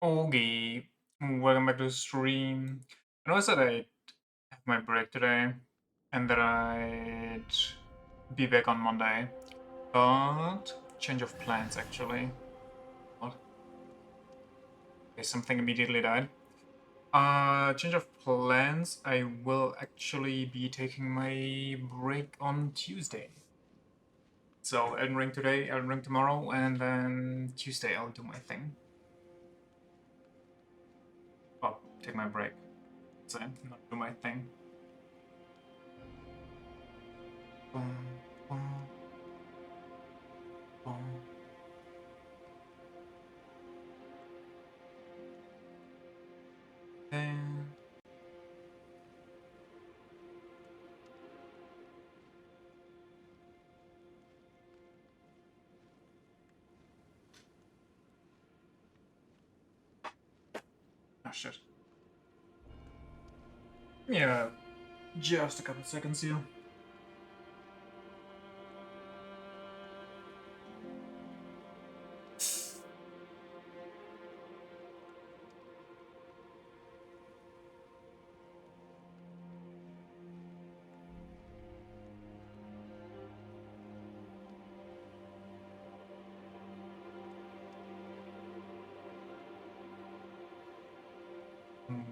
Okay, welcome back to the stream. I noticed that I have my break today and that I'd be back on Monday, but change of plans actually. What? Okay, something immediately died. Change of plans. I will actually be taking my break on Tuesday. So Elden Ring today, Elden Ring tomorrow, and then Tuesday I'll do my thing. Well, take my break. So not do my thing. Boom, boom, boom. Then oh shit. Yeah, just a couple seconds here.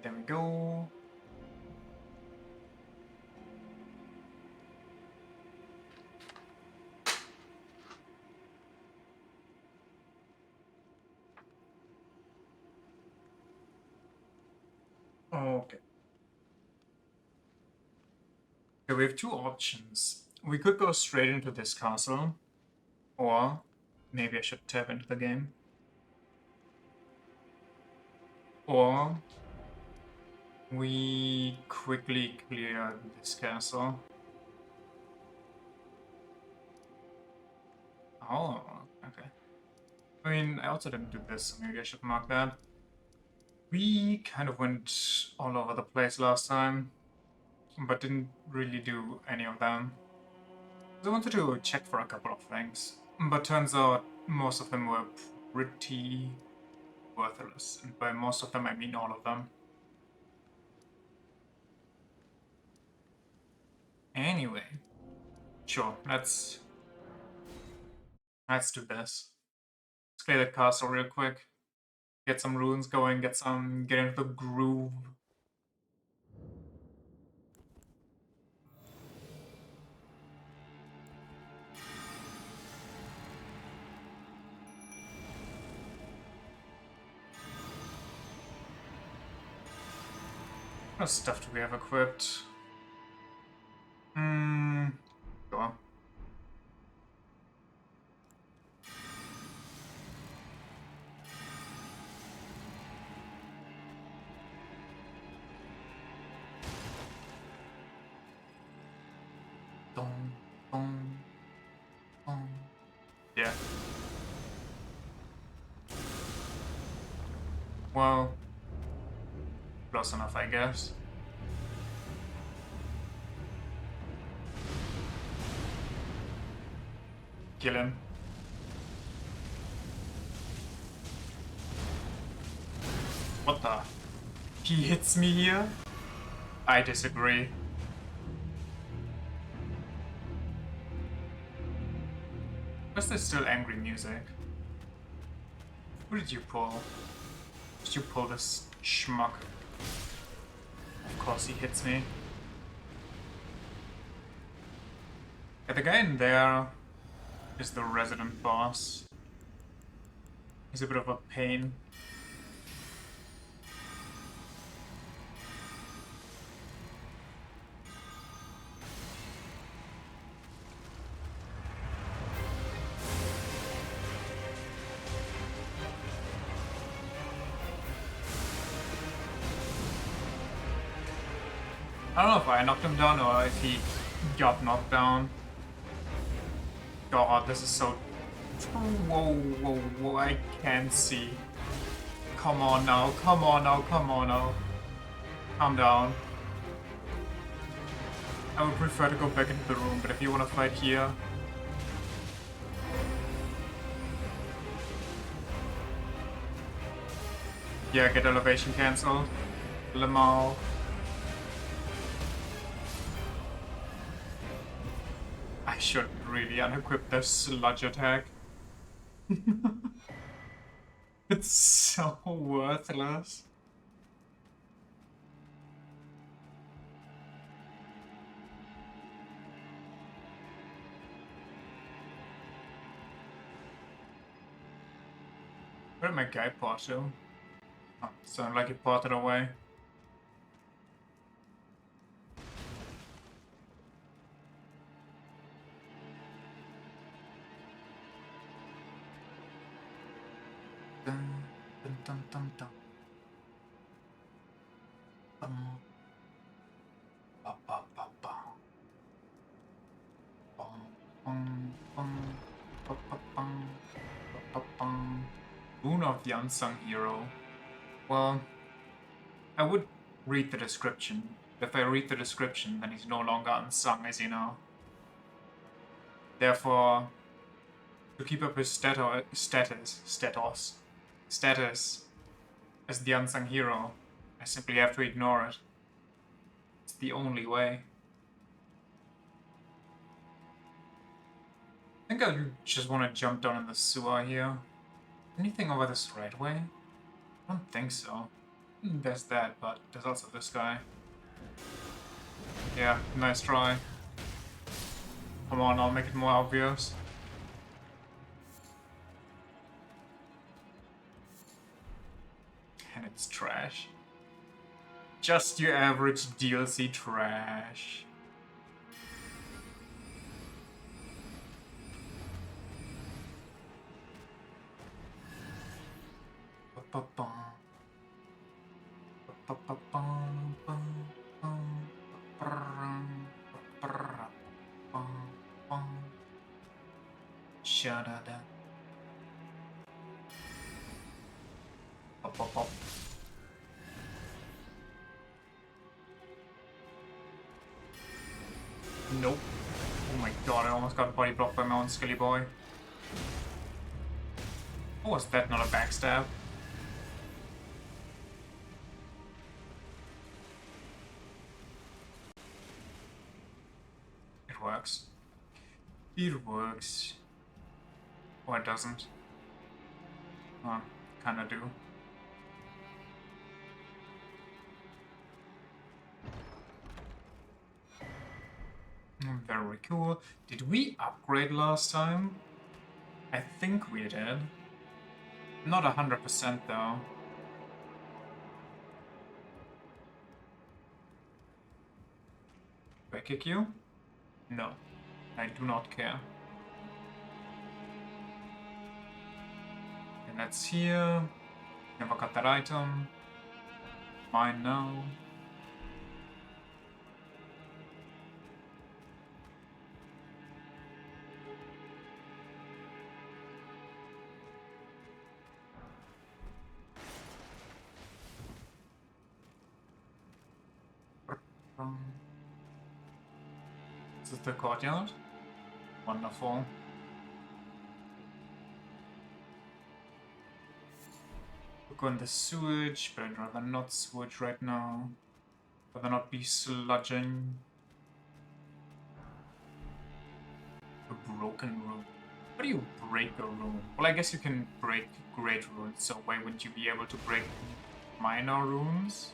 There we go. Okay. Okay, we have two options. We could go straight into this castle, or maybe I should tap into the game. Or we quickly clear this castle. Oh, okay. I mean, I also didn't do this, so maybe I should mark that. We kind of went all over the place last time, but didn't really do any of them. I wanted to check for a couple of things, but turns out most of them were pretty worthless, and by most of them I mean all of them. Anyway, sure, let's do this. Let's clear the castle real quick, get some runes going, get into the groove. What stuff do we have equipped? Sure. Dong, dong, dong. Yeah. Well, close enough, I guess. Kill him. What the? He hits me here? I disagree. Where's there still angry music? Who did you pull? Did you pull this schmuck? Of course he hits me. Yeah, the guy in there is the resident boss. He's a bit of a pain. I don't know if I knocked him down or if he got knocked down. God, this is so... Whoa, whoa, whoa, I can't see. Come on now, come on now, come on now. Calm down. I would prefer to go back into the room, but if you want to fight here... Yeah, get elevation cancelled. Lamau. I should really unequip this sludge attack. It's so worthless. Where did my guy part to? Oh, sounded like he parted away. Dun, dun, dun, dun, dun. Ba, ba, ba, ba. Bum, bum, bum, ba, ba, bum, ba, ba, bum. Boon of the Unsung Hero. Well, I would read the description. If I read the description, then he's no longer unsung, as you know. Therefore, to keep up his status as the unsung hero, I simply have to ignore it. It's the only way. I think I just want to jump down in the sewer here. Anything over this right way? I don't think so. There's that, but there's also this guy. Yeah, nice try. Come on, I'll make it more obvious. And it's trash. Just your average DLC trash. Shut-da-da. Pop, pop, pop. Nope. Oh my god, I almost got body blocked by my own skilly boy. Oh, was that not a backstab? It works. It works. Or it doesn't. Oh, kinda do. Very cool. Did we upgrade last time? I think we did. Not 100% though. Do I kick you? No. I do not care. And that's here. Never got that item. Mine now. This is the courtyard. Wonderful. We'll go in the sewage, but I'd rather not sewage right now. Rather not be sludging. A broken room. How do you break a room? Well, I guess you can break great runes, so why wouldn't you be able to break minor runes?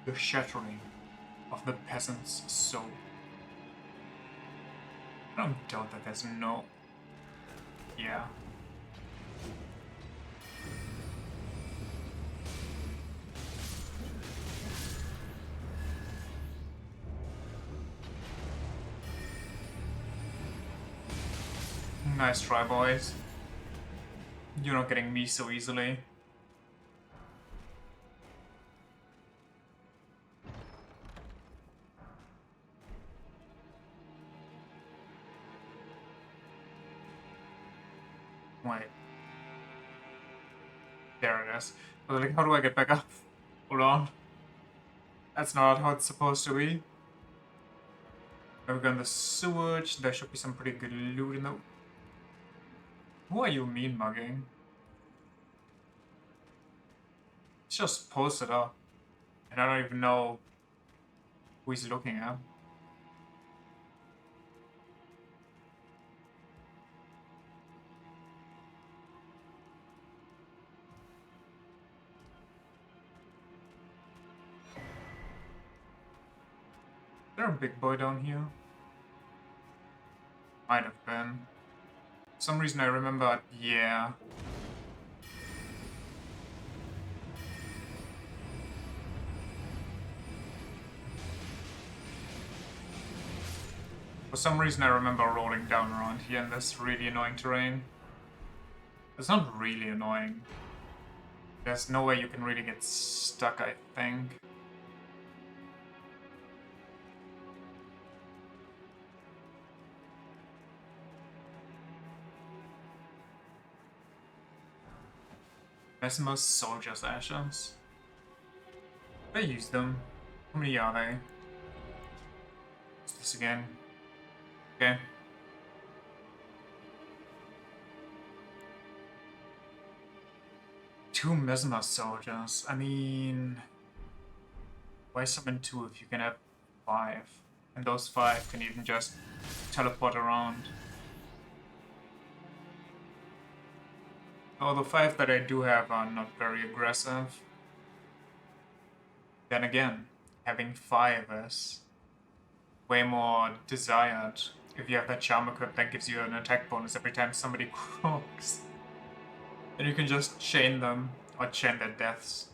The shattering of the peasant's soul. I don't doubt that there's no... Yeah. Nice try, boys. You're not getting me so easily. Wait. There it is. I was like, how do I get back up? Hold on. That's not how it's supposed to be. We've got the sewage. There should be some pretty good loot in the... Who are you mean mugging? It's just posted up. And I don't even know who he's looking at. Is there a big boy down here? Might have been. For some reason I remember, yeah. For some reason I remember rolling down around here in this really annoying terrain. It's not really annoying. There's no way you can really get stuck, I think. Mesmer Soldier's Ashes. I use them. How many are they? What's this again? Okay. Two Mesmer Soldiers. I mean... Why summon two if you can have 5? And those 5 can even just teleport around. Although 5 that I do have are not very aggressive. Then again, having 5 is way more desired. If you have that charm equipped, that gives you an attack bonus every time somebody croaks. And you can just chain them, or chain their deaths.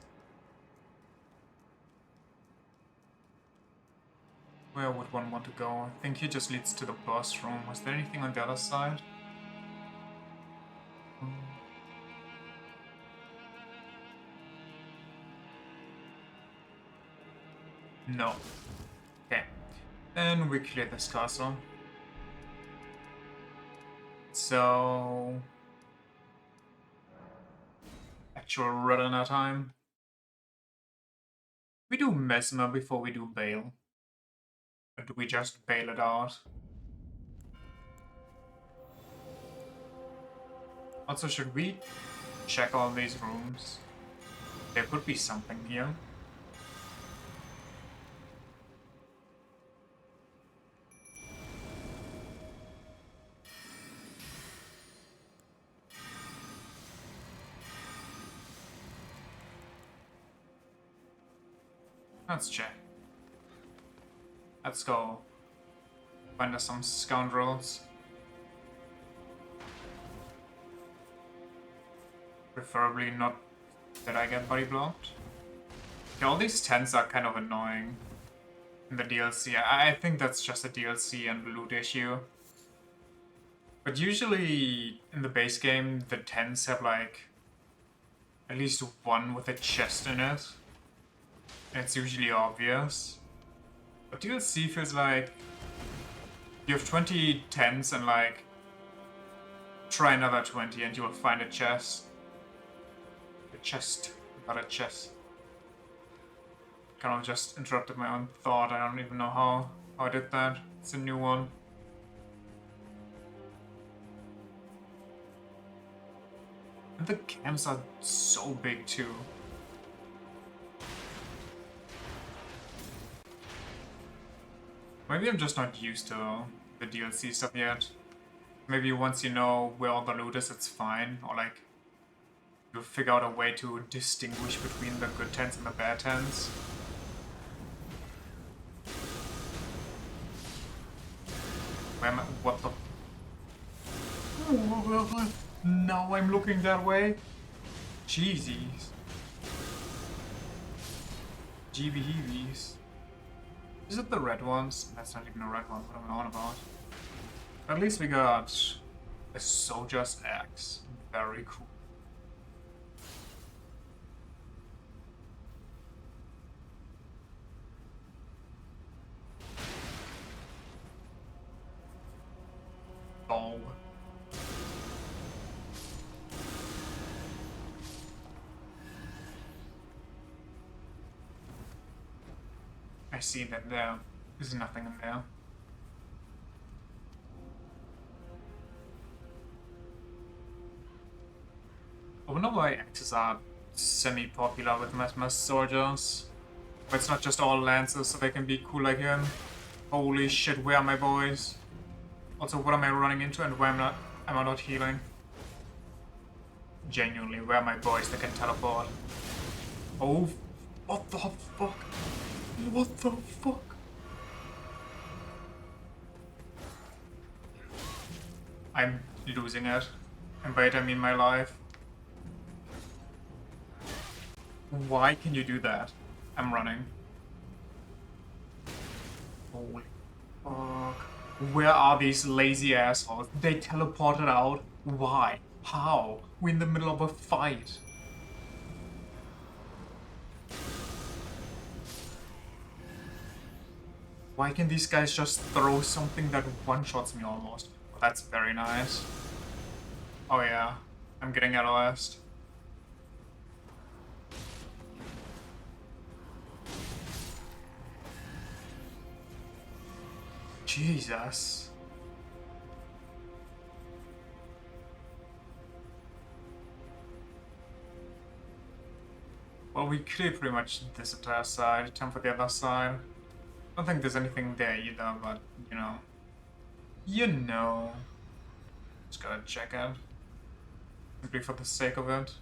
Where would one want to go? I think he just leads to the boss room. Was there anything on the other side? No. Okay. Then we clear this castle. So... Actual Redana time. We do Mesmer before we do Bail. Or do we just bail it out? Also, should we check all these rooms? There could be something here. Let's check. Let's go find us some scoundrels. Preferably not that I get body blocked. Yeah, all these tents are kind of annoying in the DLC. I think that's just a DLC and loot issue. But usually in the base game, the tents have like at least one with a chest in it. And it's usually obvious. But DLC feels like you have 20 tents and like try another 20 and you will find a chest. A chest, not a chest. Kind of just interrupted my own thought. I don't even know how I did that. It's a new one. And the camps are so big too. Maybe I'm just not used to the DLC stuff yet. Maybe once you know where all the loot is, it's fine. Or like, you figure out a way to distinguish between the good tents and the bad tents. Where am I? What the? Now I'm looking that way? Jeezies. GBHeebies. Is it the red ones? That's not even a red one. What am I on about? At least we got a soldier's axe. Very cool. Oh. I see that there's nothing in there. I wonder why axes are semi-popular with mass soldiers. But it's not just all lancers, so they can be cool like him. Holy shit, where are my boys? Also, what am I running into and where am I not healing? Genuinely, where are my boys that can teleport? Oh, what the fuck? What the fuck? I'm losing it. And by it I mean my life. Why can you do that? I'm running. Holy fuck. Where are these lazy assholes? They teleported out. Why? How? We're in the middle of a fight. Why can these guys just throw something that one-shots me almost? Well, that's very nice. Oh yeah, I'm getting LOS'd. Jesus. Well, we cleared pretty much this entire side. Time for the other side. I don't think there's anything there either, but, you know. You know. Just gotta check it. Simply for the sake of it.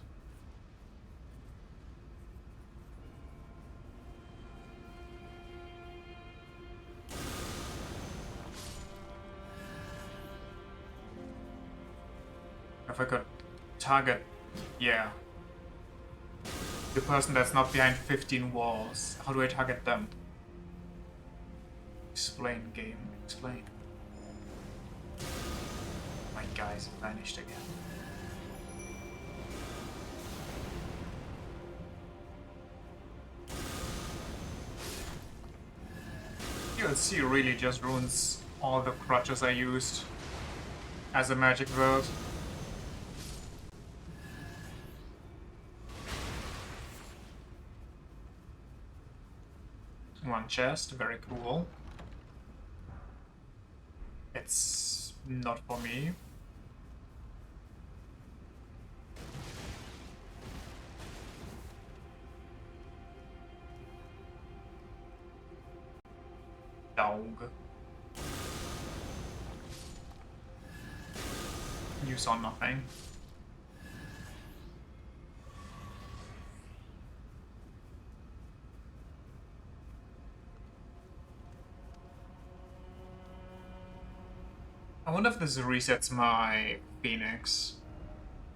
If I could target, yeah. The person that's not behind 15 walls. How do I target them? Explain, game. Explain. My guys vanished again. DLC really just ruins all the crutches I used as a magic world. One chest, very cool. It's not for me. Dog. You saw nothing. I wonder if this resets my Phoenix.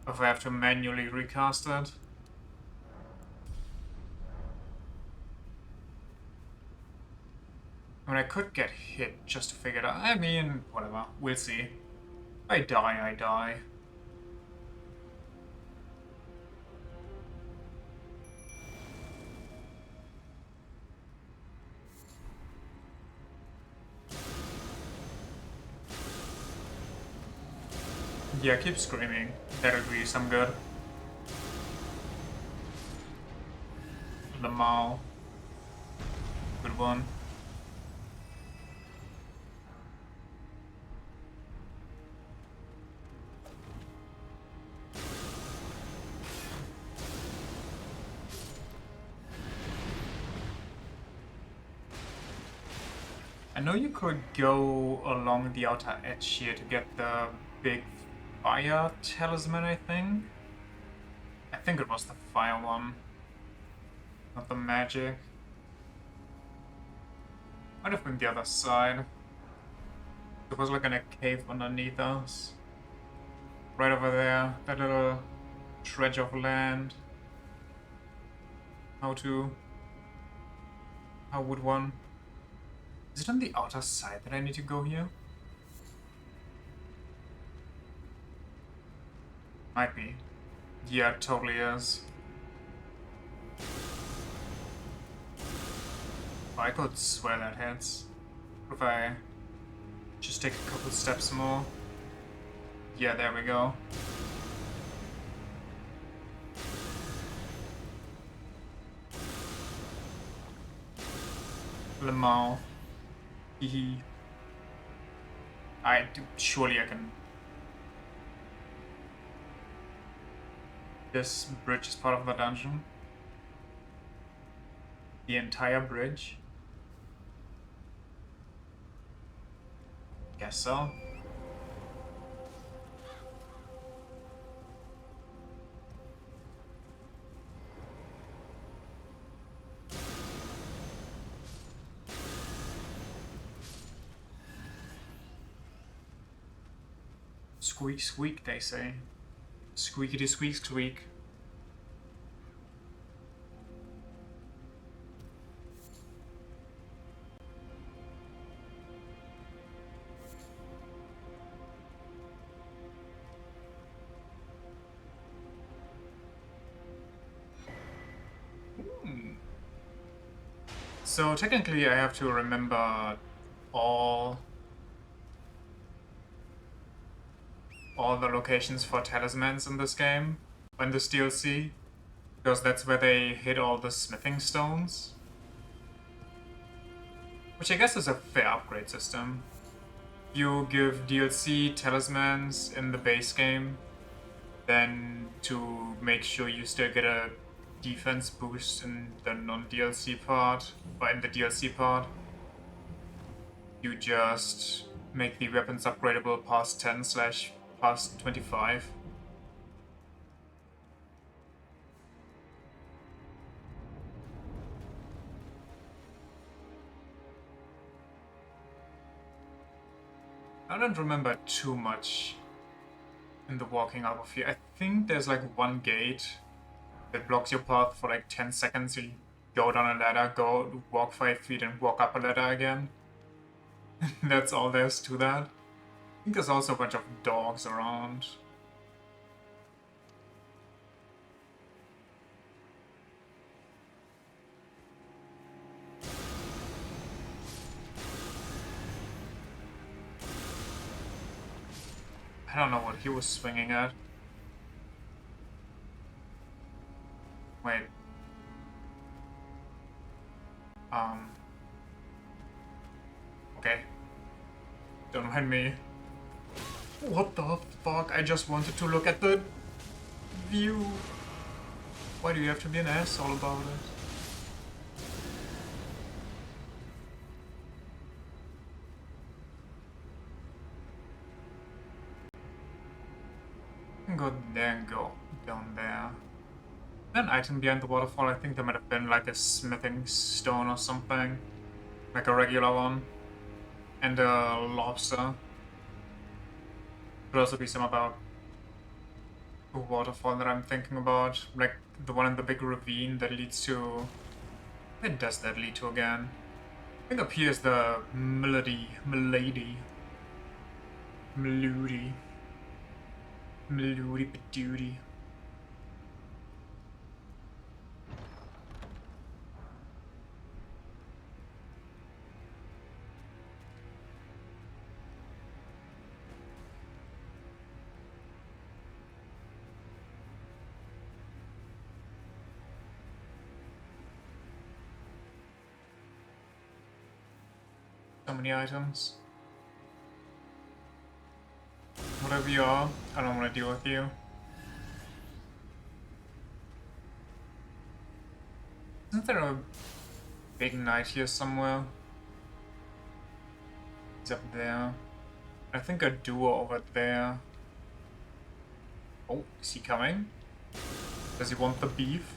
If I have to manually recast it. I mean, I could get hit just to figure it out. I mean, whatever. We'll see. I die, I die. Yeah, keep screaming. That'll do you some good. The Mao. Good one. I know you could go along the outer edge here to get the big fire talisman, I think. I think it was the fire one, not the magic. Might have been the other side. It was like in a cave underneath us. Right over there, that little stretch of land. How would one? Is it on the outer side that I need to go here? Might be. Yeah, it totally is. I could swear that hits. If I just take a couple steps more. Yeah, there we go. Lemao. Hehe. Surely I can. This bridge is part of the dungeon. The entire bridge. Guess so. Squeak, squeak, they say. Squeakity, squeak, squeak. So technically I have to remember all the locations for talismans in this game, in this DLC, because that's where they hid all the smithing stones. Which I guess is a fair upgrade system. You give DLC talismans in the base game, then to make sure you still get a defense boost in the non-DLC part, or in the DLC part, you just make the weapons upgradable past 10 / past 25. I don't remember too much in the walking out of here. I think there's like one gate that blocks your path for like 10 seconds. You go down a ladder, go walk 5 feet and walk up a ladder again. That's all there's to that. I think there's also a bunch of dogs around. I don't know what he was swinging at. Wait. Okay. Don't mind me. What the fuck? I just wanted to look at the view. Why do you have to be an asshole about it? Go there and go down there. An item behind the waterfall. I think there might have been like a smithing stone or something. Like a regular one. And a lobster. Could also be some about a waterfall that I'm thinking about. Like the one in the big ravine that leads to... Where does that lead to again? I think up here is the Milady. Patooty. So many items. Whatever you are, I don't want to deal with you. Isn't there a big knight here somewhere? He's up there. I think a duo over there. Oh, is he coming? Does he want the beef?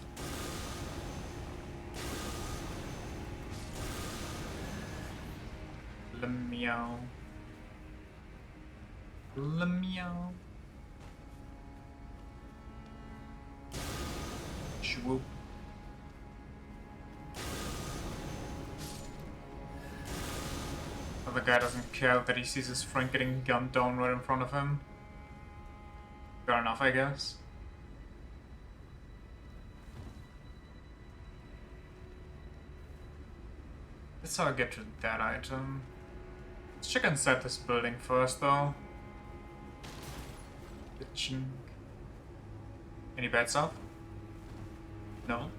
Meow. Meow. Swoop. The guy doesn't care that he sees his friend getting gunned down right in front of him. Fair enough, I guess. That's how I get to that item. Let's check inside this building first, though. The chink. Any bad stuff? No.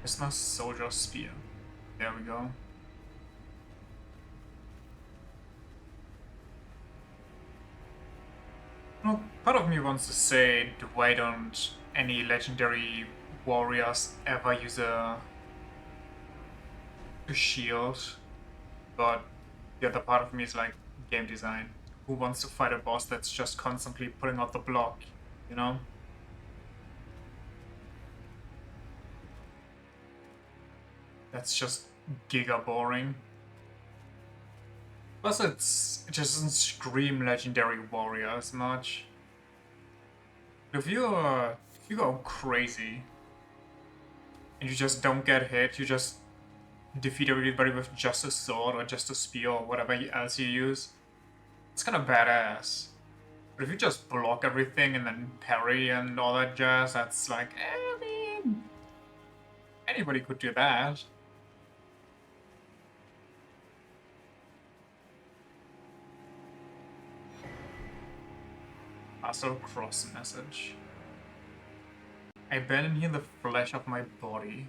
It's my soldier spear. There we go. Well, part of me wants to say, why don't any legendary warriors ever use a shield? But the other part of me is like, game design. Who wants to fight a boss that's just constantly putting out the block, you know? That's just giga boring. Plus, it just doesn't scream legendary warrior as much. If you go crazy and you just don't get hit, you just defeat everybody with just a sword or just a spear or whatever else you use, it's kind of badass. But if you just block everything and then parry and all that jazz, that's like, I mean, anybody could do that. Also, cross message. I abandon here the flesh of my body.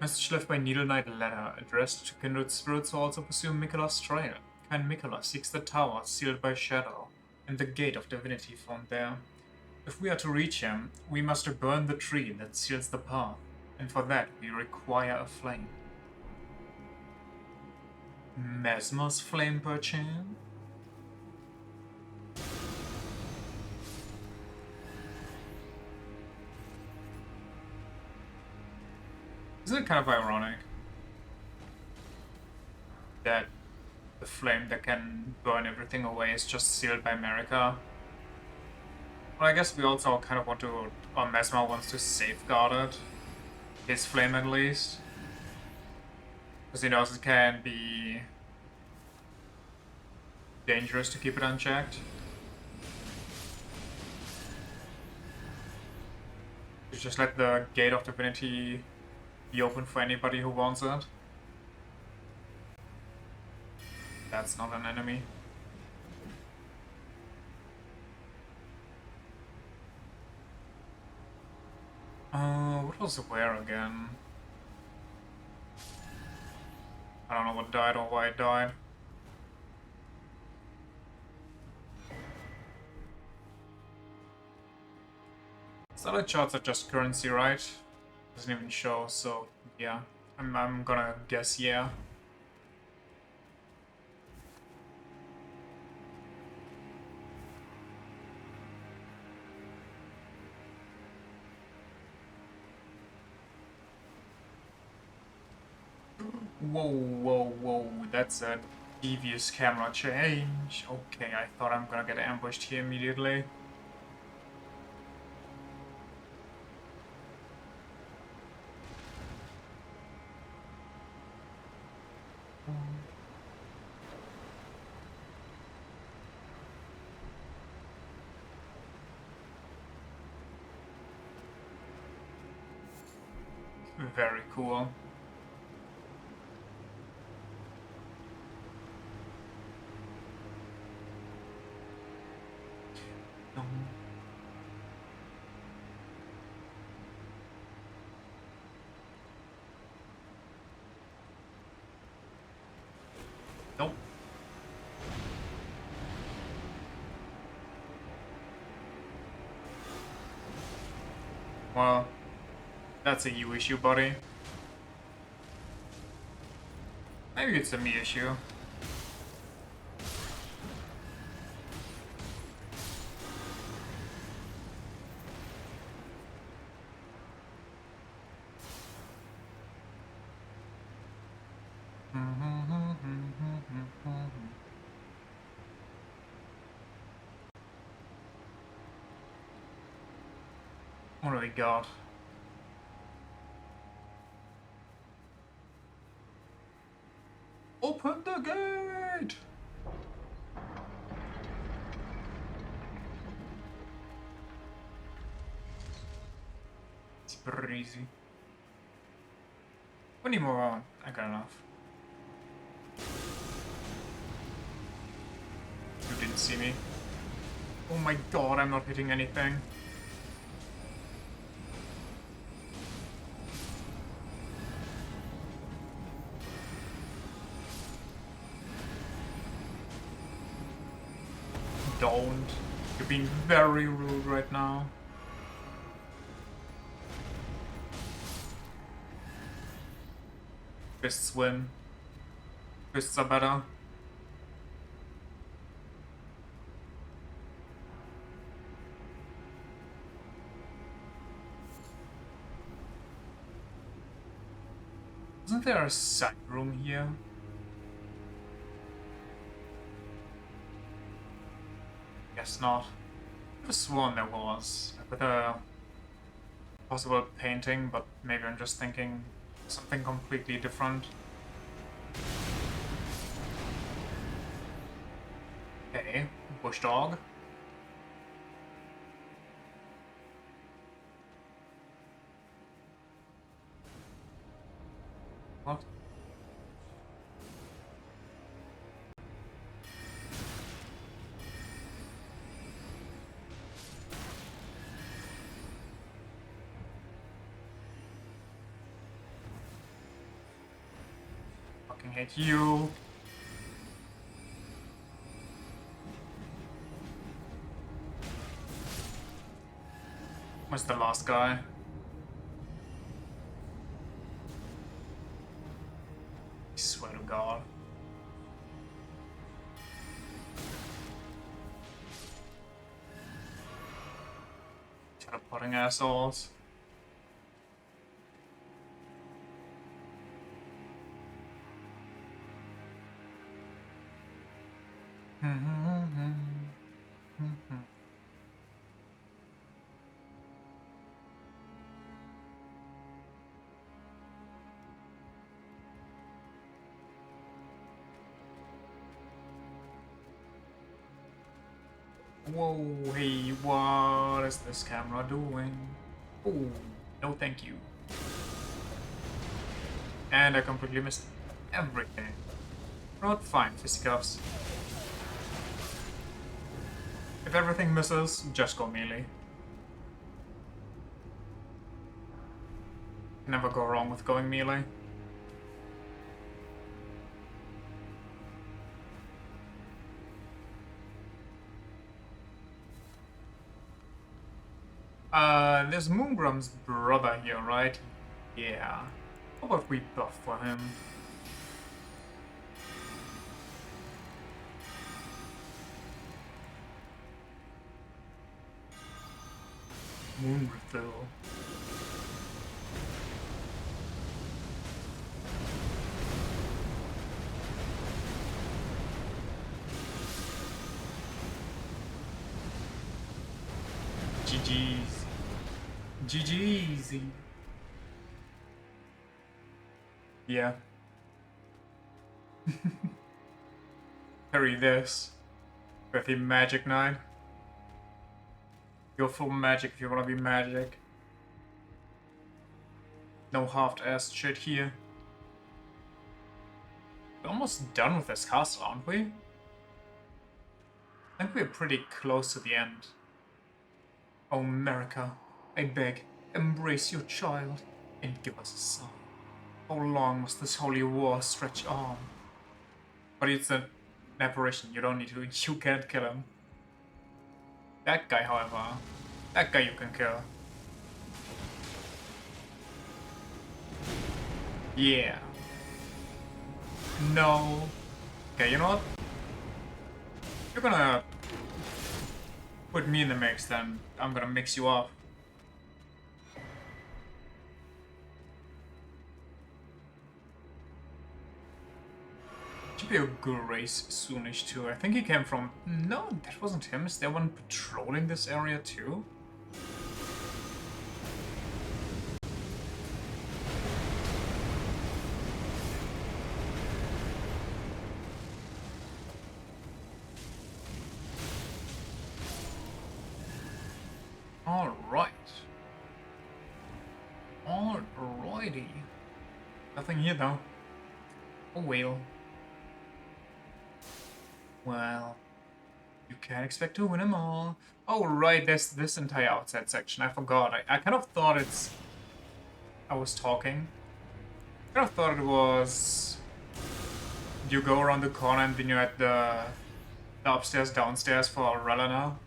Message left by Needle Knight letter, addressed to kindred spirits who also pursue Mikola's trail. Kind Mikola seeks the tower sealed by shadow, and the gate of divinity found there. If we are to reach him, we must burn the tree that seals the path, and for that we require a flame. Mesmer's flame, perchance? Isn't it kind of ironic that the flame that can burn everything away is just sealed by America? Well, I guess we also kind of want to, or Mesmer wants to safeguard it. His flame at least. Because he knows it can be dangerous to keep it unchecked. You just let the gate of divinity be open for anybody who wants it. That's not an enemy. What was where again? I don't know what died or why it died. Satellite charts are just currency, right? Doesn't even show, so yeah. I'm gonna guess yeah. Whoa, whoa, whoa, that's a devious camera change. Okay, I thought I'm gonna get ambushed here immediately. Very cool. Nope. Well, that's a you issue, buddy. Maybe it's a me issue. What do we got? Open the gate! It's pretty easy. We need more. I got enough. can't see me. Oh my god, I'm not hitting anything. Don't. You're being very rude right now. Fists win. Fists are better. Isn't there a side room here? Guess not. I could have sworn there was. With a possible painting, but maybe I'm just thinking something completely different. Okay, bush dog. What? Fucking hate you. Where's the last guy? I swear to God. Teleporting assholes. Whoa, hey, what is this camera doing? Oh, no thank you. And I completely missed everything. Not fine, fisticuffs. If everything misses, just go melee. Never go wrong with going melee. There's Moongrum's brother here, right? Yeah. How about we buff for him? Moon refill. GG's. GG's. Yeah. Carry this with the Magic Knight. Go full magic if you wanna be magic. No half-assed shit here. We're almost done with this castle, aren't we? I think we're pretty close to the end. Oh, America, I beg, embrace your child and give us a son. How long must this holy war stretch on? But it's an apparition, you don't need to, you can't kill him. That guy, however, that guy you can kill. Yeah. No. Okay, you know what? You're gonna put me in the mix, then I'm gonna mix you up. Should be a Grace soonish too. I think he came from... No, that wasn't him. Is there one patrolling this area too? Alright. Alrighty. Nothing here though. Oh well. Well. You can't expect to win them all. Oh, right, there's this entire outside section. I forgot. I kind of thought it's... I was talking. I kind of thought it was... You go around the corner and then you're at the upstairs, downstairs for Rella now.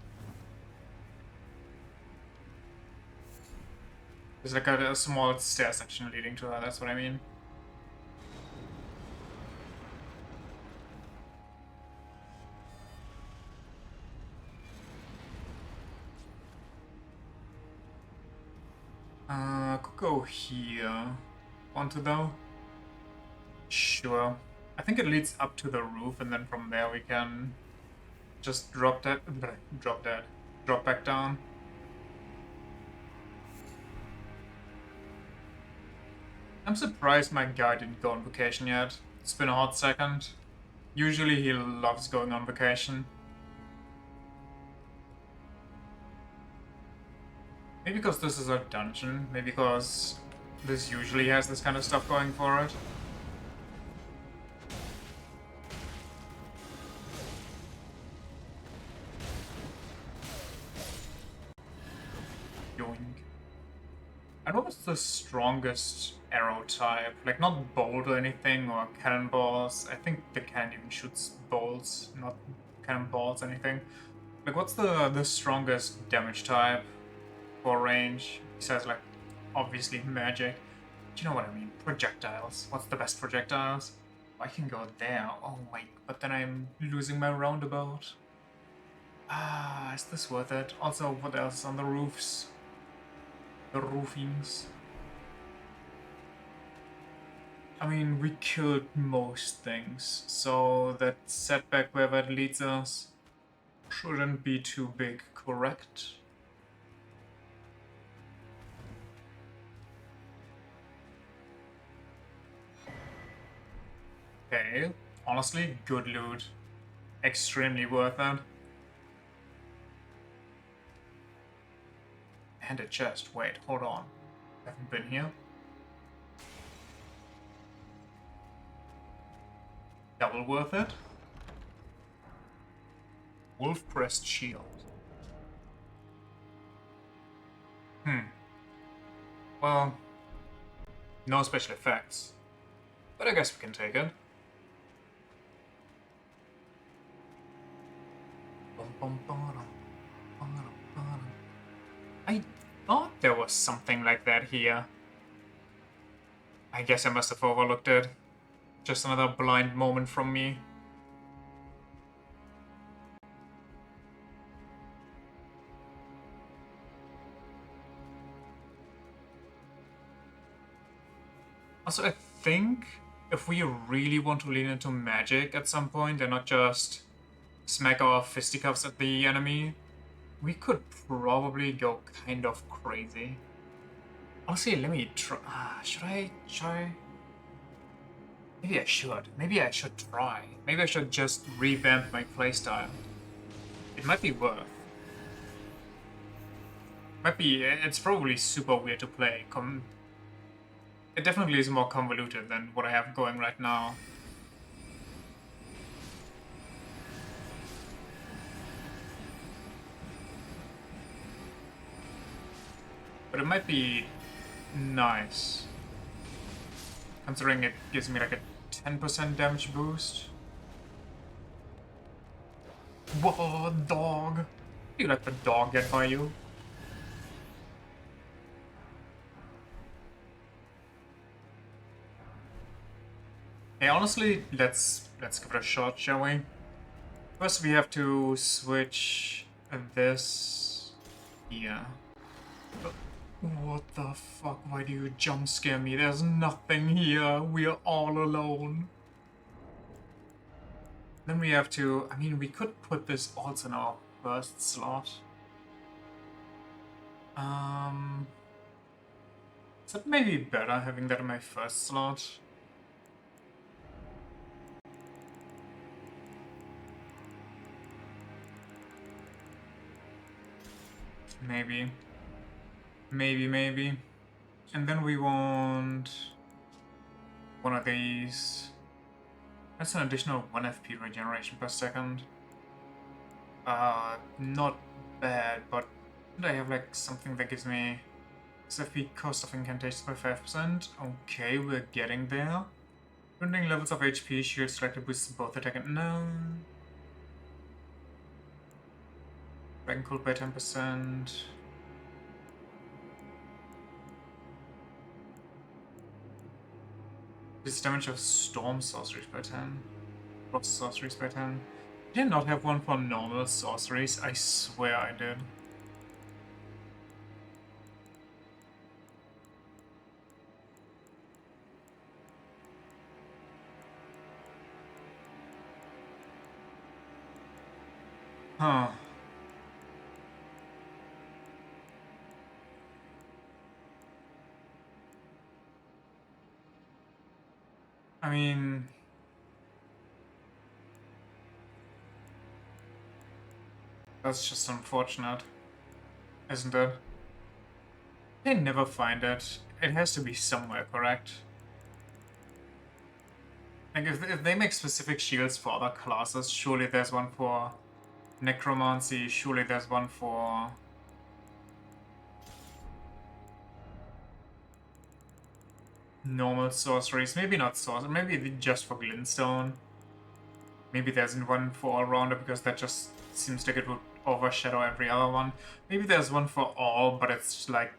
There's like a small stair section leading to her, that's what I mean. Could go here. Want to though? Sure. I think it leads up to the roof and then from there we can just drop back down. I'm surprised my guy didn't go on vacation yet. It's been a hot second. Usually he loves going on vacation. Maybe because this is a dungeon, maybe because this usually has this kind of stuff going for it. Yoink. I know what's the strongest arrow type. Like, not bolt or anything, or cannonballs. I think the cannon even shoots bolts, not cannonballs, anything. Like, what's the strongest damage type for range? Besides, like, obviously magic. Do you know what I mean? Projectiles. What's the best projectiles? I can go there. Oh my, but then I'm losing my roundabout. Ah, is this worth it? Also, what else on the roofs? The roofings. I mean, we killed most things, so that setback wherever it leads us shouldn't be too big, correct? Okay, honestly, good loot. Extremely worth it. And a chest. Wait, hold on. Haven't been here. Double worth it. Wolf Crest Shield. Well, no special effects. But I guess we can take it. I thought there was something like that here. I guess I must have overlooked it. Just another blind moment from me. Also, I think if we really want to lean into magic at some point and not just smack our fisticuffs at the enemy, we could probably go kind of crazy. Honestly, let me try. Should I try? Maybe I should. Maybe I should try. Maybe I should just revamp my playstyle. It might be worth. Might be. It's probably super weird to play. It definitely is more convoluted than what I have going right now. But it might be nice. Considering it gives me like a 10% damage boost. Whoa, dog! You let the dog get by you? Hey, honestly, let's give it a shot, shall we? First, we have to switch this here. What the fuck? Why do you jump scare me? There's nothing here. We are all alone. Then we have to... I mean, we could put this also in our first slot. Is that maybe better, having that in my first slot? Maybe. Maybe. And then we want one of these. That's an additional 1 FP regeneration per second. Not bad, but I have like something that gives me SFP cost of incantations by 5%. Okay, we're getting there. Dwindling levels of HP, shield slightly boosts both attack and no. Dragon Cold by 10%. This damage of Storm Sorceries by 10. Frost Sorceries by 10. Did I not have one for normal sorceries? I swear I did. Huh. I mean... That's just unfortunate, isn't it? They never find it. It has to be somewhere, correct? Like, if they make specific shields for other classes, surely there's one for Necromancy, surely there's one for... normal sorceries. Maybe not sorcery, maybe just for Glintstone. Maybe there isn't one for All-Rounder because that just seems like it would overshadow every other one. Maybe there's one for all, but it's like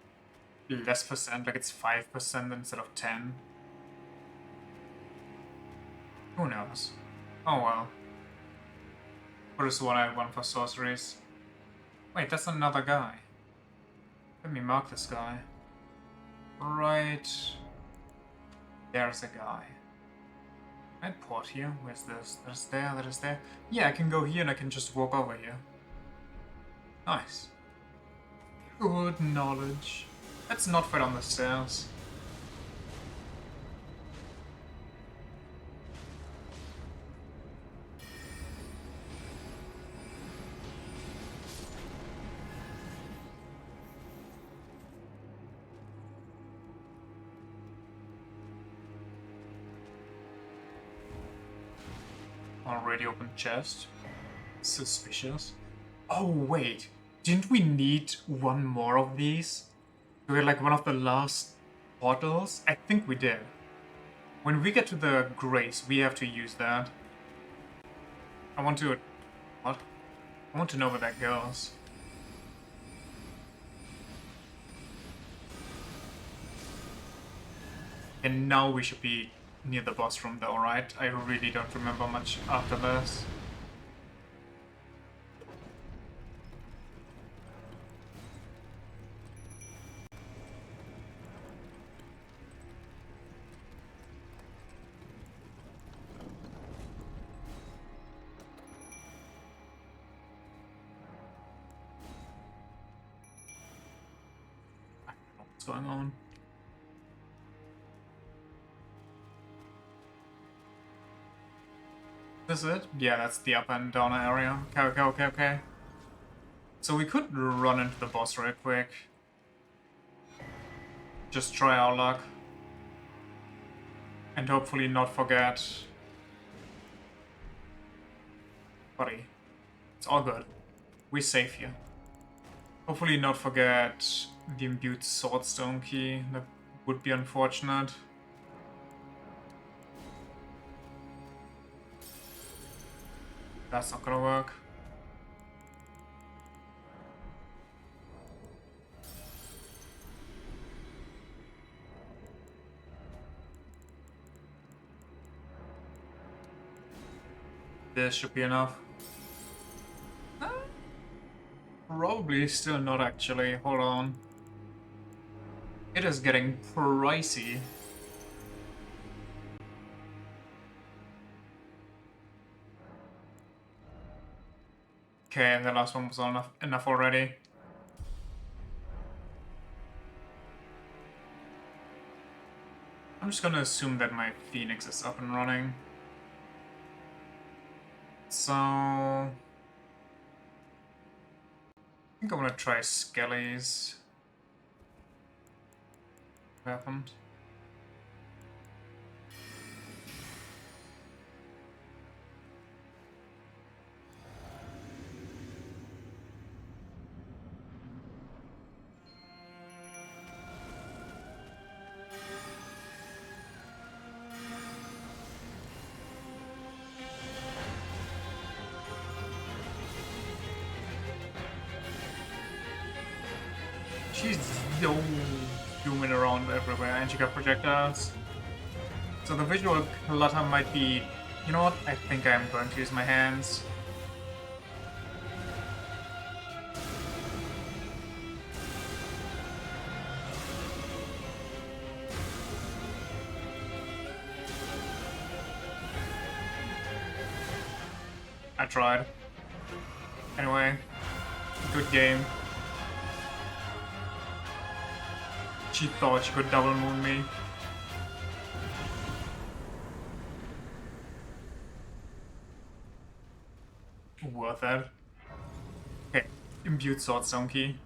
less percent, like it's 5% instead of 10. Who knows? Oh well. Or just one I had one for sorceries. Wait, that's another guy. Let me mark this guy. Right. There's a guy. Can I port here? Where's this? There's there, that is there. Yeah, I can go here and I can just walk over here. Nice. Good knowledge. Let's not fight on the stairs. Already open chest. Suspicious. Oh wait, didn't we need one more of these? We were like one of the last portals? I think we did. When we get to the Grace, we have to use that. I want to... what? I want to know where that goes. And now we should be near the boss room though, right? I really don't remember much after this. I don't know what's going on. This is it? Yeah, that's the up and down area. Okay. So we could run into the boss real quick. Just try our luck. And hopefully not forget. Buddy. It's all good. We're safe here. Hopefully not forget the imbued swordstone key. That would be unfortunate. That's not gonna work. This should be enough. Probably still not actually. Hold on. It is getting pricey. Okay, and the last one was enough already. I'm just gonna assume that my Phoenix is up and running. So... I think I'm gonna try Skelly's. What happened? she's so zooming around everywhere, and she got projectiles. So the visual clutter might be... You know what? I think I'm going to use my hands. I tried. Anyway, good game. She thought she could double moon me. Worth it. Okay, imbued sword stone key.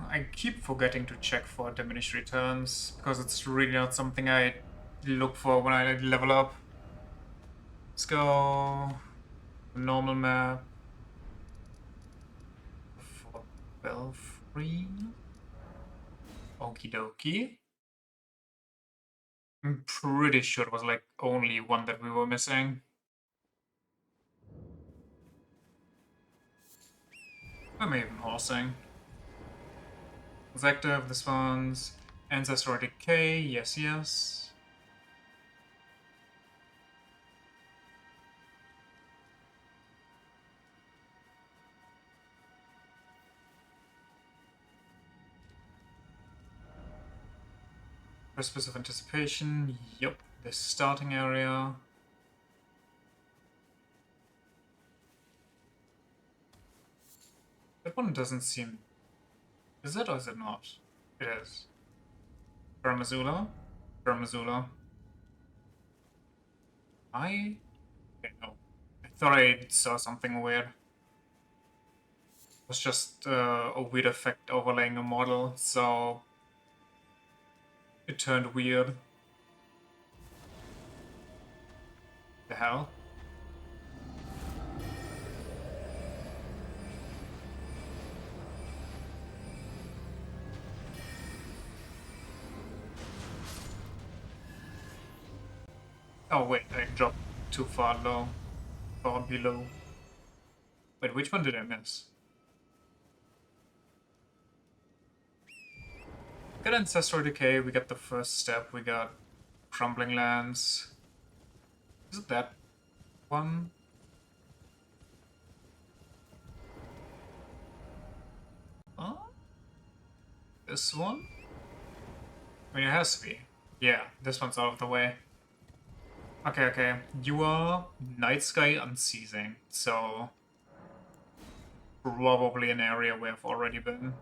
I keep forgetting to check for diminished returns because it's really not something I look for when I level up. Let's go normal map for Belfry. Okie dokie. I'm pretty sure it was like only one that we were missing. I'm even horsing. It's active, this one's Ancestral Decay, yes, yes. Precipice of Anticipation, yep, the starting area. That one doesn't seem... Is it or is it not? It is. Paramazula? Paramazula. I... Okay, no. I thought I saw something weird. It was just a weird effect overlaying a model, so... It turned weird. The hell? Oh wait, I dropped too far low. Far below. Wait, which one did I miss? We got Ancestral Decay, we got the first step, we got Crumbling Lands. Is it that one? Huh? This one? I mean, it has to be. Yeah, this one's out of the way. Okay, okay. You are Night Sky Unceasing, so... Probably an area we have already been.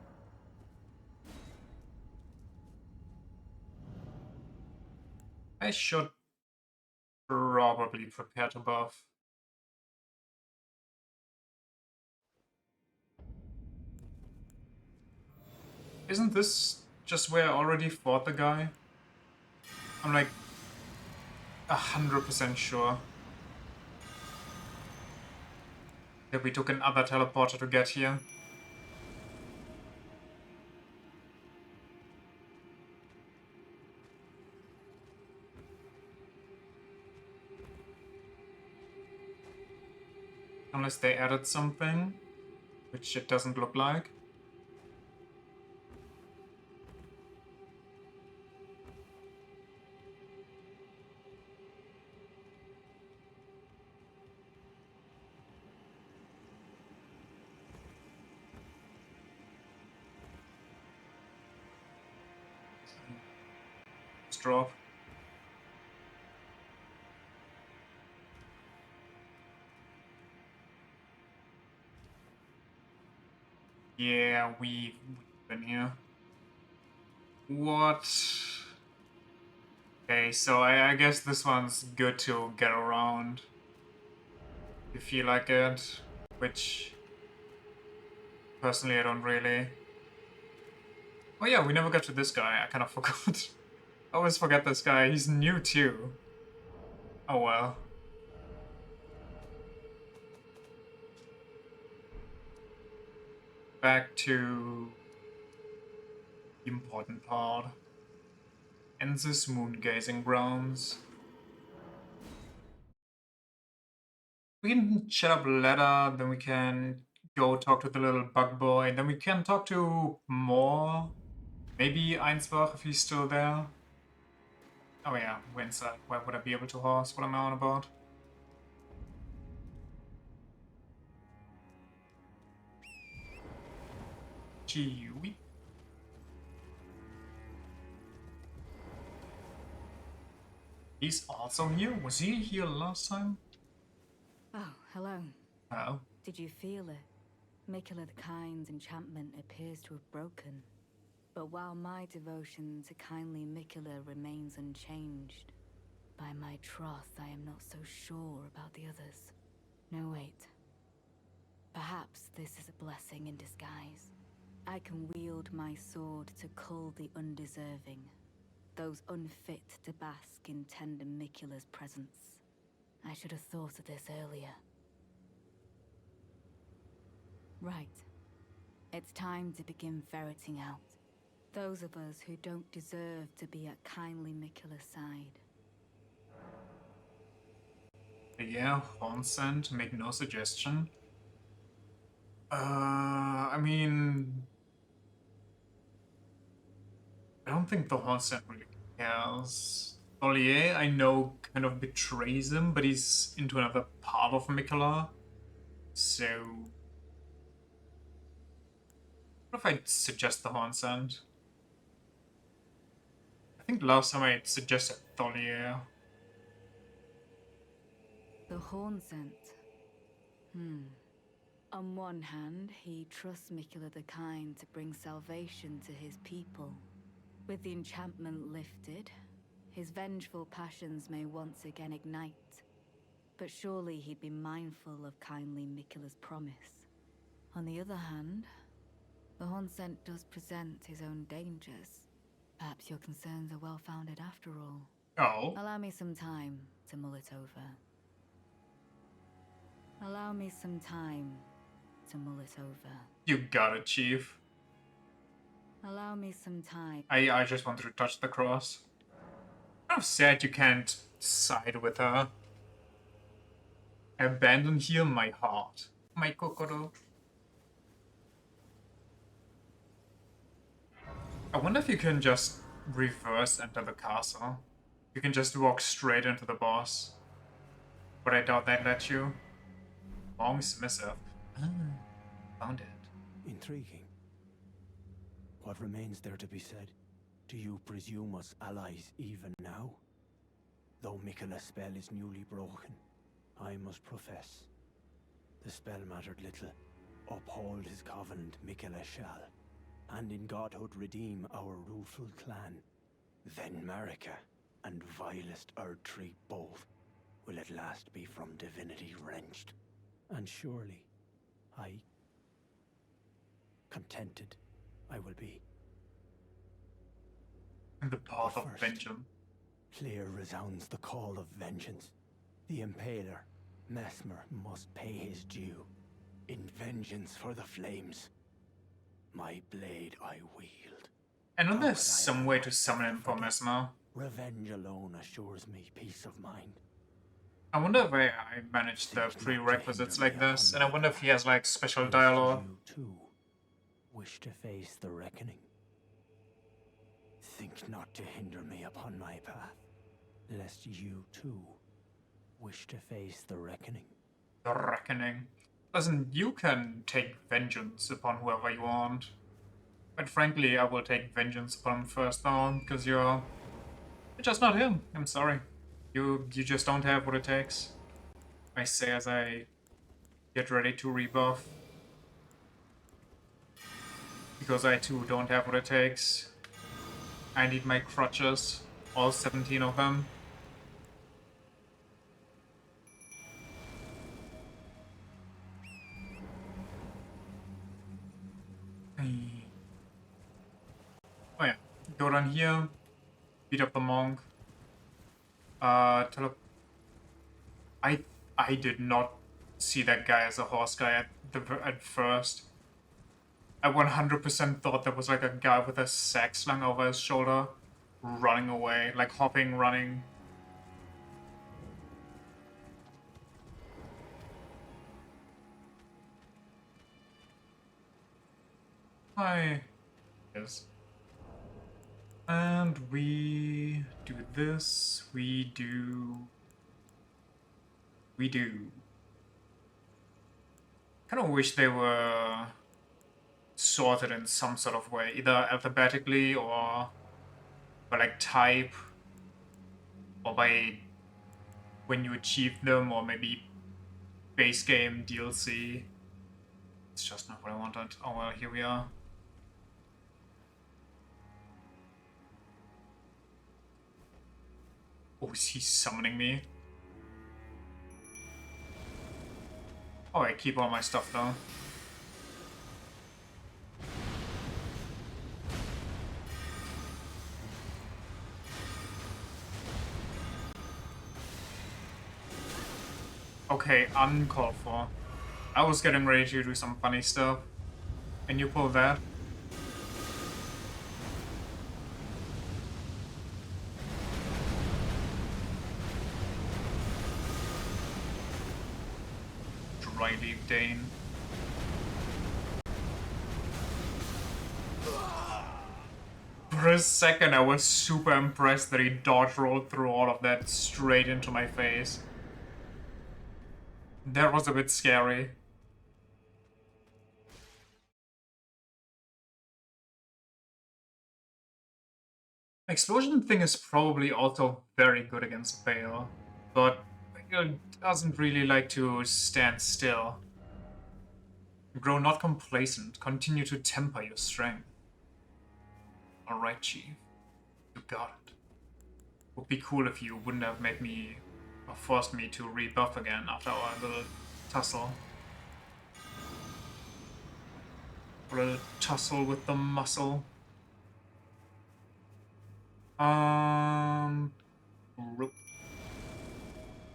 I should probably prepare to buff. Isn't this just where I already fought the guy? I'm like 100% sure that we took another teleporter to get here. Unless they added something, which it doesn't look like. Let's drop. Yeah, we've been here. What? Okay, so I guess this one's good to get around. If you feel like it, which personally I don't really. Oh yeah, we never got to this guy, I kind of forgot. I always forget this guy, he's new too. Oh well. Back to the important part. Ensis Moon Gazing Grounds. We can chat up ladder, then we can go talk to the little bug boy, and then we can talk to more. Maybe Einsbach if he's still there. Oh yeah, we're inside. Why would I be able to horse? What am I on about? Gee. He's also here? Was he here last time? Oh, hello. Oh. Did you feel it? Mikula the Kind's enchantment appears to have broken. But while my devotion to kindly Mikula remains unchanged, by my troth I am not so sure about the others. No, wait. Perhaps this is a blessing in disguise. I can wield my sword to cull the undeserving, those unfit to bask in tender Mikula's presence. I should have thought of this earlier. Right. It's time to begin ferreting out those of us who don't deserve to be at kindly Mikula's side. Yeah, Hornsend, make no suggestion. I mean, I don't think the Hornsend really cares. Ollier, I know, kind of betrays him, but he's into another part of Mikula. So, what if I suggest the Hornsend? I think last time I suggested Tholier. The Hornsent. On one hand, he trusts Mikula the Kind to bring salvation to his people. With the enchantment lifted, his vengeful passions may once again ignite. But surely he'd be mindful of kindly Mikula's promise. On the other hand, the Hornsent does present his own dangers. Perhaps your concerns are well-founded after all. Oh. Allow me some time to mull it over. Allow me some time to mull it over. You got it, Chief. Allow me some time. I just wanted to touch the cross. Kind of sad you can't side with her. Abandon here my heart. My Kokoro. I wonder if you can just reverse enter the castle. You can just walk straight into the boss. But I doubt they'd let you. Long submissive. Found it. Intriguing. What remains there to be said? Do you presume us allies even now? Though Mikula's spell is newly broken, I must profess. The spell mattered little. Uphold his covenant, Mikula shall, and in godhood redeem our rueful clan. Then Marika and vilest Erdtree both will at last be from divinity wrenched. And surely, contented I will be. In the path of First, vengeance. Clear resounds the call of vengeance. The Impaler, Mesmer, must pay his due. In vengeance for the flames, my blade I wield. I know How there's could I some allow way to myself summon him for forget? Mesmer. Revenge alone assures me peace of mind. I wonder if I managed the Think not to prerequisites hinder like me this, upon and I my wonder if he has like special Lest dialogue. you too wish to face the reckoning. Think not to hinder me upon my path, lest you too wish to face the reckoning. The reckoning. Listen, you can take vengeance upon whoever you want. But frankly, I will take vengeance upon him first though, because you're just not him. I'm sorry. You just don't have what it takes. I say as I get ready to rebuff. Because I too don't have what it takes. I need my crutches. All 17 of them. Oh yeah. Go down here. Beat up the monk. I did not see that guy as a horse guy at first. I 100% thought there was like a guy with a sack slung over his shoulder, running away, like hopping, running. Yes. And we do this. We do. Kind of wish they were sorted in some sort of way, either alphabetically or by like type, or by when you achieve them, or maybe base game DLC. It's just not what I wanted. Oh well, here we are. Oh, is he summoning me? Oh, I keep all my stuff though. Okay, uncalled for. I was getting ready to do some funny stuff. And you pull that? Dry leave Dane. For a second, I was super impressed that he dodge rolled through all of that straight into my face. That was a bit scary. Explosion thing is probably also very good against Bale, but Bale doesn't really like to stand still. Grow not complacent, continue to temper your strength. Alright, Chief. You got it. Would be cool if you wouldn't have made me, or forced me to rebuff again after our little tussle. A little tussle with the muscle.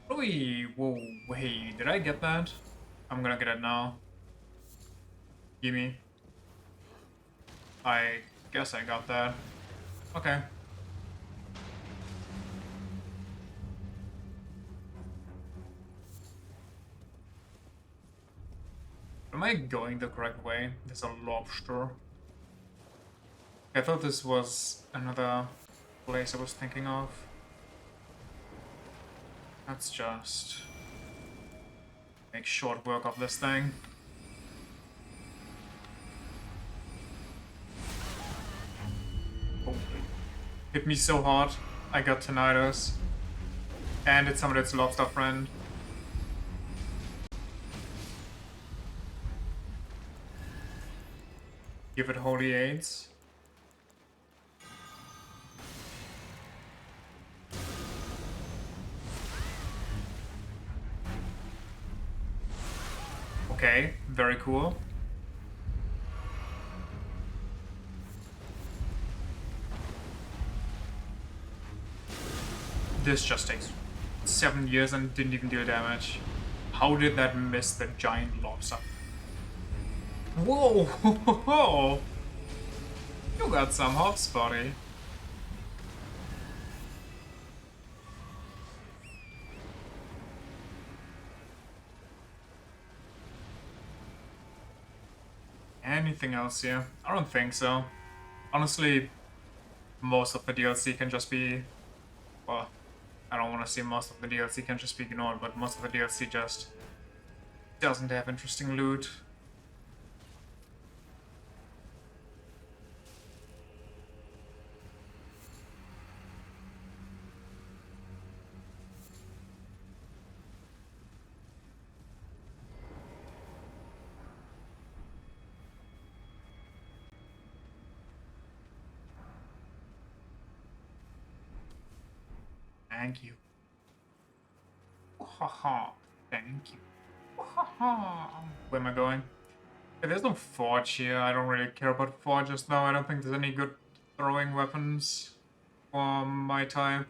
Really? Whoa, wait, did I get that? I'm gonna get it now. Gimme. I guess I got that. Okay. Am I going the correct way? There's a lobster. I thought this was another place I was thinking of. Let's just make short work of this thing. Oh. Hit me so hard, I got tinnitus. And it summoned its lobster friend. Give it holy aids. Okay, very cool. This just takes 7 years and didn't even deal damage. How did that miss the giant lobster? Whoa! You got some hops, buddy. Anything else here? I don't think so. Honestly, most of the DLC can just be... Well, I don't want to say most of the DLC can just be ignored, but most of the DLC just doesn't have interesting loot. Thank you. Haha. Thank you. Haha. Where am I going? Okay, there's no forge here. I don't really care about forges though. I don't think there's any good throwing weapons for my type.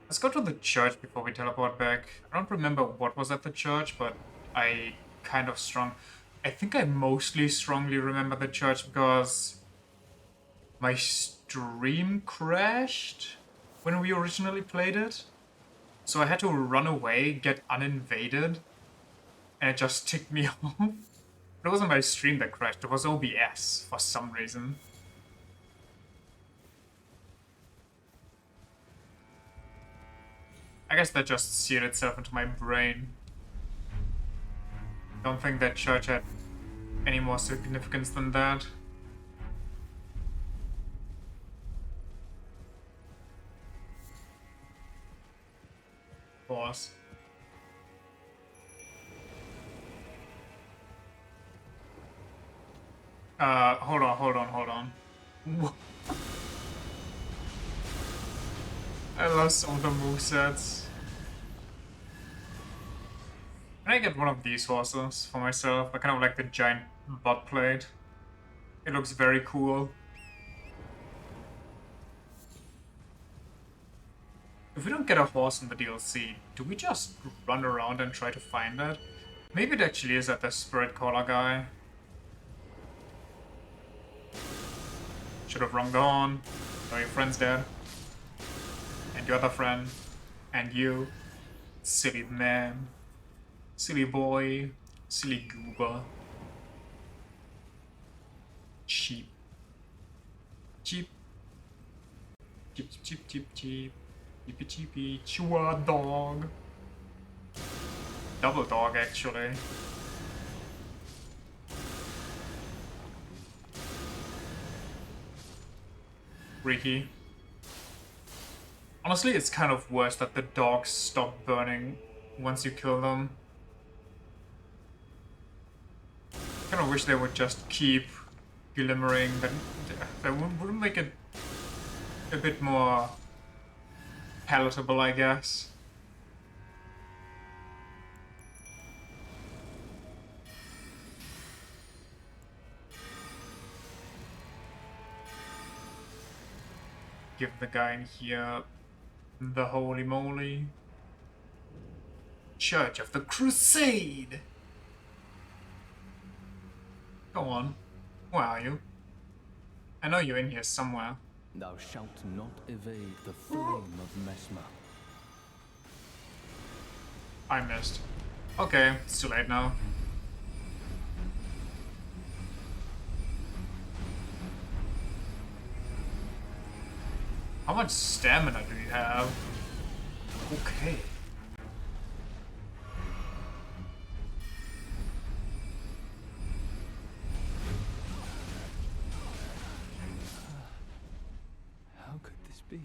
Let's go to the church before we teleport back. I don't remember what was at the church, but I I think I mostly strongly remember the church because my stream crashed when we originally played it. So I had to run away, get uninvaded, and it just ticked me off. It wasn't my stream that crashed, it was OBS for some reason. I guess that just seared itself into my brain. Don't think that church had any more significance than that. Pause. Hold on. I love some of the movesets. Can I get one of these horses for myself? I kind of like the giant butt plate. It looks very cool. If we don't get a horse in the DLC, do we just run around and try to find it? Maybe it actually is at the Spirit Caller guy. Should have rung the horn. Oh, your friend's dead. And your other friend. And you. Silly man. Silly boy. Silly goober. Cheap. Cheap. Cheap, cheap, cheap, cheap. Cheapy, cheapy. Chua dog. Double dog, actually. Freaky. Honestly, it's kind of worse that the dogs stop burning once you kill them. I kind of wish they would just keep glimmering. That would make it a bit more palatable, I guess. Give the guy in here the holy moly. Church of the Crusade! Go on. Where are you? I know you're in here somewhere. Thou shalt not evade the flame of Mesmer. I missed. Okay, it's too late now. How much stamina do you have? Okay. How could this be?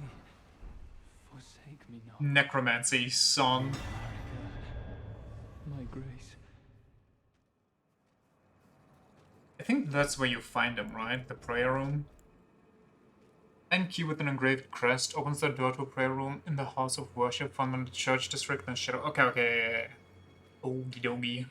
Forsake me not. Necromancy song. My grace. I think that's where you find him, right? The prayer room. And key with an engraved crest opens the door to a prayer room in the house of worship found in the church district in Shadow. Okay. Okie dokie.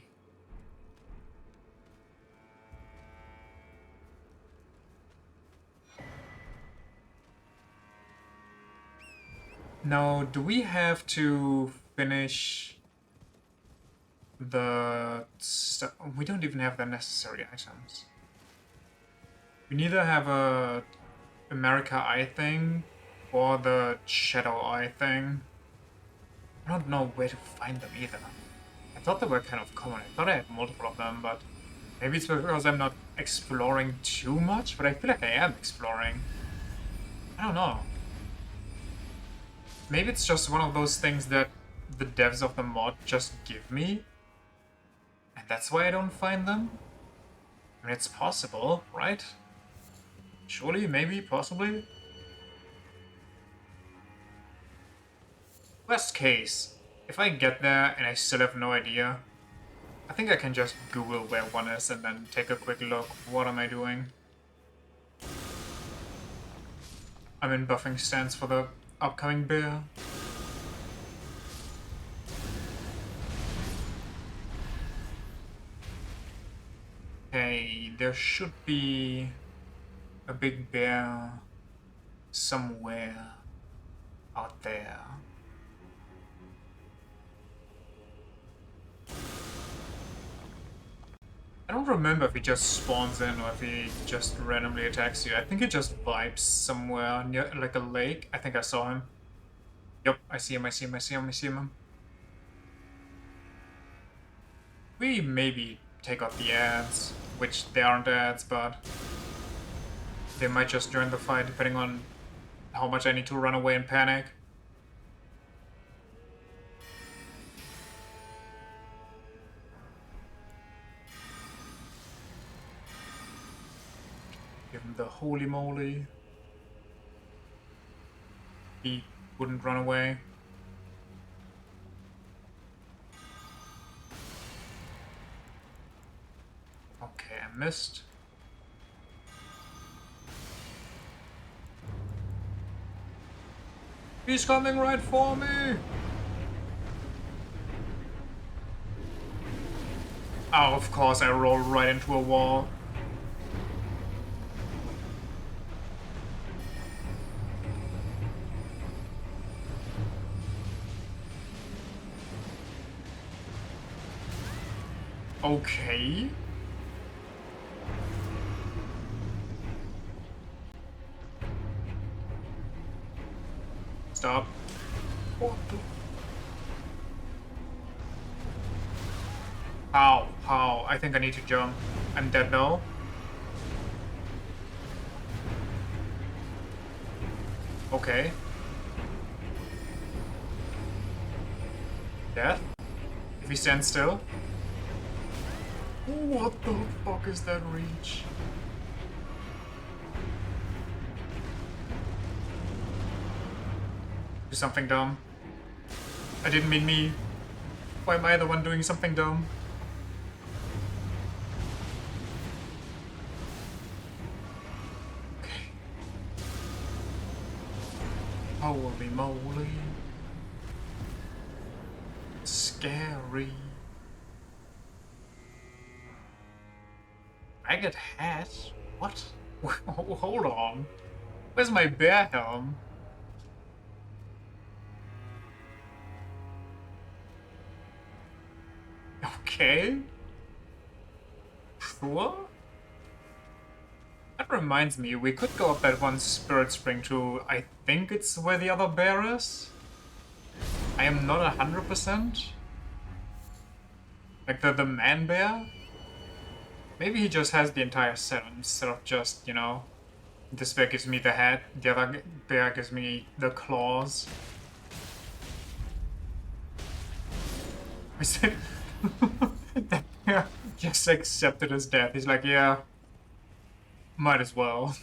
Now, do we have to finish the stuff? We don't even have the necessary items. We neither have a America Eye thing or the Shadow Eye thing. I don't know where to find them either. I thought they were kind of common. I thought I had multiple of them, but maybe it's because I'm not exploring too much, but I feel like I am exploring. I don't know. Maybe it's just one of those things that the devs of the mod just give me, and that's why I don't find them? I mean, it's possible, right? Surely, maybe, possibly? Worst case, if I get there and I still have no idea, I think I can just Google where one is and then take a quick look. What am I doing? I'm in buffing stance for the upcoming bear. Okay, there should be a big bear somewhere out there. I don't remember if he just spawns in or if he just randomly attacks you. I think he just vibes somewhere near, like a lake. I think I saw him. Yep, I see him, I see him, I see him, I see him. We maybe take out the ads, which they aren't ads, but they might just join the fight depending on how much I need to run away and panic. Give him the holy moly. He wouldn't run away. Okay, I missed. He's coming right for me! Oh, of course, I rolled right into a wall. Okay. Stop. What the? How? How? I think I need to jump. I'm dead now. Okay. Death? If he stands still? What the fuck is that reach? Do something dumb. I didn't mean me. Why am I the one doing something dumb? Okay. Holy moly. Scary. Ragged hat? What? Hold on. Where's my bear helm? Okay. Sure. That reminds me, we could go up that one spirit spring to, I think it's where the other bear is? I am not 100%. Like the man bear? Maybe he just has the entire set instead of just, you know, this bear gives me the head, the other bear gives me the claws. I said, that bear just accepted his death. He's like, yeah, might as well.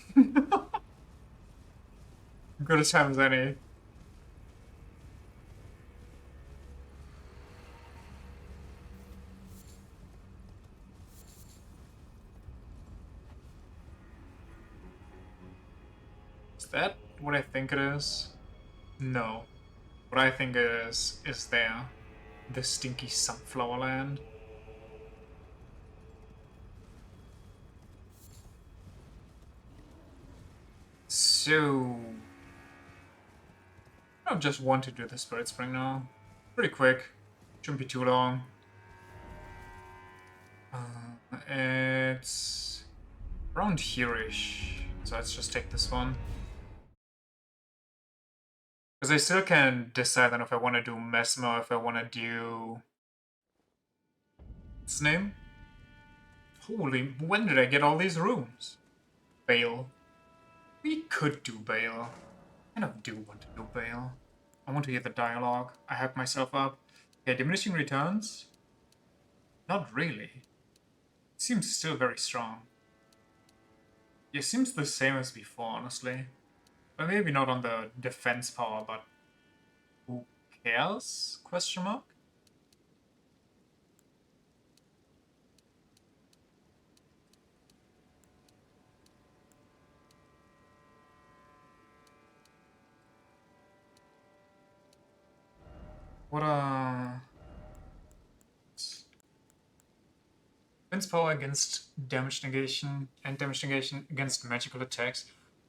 Good as time as any. Is that what I think it is? No. What I think it is there. The stinky sunflower land. So... I don't just want to do the Spirit Spring now. Pretty quick. Shouldn't be too long. It's... around here-ish. So let's just take this one. Because I still can decide then if I want to do Mesmer, if I want to do... what's its name? Holy, when did I get all these rooms? Bale. We could do Bale. I kind of do want to do Bale. I want to hear the dialogue. I hype myself up. Okay, diminishing returns? Not really. It seems still very strong. It seems the same as before, honestly. But maybe not on the defense power, but who cares? Question mark? What defense power against damage negation and damage negation against magical attacks.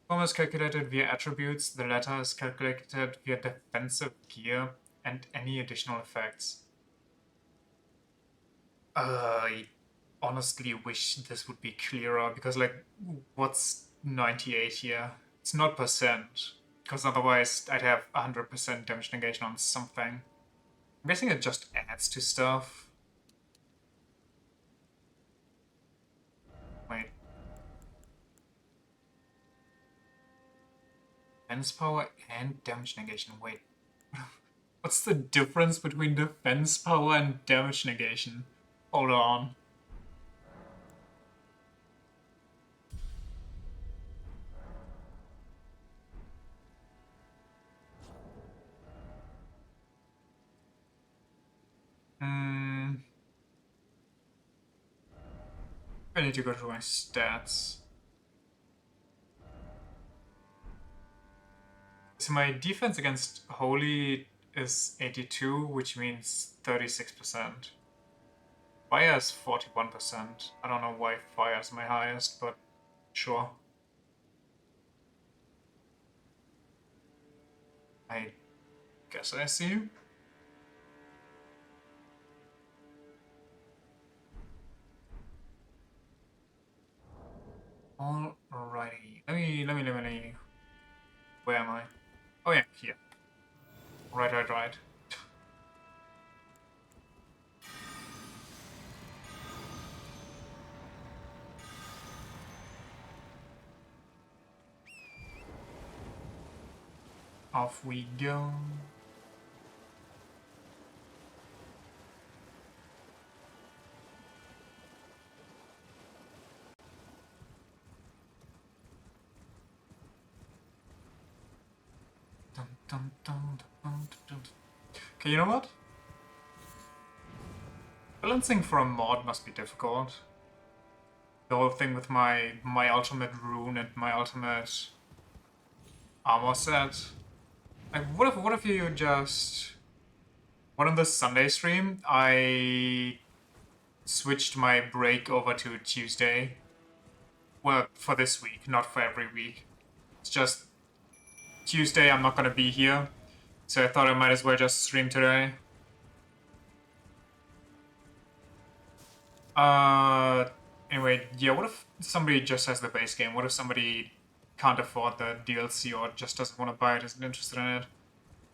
Former is calculated via attributes, the latter is calculated via defensive gear and any additional effects. I honestly wish this would be clearer, because, like, what's 98 here? It's not percent, because otherwise I'd have 100% damage negation on something. I'm guessing it just adds to stuff. defense power and damage negation. Wait. What's the difference between defense power and damage negation? Hold on. I need to go through my stats. So my defense against Holy is 82, which means 36%. Fire is 41%. I don't know why fire is my highest, but sure. I guess I see. Alrighty. Let me. Where am I? Oh yeah, here. Right. Off we go. Okay, you know what? Balancing for a mod must be difficult. The whole thing with my ultimate rune and my ultimate armor set. Like, what if you just... What on the Sunday stream, I switched my break over to Tuesday. Well, for this week, not for every week. It's just Tuesday I'm not gonna be here, so I thought I might as well just stream today. Anyway, yeah, what if somebody just has the base game? What if somebody can't afford the DLC or just doesn't want to buy it, isn't interested in it?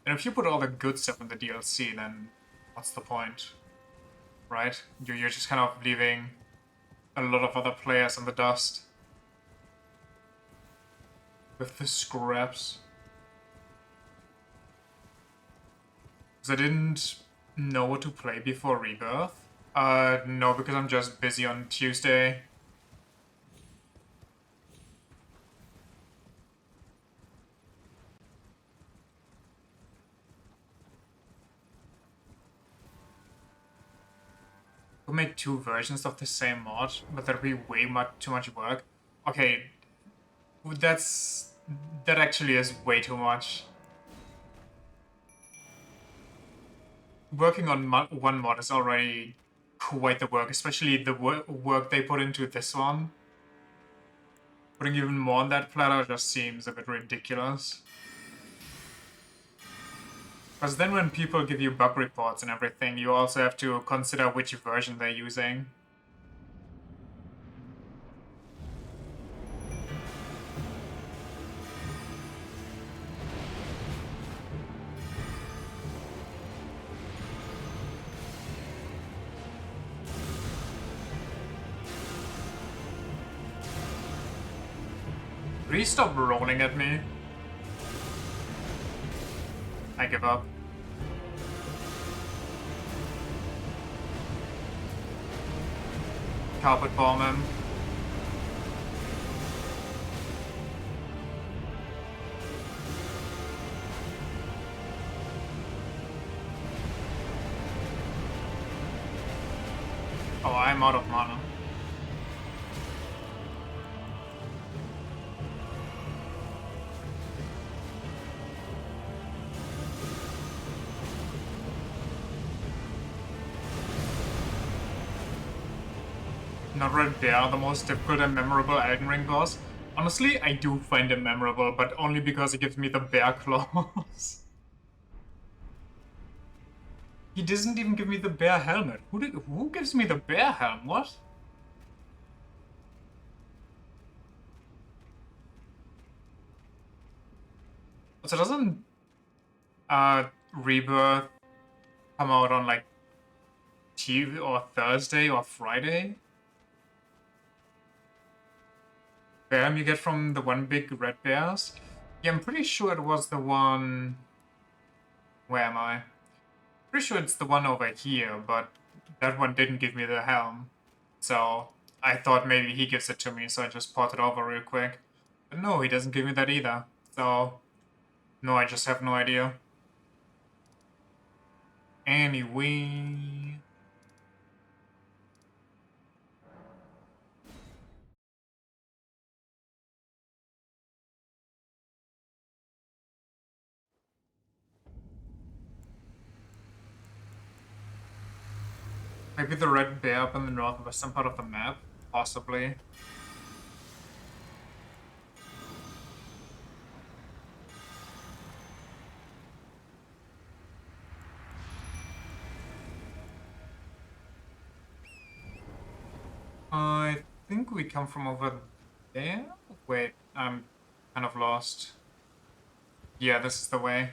And if you put all the good stuff in the DLC, then what's the point? Right? You're just kind of leaving a lot of other players in the dust. With the scraps. Because I didn't know what to play before Rebirth. No, because I'm just busy on Tuesday. We'll make 2 versions of the same mod, but that'll be way too much work. Okay, that actually is way too much. Working on one mod is already quite the work, especially the work they put into this one. Putting even more on that platter just seems a bit ridiculous. Because then when people give you bug reports and everything, you also have to consider which version they're using. Please stop rolling at me. I give up. Carpet bomb him. Oh, I'm out of mana. Not Red Bear, the most difficult and memorable Elden Ring boss. Honestly, I do find him memorable, but only because he gives me the bear claws. He doesn't even give me the bear helmet. Who gives me the bear helm? What? So doesn't Rebirth come out on like Tuesday or Thursday or Friday? Bear you get from the one big red bears? Yeah, I'm pretty sure it was the one... Where am I? Pretty sure it's the one over here, but that one didn't give me the helm. So I thought maybe he gives it to me, so I just ported over real quick. But no, he doesn't give me that either. So, no, I just have no idea. Anyway... Maybe the red bear up in the northwestern part of the map? Possibly. I think we come from over there? Wait, I'm kind of lost. Yeah, this is the way.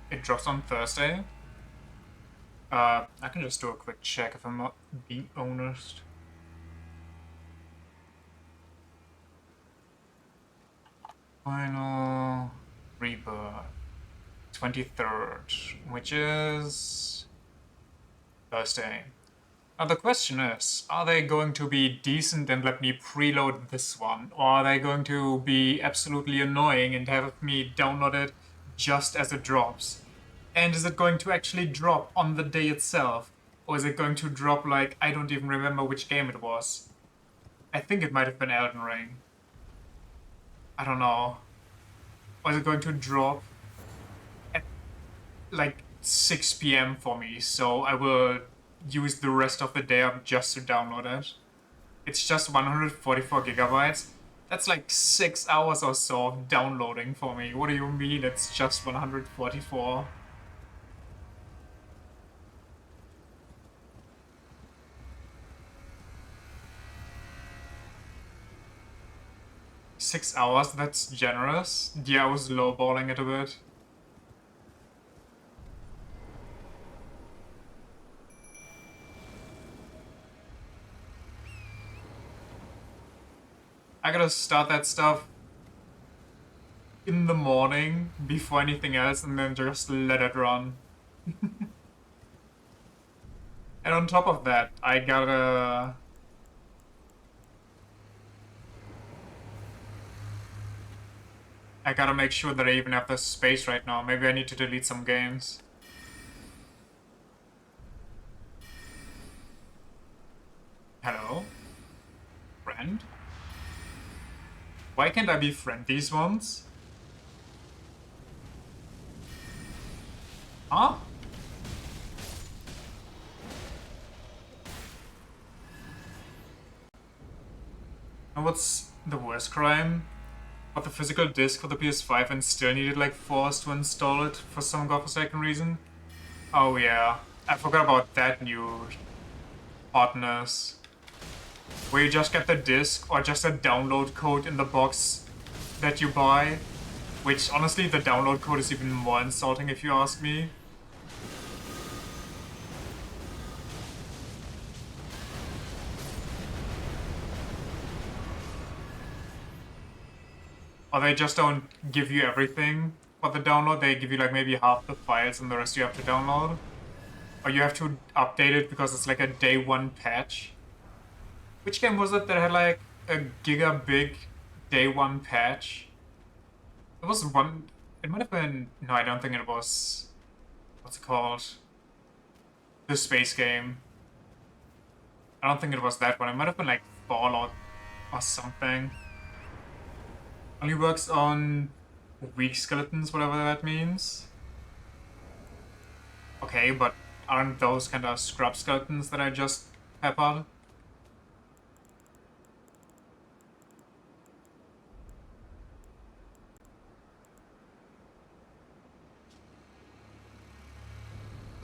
It drops on Thursday. I can just do a quick check if I'm not being honest. Final rebirth. 23rd, which is Thursday. Now the question is, are they going to be decent and let me preload this one? Or are they going to be absolutely annoying and have me download it just as it drops? And is it going to actually drop on the day itself? Or is it going to drop like, I don't even remember which game it was. I think it might have been Elden Ring. I don't know. Or is it going to drop at like 6 p.m. for me, so I will use the rest of the day up just to download it. It's just 144 gigabytes. That's like 6 hours or so of downloading for me. What do you mean it's just 144? Six hours? That's generous. Yeah, I was lowballing it a bit. I gotta start that stuff in the morning before anything else and then just let it run. And on top of that, I gotta make sure that I even have the space right now. Maybe I need to delete some games. Hello? Friend? Why can't I befriend these ones? Huh? And what's the worst crime? Got the physical disc for the PS5 and still needed like 4 hours to install it for some godforsaken reason? Oh yeah, I forgot about that new hotness. Where you just get the disc or just a download code in the box that you buy. Which, honestly, the download code is even more insulting if you ask me. Or they just don't give you everything for the download. They give you like maybe half the files and the rest you have to download. Or you have to update it because it's like a day one patch. Which game was it that had like a giga big day one patch? It was one... It might have been... No, I don't think it was... What's it called? The space game. I don't think it was that one. It might have been like Fallout or something. Only works on weak skeletons, whatever that means. Okay, but aren't those kind of scrub skeletons that I just peppered?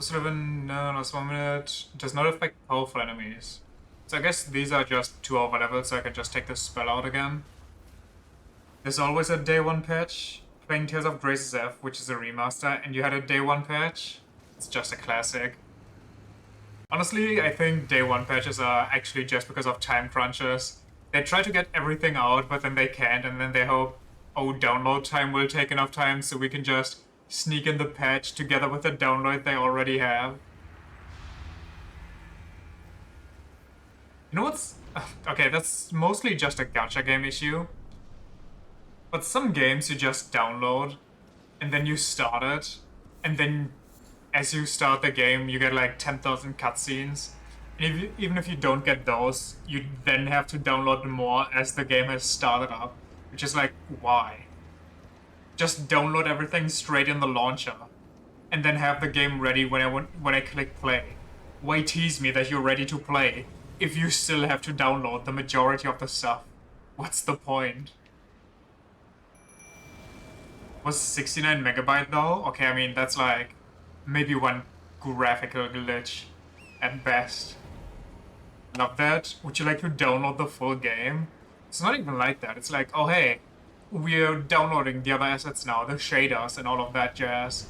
No, last 1 minute. Does not affect powerful enemies. So I guess these are just 2 overlevels, so I can just take this spell out again. There's always a day 1 patch. Playing Tales of Grace's F, which is a remaster, and you had a day 1 patch. It's just a classic. Honestly, I think day 1 patches are actually just because of time crunches. They try to get everything out, but then they can't, and then they hope, oh, download time will take enough time so we can just sneak in the patch together with the download they already have. You know what's... Okay, that's mostly just a gacha game issue. But some games you just download, and then you start it, and then as you start the game, you get like 10,000 cutscenes. And even if you don't get those, you then have to download more as the game has started up. Which is like, why? Just download everything straight in the launcher, and then have the game ready when I click play. Why tease me that you're ready to play if you still have to download the majority of the stuff? What's the point? Was 69 megabyte though? Okay, I mean, that's like maybe one graphical glitch at best. Love that. Would you like to download the full game? It's not even like that. It's like, oh hey, we're downloading the other assets now, the shaders and all of that jazz.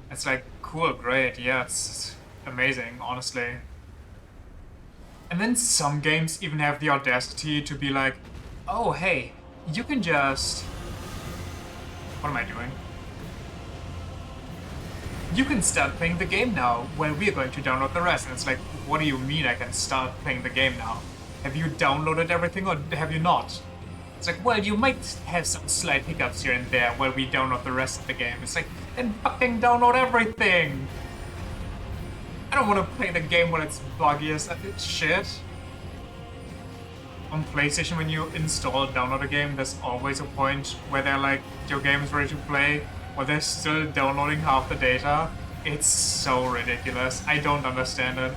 It's like, cool, great, yeah, it's amazing, honestly. And then some games even have the audacity to be like, oh hey, you can just... What am I doing? You can start playing the game now when we're going to download the rest. And it's like, what do you mean I can start playing the game now? Have you downloaded everything or have you not? It's like, well, you might have some slight hiccups here and there while we download the rest of the game. It's like, then fucking download everything! I don't want to play the game when it's buggy as shit. On PlayStation, when you install or download a game, there's always a point where they're like, your game is ready to play, or they're still downloading half the data. It's so ridiculous. I don't understand it.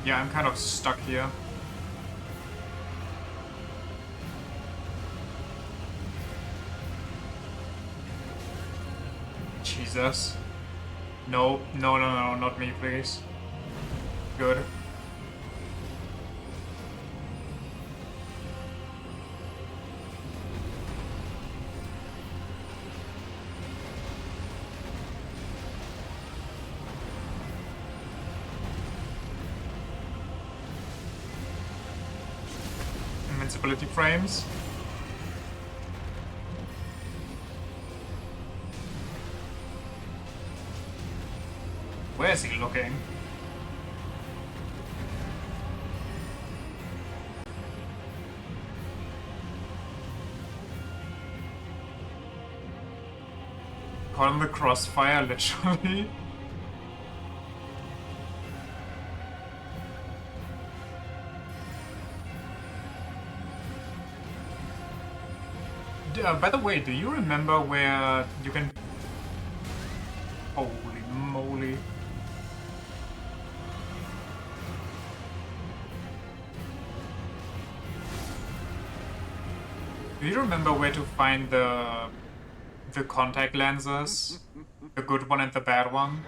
Yeah, I'm kind of stuck here. Jesus. No, no, no, no, not me, please. Good. Invincibility frames. Where is he looking? Caught in the crossfire, literally. By the way, do you remember where you can... Holy moly. Do you remember where to find the contact lenses? The good one and the bad one?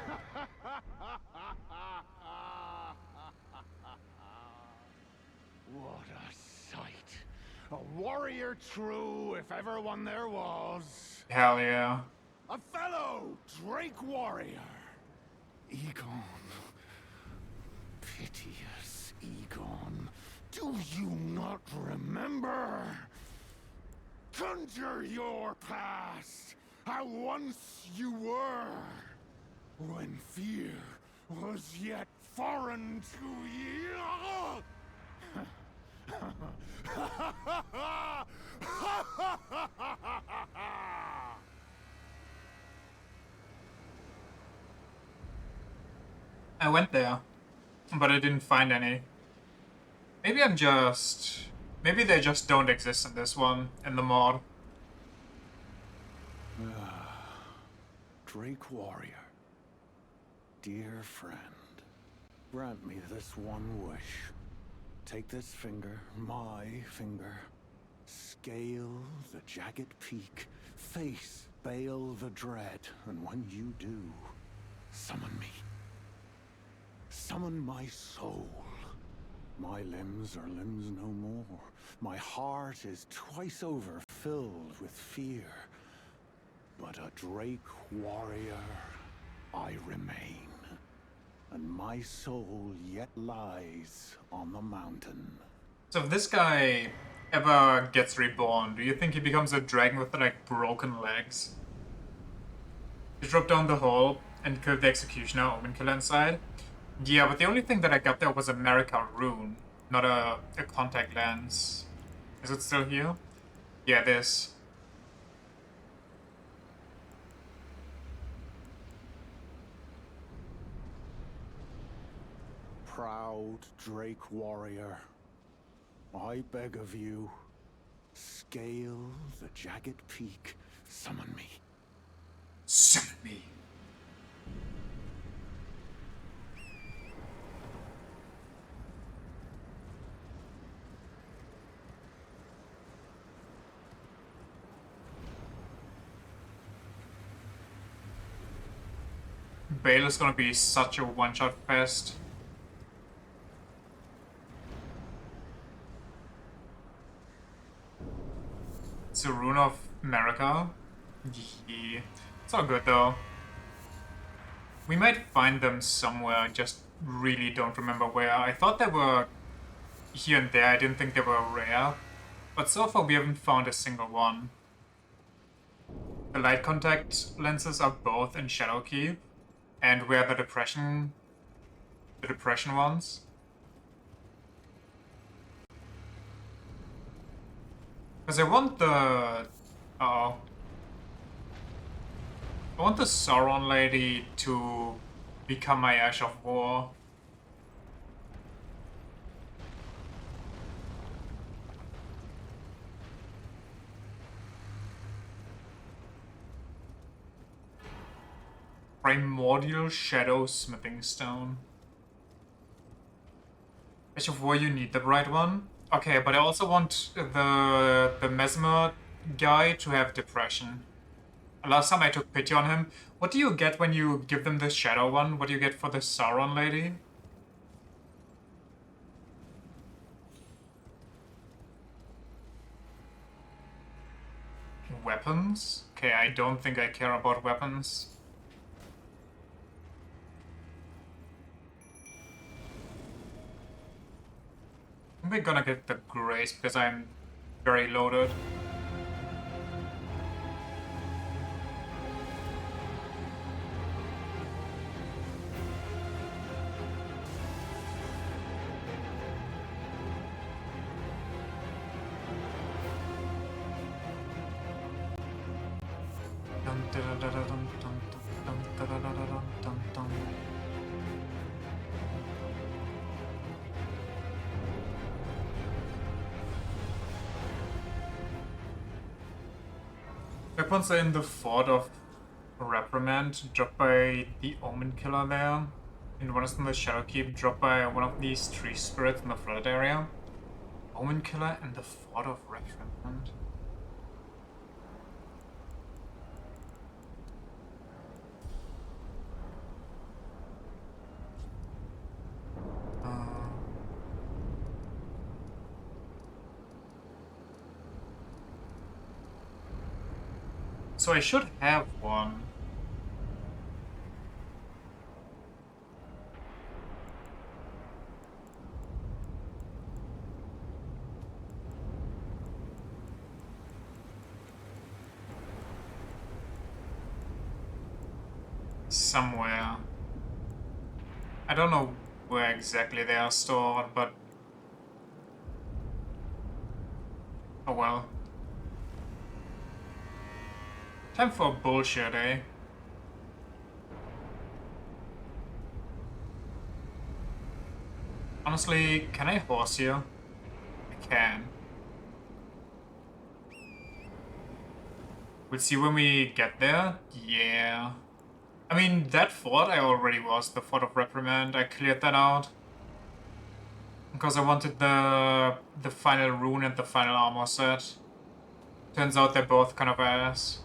What a sight. A warrior true, if ever one there was. Hell yeah. A fellow Drake warrior. Egon. Piteous Egon. Do you not remember? Conjure your past, how once you were, when fear was yet foreign to you. I went there, but I didn't find any. Maybe I'm just... Maybe they just don't exist in this one, in the mod. Drake warrior, dear friend, grant me this one wish. Take this finger, my finger, scale the jagged peak, face Bale the dread, and when you do, summon me. Summon my soul, My limbs are limbs no more. My heart is twice over filled with fear. But a Drake warrior, I remain. And my soul yet lies on the mountain. So if this guy ever gets reborn, do you think he becomes a dragon with like broken legs? He dropped down the hole and killed the executioner Omen Killer inside. Yeah, but the only thing that I got there was a America rune, not a contact lens. Is it still here? Yeah, it is. Proud Drake warrior, I beg of you, scale the jagged peak, summon me. Summon me. Bale is gonna be such a one-shot fest. It's a rune of America. Yeah. It's all good though. We might find them somewhere, just really don't remember where. I thought they were here and there, I didn't think they were rare. But so far we haven't found a single one. The light contact lenses are both in Shadowkeep, and where the depression ones. Because I want the I want the Sauron lady to become my Ash of War. Primordial Shadow Smithing Stone. Ash of War, you need the right one. Okay, but I also want the Mesmer guy to have depression. Last time I took pity on him. What do you get when you give them the shadow one? What do you get for the Sauron lady? Weapons? Okay, I don't think I care about weapons. We're gonna get the Grace because I'm very loaded. Weapons are in the Fort of Reprimand, dropped by the Omen Killer there. And one is in the Shadowkeep, dropped by one of these tree spirits in the flooded area. Omen Killer and the Fort of Reprimand. So I should have one. Somewhere. I don't know where exactly they are stored, but... oh well. Time for bullshit, eh? Honestly, can I horse you? I can. We'll see when we get there. Yeah. I mean, that fort I already was, the Fort of Reprimand. I cleared that out. Because I wanted the final rune and the final armor set. Turns out they're both kind of ass.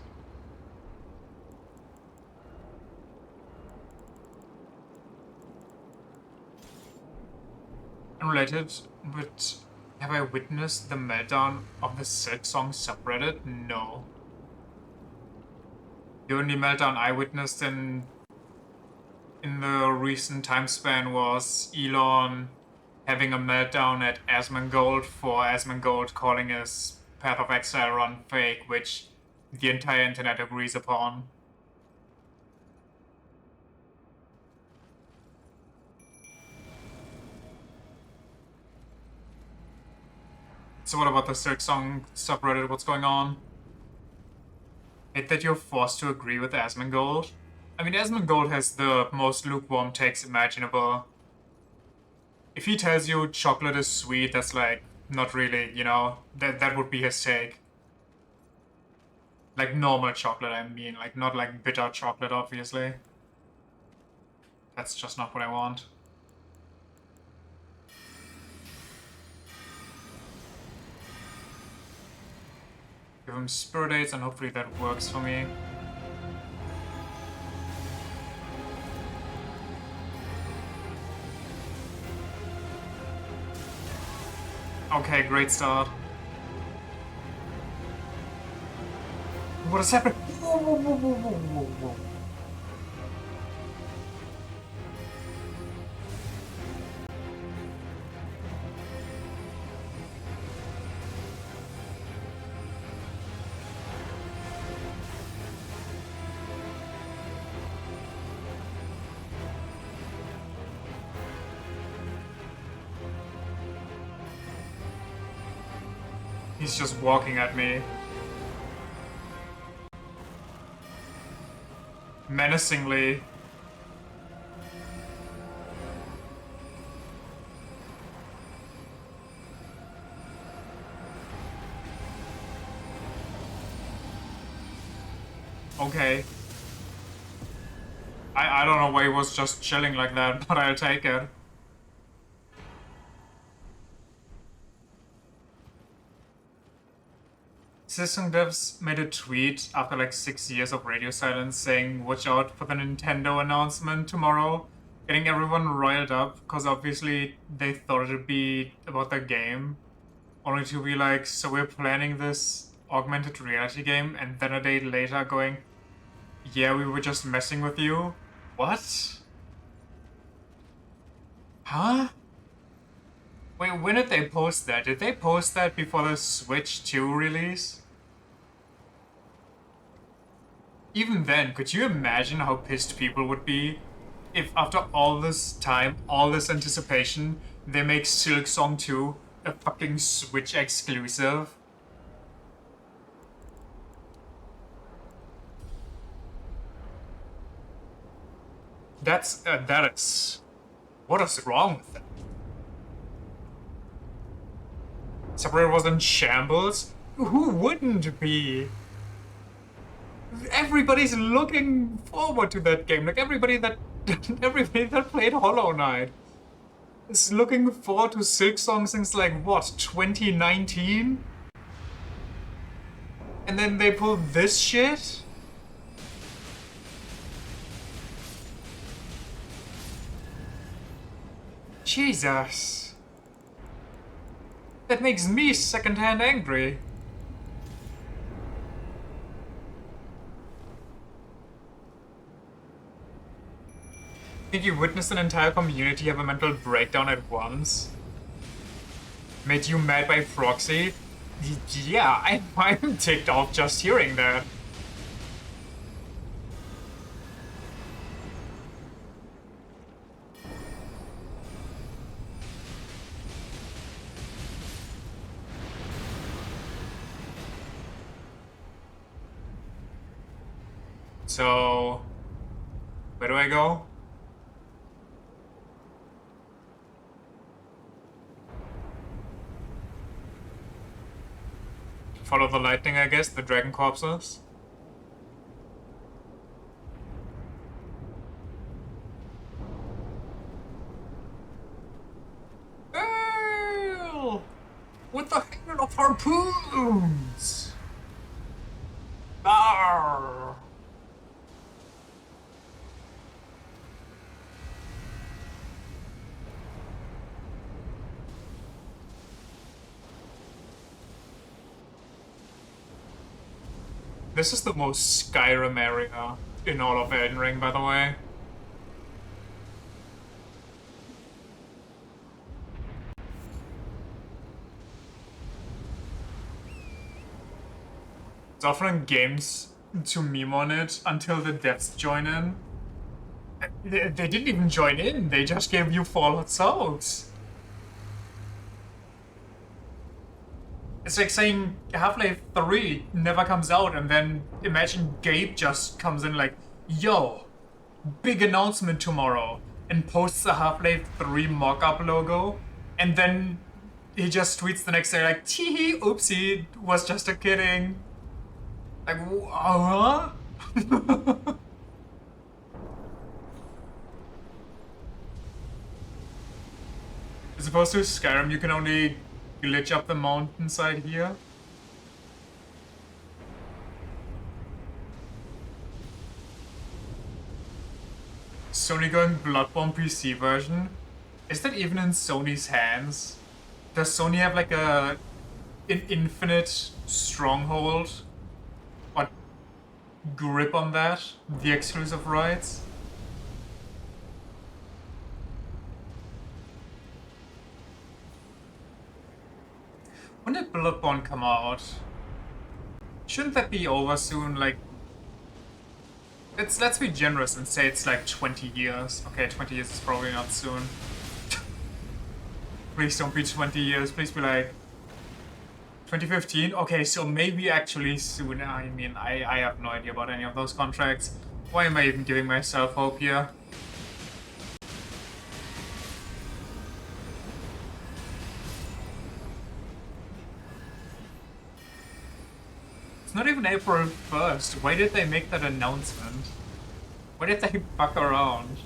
unrelated, but have I witnessed the meltdown of the Silk Song subreddit? No. The only meltdown I witnessed in the recent time span was Elon having a meltdown at Asmongold for Asmongold calling his Path of Exile run fake, which the entire internet agrees upon. So what about the Silk Song subreddit? What's going on? Hate that you're forced to agree with Asmongold. I mean, Asmongold has the most lukewarm takes imaginable. If he tells you chocolate is sweet, that's like, not really, you know? That would be his take. Like normal chocolate, I mean. Like, not like bitter chocolate, obviously. That's just not what I want. Give him Spirit Aids and hopefully that works for me. Okay, great start. What is happening? Whoa, whoa, whoa, whoa, whoa, whoa, whoa. He's just walking at me. Menacingly. Okay. I don't know why he was just chilling like that, but I'll take it. System devs made a tweet after like 6 years of radio silence saying, watch out for the Nintendo announcement tomorrow, getting everyone riled up, because obviously they thought it'd be about the game, only to be like, so we're planning this augmented reality game, and then a day later going, yeah, we were just messing with you? What? Huh? Wait, when did they post that? Did they post that before the Switch 2 release? Even then, could you imagine how pissed people would be if after all this time, all this anticipation, they make Silk Song 2 a fucking Switch exclusive? That is... What is wrong with that? Separator was in shambles? Who wouldn't be? Everybody's looking forward to that game. Like everybody that played Hollow Knight is looking forward to Silk Song since like what, 2019? And then they pull this shit? Jesus. That makes me secondhand angry. Think you witnessed an entire community have a mental breakdown at once? Made you mad by proxy? Yeah, I'm ticked off just hearing that. So, where do I go? Follow the lightning, I guess, the dragon corpses. With the hand of harpoons! Arr! This is the most Skyrim area in all of Elden Ring, by the way. It's offering games to meme on it until the devs join in. They didn't even join in, they just gave you Fallout Souls. It's like saying Half-Life 3 never comes out, and then imagine Gabe just comes in like, yo, big announcement tomorrow, and posts a Half-Life 3 mock-up logo, and then he just tweets the next day like, tee oopsie, was just a kidding. Like, huh? As opposed to Skyrim, you can only glitch up the mountainside here. Sony going Bloodborne PC version? Is that even in Sony's hands? Does Sony have like an infinite stronghold? Or grip on that? The exclusive rights? When did Bloodborne come out? Shouldn't that be over soon? Like, let's be generous and say it's like 20 years. Okay, 20 years is probably not soon. Please don't be 20 years. Please be like 2015. Okay, so maybe actually soon. I mean, I have no idea about any of those contracts. Why am I even giving myself hope here? It's not even April 1st. Why did they make that announcement? Why did they fuck around?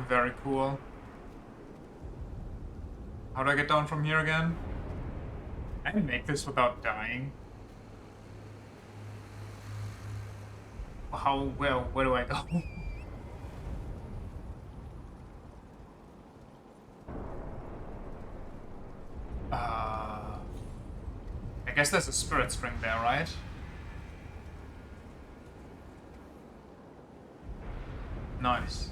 Very cool. How do I get down from here again? Can I make this without dying? How, where do I go? I guess there's a spirit string there, right? Nice.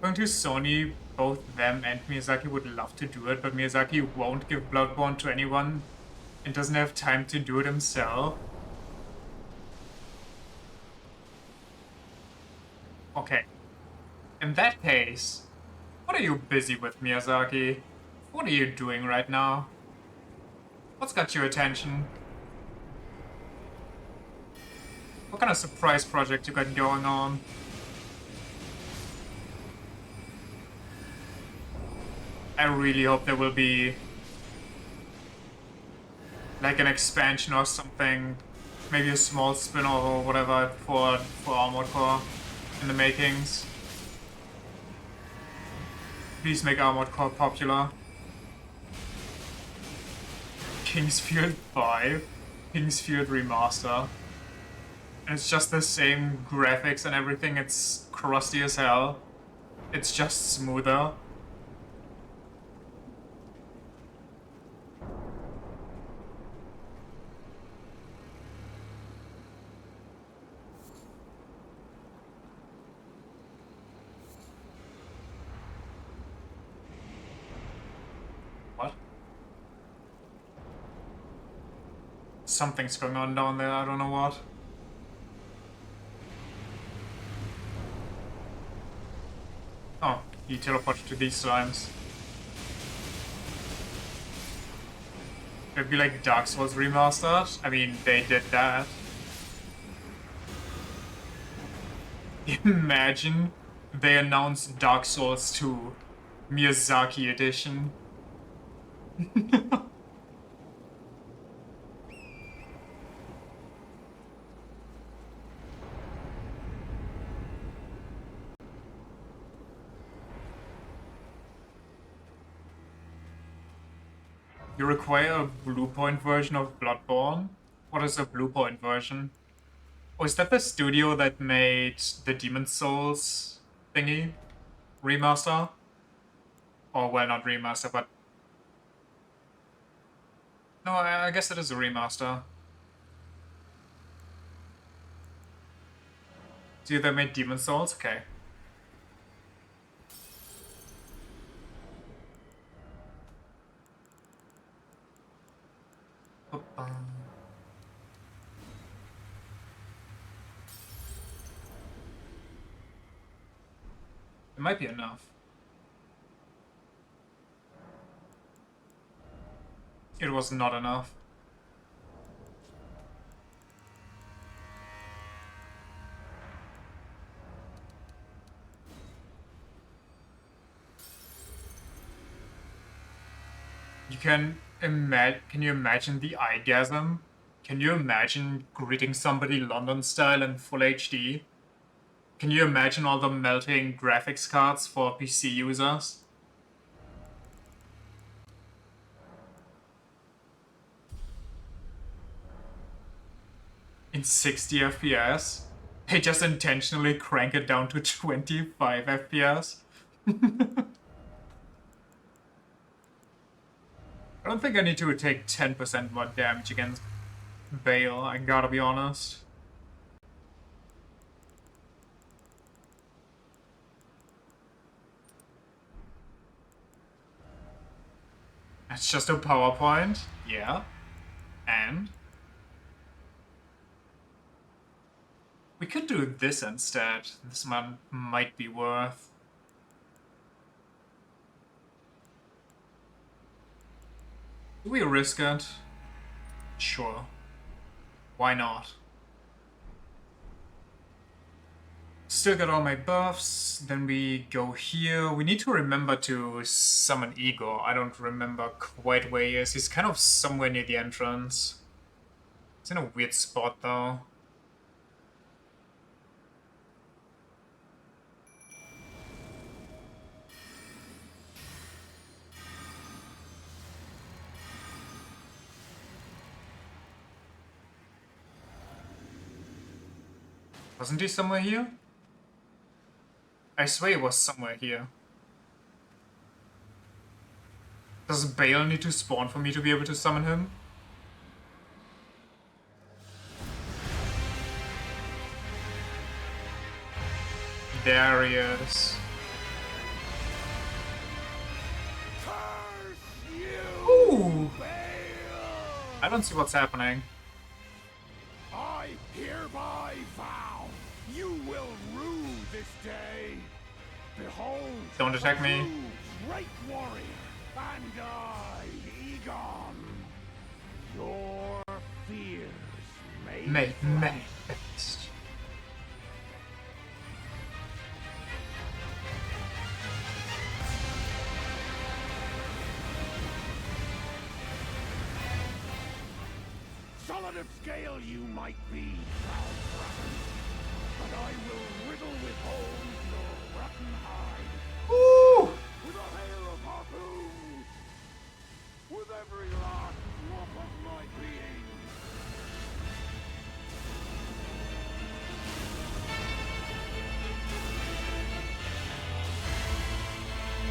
Going to Sony, both them and Miyazaki would love to do it, but Miyazaki won't give Bloodborne to anyone and doesn't have time to do it himself. Okay. In that case, what are you busy with, Miyazaki? What are you doing right now? What's got your attention? What kind of surprise project you got going on? I really hope there will be like an expansion or something, maybe a small spin-off or whatever for Armored Core in the makings. Please make Armored Core popular. Kingsfield 5, Kingsfield Remaster. And it's just the same graphics and everything, it's crusty as hell. It's just smoother. What? Something's going on down there, I don't know what. Oh, he teleported to these slimes. It'd be like Dark Souls Remastered. I mean, they did that. Imagine they announced Dark Souls 2 Miyazaki edition. You require a blue point version of Bloodborne? What is a blue point version? Oh, is that the studio that made the Demon Souls thingy? Remaster? Or, well, not remaster, but... No, I guess it is a remaster. So they made Demon Souls? Okay. It might be enough. It was not enough. Can you imagine the eyegasm? Can you imagine greeting somebody London style in full HD? Can you imagine all the melting graphics cards for PC users? In 60 FPS? They just intentionally crank it down to 25 FPS? I don't think I need to take 10% more damage against Bale, I gotta be honest. It's just a PowerPoint, yeah. And? We could do this instead. This one might be worth. Do we risk it? Sure. Why not? Still got all my buffs. Then we go here. We need to remember to summon Igor. I don't remember quite where he is. He's kind of somewhere near the entrance. He's in a weird spot though. Wasn't he somewhere here? I swear he was somewhere here. Does Bale need to spawn for me to be able to summon him? There he is. Ooh! I don't see what's happening. I hereby vow you will rue this day. Behold, Don't attack me. Great warrior, and I, Egon. Your fears may Manifest. solid of scale you might be, foul brother, but I will riddle with holes your rotten hide. Ooh! With a hail of harpoons, with every last drop of my being.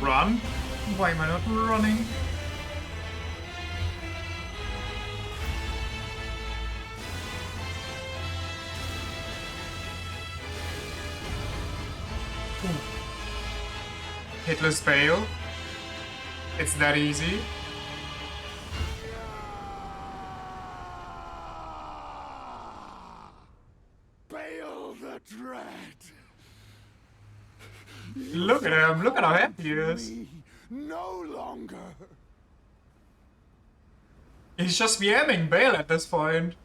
Run? Why am I not running? Hitless Bale. It's that easy. Bale the Dread. Look at him. Look at how happy he is. No longer. He's just VMing Bale at this point.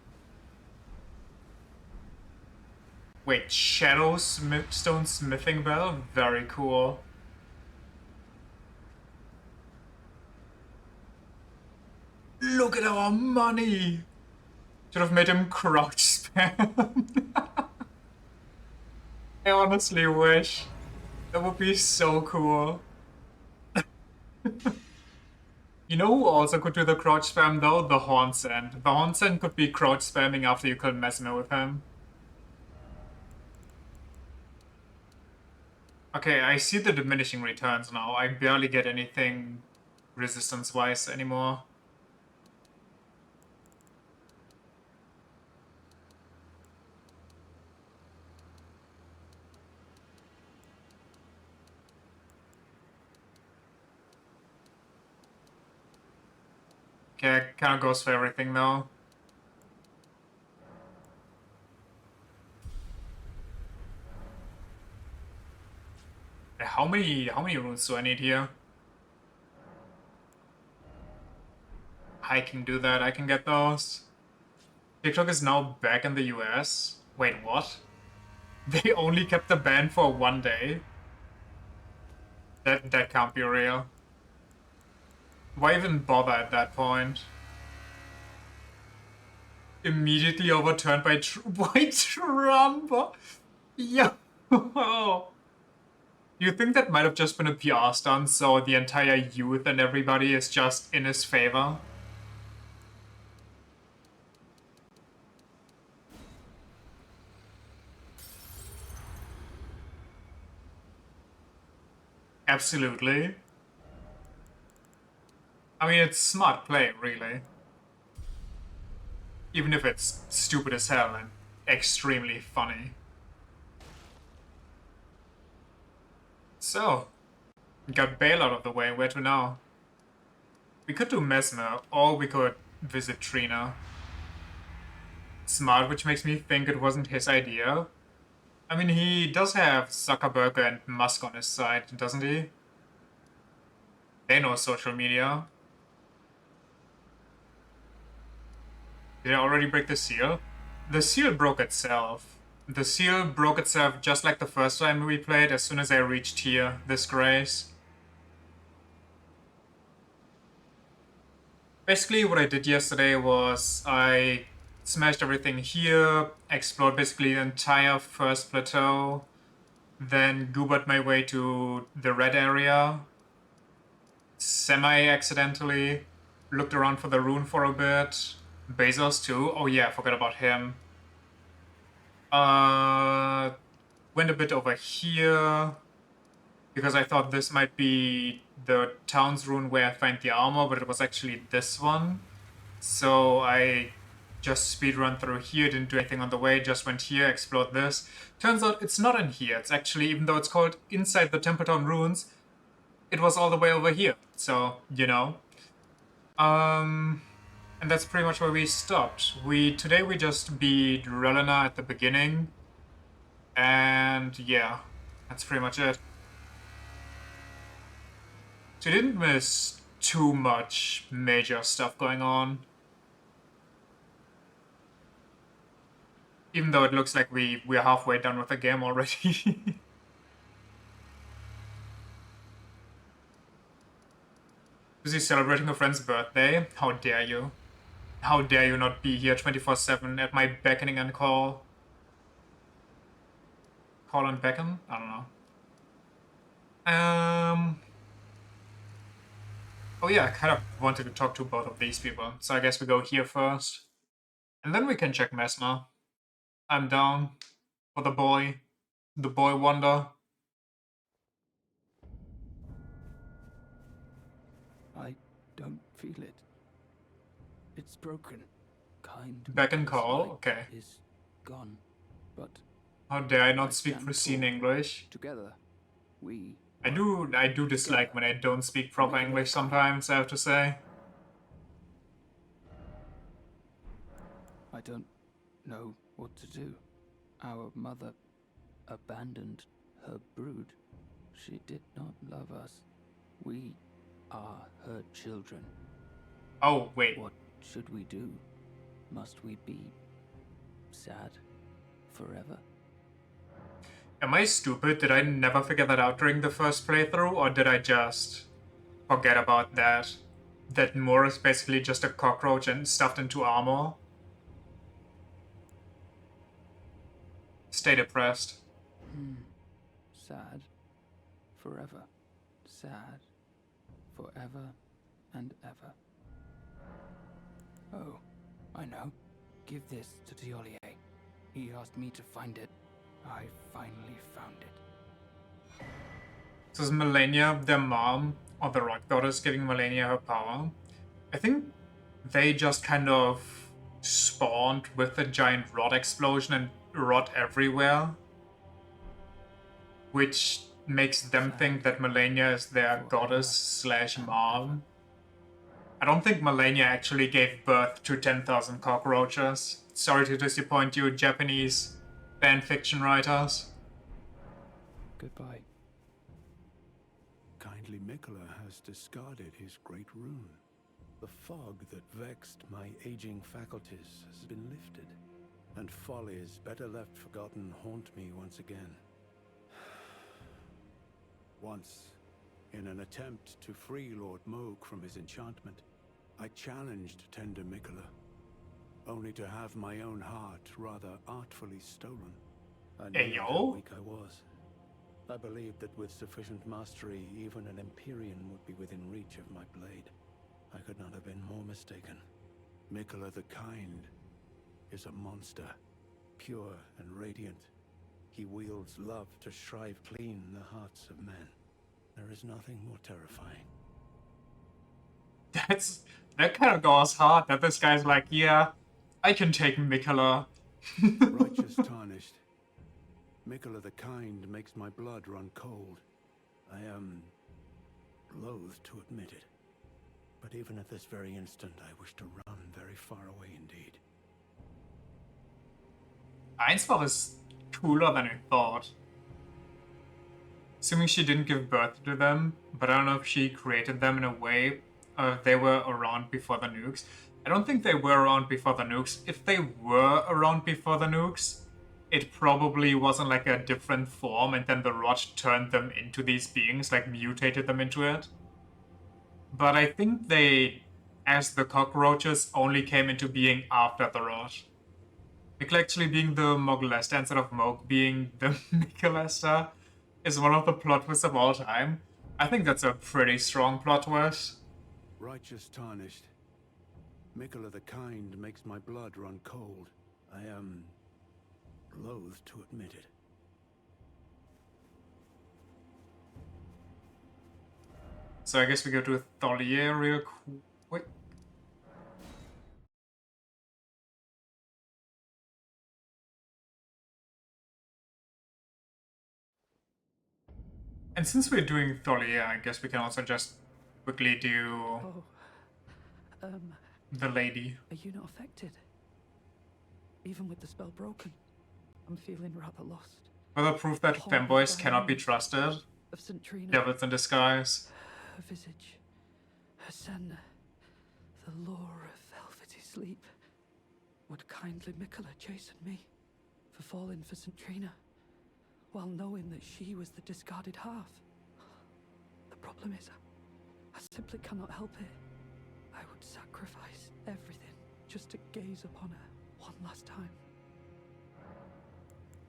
Wait, Shadow Stone Smithing Bell? Very cool. Look at our money! Should have made him crouch spam. I honestly wish. That would be so cool. You know who also could do the crouch spam though? The Hornsend. The Hornsend could be crouch spamming after you kill Mesmer with him. Okay, I see the diminishing returns now. I barely get anything resistance-wise anymore. Okay, kind of goes for everything though. How many runes do I need here? I can do that. I can get those. TikTok is now back in the US. Wait, what? They only kept the ban for 1 day? That can't be real. Why even bother at that point? Immediately overturned by Trump. Yo. You think that might have just been a PR stunt, so the entire youth and everybody is just in his favor? Absolutely. I mean, it's smart play, really. Even if it's stupid as hell and extremely funny. So, got Bale out of the way, where to now? We could do Mesmer, or we could visit Trina. Smart, which makes me think it wasn't his idea. I mean, he does have Zuckerberg and Musk on his side, doesn't he? They know social media. Did I already break the seal? The seal broke itself. The seal broke itself just like the first time we played as soon as I reached here, this grace. Basically, what I did yesterday was I smashed everything here, explored basically the entire first plateau, then goobered my way to the red area, semi-accidentally, looked around for the rune for a bit, Bezos too, oh yeah, I forgot about him. Went a bit over here, because I thought this might be the town's rune where I find the armor, but it was actually this one. So I just speedrun through here, didn't do anything on the way, just went here, explored this. Turns out it's not in here. It's actually, even though it's called inside the Templetown runes, it was all the way over here. So, you know. And that's pretty much where we stopped. Today we just beat Relena at the beginning. And yeah, that's pretty much it. So you didn't miss too much major stuff going on. Even though it looks like we're halfway done with the game already. Is he celebrating a friend's birthday? How dare you? How dare you not be here 24/7 at my beckoning and call? Call and beckon? I don't know. Oh yeah, I kind of wanted to talk to both of these people, so I guess we go here first. And then we can check Mesmer. I'm down for the boy wonder. I don't feel it. It's broken. Kind Beckon Michael's call, light okay. is gone, but How dare I not I speak stand pristine tall. English? Together, we. I do dislike together. when I don't speak proper Make it English a sometimes, I have to say. I don't know what to do. Our mother abandoned her brood. She did not love us. We are her children. Oh, wait. What should we do? Must we be sad forever? Am I stupid? Did I never figure that out during the first playthrough, or did I just forget about that? That Moore is basically just a cockroach and stuffed into armor? Stay depressed. Sad. Forever. Sad. Forever and ever. Oh, I know. Give this to Tiolier. He asked me to find it. I finally found it. So is Melania their mom, or the rock goddess giving Melania her power? I think they just kind of spawned with a giant rot explosion and rot everywhere, which makes them think that Melania is their goddess slash mom. I don't think Melania actually gave birth to 10,000 cockroaches. Sorry to disappoint you, Japanese fanfiction writers. Goodbye. Kindly Mikola has discarded his great rune. The fog that vexed my aging faculties has been lifted, and follies better left forgotten haunt me once again. Once, in an attempt to free Lord Moog from his enchantment, I challenged tender Mikola, only to have my own heart rather artfully stolen. I knew how weak I was. I believed that with sufficient mastery, even an Empyrean would be within reach of my blade. I could not have been more mistaken. Mikola the Kind is a monster, pure and radiant. He wields love to shrive clean the hearts of men. There is nothing more terrifying. That kind of goes hard, that this guy's like, yeah, I can take Mikola. Righteous tarnished. Mikola the Kind makes my blood run cold. I am loath to admit it. But even at this very instant, I wish to run very far away indeed. Ainsbach is cooler than I thought. Assuming she didn't give birth to them, but I don't know if she created them in a way they were around before the nukes. I don't think they were around before the nukes. If they were around before the nukes, it probably wasn't like a different form and then the rot turned them into these beings, like mutated them into it. But I think they, as the cockroaches, only came into being after the rot. Mikkel actually being the Mogolesta instead of Moog being the Mikolesta is one of the plot twists of all time. I think that's a pretty strong plot twist. Righteous tarnished. Mikola the Kind makes my blood run cold. I am loath to admit it. So I guess we go to Tholier real quick. And since we're doing Tholier, I guess we can also just quickly do the lady. Are you not affected? Even with the spell broken, I'm feeling rather lost. Further proof that femboys cannot be trusted. Of St. Trina. Devils in disguise. Her visage, her sen, the lure of velvety sleep. Would kindly Mikola chasten me for falling for St. Trina, while knowing that she was the discarded half? The problem is, I simply cannot help it. I would sacrifice everything just to gaze upon her one last time.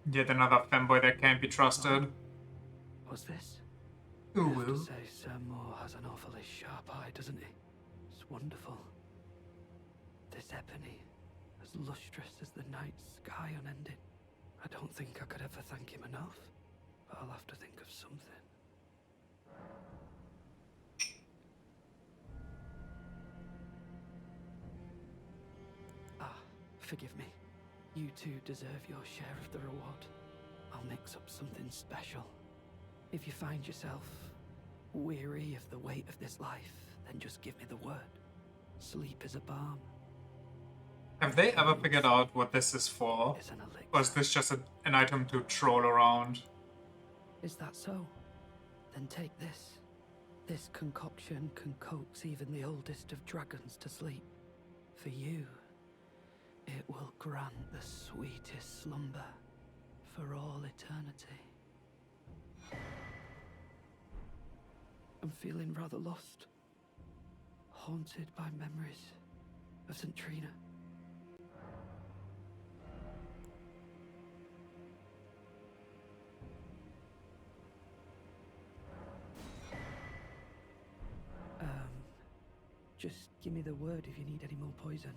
Yet another femboy that can't be trusted. What's this? Ooh, I have to say, Sir Moore has an awfully sharp eye, doesn't he? It's wonderful. This ebony, as lustrous as the night sky unending. I don't think I could ever thank him enough, but I'll have to think of something. Ah, forgive me. You two deserve your share of the reward. I'll mix up something special. If you find yourself weary of the weight of this life, then just give me the word. Sleep is a balm. Have they ever figured out what this is for? It's an elixir. Or is this just an item to troll around? Is that so? Then take this. This concoction can coax even the oldest of dragons to sleep. For you, it will grant the sweetest slumber for all eternity. I'm feeling rather lost. Haunted by memories of St. Trina. Just give me the word if you need any more poison.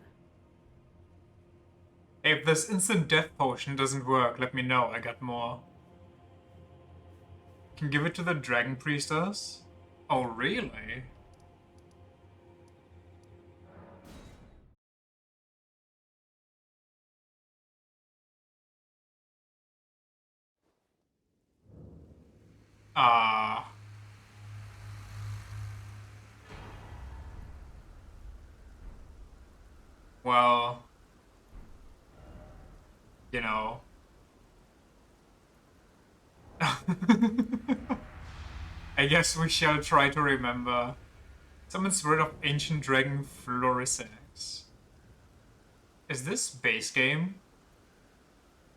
Hey, if this instant death potion doesn't work, let me know. I got more. Can give it to the dragon priestess? Oh, really? Ah. Well, you know. I guess we shall try to remember. Summon Spirit of Ancient Dragon Florisex. Is this base game?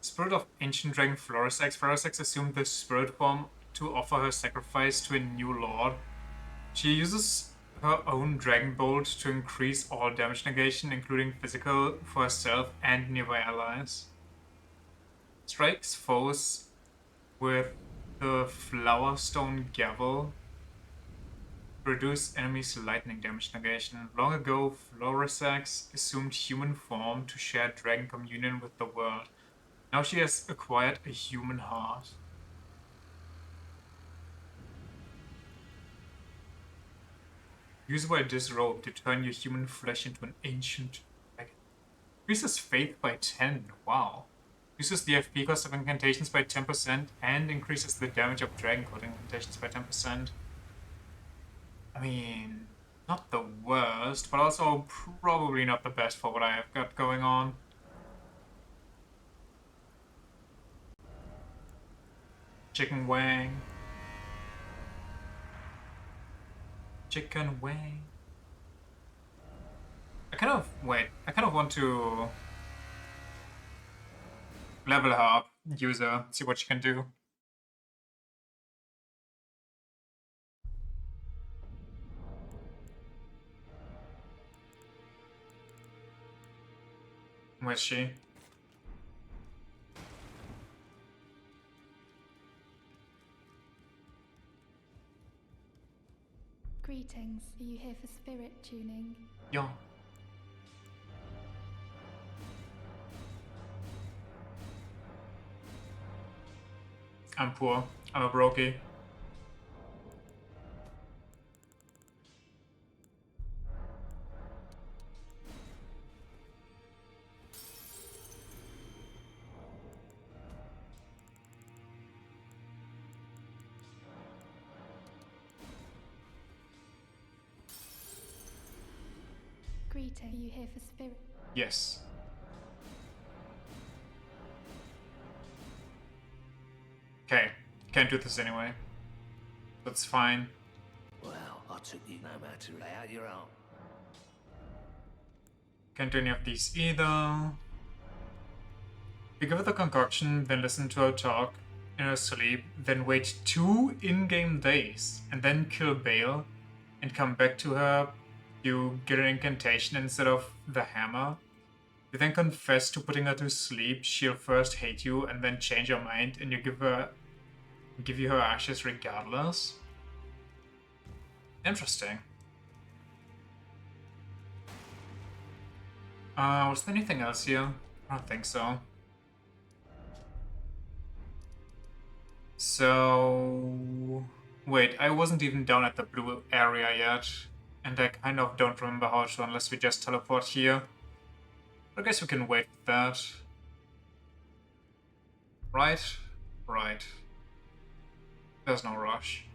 Spirit of Ancient Dragon Florisex. Florisex assumed the spirit form to offer her sacrifice to a new lord. She uses her own Dragon Bolt to increase all damage negation, including physical, for herself and nearby allies. Strikes foes with the Flower Stone Gavel. Reduce enemies' lightning damage negation. Long ago, Florisex assumed human form to share dragon communion with the world. Now she has acquired a human heart. Use by disrobe to turn your human flesh into an ancient dragon. Increases faith by 10. Wow. Uses the FP cost of incantations by 10% and increases the damage of dragon code incantations by 10%. I mean, not the worst, but also probably not the best for what I have got going on. Chicken wang. Chicken wang. I kind of want to level her up, use her, see what she can do. Where's she? Greetings. Are you here for spirit tuning? Yeah. I'm poor. I'm a brokey. Greetings. Are you here for spirit? Yes. Okay. Can't do this anyway. That's fine. Well, I took you no matter how you're on. Can't do any of these either. We give her the concoction, then listen to her talk in her sleep, then wait 2 in-game days, and then kill Bale, and come back to her. You get an incantation instead of the hammer. You then confess to putting her to sleep. She'll first hate you and then change her mind, and you give you her ashes regardless. Interesting. Was there anything else here? I don't think so. So... Wait, I wasn't even down at the blue area yet. And I kind of don't remember how to unless we just teleport here. I guess we can wait with that. Right? Right. There's no rush.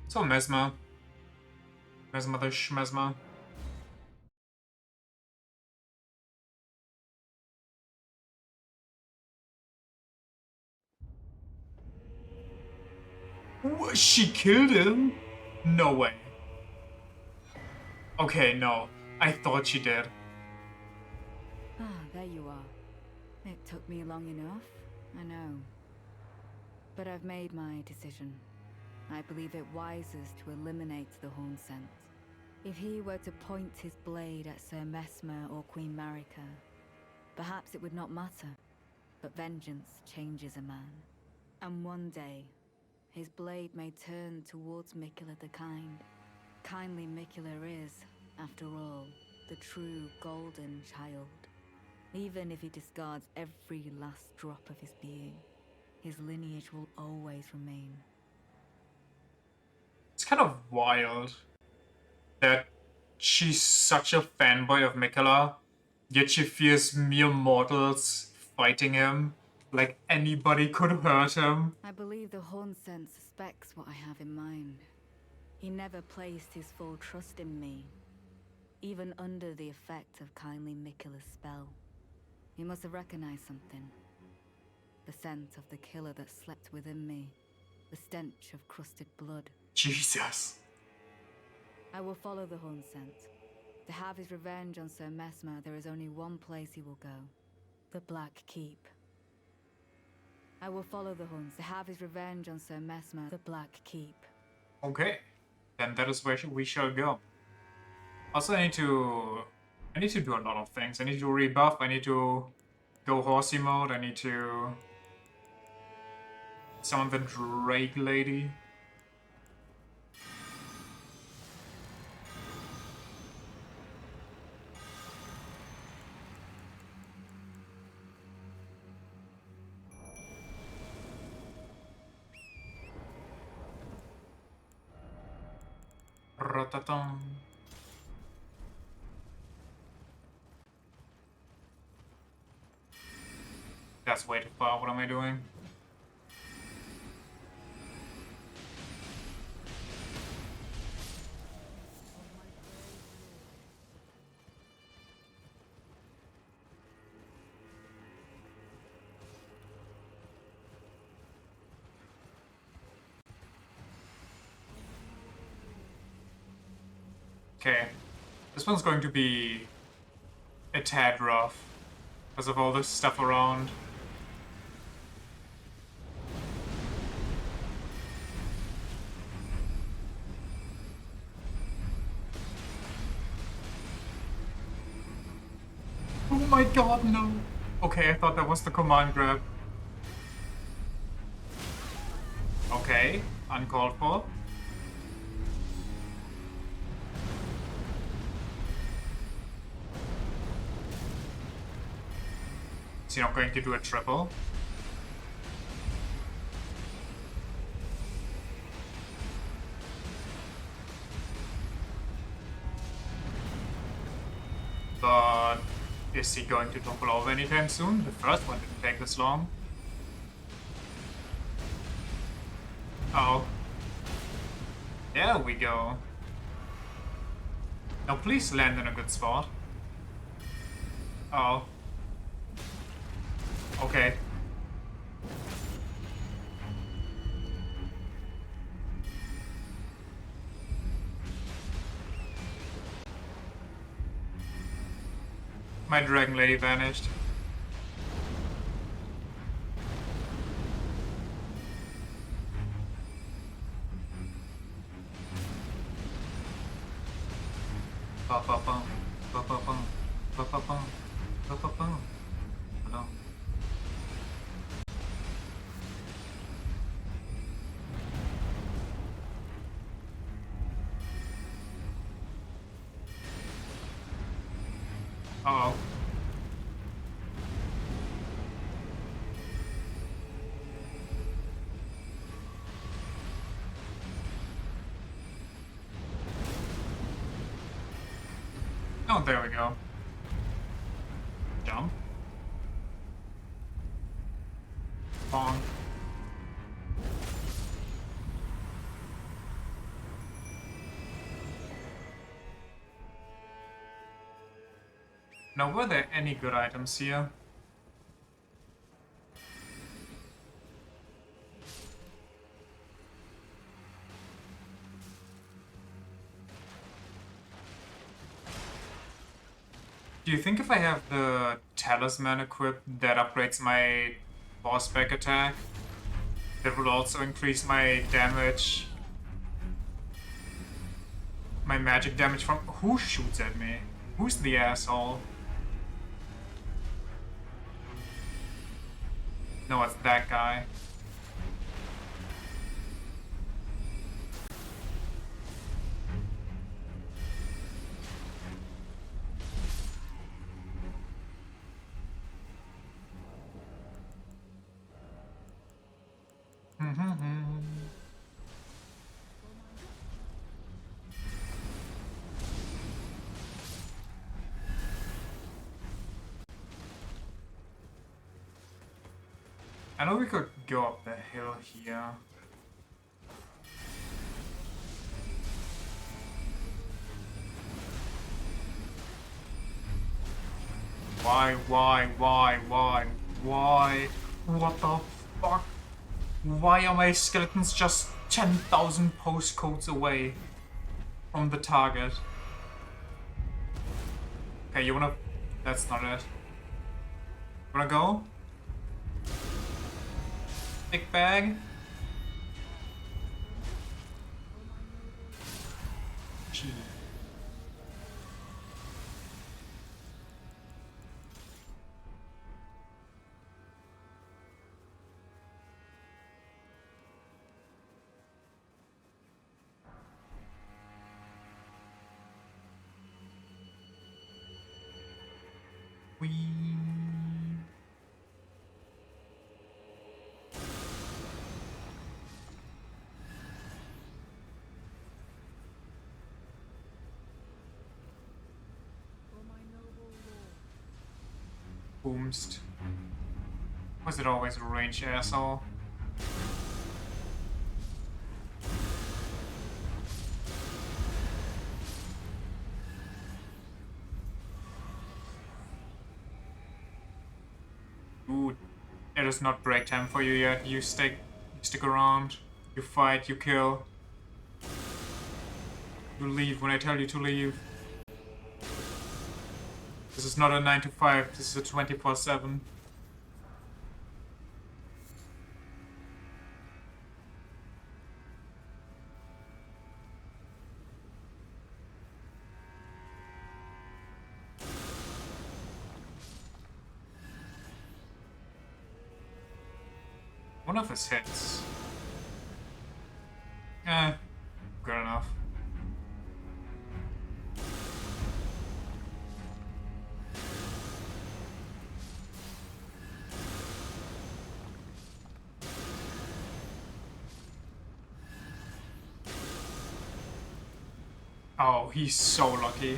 So Mesmer. Mesmer the Schmesmer. She killed him? No way. Okay, no. I thought she did. Ah, there you are. It took me long enough. I know. But I've made my decision. I believe it wisest to eliminate the horn scent. If he were to point his blade at Sir Mesmer or Queen Marika, perhaps it would not matter. But vengeance changes a man. And one day, his blade may turn towards Mikula the Kind. Kindly Mikula is, after all, the true golden child. Even if he discards every last drop of his being, his lineage will always remain. It's kind of wild that she's such a fanboy of Mikula, yet she fears mere mortals fighting him like anybody could hurt him. I believe the horn scent suspects what I have in mind. He never placed his full trust in me, even under the effect of kindly Mikula's spell. He must have recognized something. The scent of the killer that slept within me. The stench of crusted blood. Jesus. I will follow the horn scent. To have his revenge on Sir Mesmer, there is only one place he will go. The Black Keep. I will follow the horns to have his revenge on Sir Mesmer, the Black Keep. Okay, then that is where we shall go. Also, I need to do a lot of things. I need to rebuff, I need to go horsey mode, I need to summon the Drake Lady. Ratatam. That's way too far. What am I doing? Okay, this one's going to be a tad rough because of all this stuff around. Oh my god, no! Okay, I thought that was the command grab. Okay, uncalled for. Is he not going to do a triple? But is he going to topple over anytime soon? The first one didn't take this long. Oh. There we go. Now please land in a good spot. Oh. Okay. My Dragon Lady vanished. Ba ba bum, ba ba bum, ba ba bum, ba ba bum. Hello. Uh-oh. Oh, there we go. Jump. Bonk. Now, were there any good items here? Do you think if I have the talisman equipped, that upgrades my boss back attack? That will also increase my damage. My magic damage from... Who shoots at me? Who's the asshole? No, it's that guy. I know we could go up the hill here. Why? What the fuck? Why are my skeletons just 10,000 postcodes away from the target? Okay, you wanna... That's not it. Wanna go? Big bag? Gee. We... Boomst. Was it always a range asshole? Ooh, it is not break time for you yet. You stick around. You fight, you kill. You leave when I tell you to leave. This is not a 9 to 5, this is a 24/7. One of us hits. Good enough. Oh, he's so lucky.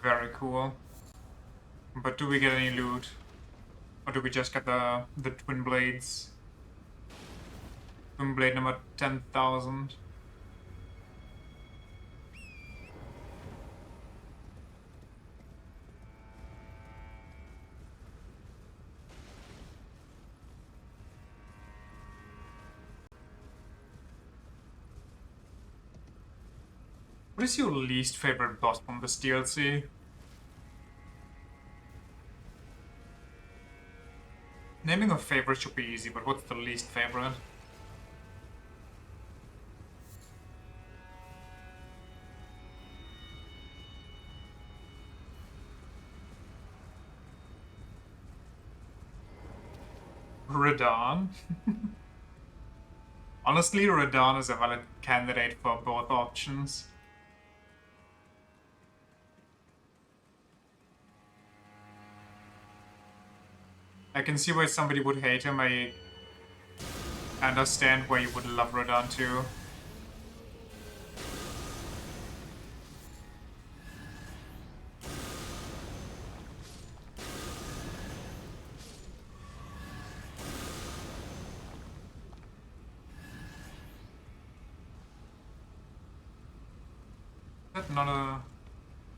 Very cool. But do we get any loot? Or do we just get the twin blades? Twin blade number 10,000. What is your least favorite boss from this DLC? Naming a favorite should be easy, but what's the least favorite? Radon? Honestly, Radon is a valid candidate for both options. I can see why somebody would hate him. I understand why you would love Radon too. Is that not a...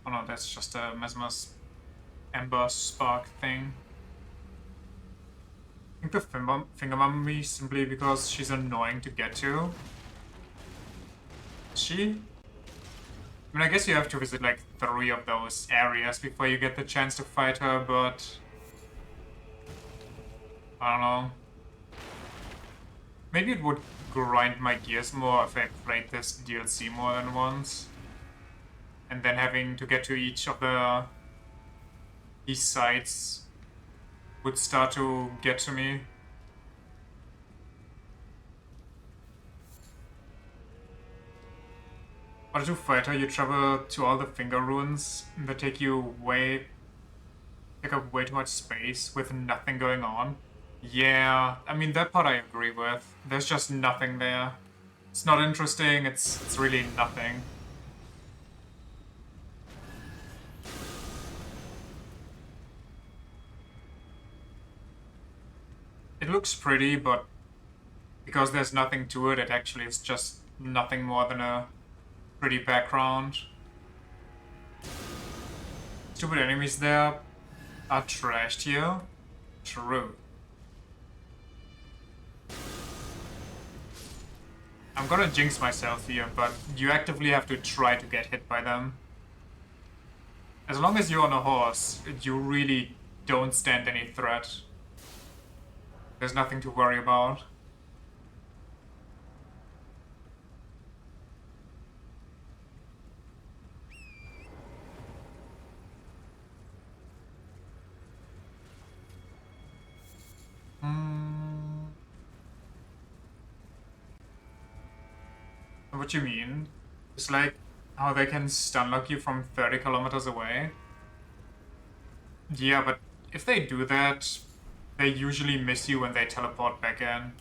Oh no, that's just a Mesmer's Ember Spark thing. I think the finger mummy simply because she's annoying to get to. Is she? I mean, I guess you have to visit like 3 of those areas before you get the chance to fight her, but... I don't know. Maybe it would grind my gears more if I played this DLC more than once. And then having to get to each of these sites would start to get to me. Or to fight her, you travel to all the finger runes that take up way too much space with nothing going on. Yeah, I mean that part I agree with. There's just nothing there. It's not interesting, it's really nothing. It looks pretty, but because there's nothing to it, it actually is just nothing more than a pretty background. Stupid enemies there are trashed here. True. I'm gonna jinx myself here, but you actively have to try to get hit by them. As long as you're on a horse, you really don't stand any threat. There's nothing to worry about. What you mean? It's like how they can stun lock you from 30 kilometers away? Yeah, but if they do that, they usually miss you when they teleport back in.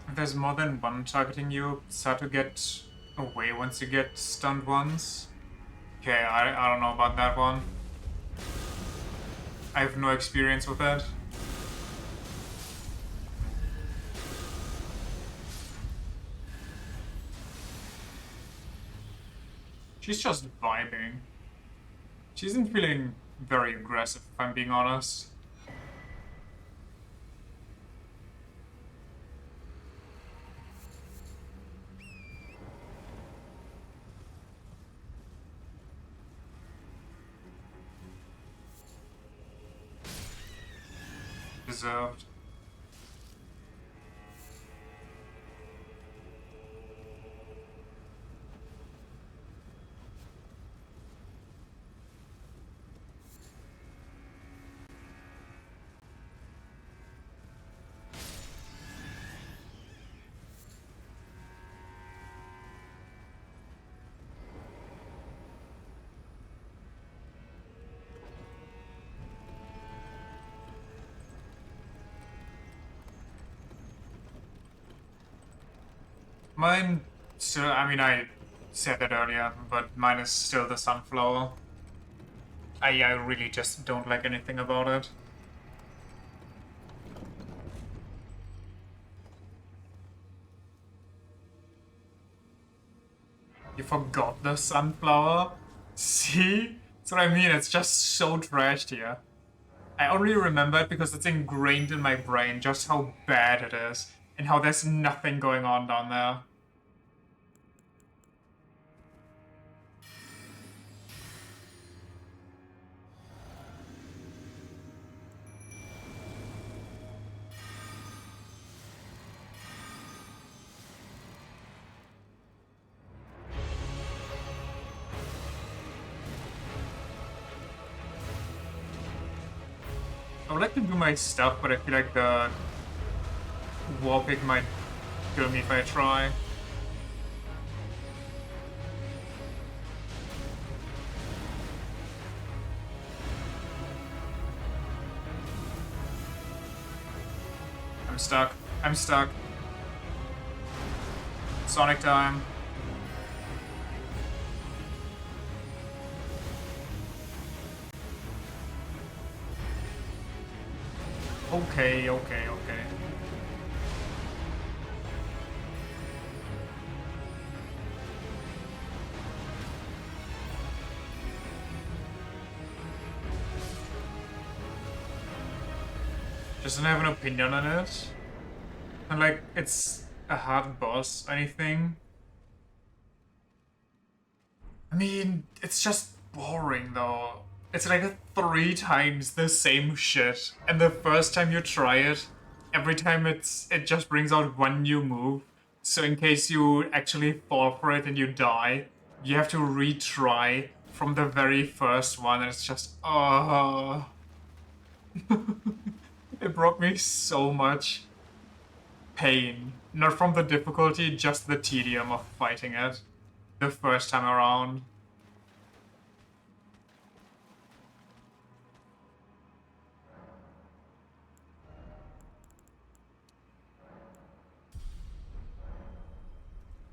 If there's more than one targeting you, start to get away once you get stunned once. Okay, I don't know about that one. I have no experience with that. She's just vibing. She isn't feeling very aggressive, if I'm being honest. Deserved. Mine still, I mean, I said that earlier, but mine is still the sunflower. I really just don't like anything about it. You forgot the sunflower? See? That's what I mean, it's just so trashed here. I only remember it because it's ingrained in my brain just how bad it is, and how there's nothing going on down there. I would like to do my stuff, but I feel like the wall pick might kill me if I try. stuck. I'm stuck. Sonic time. Okay, okay, okay. Doesn't have an opinion on it. And like, it's a hard boss or anything. I mean, it's just boring though. It's like 3 times the same shit. And the first time you try it, every time it just brings out one new move. So in case you actually fall for it and you die, you have to retry from the very first one, and it's just, oh. It brought me so much pain. Not from the difficulty, just the tedium of fighting it the first time around.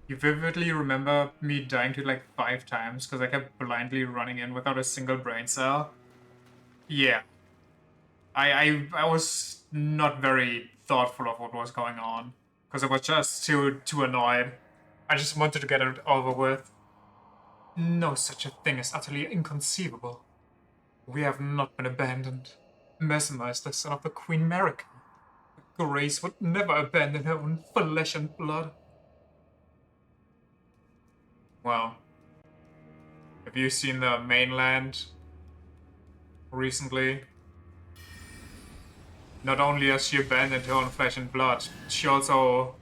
You vividly remember me dying to it like 5 times because I kept blindly running in without a single brain cell? Yeah. I was not very thoughtful of what was going on because I was just too annoyed. I just wanted to get it over with. No such a thing is utterly inconceivable. We have not been abandoned. Mesmer is the son of the Queen Merica. Grace would never abandon her own flesh and blood. Well, have you seen the mainland recently? Not only has she abandoned her own flesh and blood, she also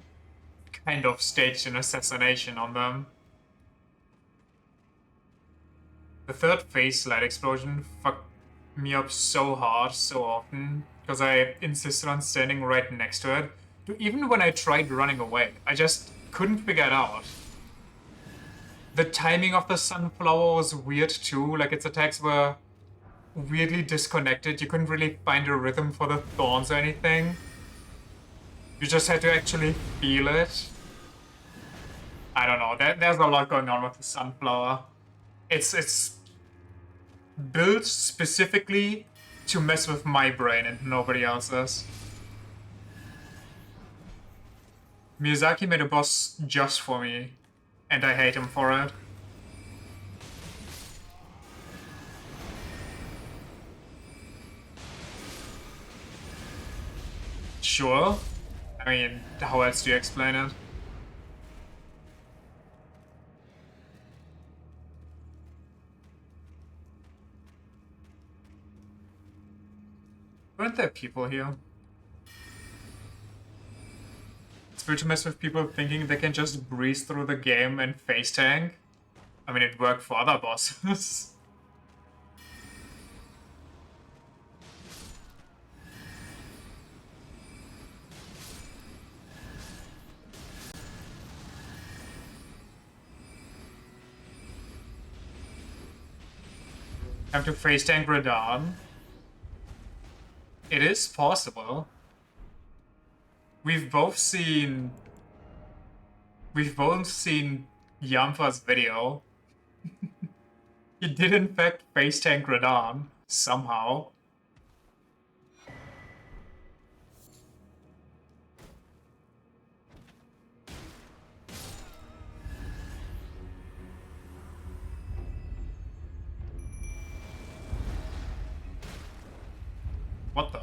kind of staged an assassination on them. The third phase light explosion fucked me up so hard, so often, because I insisted on standing right next to it. Even when I tried running away, I just couldn't figure it out. The timing of the sunflower was weird too, like its attacks were weirdly disconnected. You couldn't really find a rhythm for the thorns or anything. You just had to actually feel it. I don't know, there's a lot going on with the sunflower. It's built specifically to mess with my brain and nobody else's. Miyazaki made a boss just for me, and I hate him for it. Sure. I mean, how else do you explain it? Weren't there people here? It's weird to mess with people thinking they can just breeze through the game and face tank. I mean, it worked for other bosses. Have to face tank Radahn. It is possible. We've both seen Yampa's video. He did in fact face tank Radahn somehow. What the?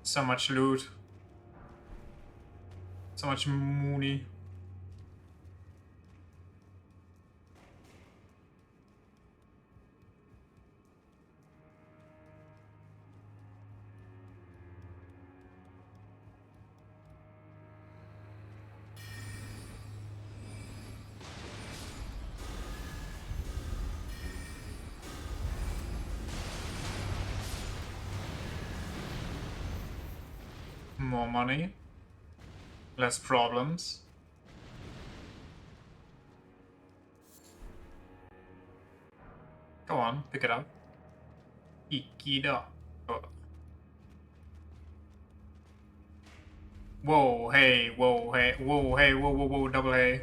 So much loot. So much money. More money. Less problems. Go on, pick it up. Ikida. Oh. Whoa, hey, whoa, hey, whoa, hey, whoa, whoa, whoa, double hey.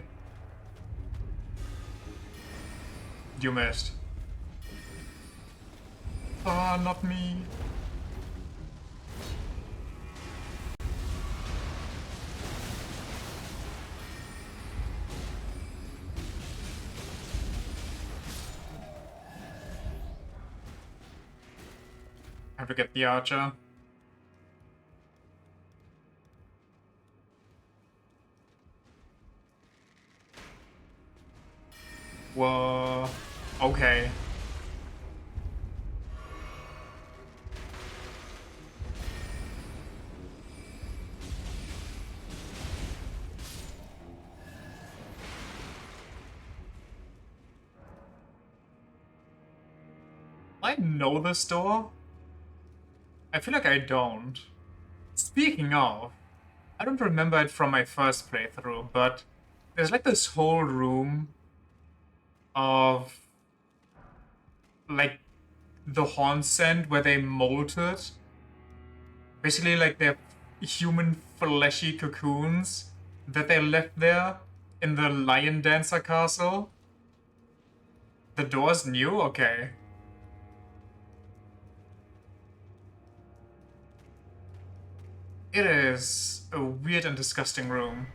You missed. Ah, not me. I have to get the archer. Whoa. Okay. I know this door? I feel like I don't. Speaking of, I don't remember it from my first playthrough, but there's like this whole room of like the Hornsend where they molted. Basically like they're human fleshy cocoons that they left there in the Lion Dancer castle. The door's new? Okay. It is a weird and disgusting room.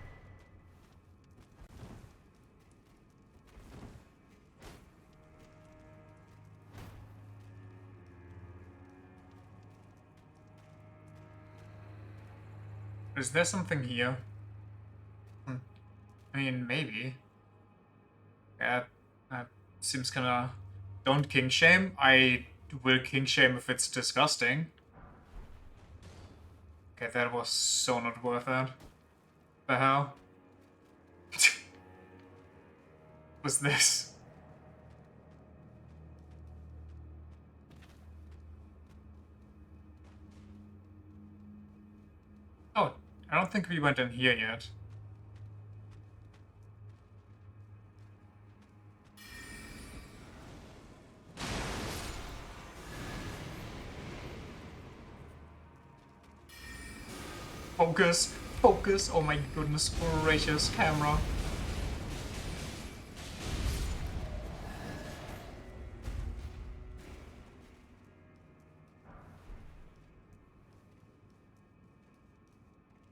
Is there something here? I mean, maybe. Yeah, that seems kinda... Don't king shame. I will king shame if it's disgusting. Okay, that was so not worth it. The hell? Was this? Oh, I don't think we went in here yet. Focus! Focus! Oh my goodness gracious, camera.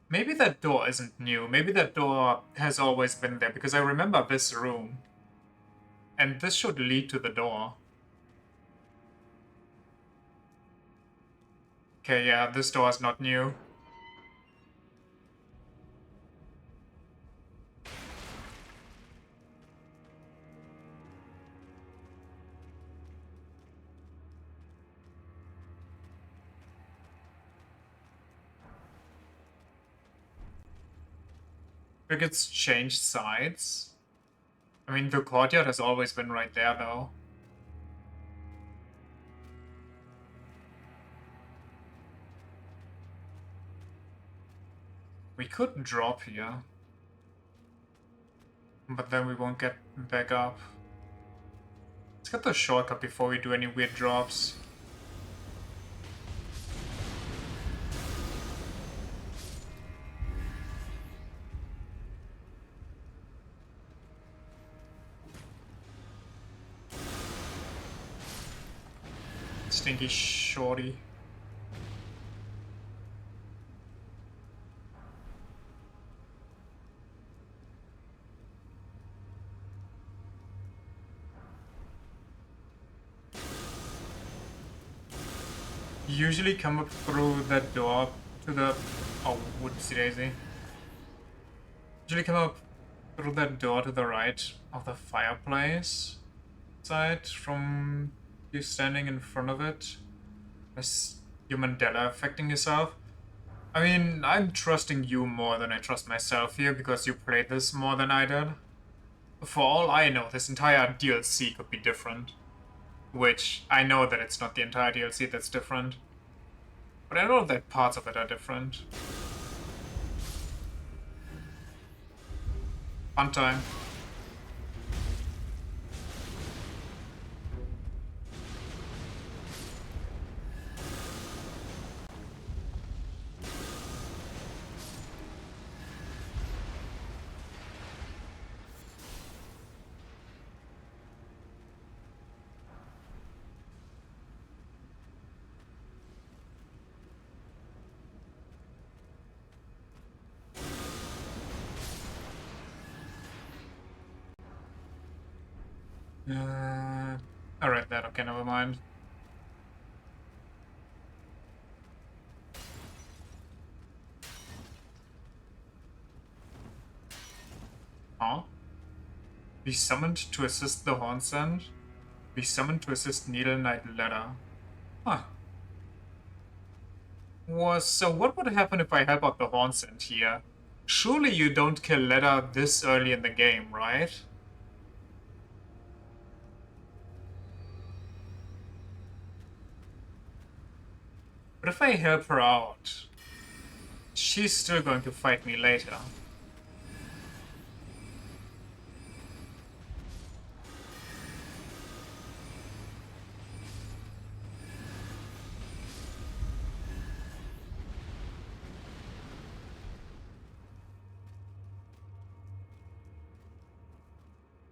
Maybe that door isn't new. Maybe that door has always been there, because I remember this room. And this should lead to the door. Okay, yeah, this door is not new. Like it's changed sides. I mean, the courtyard has always been right there, though. We could drop here. But then we won't get back up. Let's get the shortcut before we do any weird drops. Stinky shorty. Usually come up through that door to the... Oh, whoopsie daisy. Usually come up through that door to the right of the fireplace side from you standing in front of it. As you Mandela affecting yourself. I mean, I'm trusting you more than I trust myself here because you played this more than I did. For all I know, this entire DLC could be different. Which, I know that it's not the entire DLC that's different. But I know that parts of it are different. Fun time. I read that. Okay, never mind. Huh? Be summoned to assist the Hornsend. Be summoned to assist Needle Knight Letter. Huh. So what would happen if I help out the Hornsend here? Surely you don't kill Letter this early in the game, right? But if I help her out, she's still going to fight me later. I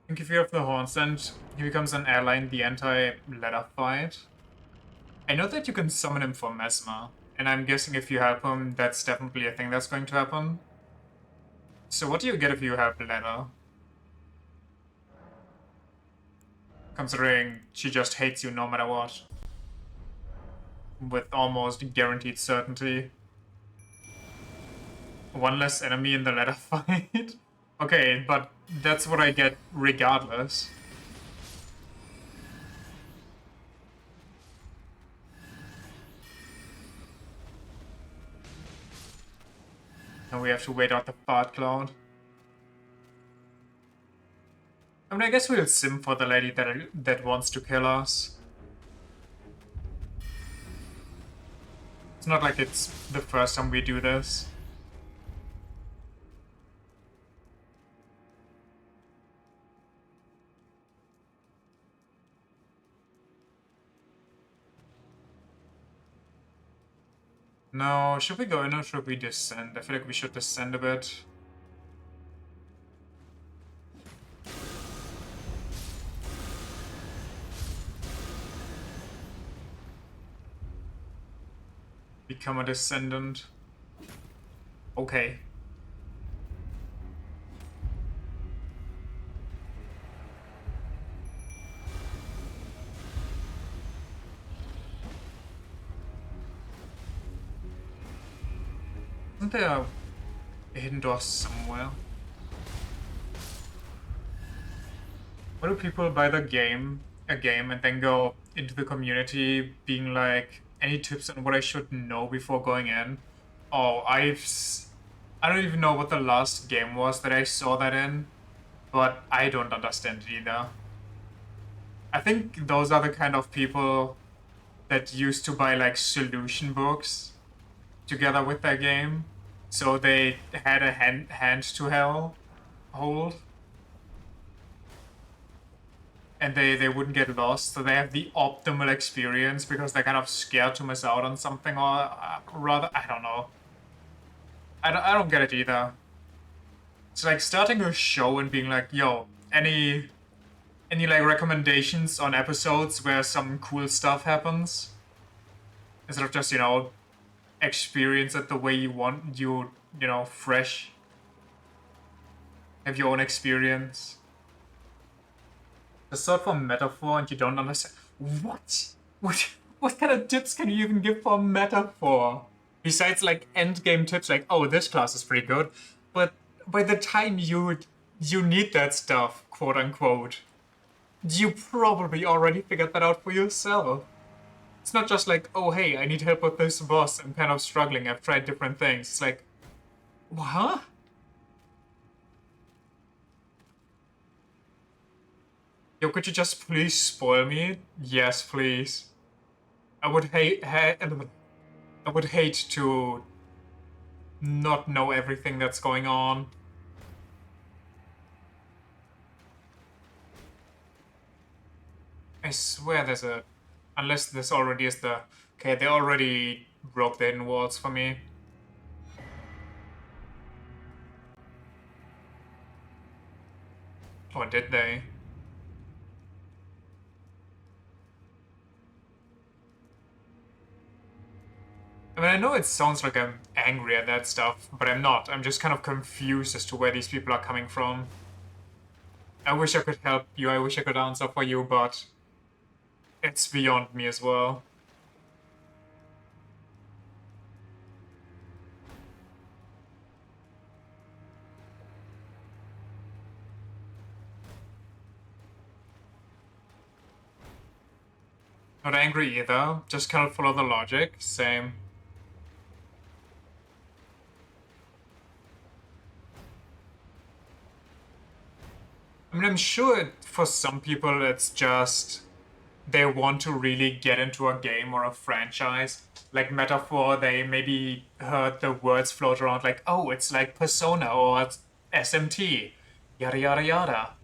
think if you have the Hornsend, he becomes an ally in the anti-Letter fight. I know that you can summon him for Mesmer, and I'm guessing if you help him, that's definitely a thing that's going to happen. So what do you get if you help Letter? Considering she just hates you no matter what. With almost guaranteed certainty. One less enemy in the Letter fight? Okay, but that's what I get regardless. And we have to wait out the fart cloud. I mean, I guess we'll sim for the lady that wants to kill us. It's not like it's the first time we do this. No, should we go in or should we descend? I feel like we should descend a bit. Become a descendant. Okay. Isn't there a hidden door somewhere? Why do people buy a game and then go into the community being like, any tips on what I should know before going in? Oh, I don't even know what the last game was that I saw that in, but I don't understand it either. I think those are the kind of people that used to buy like solution books together with their game, so they had a hand to hold. And they wouldn't get lost, so they have the optimal experience because they're kind of scared to miss out on something, or rather, I don't know. I don't get it either. It's like starting a show and being like, yo, any like recommendations on episodes where some cool stuff happens? Instead of just, experience it the way you want, fresh. Have your own experience. The sword for metaphor and you don't understand. What? What kind of tips can you even give for metaphor? Besides like endgame tips like, oh, this class is pretty good. But by the time you need that stuff, quote unquote, you probably already figured that out for yourself. It's not just like, oh hey, I need help with this boss, I'm kind of struggling, I've tried different things. It's like, what? Yo, could you just please spoil me? Yes, please. I would hate to not know everything that's going on. I swear there's a... Unless this already is the... Okay, they already broke the hidden walls for me. Or did they? I mean, I know it sounds like I'm angry at that stuff, but I'm not. I'm just kind of confused as to where these people are coming from. I wish I could help you, I wish I could answer for you, but it's beyond me as well. Not angry either, just kind of follow the logic, same. I mean, I'm sure for some people it's just they want to really get into a game or a franchise. Like Metaphor, they maybe heard the words float around like, oh, it's like Persona or it's SMT, yada yada yada.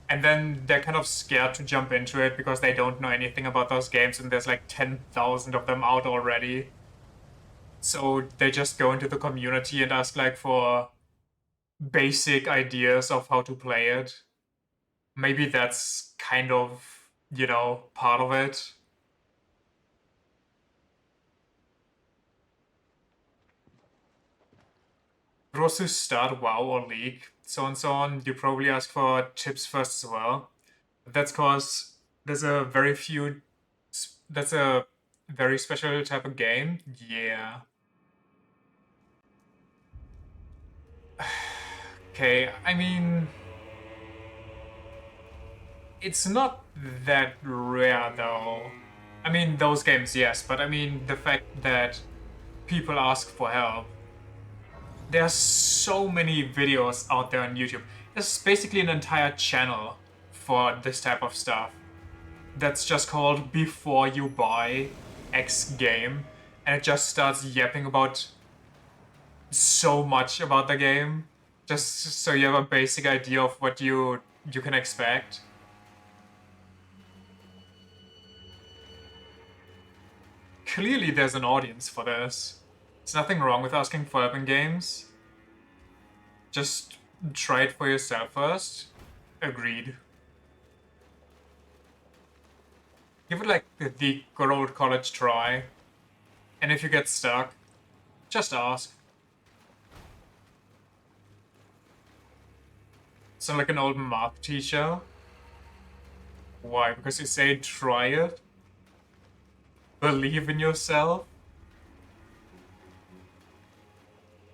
And then they're kind of scared to jump into it because they don't know anything about those games and there's like 10,000 of them out already. So they just go into the community and ask like for basic ideas of how to play it. Maybe that's kind of, you know, part of it. But also start WoW or League, so and so on, you probably ask for tips first as well. That's cause there's a very few. That's a very special type of game. Yeah. Okay, I mean, it's not that rare though. I mean, those games, yes, but I mean, the fact that people ask for help. There are so many videos out there on YouTube. There's basically an entire channel for this type of stuff. That's just called Before You Buy X Game. And it just starts yapping about so much about the game. Just so you have a basic idea of what you can expect. Clearly there's an audience for this. There's nothing wrong with asking for help in games. Just try it for yourself first. Agreed. Give it like the good old college try. And if you get stuck, just ask. Sound like an old math teacher? Why? Because you say try it? Believe in yourself?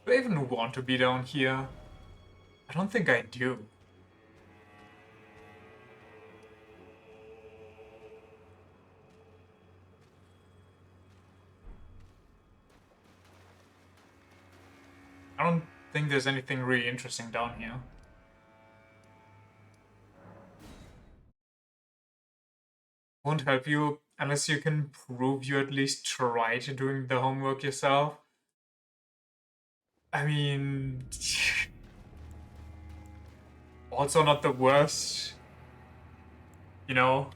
Do I even want to be down here? I don't think I do. I don't think there's anything really interesting down here. Won't help you unless you can prove you at least tried doing the homework yourself. I mean... also not the worst. You know?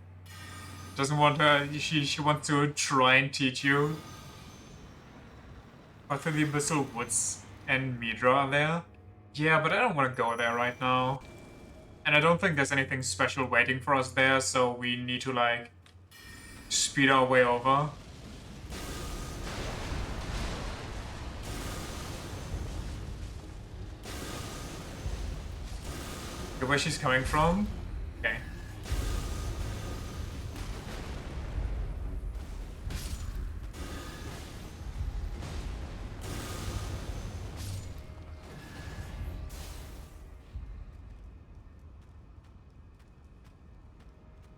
Doesn't want to... She wants to try and teach you. But the Abyssal Woods and Midra are there. Yeah, but I don't want to go there right now. And I don't think there's anything special waiting for us there, so we need to, like, speed our way over. Where she's coming from? Okay.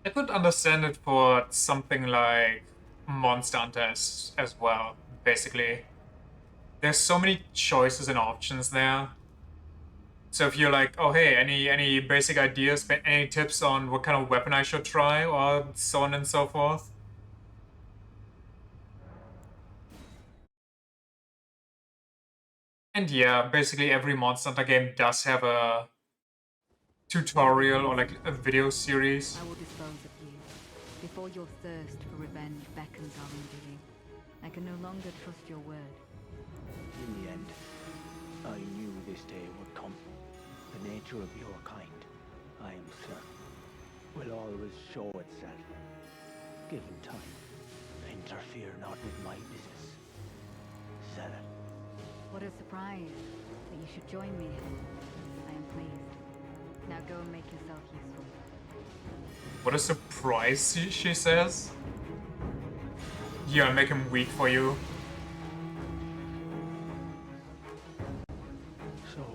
I could understand it for something like Monster Hunter as well, basically. There's so many choices and options there. So if you're like, oh hey, any basic ideas, any tips on what kind of weapon I should try, or so on and so forth? And yeah, basically every Monster Hunter game does have a tutorial or like a video series. I will dispose of you. Before your thirst for revenge beckons our undoing, I can no longer trust your word. In the end, I knew this day would come. The nature of your kind, I am certain, will always show itself. Given time, interfere not with my business. Sell it. What a surprise that you should join me here. I am pleased. Now go and make yourself useful. What a surprise, she says. Yeah, make him weak for you. So,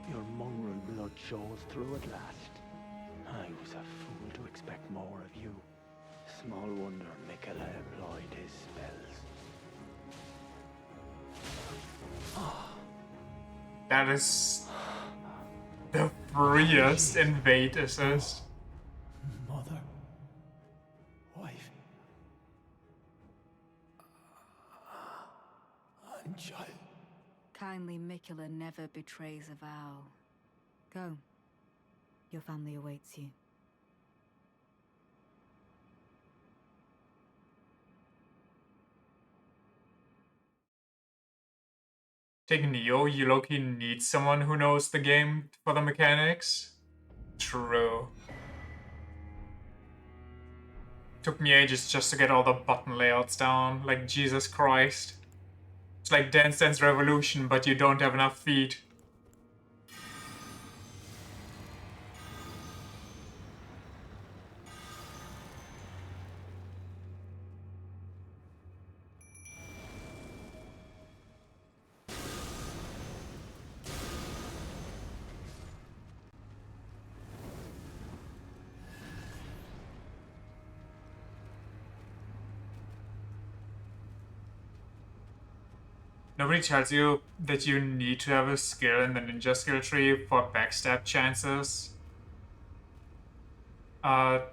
your mongrel blood shows through at last. I was a fool to expect more of you. Small wonder Mikola employed his spells. That is the freest invade assist. Mother. Wife. And child. Kindly Mikola never betrays a vow. Go. Your family awaits you. Take Neo, you low-key need someone who knows the game for the mechanics. True. Took me ages just to get all the button layouts down, like Jesus Christ. It's like Dance Dance Revolution, but you don't have enough feet. Nobody tells you that you need to have a skill in the ninja skill tree for backstab chances. What?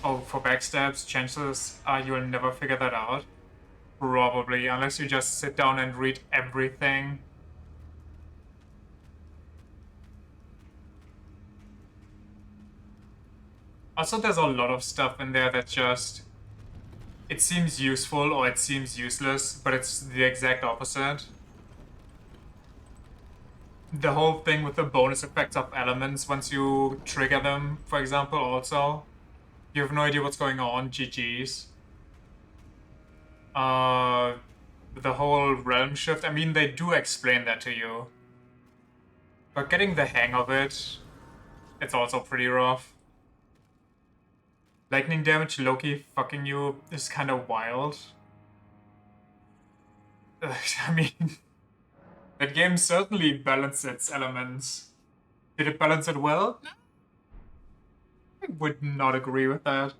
Oh, for backstabs chances, you'll never figure that out. Probably, unless you just sit down and read everything. Also, there's a lot of stuff in there that just... it seems useful or it seems useless, but it's the exact opposite. The whole thing with the bonus effects of elements once you trigger them, for example, also. You have no idea what's going on, GG's. The whole realm shift, I mean, they do explain that to you. But getting the hang of it, it's also pretty rough. Lightning damage Loki fucking you is kind of wild. I mean, that game certainly balanced its elements. Did it balance it well? I would not agree with that.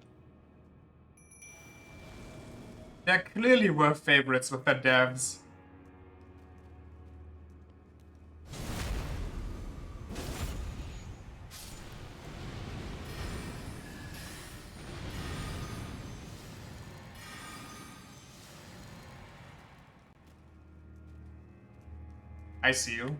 There clearly were favorites with the devs. I see you.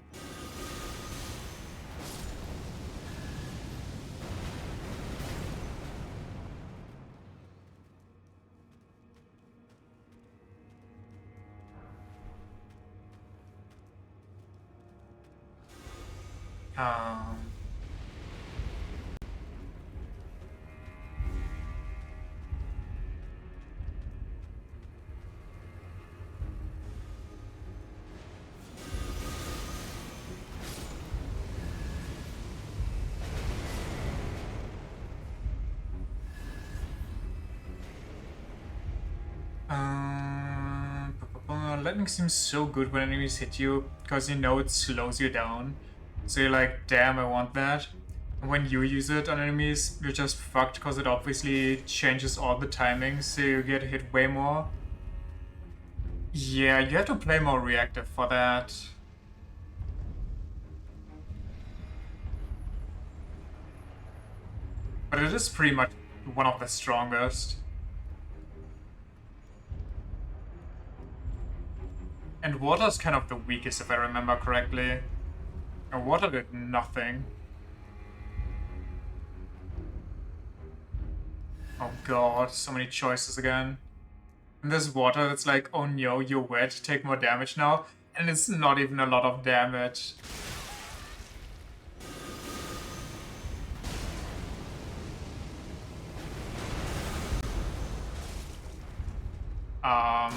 Um... Lightning seems so good when enemies hit you, because you know it slows you down. So you're like, damn, I want that. And when you use it on enemies, you're just fucked, because it obviously changes all the timings, so you get hit way more. Yeah, you have to play more reactive for that. But it is pretty much one of the strongest. And Water's kind of the weakest, if I remember correctly. And Water did nothing. Oh god, so many choices again. And there's water that's like, oh no, you're wet, take more damage now. And it's not even a lot of damage. Um...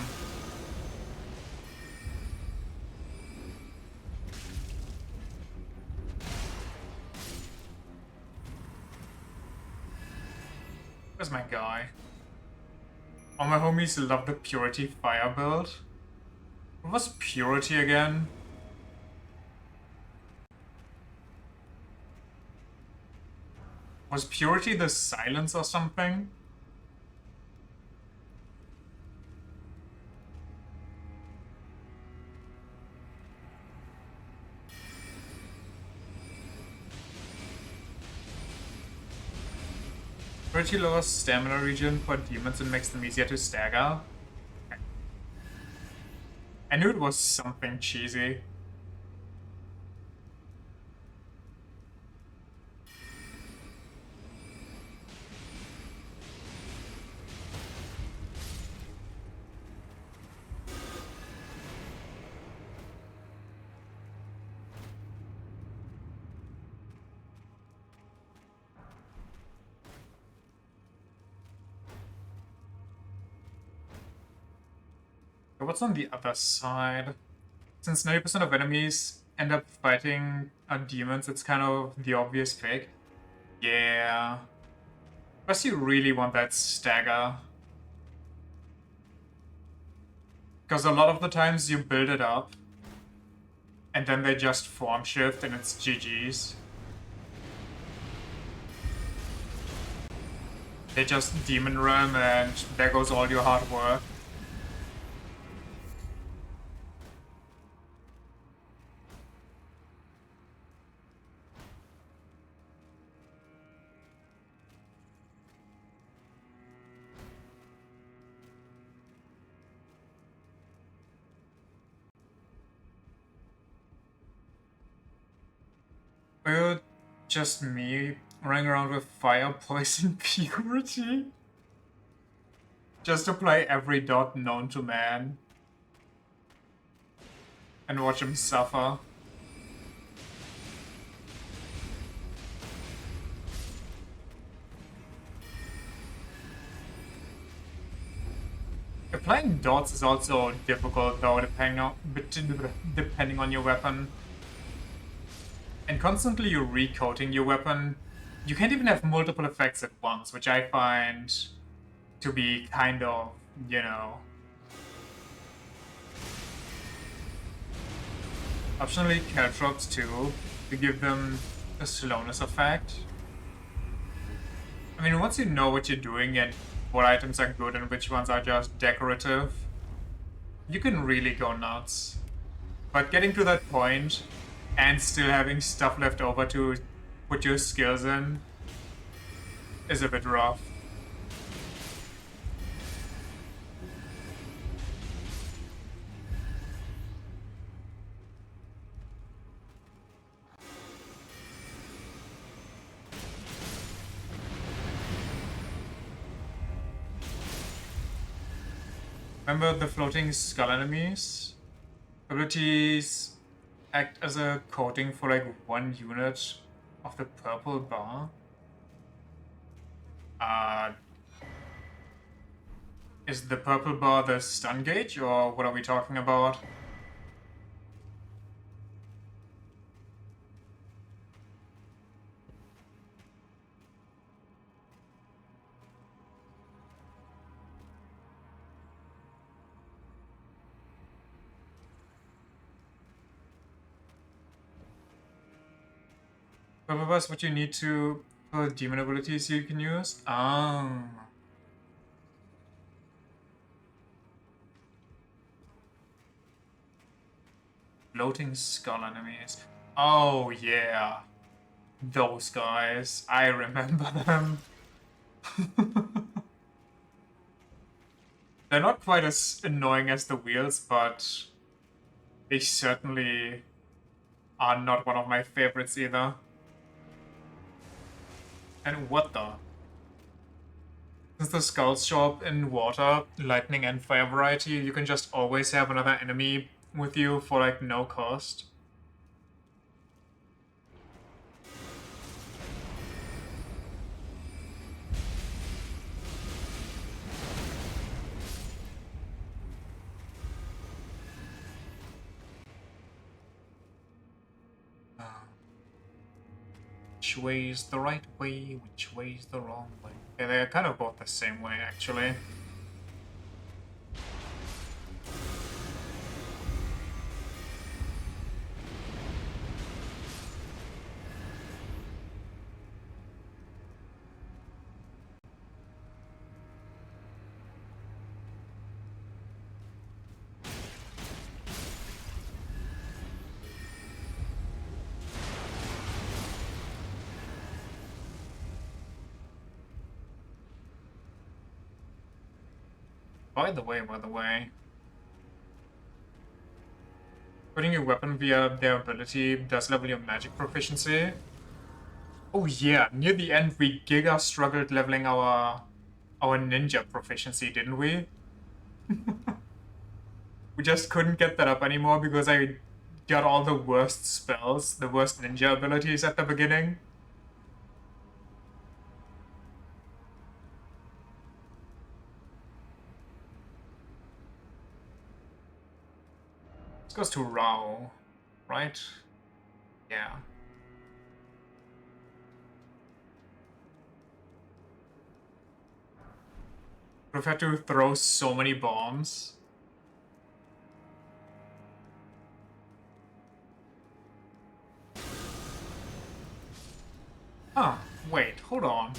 Where's my guy? All my homies love the Purity Fire build. What was Purity again? Was Purity the silence or something? Purity lowers stamina regen for demons and makes them easier to stagger. I knew it was something cheesy. What's on the other side? Since 90% of enemies end up fighting demons, it's kind of the obvious pick. Yeah. Plus you really want that stagger. Because a lot of the times you build it up, and then they just form shift and it's GG's. They just demon realm and there goes all your hard work. Or just me running around with fire, poison, purity? Just apply every dot known to man. And watch him suffer. Applying dots is also difficult though, depending on your weapon. And constantly you're recoating your weapon. You can't even have multiple effects at once, which I find to be kind of, you know... Optionally caltrops too, to give them a slowness effect. I mean, once you know what you're doing and what items are good and which ones are just decorative, you can really go nuts. But getting to that point and still having stuff left over to put your skills in is a bit rough. Remember the floating skull enemies? Abilities act as a coating for like 1 unit of the purple bar. Is the purple bar the stun gauge, or what are we talking about? Purple bar is what you need to for demon abilities you can use? Ah. Floating skull enemies. Oh yeah. Those guys. I remember them. They're not quite as annoying as the wheels, but they certainly are not one of my favorites either. And what the? Since the skulls show up in water, lightning, and fire variety, you can just always have another enemy with you for like no cost. Which way is the right way? Which way is the wrong way? Yeah, they're kind of both the same way, actually. By the way, putting your weapon via their ability does level your magic proficiency. Oh yeah, near the end we giga struggled leveling our ninja proficiency, didn't we? We just couldn't get that up anymore because I got all the worst spells, the worst ninja abilities at the beginning. This goes to Rao, right? Yeah. We've had to throw so many bombs. Huh, wait, hold on.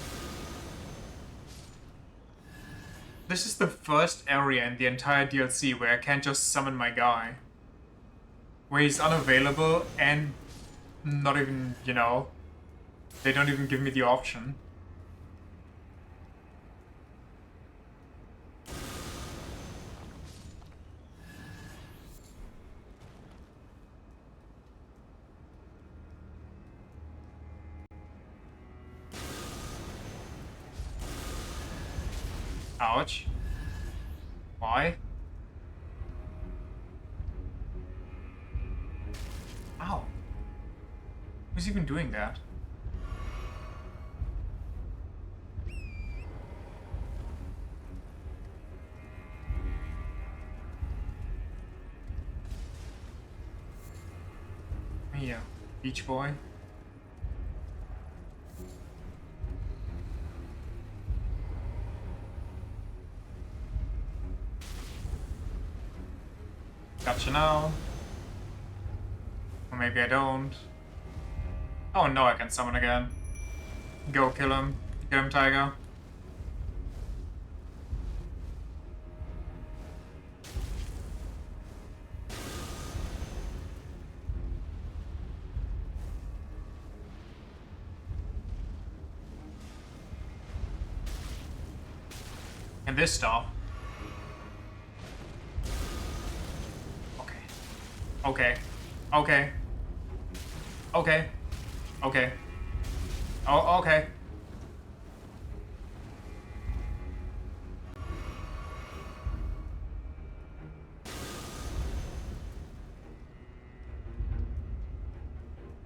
This is the first area in the entire DLC where I can't just summon my guy. Where he's unavailable and not even, you know, they don't even give me the option. Ouch. Why? Ow. Who's even doing that? Yeah, Beach Boy. Gotcha now. Or maybe I don't. Oh no, I can summon again. Go kill him. Kill him, Tiger. And this stop. Okay. Okay. Okay. Okay. Okay. Oh, okay.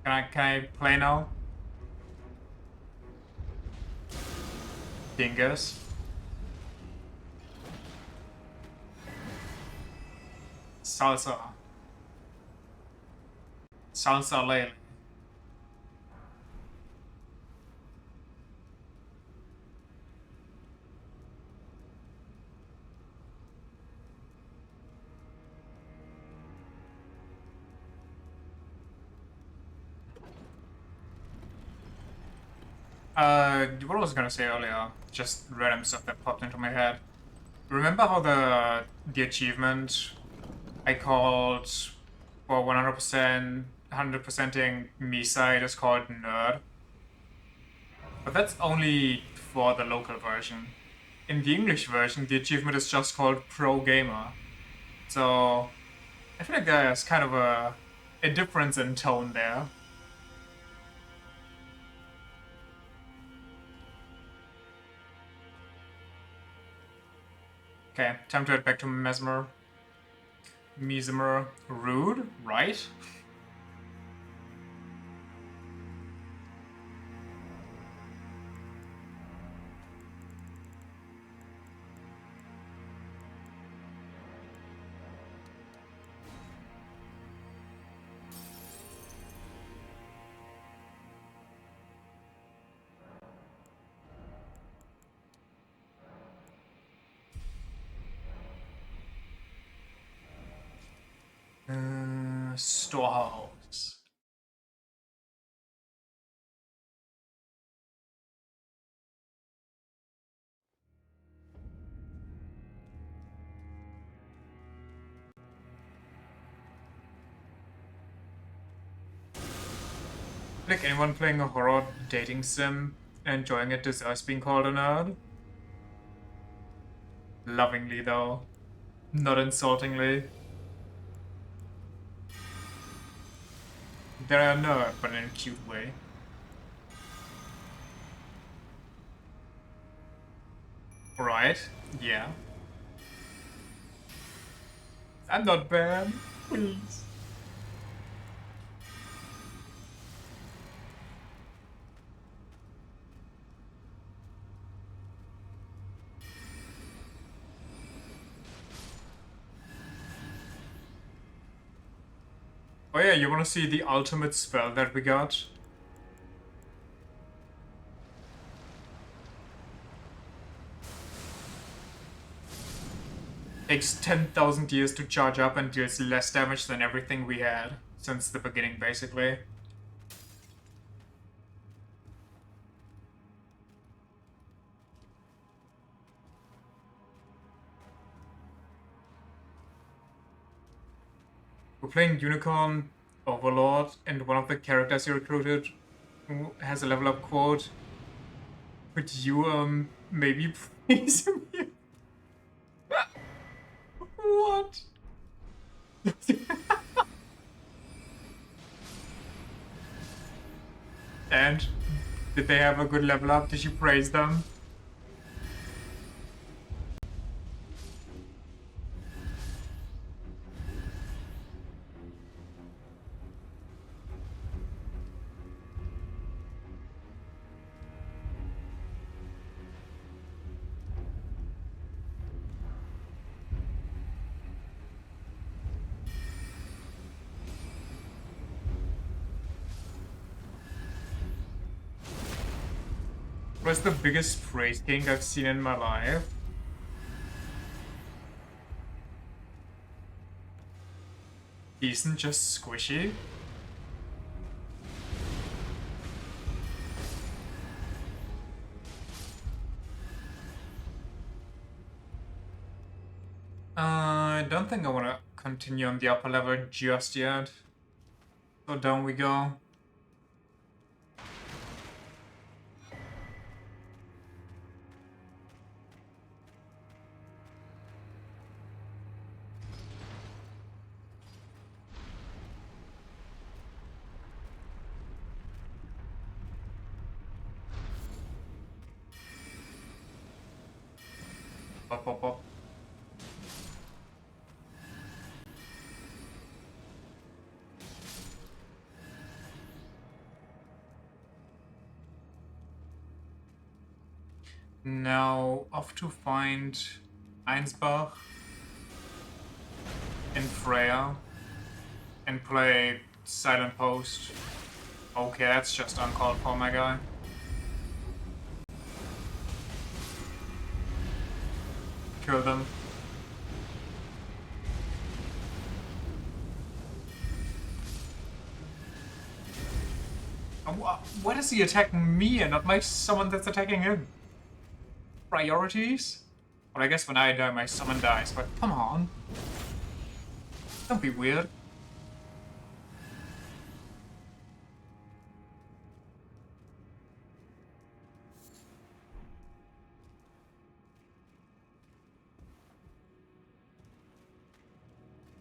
Can I play now? Dingus. Salsa. Salsa Lele. What I was gonna say earlier, just random stuff that popped into my head. Remember how the achievement I called for 100%ing Misai is called Nerd? But that's only for the local version. In the English version, the achievement is just called Pro Gamer. So I feel like there's kind of a difference in tone there. Okay, time to head back to Mesmer. Rude, right? Storehouse. Like anyone playing a horror dating sim and enjoying it deserves being called a nerd. Lovingly though, not insultingly. They're a nerd, but in a cute way. Right? Yeah. I'm not bad. Please. Oh yeah, you wanna see the ultimate spell that we got? Takes 10,000 years to charge up and deals less damage than everything we had since the beginning, basically. We're playing Unicorn Overlord, and one of the characters you recruited has a level up quote. Could you, maybe praise him here? What? And did they have a good level up? Did you praise them? Was the biggest praise king I've seen in my life. Decent, just squishy. I don't think I want to continue on the upper level just yet. So down we go. Pop, pop, pop. Now off to find Einsbach and Freya and play Silent Post. Okay, that's just uncalled for, my guy. Kill them. Why does he attack me and not someone that's attacking him? Priorities? Well, I guess when I die, my summon dies, but come on. Don't be weird.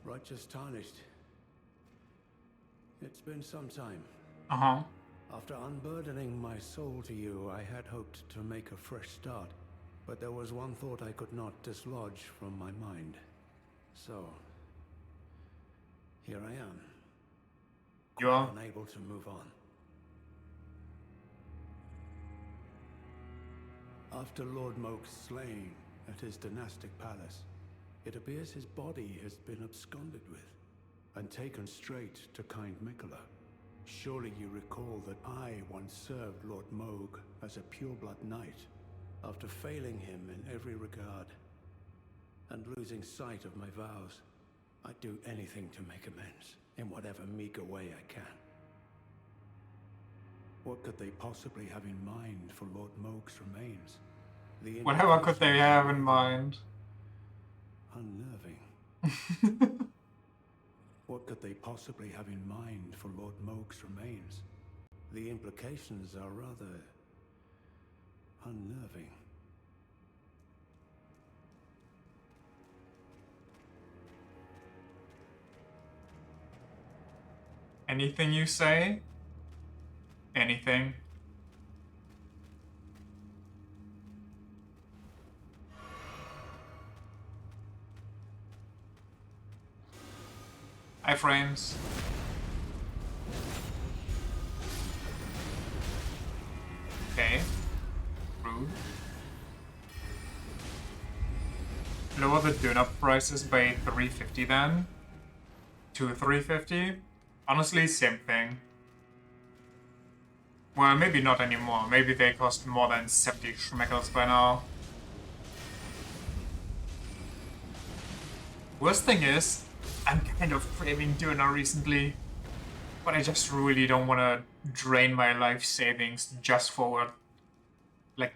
Righteous Tarnished. It's been some time. After unburdening my soul to you, I had hoped to make a fresh start. But there was one thought I could not dislodge from my mind. So, here I am. You are? Unable to move on. After Lord Moke's slaying at his dynastic palace, it appears his body has been absconded with and taken straight to kind Mikola. Surely you recall that I once served Lord Moog as a pureblood knight after failing him in every regard and losing sight of my vows. I'd do anything to make amends in whatever meager way I can. What could they possibly have in mind for Lord Moog's remains? Whatever could they have in mind? Unnerving. What could they possibly have in mind for Lord Moog's remains? The implications are rather unnerving. Anything you say? Anything? Iframes. Okay. Rude. Lower the donut prices by 350 then. To 350? Honestly, same thing. Well, maybe not anymore. Maybe they cost more than 70 schmeckles by now. Worst thing is, I'm kind of craving doner recently. But I just really don't want to drain my life savings just for, like,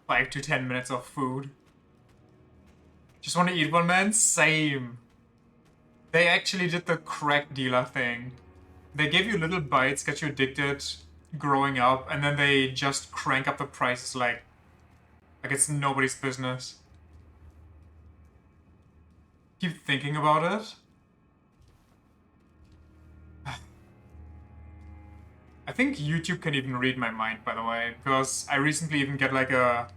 5 to 10 minutes of food. Just want to eat one, man? Same. They actually did the crack dealer thing. They gave you little bites, get you addicted growing up, and then they just crank up the prices like it's nobody's business. Keep thinking about it. I think YouTube can even read my mind, by the way, because I recently even get like a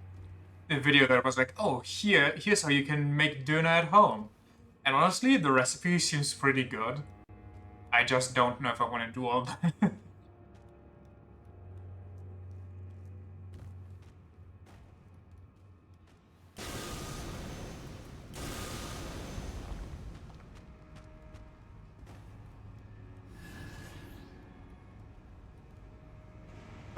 video that was like, oh, here's how you can make doner at home. And honestly, the recipe seems pretty good. I just don't know if I want to do all that. It's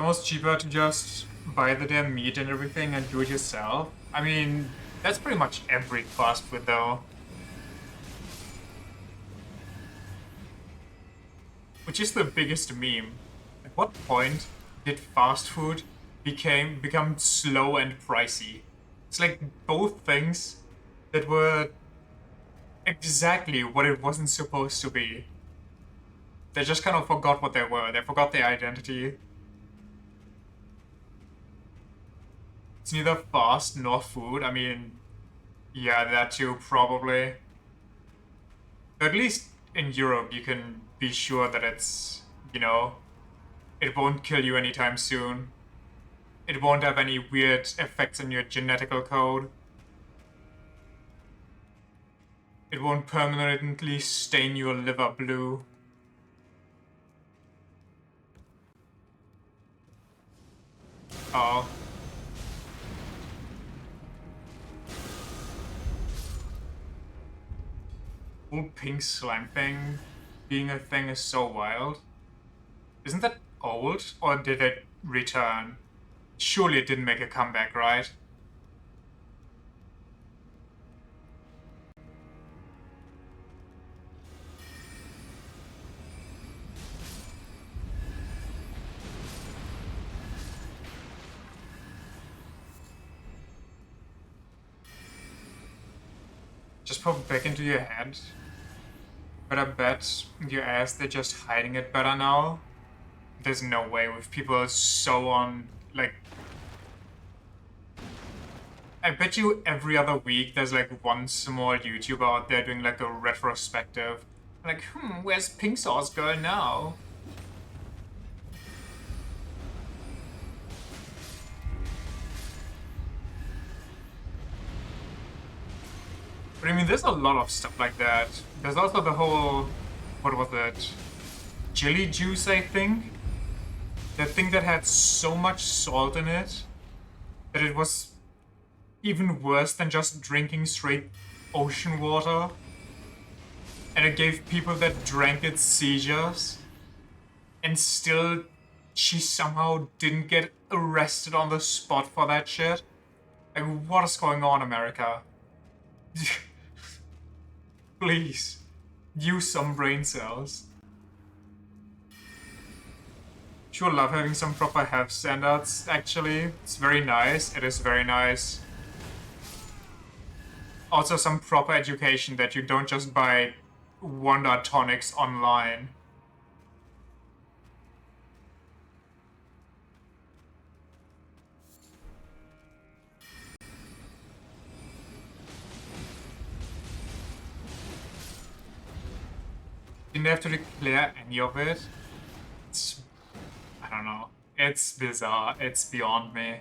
almost cheaper to just buy the damn meat and everything and do it yourself. I mean, that's pretty much every fast food though. Which is the biggest meme. At what point did fast food become slow and pricey? It's like both things that were exactly what it wasn't supposed to be. They just kind of forgot what they were. They forgot their identity. It's neither fast nor food. I mean, yeah, that too, probably. But at least in Europe, you can be sure that it's, you know, it won't kill you anytime soon. It won't have any weird effects on your genetical code. It won't permanently stain your liver blue. Oh. Whole pink slime thing being a thing is so wild. Isn't that old, or did it return? Surely it didn't make a comeback, right? Just pop back into your head. But I bet your ass they're just hiding it better now. There's no way with people so on, like... I bet you every other week there's like one small YouTuber out there doing like a retrospective. Like, where's Pink Sauce going now? But I mean, there's a lot of stuff like that. There's also the whole, what was it? Chili juice, I think? That thing that had so much salt in it that it was even worse than just drinking straight ocean water. And it gave people that drank it seizures. And still, she somehow didn't get arrested on the spot for that shit. Like, what is going on, America? Please, use some brain cells. Sure, love having some proper health standards, actually. It's very nice. It is very nice. Also, some proper education that you don't just buy Wonder tonics online. Didn't have to declare any of it. It's, I don't know. It's bizarre. It's beyond me.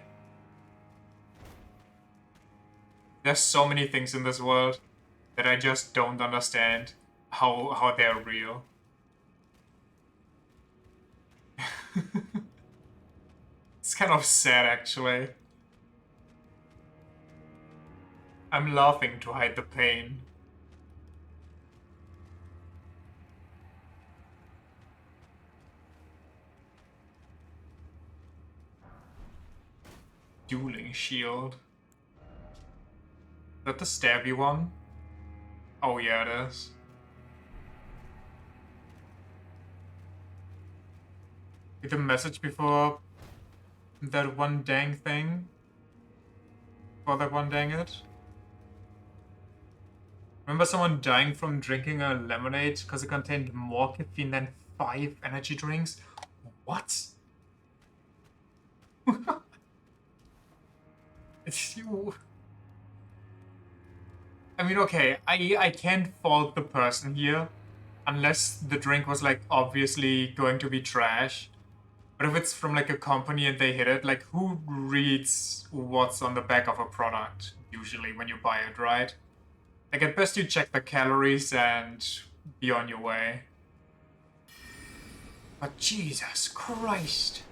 There's so many things in this world that I just don't understand how they're real. It's kind of sad, actually. I'm laughing to hide the pain. Dueling shield. Is that the stabby one? Oh yeah, it is. With the message before that one dang thing? For that one dang it? Remember someone dying from drinking a lemonade because it contained more caffeine than 5 energy drinks? What? It's you. I mean, okay, I can't fault the person here, unless the drink was, like, obviously going to be trash. But if it's from, like, a company and they hit it, like, who reads what's on the back of a product, usually, when you buy it, right? Like, at best you check the calories and be on your way. But Jesus Christ!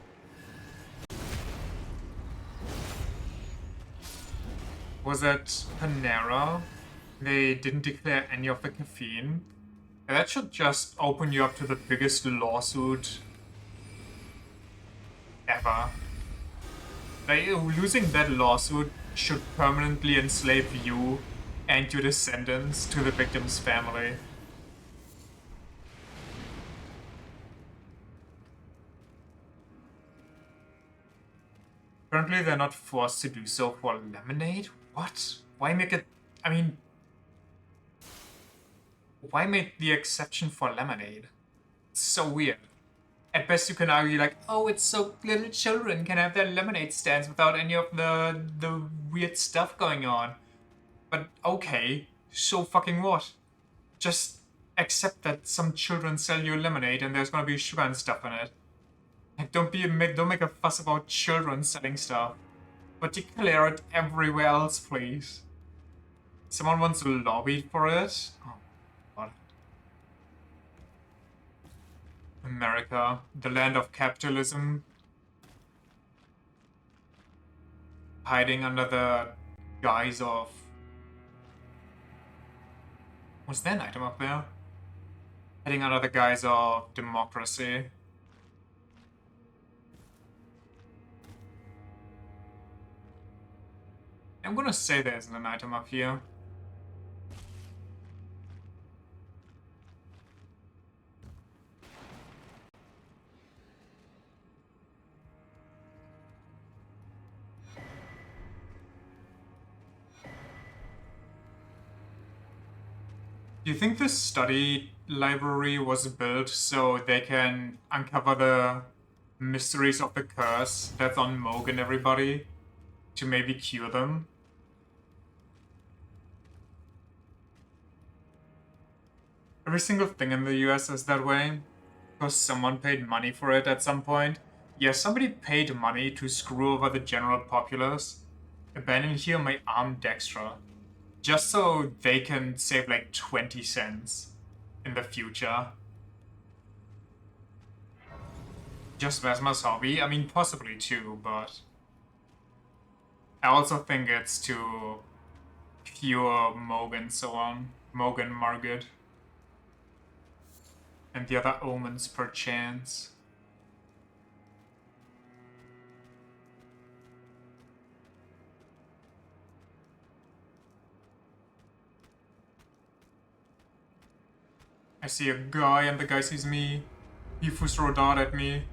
Was that Panera? They didn't declare any of the caffeine. And that should just open you up to the biggest lawsuit ever. Like, losing that lawsuit should permanently enslave you and your descendants to the victim's family. Apparently they're not forced to do so for lemonade? What? Why make it... I mean... Why make the exception for lemonade? It's so weird. At best you can argue like, oh, it's so little children can have their lemonade stands without any of the weird stuff going on. But okay, so fucking what? Just accept that some children sell you lemonade and there's gonna be sugar and stuff in it. Like, don't make a fuss about children selling stuff. But declare it everywhere else, please. Someone wants to lobby for it? Oh, God. America, the land of capitalism. Hiding under the guise of... Was there an item up there? Hiding under the guise of democracy. I'm gonna say there isn't an item up here. Do you think this study library was built so they can uncover the mysteries of the curse that's on Moog and everybody to maybe cure them? Every single thing in the US is that way, because someone paid money for it at some point. Yes, somebody paid money to screw over the general populace. Abandon here my arm Dextra. just so they can save like 20 cents in the future. Just Vesma's hobby? I mean, possibly too, but I also think it's to cure Moog and so on. Moog and Margit. And the other omens perchance. I see a guy and the guy sees me. He throws a dart at me.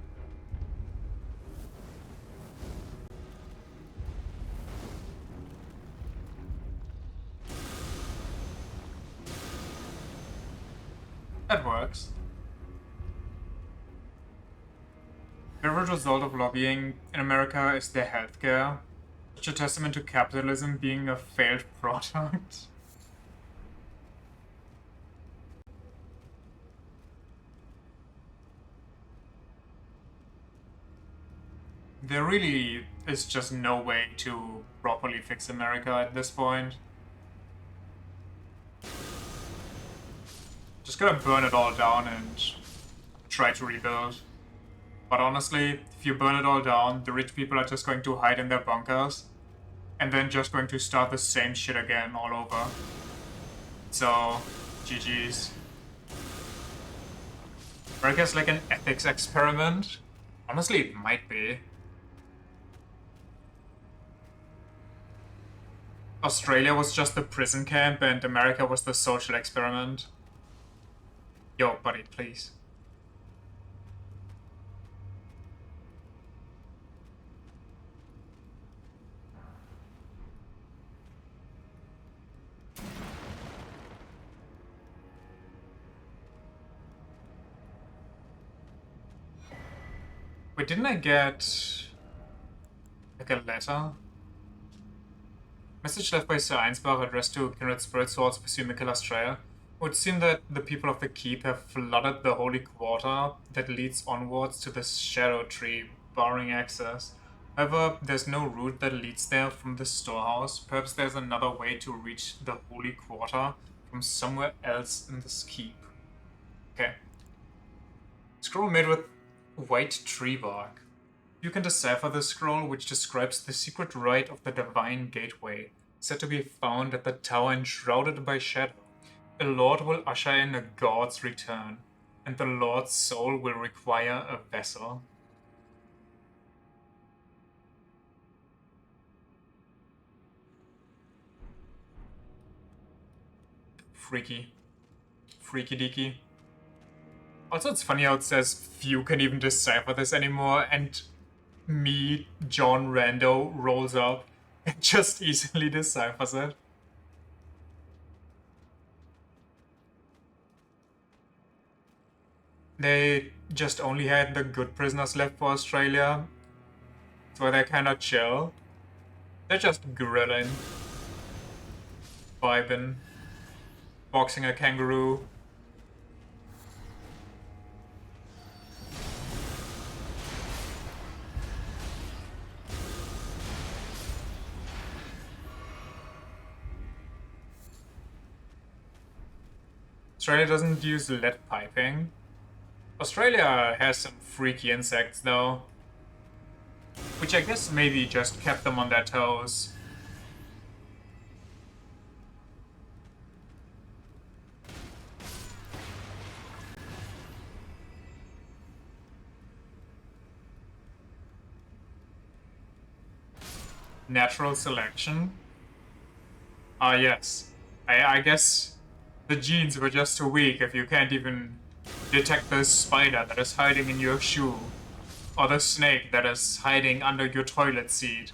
That works. The average result of lobbying in America is their healthcare. Such a testament to capitalism being a failed product. There really is just no way to properly fix America at this point. Just gotta burn it all down and try to rebuild. But honestly, if you burn it all down, the rich people are just going to hide in their bunkers and then just going to start the same shit again all over. So, GG's. America's like an ethics experiment. Honestly, it might be. Australia was just the prison camp and America was the social experiment. Yo, buddy, please. Wait, didn't I get like a letter? Message left by Sir Einsbach addressed to kindred spirit souls pursuing Mikkel Astrea. It would seem that the people of the keep have flooded the holy quarter that leads onwards to the shadow tree, barring access. However, there's no route that leads there from the storehouse. Perhaps there's another way to reach the holy quarter from somewhere else in this keep. Okay. Scroll made with white tree bark. You can decipher the scroll, which describes the secret rite of the divine gateway, said to be found at the tower enshrouded by shadow. A lord will usher in a god's return, and the lord's soul will require a vessel. Freaky. Freaky deaky. Also, it's funny how it says few can even decipher this anymore, and me, John Rando, rolls up and just easily deciphers it. They just only had the good prisoners left for Australia, so they're kinda chill. They're just grilling, vibing, boxing a kangaroo. Australia doesn't use lead piping. Australia has some freaky insects though, which I guess maybe just kept them on their toes. Natural selection? Ah yes, I guess the genes were just too weak if you can't even detect the spider that is hiding in your shoe, or the snake that is hiding under your toilet seat.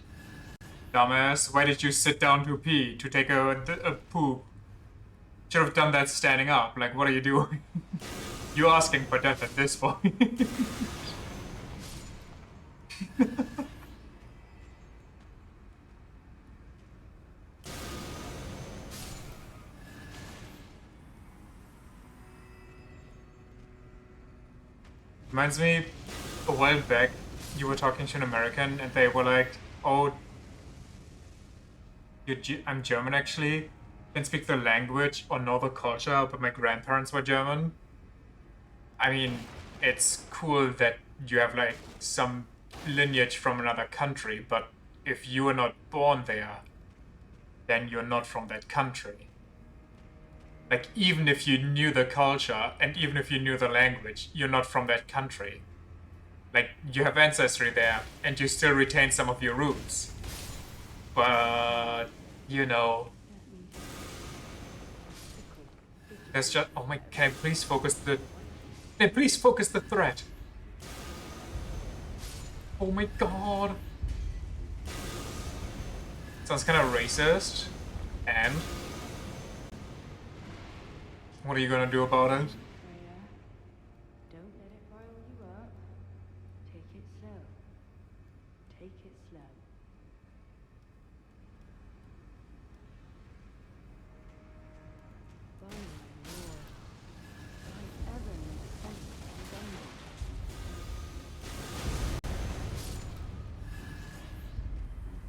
Dumbass, why did you sit down to pee, to take a poop? Should have done that standing up, like what are you doing? You're asking for death at this point. Reminds me, a while back, you were talking to an American and they were like, oh, I'm German actually. didn't speak the language or know the culture, but my grandparents were German. I mean, it's cool that you have like some lineage from another country, but if you were not born there, then you're not from that country. Like, even if you knew the culture and even if you knew the language, you're not from that country. Like, you have ancestry there and you still retain some of your roots. But, you know, there's just, oh my, can I please focus the threat? Oh my god. Sounds kind of racist. And what are you gonna do about it? Don't let it rile you up. Take it slow. Take it slow. By my lord, I ever need sense of revenge.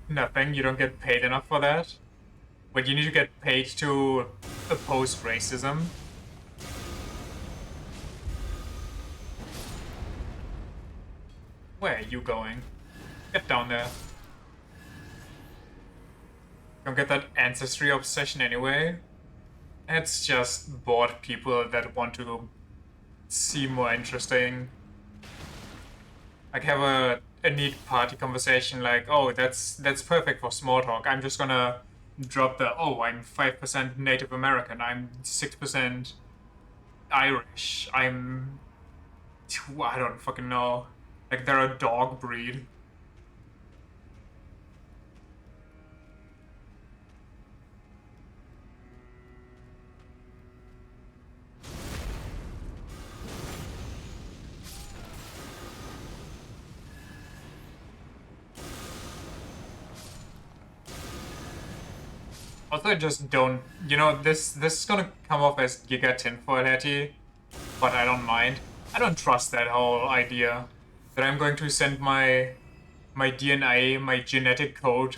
Nothing, you don't get paid enough for that? But you need to get paid to oppose racism? Where are you going? Get down there. Don't get that ancestry obsession anyway. It's just bored people that want to seem more interesting. Like, have a neat party conversation like, oh, that's perfect for small talk. I'm just gonna drop the, oh, I'm 5% Native American, I'm 6% Irish, I'm... I don't fucking know. Like, they're a dog breed. Also, I just don't, you know, this is gonna come off as Giga Tinfoil Hatty, but I don't mind. I don't trust that whole idea that I'm going to send my DNA, my genetic code,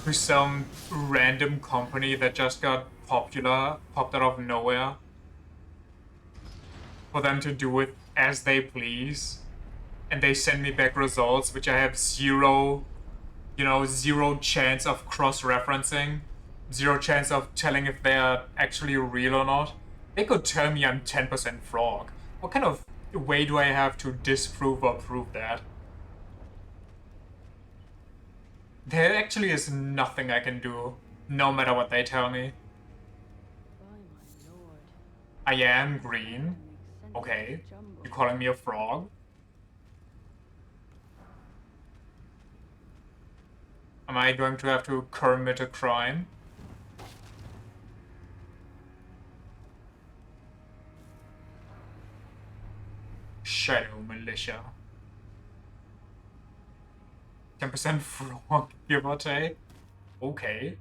to some random company that just got popped out of nowhere, for them to do it as they please, and they send me back results which I have zero chance of cross-referencing, zero chance of telling if they're actually real or not. They could tell me I'm 10% frog. What kind of way do I have to disprove or prove that? There actually is nothing I can do, no matter what they tell me. By my lord, I am green. Okay. You calling me a frog? Am I going to have to commit a crime? Shadow Militia. 10% frog, give or take? Okay.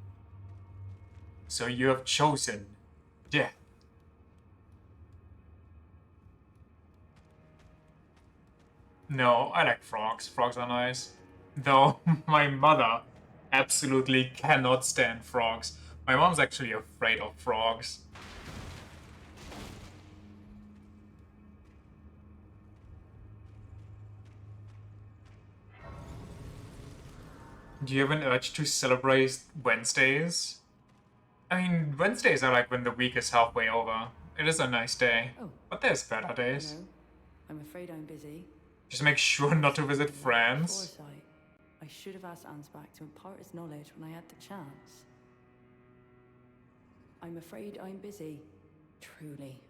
So you have chosen death. No, I like frogs. Frogs are nice. Though my mother absolutely cannot stand frogs. My mom's actually afraid of frogs. Do you have an urge to celebrate Wednesdays? I mean, Wednesdays are like when the week is halfway over. It is a nice day. Oh. But there's better days. No, I'm afraid I'm busy. Just make sure not to visit friends. Foresight. I should have asked Ansbach to impart his knowledge when I had the chance. I'm afraid I'm busy. Truly.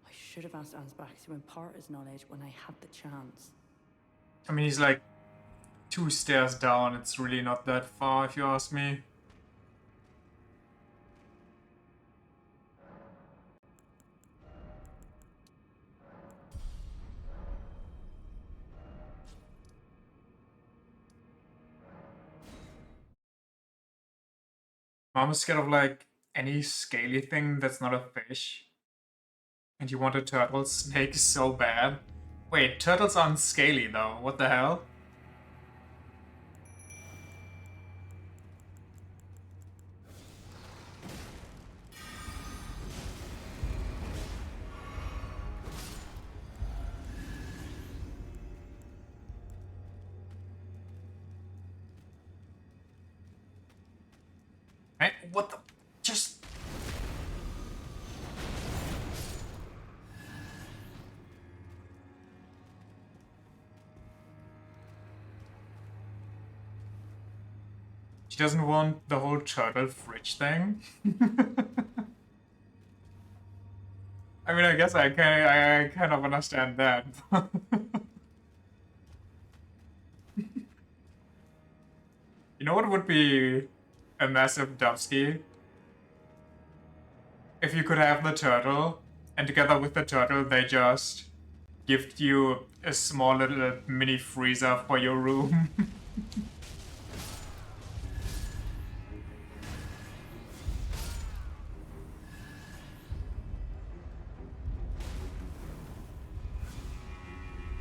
I should have asked Ansbach to impart his knowledge when I had the chance. I mean, he's like 2 stairs down. It's really not that far, if you ask me. Mom is scared of like any scaly thing that's not a fish. And you want a turtle snake so bad. Wait, turtles aren't scaly though. What the hell? what the... Just... She doesn't want the whole turtle fridge thing. I mean, I guess I kind of understand that. You know what would be a massive dubski? If you could have the turtle, and together with the turtle, they just gift you a small little mini freezer for your room.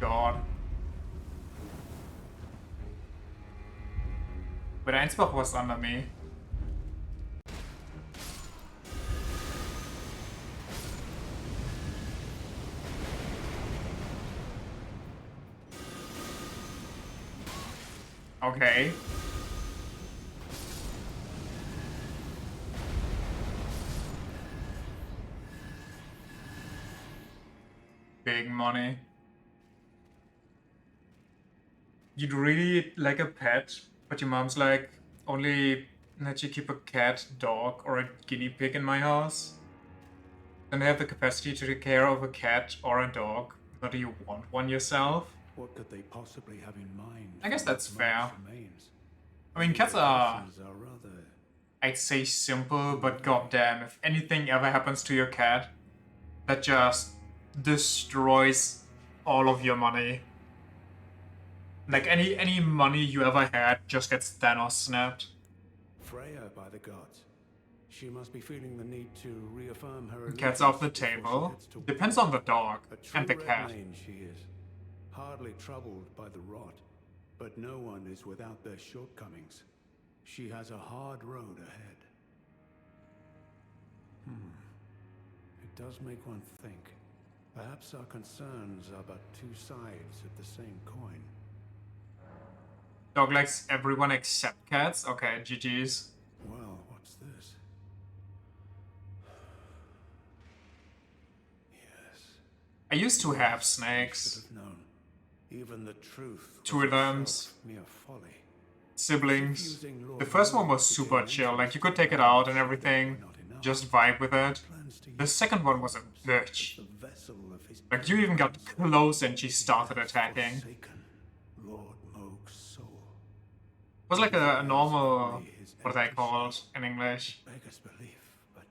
God. But Einsbach was under me. Okay. Big money. You'd really like a pet, but your mom's like, only let you keep a cat, dog, or a guinea pig in my house. Don't have the capacity to take care of a cat or a dog. Nor do you want one yourself? What could they possibly have in mind? I guess for that's what fair. remains? I mean, cats are, Actions are rather I'd say, simple, but goddamn, if anything ever happens to your cat, that just destroys all of your money. Like, any money you ever had just gets Thanos snapped. Freya by the gods. She must be feeling the need to reaffirm her. Cat's off the allegiance before she table. heads to Depends war. on the dog A and the true cat. Redmane she is, hardly troubled by the rot, but no one is without their shortcomings. She has a hard road ahead. It does make one think. Perhaps our concerns are but two sides of the same coin. Dog likes everyone except cats? Okay, GG's. Well, what's this? Yes. I used to have Should snakes. have known. Even the truth. Two was of them. itself mere folly. Siblings. Suffusing Lord The first one was Lord super became chill, like you anxious could take it to out and find everything, not enough. just vibe with it. Plans to The use second one was a bitch. the vessel of his Like you even got close and she started attacking. It forsaken Lord Moog's soul. was like a normal, what are they called in English? Beggars belief, but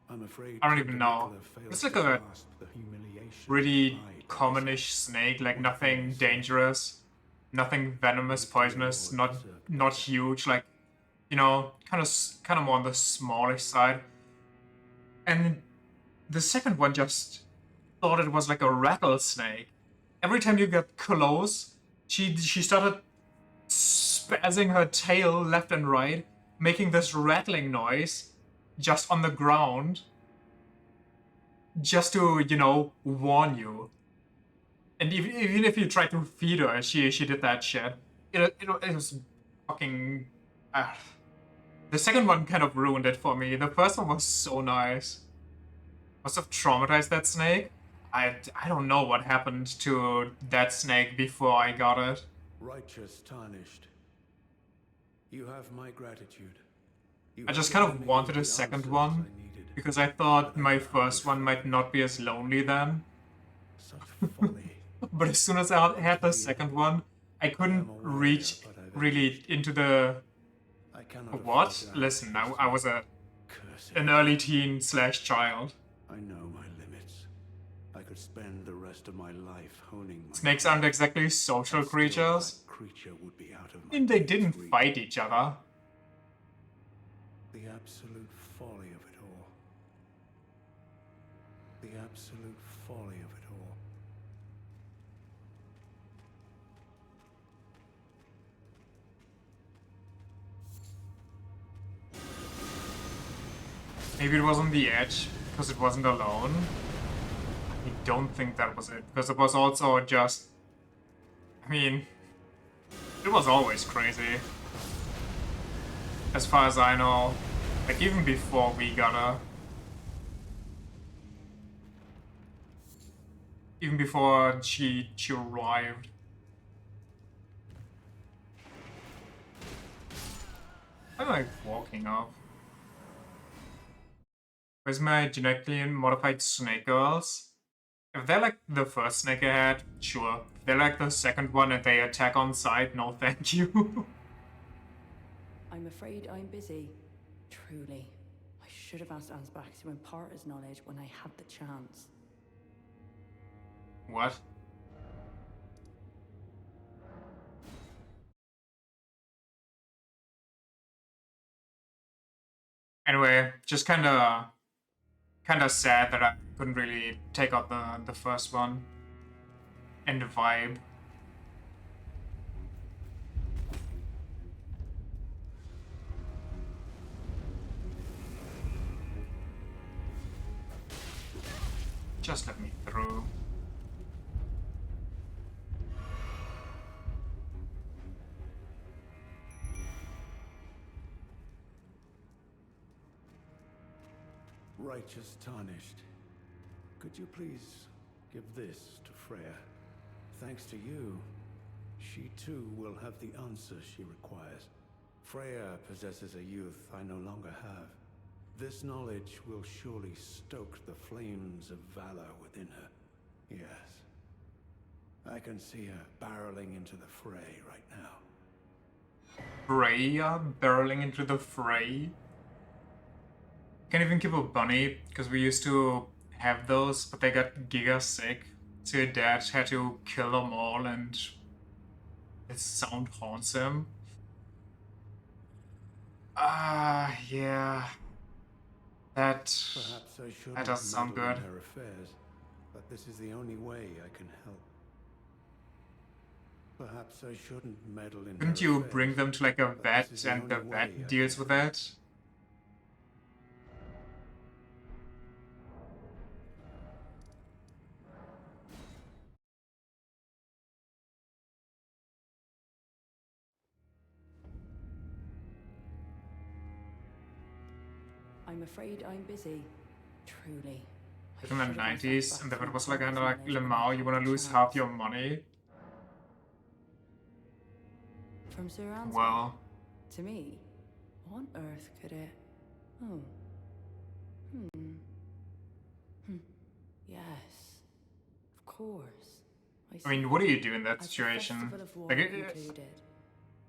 I'm afraid I don't even know. Nicola failed It's like to a grasp the humiliation really pride of his commonish snake, like nothing dangerous, nothing venomous, poisonous, not huge, like, you know, kind of more on the smallish side. And the second one just thought it was like a rattlesnake. Every time you get close, she started spazzing her tail left and right, making this rattling noise just on the ground, just to, you know, warn you. And even if you try to feed her, she did that shit. It was fucking... The second one kind of ruined it for me. The first one was so nice. Must have traumatized that snake. I don't know what happened to that snake before I got it. righteous tarnished. You have my gratitude. You I just have kind given of me wanted the a second answers one, I needed. because I thought my first one might not be as lonely then. Such folly. But as soon as I had the second one, I couldn't reach really into the... I cannot What? afford that. Listen, I was Cursed. an early teen / child. I know my limits. I could spend the rest of my life honing my Snakes aren't exactly social and still creatures. that creature would be out of I my mean, they reach. didn't fight each other. The absolute folly of it all. The absolute folly of it all. Maybe it was on the edge, because it wasn't alone. I don't think that was it, because it was also just... I mean... It was always crazy. As far as I know. Like, even before we got her. Even before she arrived. I'm like walking off. Where's my genetically modified snake girls? If they're like the first snake I had, sure. If they're like the second one and they attack on sight, no thank you. I'm afraid I'm busy. Truly. I should have asked Ansbach to impart his knowledge when I had the chance. What? Anyway, just kinda sad that I couldn't really take out the first one. And the vibe. Just let me through. Righteous tarnished. Could you please give this to Freya? Thanks to you, she too will have the answer she requires. Freya possesses a youth I no longer have. This knowledge will surely stoke the flames of valor within her. Yes. I can see her barreling into the fray right now. Freya barreling into the fray. Can't even keep a bunny, because we used to have those, but they got giga sick. So your dad had to kill them all, and his sound haunts him. Yeah. That Perhaps I shouldn't that doesn't sound meddle good. in her affairs, but this is the only way I can help. Perhaps I shouldn't meddle in Couldn't her you affairs, bring them to like a but vet this is the and the only way I vet deals can with help. that? I'm afraid I'm busy. Truly. Back in the 90s, and if it was like kind of like Lemao, you wanna lose half your money? From Sir Ansbach? Well, To me? What on earth could it... Oh. Yes. Of course. I mean, what do you do in that As the situation? Festival of War Like, concluded,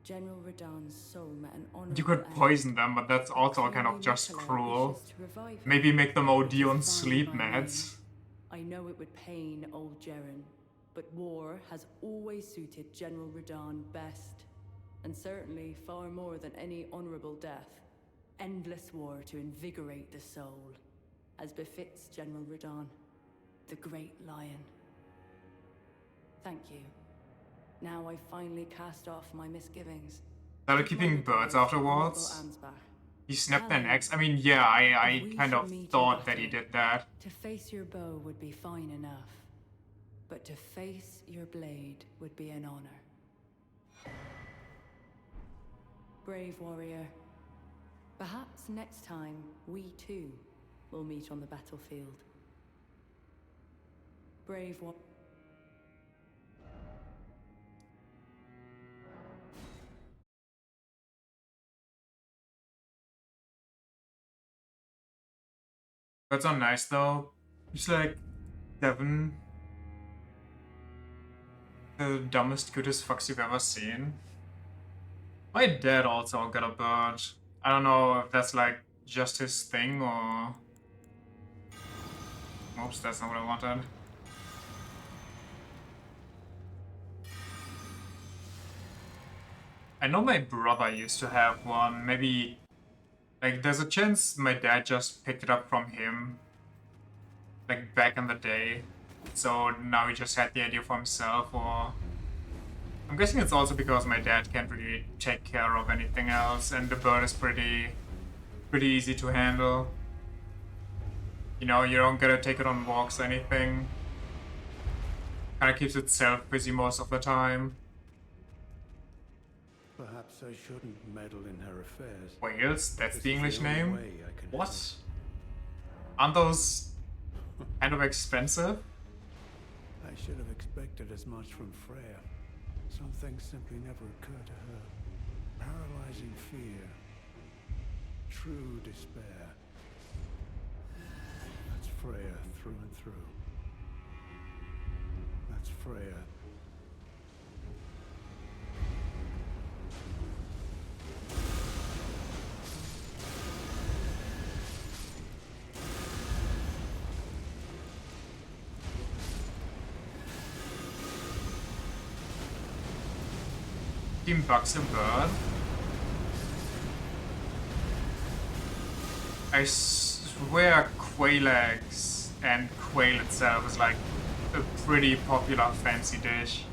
General Radahn's soul met an honorable you could end. poison them, but that's But also kind clearly of just Mikola cruel. wishes to revive him, Maybe make them which OD is on fine sleep by me. meds. I know it would pain old Jeren, but war has always suited General Radahn best, and certainly far more than any honorable death. Endless war to invigorate the soul, as befits General Radahn, the great lion. Thank you. Now I've finally cast off my misgivings. Started Keep my keeping birds regards to Honorable afterwards. Ansbach. He snapped Tell their him, necks. I mean, yeah, I if we kind should of meet in thought that he battle, did that. To face your bow would be fine enough, but to face your blade would be an honor. Brave warrior. Perhaps next time, we too will meet on the battlefield. Brave warrior. Birds are nice though. It's like 7. The dumbest, cutest fucks you've ever seen. My dad also got a bird. I don't know if that's like just his thing or... Oops, that's not what I wanted. I know my brother used to have one. Maybe... Like, there's a chance my dad just picked it up from him. Like, back in the day. So now he just had the idea for himself, or... I'm guessing it's also because my dad can't really take care of anything else, and the bird is pretty easy to handle. You know, you don't gotta take it on walks or anything. Kinda keeps itself busy most of the time. Perhaps I shouldn't meddle in her affairs. Wales? That's This the is English only name? way I can What? help. Aren't those kind of expensive? I should have expected as much from Freya. Some things simply never occur to her. Paralyzing fear. True despair. That's Freya through and through. That's Freya. Team Bucks a bird. I swear quail and quail itself is like a pretty popular fancy dish.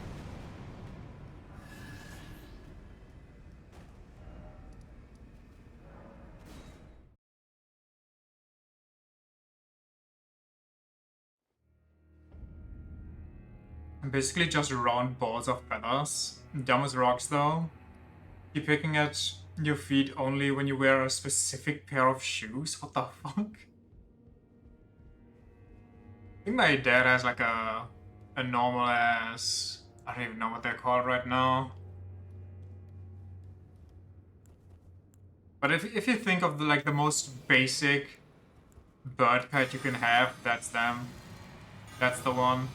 Basically just round balls of feathers. Dumb as rocks though. You're picking at your feet only when you wear a specific pair of shoes? What the fuck? I think my dad has like a normal ass, I don't even know what they're called right now. But if you think of like the most basic bird kite you can have, that's them. That's the one.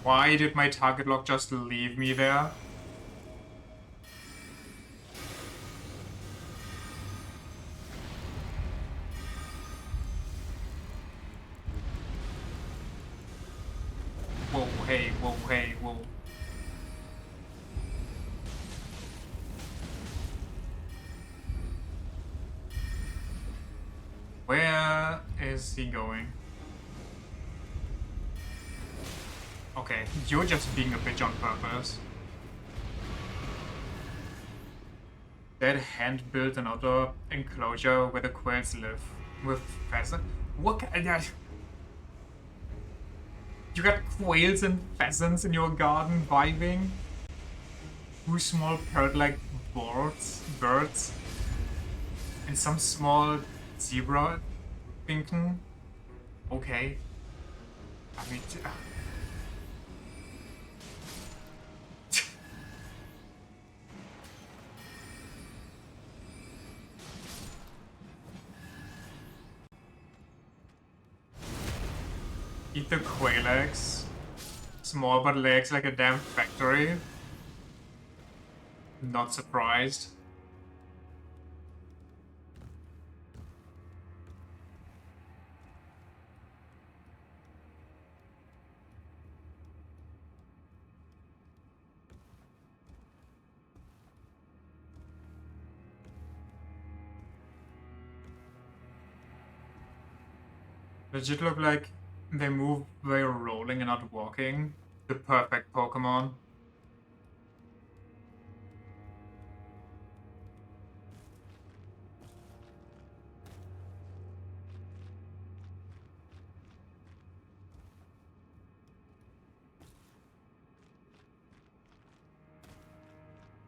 Why did my target lock just leave me there? Whoa, hey, whoa, hey, whoa. Where is he going? Okay, you're just being a bitch on purpose. Dad hand-built another enclosure where the quails live. With pheasant? What kind of... You got quails and pheasants in your garden vibing? Two small bird-like birds? And some small zebra thinking? Okay. I mean... Eat the quail eggs. Small but legs like a damn factory. Not surprised. Legit look like they move by rolling and not walking. The perfect Pokemon.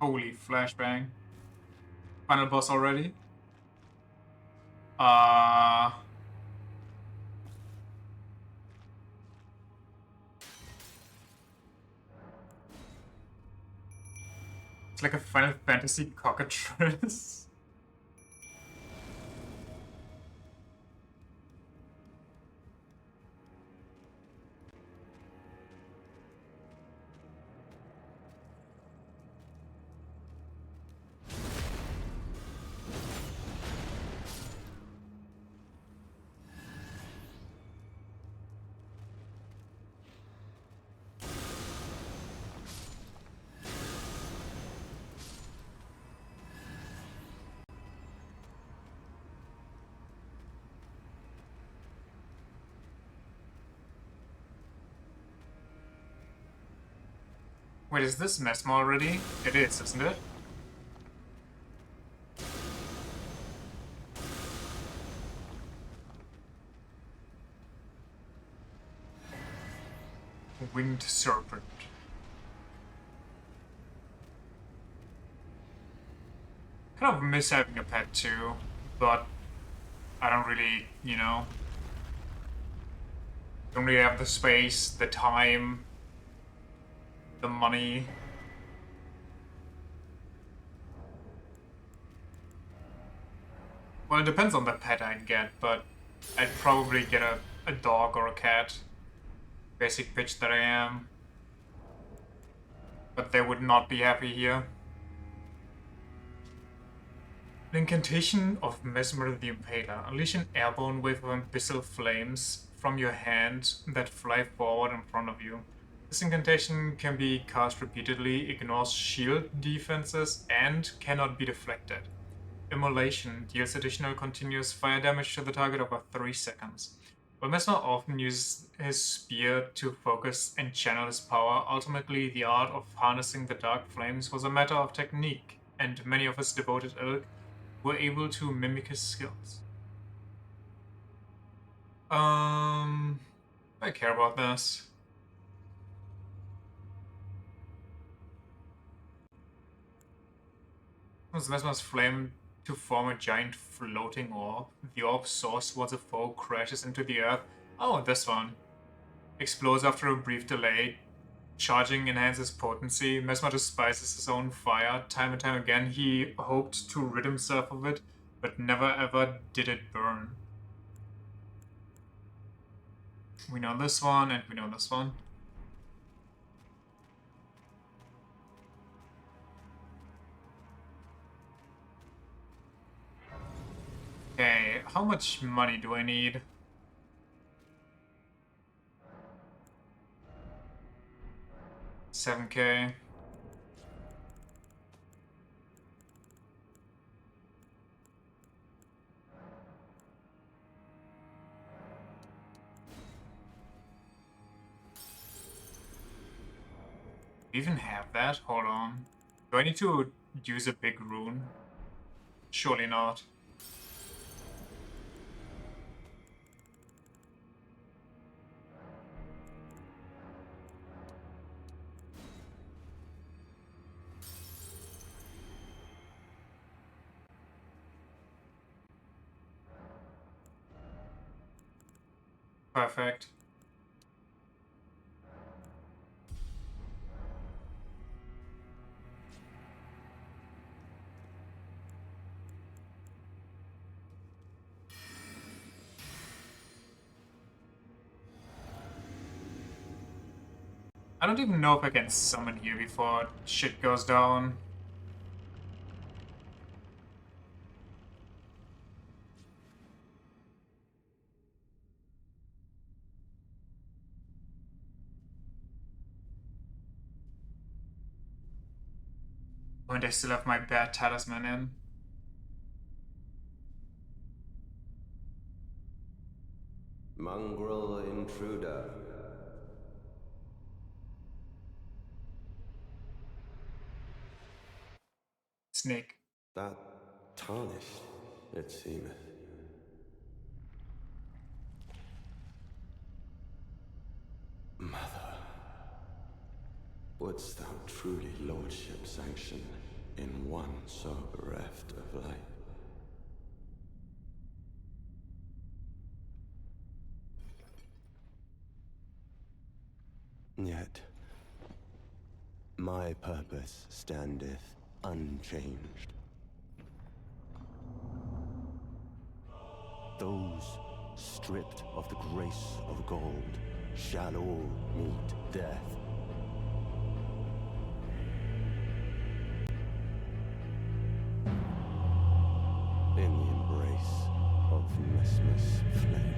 Holy flashbang. Final boss already? It's like a Final Fantasy cockatrice. Wait, is this Mesmer already? It is, isn't it? winged serpent. Kind of miss having a pet too, but I don't really, don't really have the space, the time, the money. Well, it depends on the pet I get, but I'd probably get a dog or a cat. Basic bitch that I am. But they would not be happy here. An incantation of Mesmer the Impaler. Unleash an airborne wave of abyssal flames from your hand that fly forward in front of you. This incantation can be cast repeatedly, ignores shield defenses, and cannot be deflected. Immolation deals additional continuous fire damage to the target over 3 seconds. While Mesmer often uses his spear to focus and channel his power, ultimately the art of harnessing the dark flames was a matter of technique, and many of his devoted ilk were able to mimic his skills. I care about this. Mesmer's flame to form a giant floating orb. The orb source towards a foe crashes into the earth. Oh, this one. Explodes after a brief delay. Charging enhances potency. Mesmer despises his own fire. Time and time again, he hoped to rid himself of it, but never ever did it burn. We know this one, and we know this one. Okay, how much money do I need? $7K. Do you even have that? Hold on. Do I need to use a big rune? Surely not. Perfect. I don't even know if I can summon here before shit goes down. And I still have my bad talisman in. Mongrel intruder. Snake. That tarnished, it seemeth. Mother, wouldst thou truly lordship sanction in one so bereft of light? Yet, my purpose standeth unchanged. Those stripped of the grace of gold shall all meet death. In the embrace of Mesmer's flame.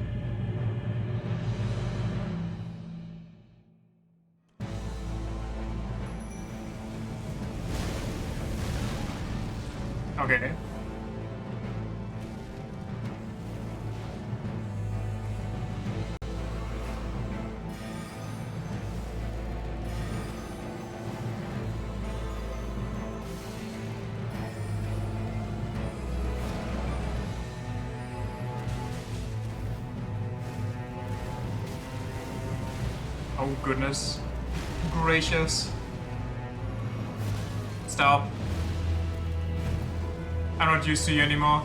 Okay. Oh Oh, goodness gracious. Stop. I'm not used to you anymore.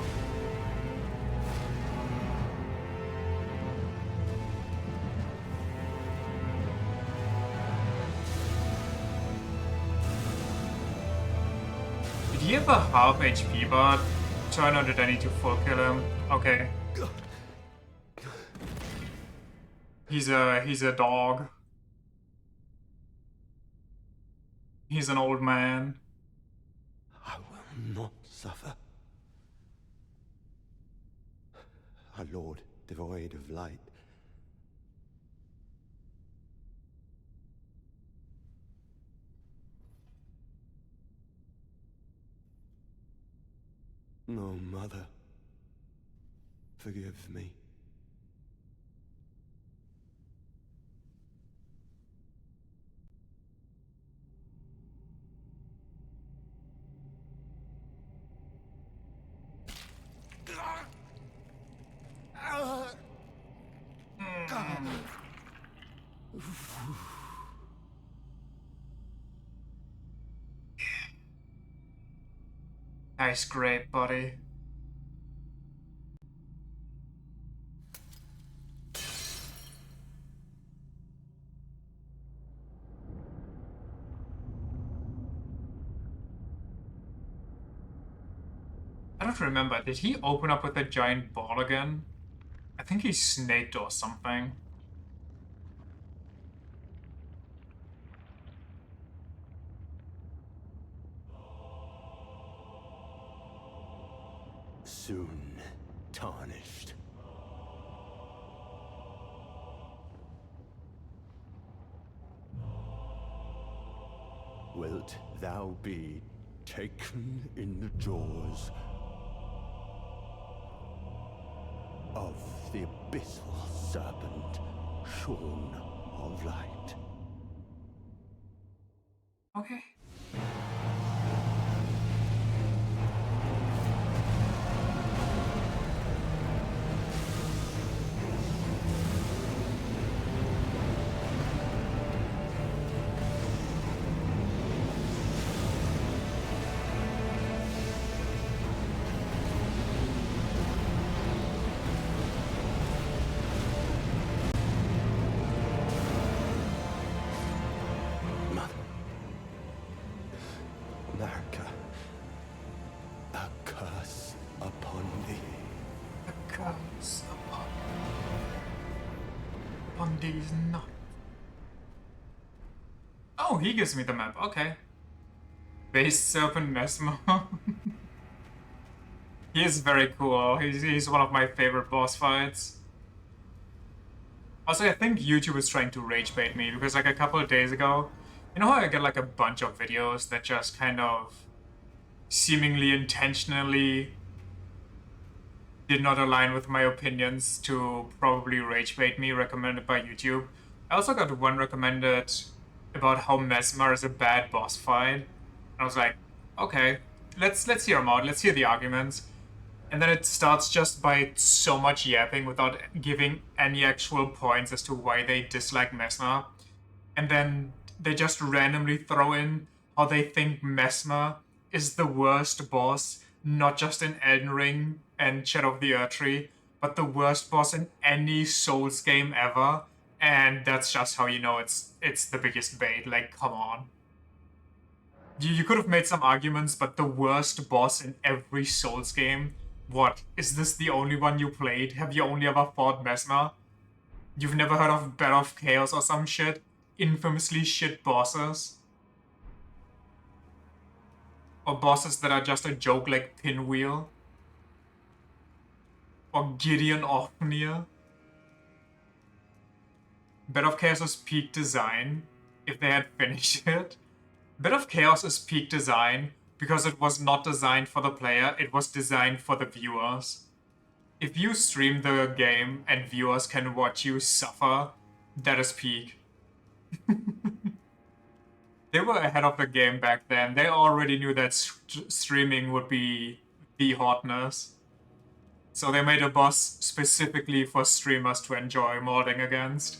Did he have a half HP bot? Turn, or did I need to full kill him? Okay. He's a dog. He's an old man. I will not suffer. A lord devoid of light. No, mother. Forgive me. Nice, great, buddy. I don't remember. Did he open up with a giant ball again? I think he snaked or something. Soon tarnished. Wilt thou be taken in the jaws of the abyssal serpent, shorn of light? Okay. Mother. Narca. A curse upon thee. A curse upon these nuts. Oh, he gives me the map. Okay. Base Serpent Mesmer. He is very cool. He's one of my favorite boss fights. Also, I think YouTube is trying to rage bait me because like a couple of days ago, you know how I get like a bunch of videos that just kind of seemingly intentionally did not align with my opinions to probably rage bait me, recommended by YouTube. I also got one recommended about how Mesmer is a bad boss fight. And I was like, okay, let's hear them out. Let's hear the arguments. And then it starts just by so much yapping without giving any actual points as to why they dislike Mesmer. And then they just randomly throw in how they think Mesmer is the worst boss, not just in Elden Ring and Shadow of the Erdtree, but the worst boss in any Souls game ever. And that's just how you know it's the biggest bait. Like, come on. You could have made some arguments, but the worst boss in every Souls game? What? Is this the only one you played? Have you only ever fought Mesmer? You've never heard of Bed of Chaos or some shit? Infamously shit bosses? Or bosses that are just a joke like Pinwheel? Or Gideon Ofnir? Bed of Chaos is peak design, if they had finished it. Bed of Chaos is peak design because it was not designed for the player, it was designed for the viewers. If you stream the game and viewers can watch you suffer, that is peak. They were ahead of the game back then. They already knew that streaming would be the hotness. So they made a boss specifically for streamers to enjoy modding against.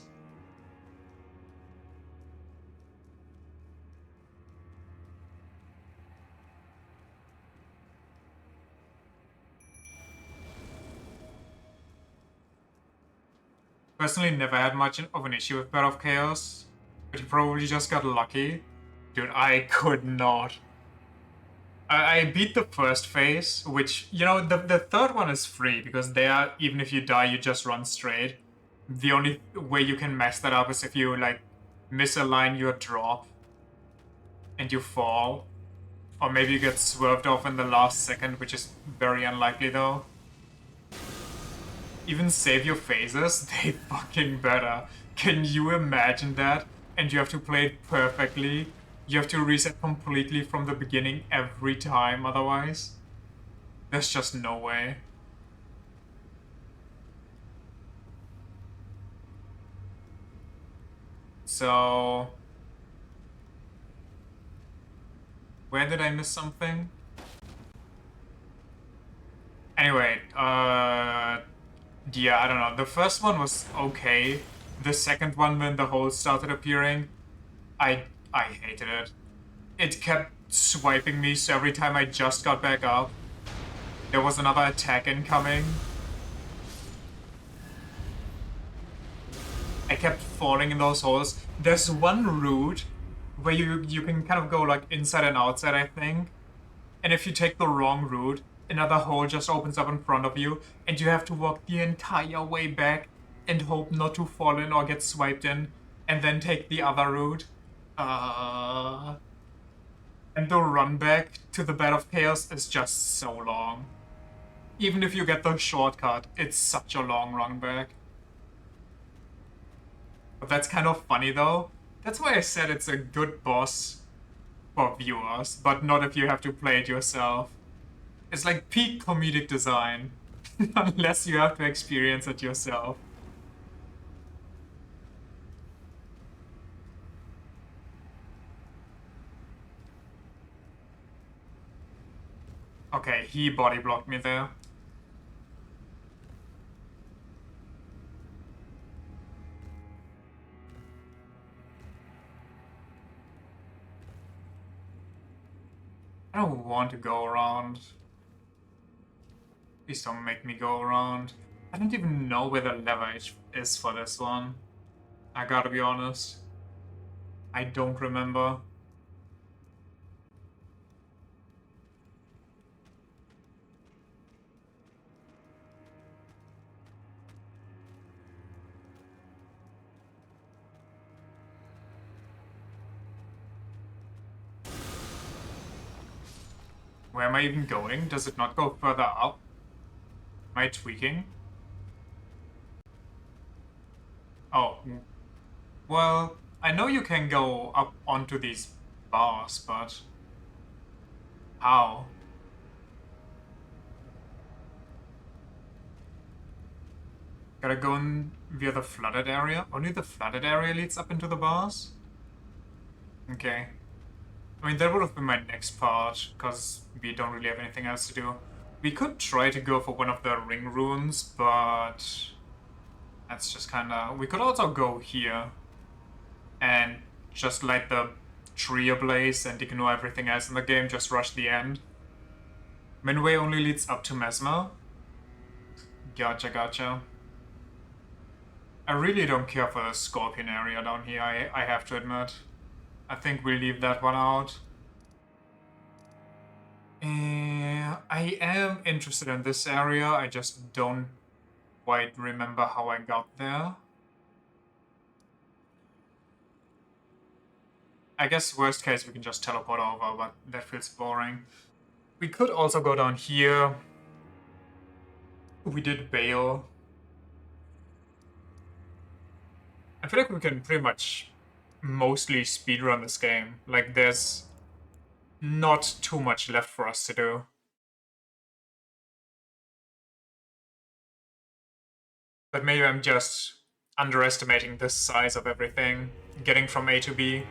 Personally, never had much of an issue with Path of Chaos, but you probably just got lucky. Dude, I could not. I beat the first phase, which, you know, the third one is free, because there, even if you die, you just run straight. The only way you can mess that up is if you, like, misalign your drop and you fall. Or maybe you get swerved off in the last second, which is very unlikely, though. Even save your phases, they fucking better. Can you imagine that? And you have to play it perfectly. You have to reset completely from the beginning every time, otherwise. There's just no way. So... where did I miss something? Anyway, yeah, I don't know. The first one was okay. The second one, when the holes started appearing, I hated it. It kept swiping me, so every time I just got back up, there was another attack incoming. I kept falling in those holes. There's one route where you can kind of go like inside and outside, I think. And if you take the wrong route, another hole just opens up in front of you, and you have to walk the entire way back and hope not to fall in or get swiped in, and then take the other route. And the run back to the Bed of Chaos is just so long. Even if you get the shortcut, it's such a long run back. But that's kind of funny though. That's why I said it's a good boss for viewers, but not if you have to play it yourself. It's like peak comedic design, unless you have to experience it yourself. Okay, he body blocked me there. I don't want to go around. Please don't make me go around. I don't even know where the lever is for this one. I gotta be honest. I don't remember. Where am I even going? Does it not go further up? Am I tweaking? Oh. Well, I know you can go up onto these bars, but... how? Gotta go in via the flooded area? Only the flooded area leads up into the bars? Okay. I mean, that would have been my next part, because we don't really have anything else to do. We could try to go for one of the ring runes, but... that's just kinda... we could also go here and just light the tree ablaze and ignore everything else in the game, just rush the end. Minway only leads up to Mesmer. Gotcha, gotcha. I really don't care for the Scorpion area down here, I have to admit. I think we'll leave that one out. I am interested in this area, I just don't quite remember how I got there. I guess worst case we can just teleport over, but that feels boring. We could also go down here. We did Bale. I feel like we can pretty much mostly speedrun this game. Like, there's not too much left for us to do. But maybe I'm just underestimating the size of everything, getting from A to B.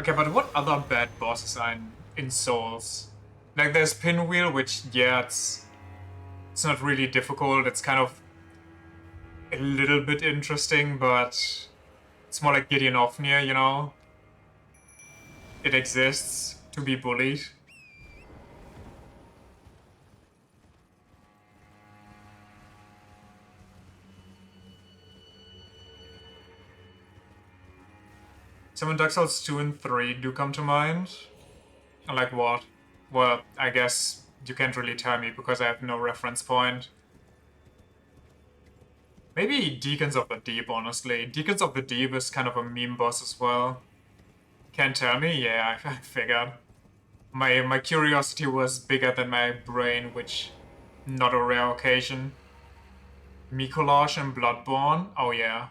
Okay, but what other bad bosses are in Souls? Like, there's Pinwheel, which, yeah, it's not really difficult. It's kind of a little bit interesting, but it's more like Gideon Ofnir, you know? it exists to be bullied. So when Dark Souls 2 and 3 do come to mind, like what? Well, I guess you can't really tell me because I have no reference point. Maybe Deacons of the Deep, honestly. Deacons of the Deep is kind of a meme boss as well. Can't tell me? Yeah, I figured. My curiosity was bigger than my brain, which not a rare occasion. Mikolash and Bloodborne? Oh yeah.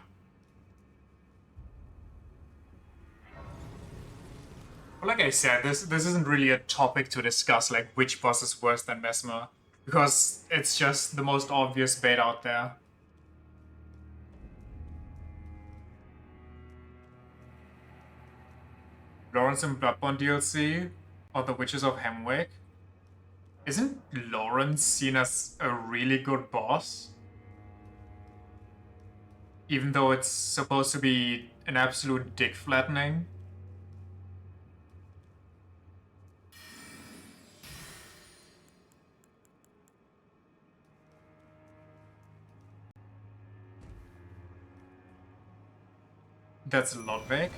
Well, like I said, this isn't really a topic to discuss, like which boss is worse than Mesmer, because it's just the most obvious bait out there. Lawrence and Bloodborne DLC, or The Witches of Hemwick. Isn't Lawrence seen as a really good boss? Even though it's supposed to be an absolute dick flattening? That's Ludwig?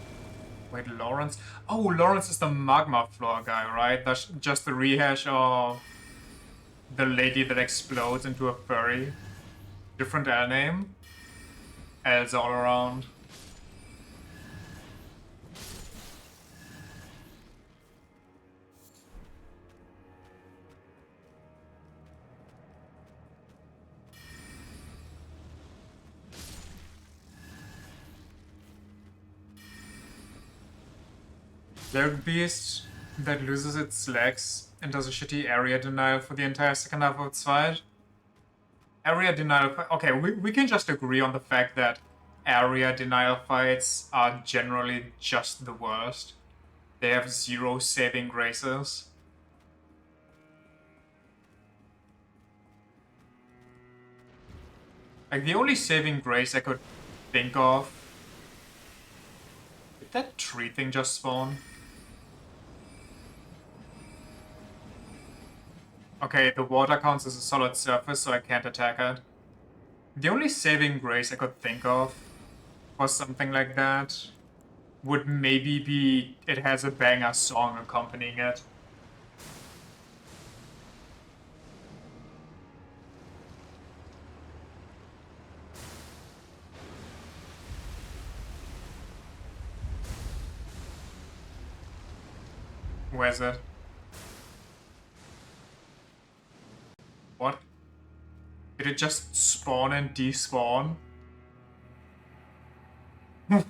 Wait, Lawrence? Oh, Lawrence is the magma floor guy, right? That's just the rehash of the lady that explodes into a furry. Different L name? L's all around. Derek Beast that loses its legs and does a shitty area denial for the entire second half of its fight. Area denial... Okay, we can just agree on the fact that area denial fights are generally just the worst. They have zero saving graces. Like, the only saving grace I could think of... Did that tree thing just spawn? Okay, the water counts as a solid surface, so I can't attack it. The only saving grace I could think of for something like that would maybe be it has a banger song accompanying it. Where's it? What? Did it just spawn and despawn?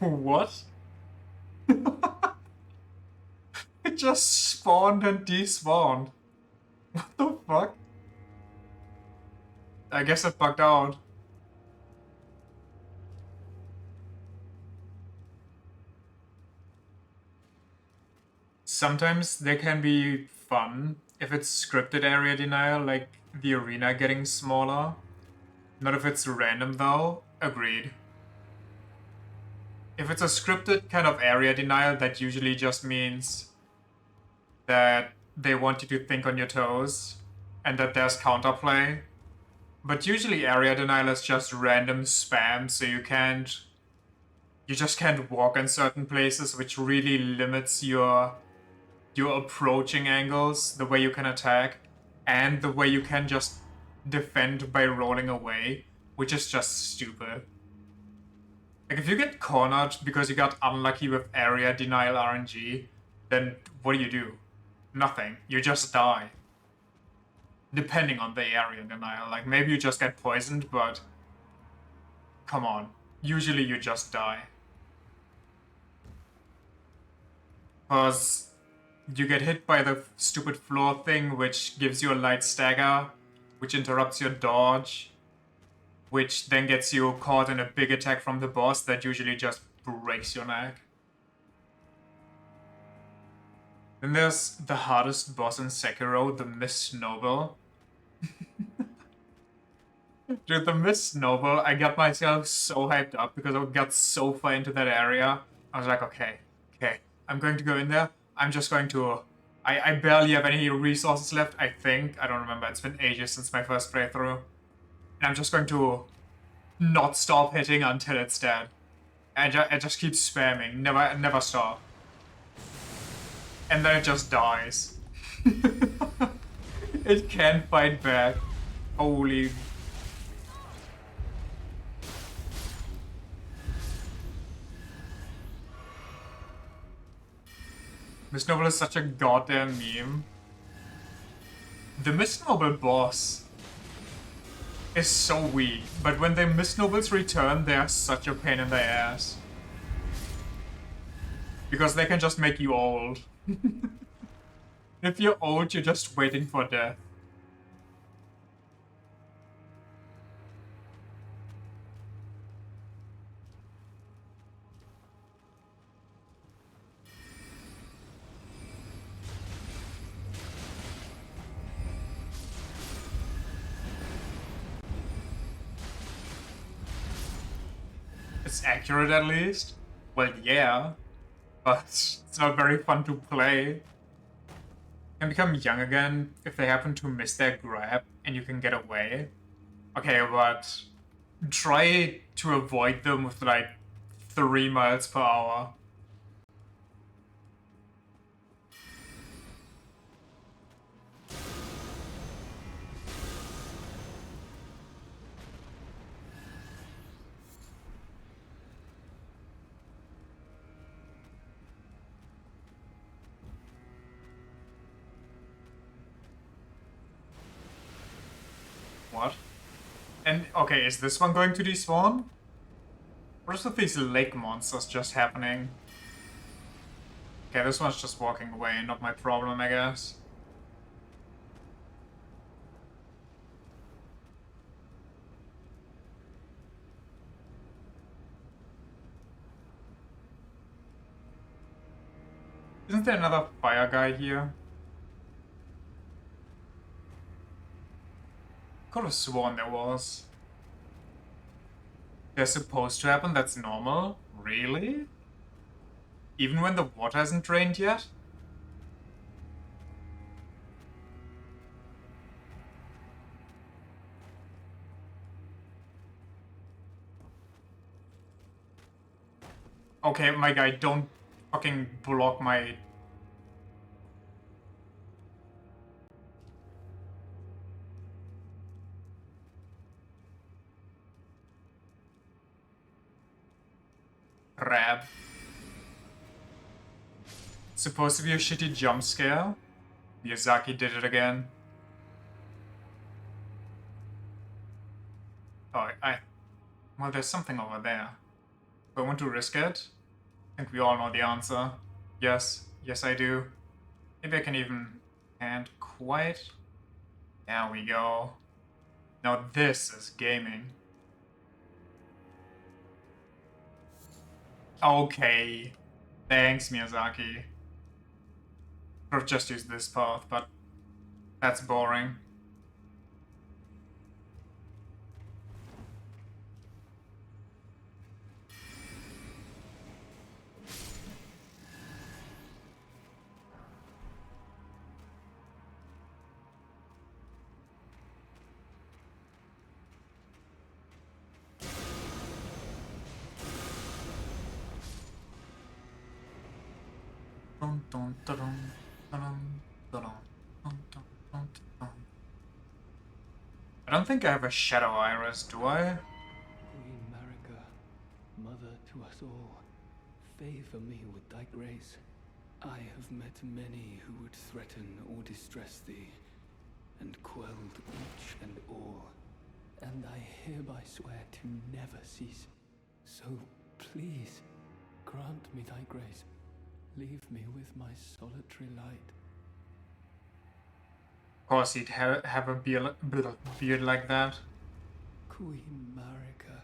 What? It just spawned and despawned. What the fuck? I guess it bugged out. Sometimes they can be fun if it's scripted area denial, like the arena getting smaller. Not if it's random though. Agreed. If it's a scripted kind of area denial, that usually just means that they want you to think on your toes and that there's counterplay. But usually area denial is just random spam, so you just can't walk in certain places, which really limits your approaching angles, the way you can attack, and the way you can just defend by rolling away, which is just stupid. Like, if you get cornered because you got unlucky with area denial RNG, then what do? Nothing. You just die. Depending on the area denial. Like, maybe you just get poisoned, but... Come on. Usually you just die. Because you get hit by the stupid floor thing, which gives you a light stagger, which interrupts your dodge, which then gets you caught in a big attack from the boss that usually just breaks your neck. Then there's the hardest boss in Sekiro, the Mist Noble. Dude, the Mist Noble, I got myself so hyped up because I got so far into that area. I was like, okay, I'm going to go in there. I'm just going to... I barely have any resources left, I think. I don't remember. It's been ages since my first playthrough. And I'm just going to not stop hitting until it's dead. I just keep spamming. Never stop. And then it just dies. It can't fight back. Holy... Miss Noble is such a goddamn meme. The Miss Noble boss is so weak, but when the Miss Nobles return, they are such a pain in the ass. Because they can just make you old. If you're old, you're just waiting for death. It's accurate at least? Well, yeah. But it's not very fun to play. Can become young again if they happen to miss their grab and you can get away. Okay, but try to avoid them with like 3 miles per hour. What? And, okay, is this one going to despawn? What is with these lake monsters just happening? Okay, this one's just walking away, not my problem, I guess. Isn't there another fire guy here? Could have sworn there was. They're supposed to happen, that's normal? Really? Even when the water hasn't drained yet? Okay, my guy, don't fucking block my... Crab. Supposed to be a shitty jump scare? Miyazaki did it again. Oh, well, there's something over there. Do I want to risk it? I think we all know the answer. Yes, yes I do. Maybe I can even... Can't quite. There we go. Now this is gaming. Okay. Thanks, Miyazaki. Could have just used this path, but that's boring. Dun, dun, dun, dun, dun, dun, dun, dun, dun, dun. I don't think I have a Shadow Iris, do I? Queen Marika, mother to us all, favor me with thy grace. I have met many who would threaten or distress thee, and quelled each and all, and I hereby swear to never cease. So please, grant me thy grace. Leave me with my solitary light. Of course he'd have a beard like that. Queen Marika,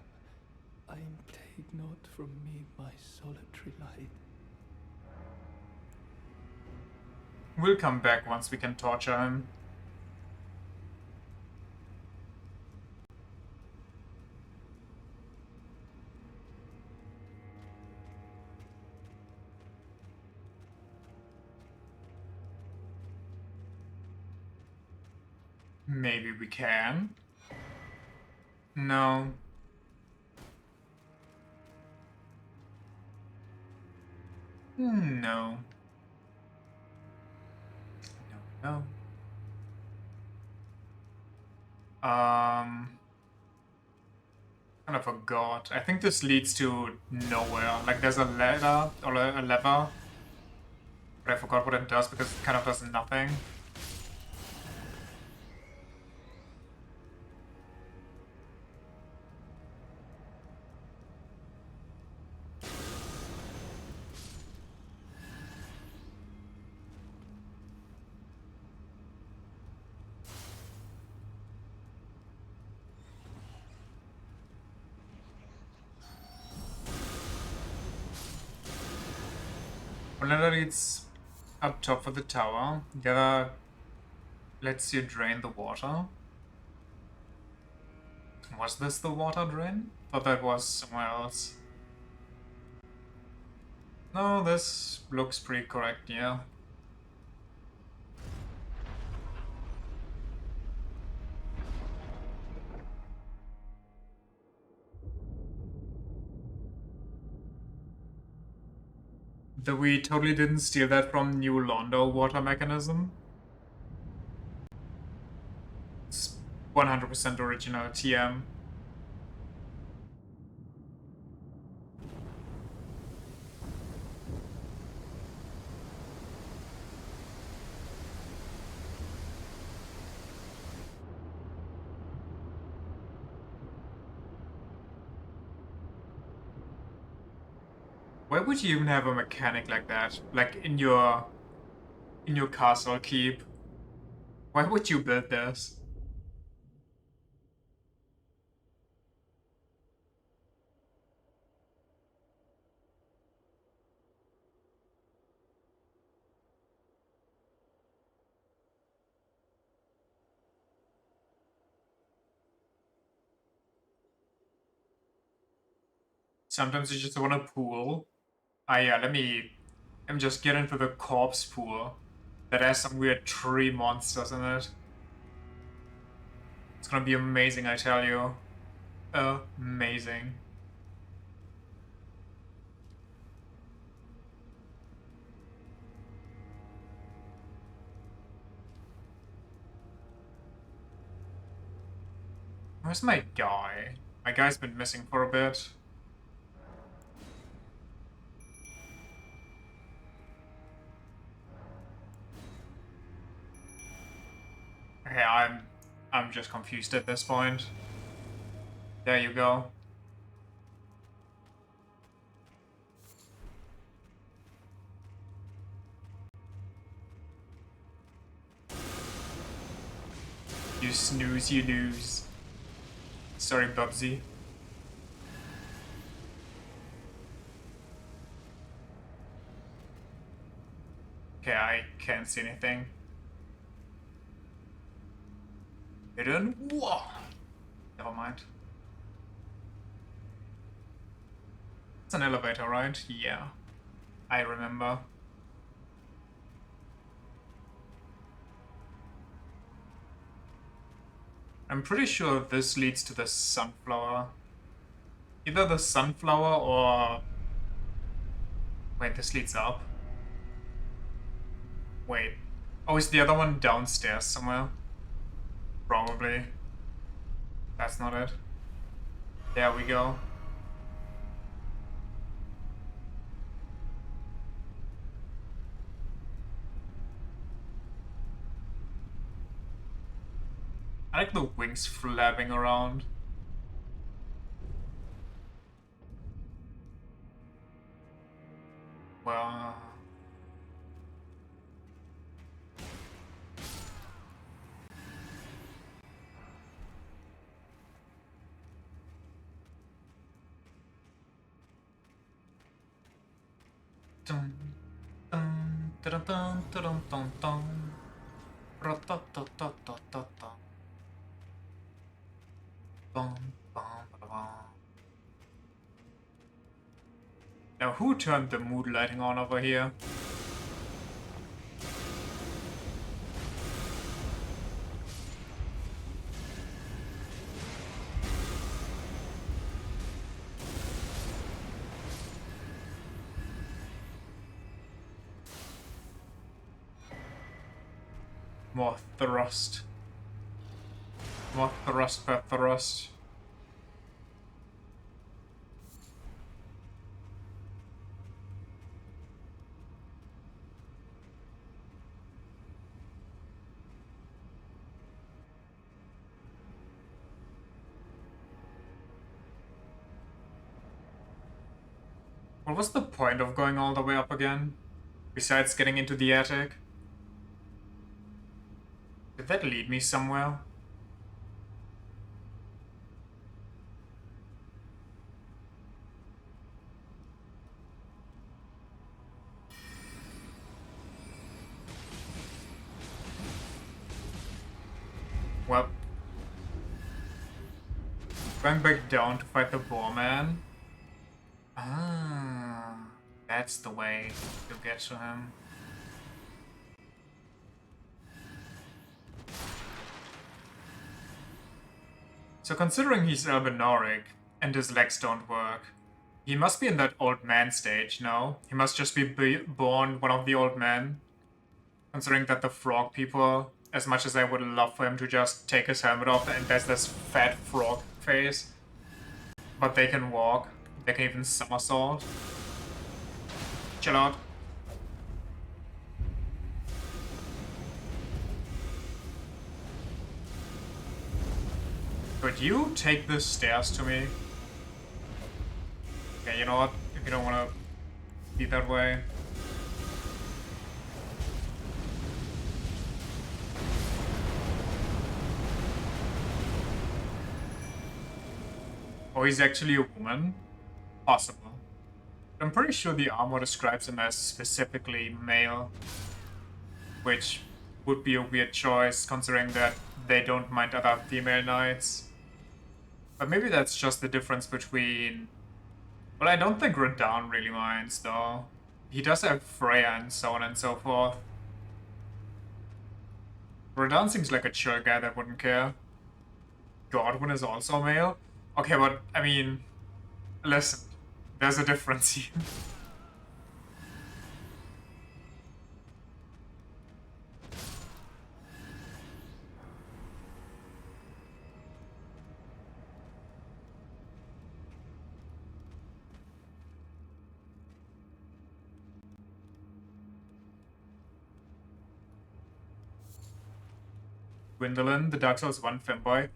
take not from me my solitary light. We'll come back once we can torture him. Maybe we can. No. No. No. Kind of forgot. I think this leads to nowhere. Like there's a ladder or a lever, but I forgot what it does because it kind of does nothing. One ladder leads up top of the tower. The other lets you drain the water. Was this the water drain? Thought that was somewhere else. No, this looks pretty correct, yeah. Though we totally didn't steal that from New Londo water mechanism. It's 100% original TM. Why would you even have a mechanic like that? Like in your castle keep? Why would you build this? Sometimes you just want a pool. Ah yeah, let me just get into the corpse pool that has some weird tree monsters in it. It's gonna be amazing, I tell you. Amazing. Where's my guy? My guy's been missing for a bit. Okay, I'm just confused at this point. There you go. You snooze, you lose. Sorry, Bubsy. Okay, I can't see anything. Hidden? Whoa! Never mind. It's an elevator, right? Yeah. I remember. I'm pretty sure this leads to the sunflower. Either the sunflower or... Wait, this leads up. Wait. Oh, is the other one downstairs somewhere? Probably. That's not it. There we go. I like the wings flapping around. Well... Dun, dun, dun, dun, dun, dun, dun. Ra-ta-ta-ta-ta-ta-ta. Bum, bum, ba-da-bum. Now, who turned the mood lighting on over here? More thrust. More thrust per thrust. What was the point of going all the way up again? Besides getting into the attic? Did that lead me somewhere? Well, going back down to fight the boar man. Ah, that's the way to get to him. So considering he's Albinoric and his legs don't work, he must be in that old man stage, no? He must just be born one of the old men. Considering that the frog people, as much as I would love for him to just take his helmet off and there's this fat frog face, but they can walk, they can even somersault. Chill out. Could you take the stairs to me? Okay, you know what? If you don't want to be that way. Oh, he's actually a woman? Possible. I'm pretty sure the armor describes him as specifically male. Which would be a weird choice, considering that they don't mind other female knights. But maybe that's just the difference between... Well, I don't think Radahn really minds, though. He does have Freya and so on and so forth. Radahn seems like a chill guy that wouldn't care. Godwin is also male? Okay, but, I mean... Listen, there's a difference here. Gwendolyn, the Dark Souls 1 femboy.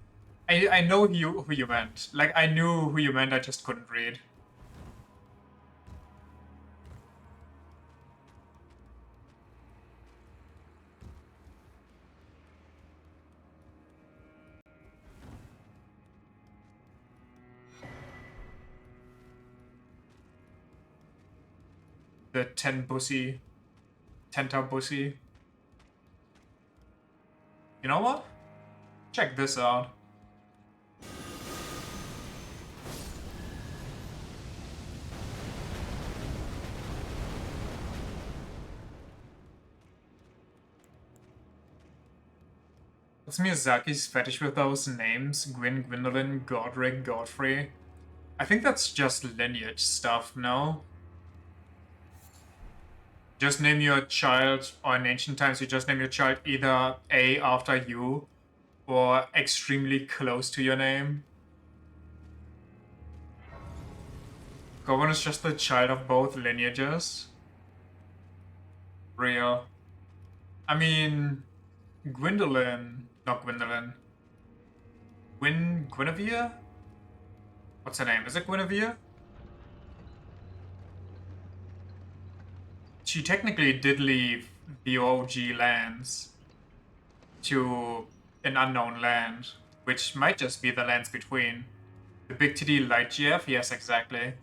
I know who you meant. Like, I knew who you meant, I just couldn't read. The Tenta Bussy. You know what? Check this out. What's Miyazaki's fetish with those names? Gwyn, Gwendolyn, Godric, Godfrey? I think that's just lineage stuff, no? Just name your child, or in ancient times you just name your child either A after you, or extremely close to your name. Gowan is just the child of both lineages. Real. I mean, Gwendolyn, not Gwendolyn. Guinevere? What's her name? Is it Guinevere? She technically did leave the OG lands to an unknown land, which might just be the lands between. The Big TD Light GF? Yes, exactly.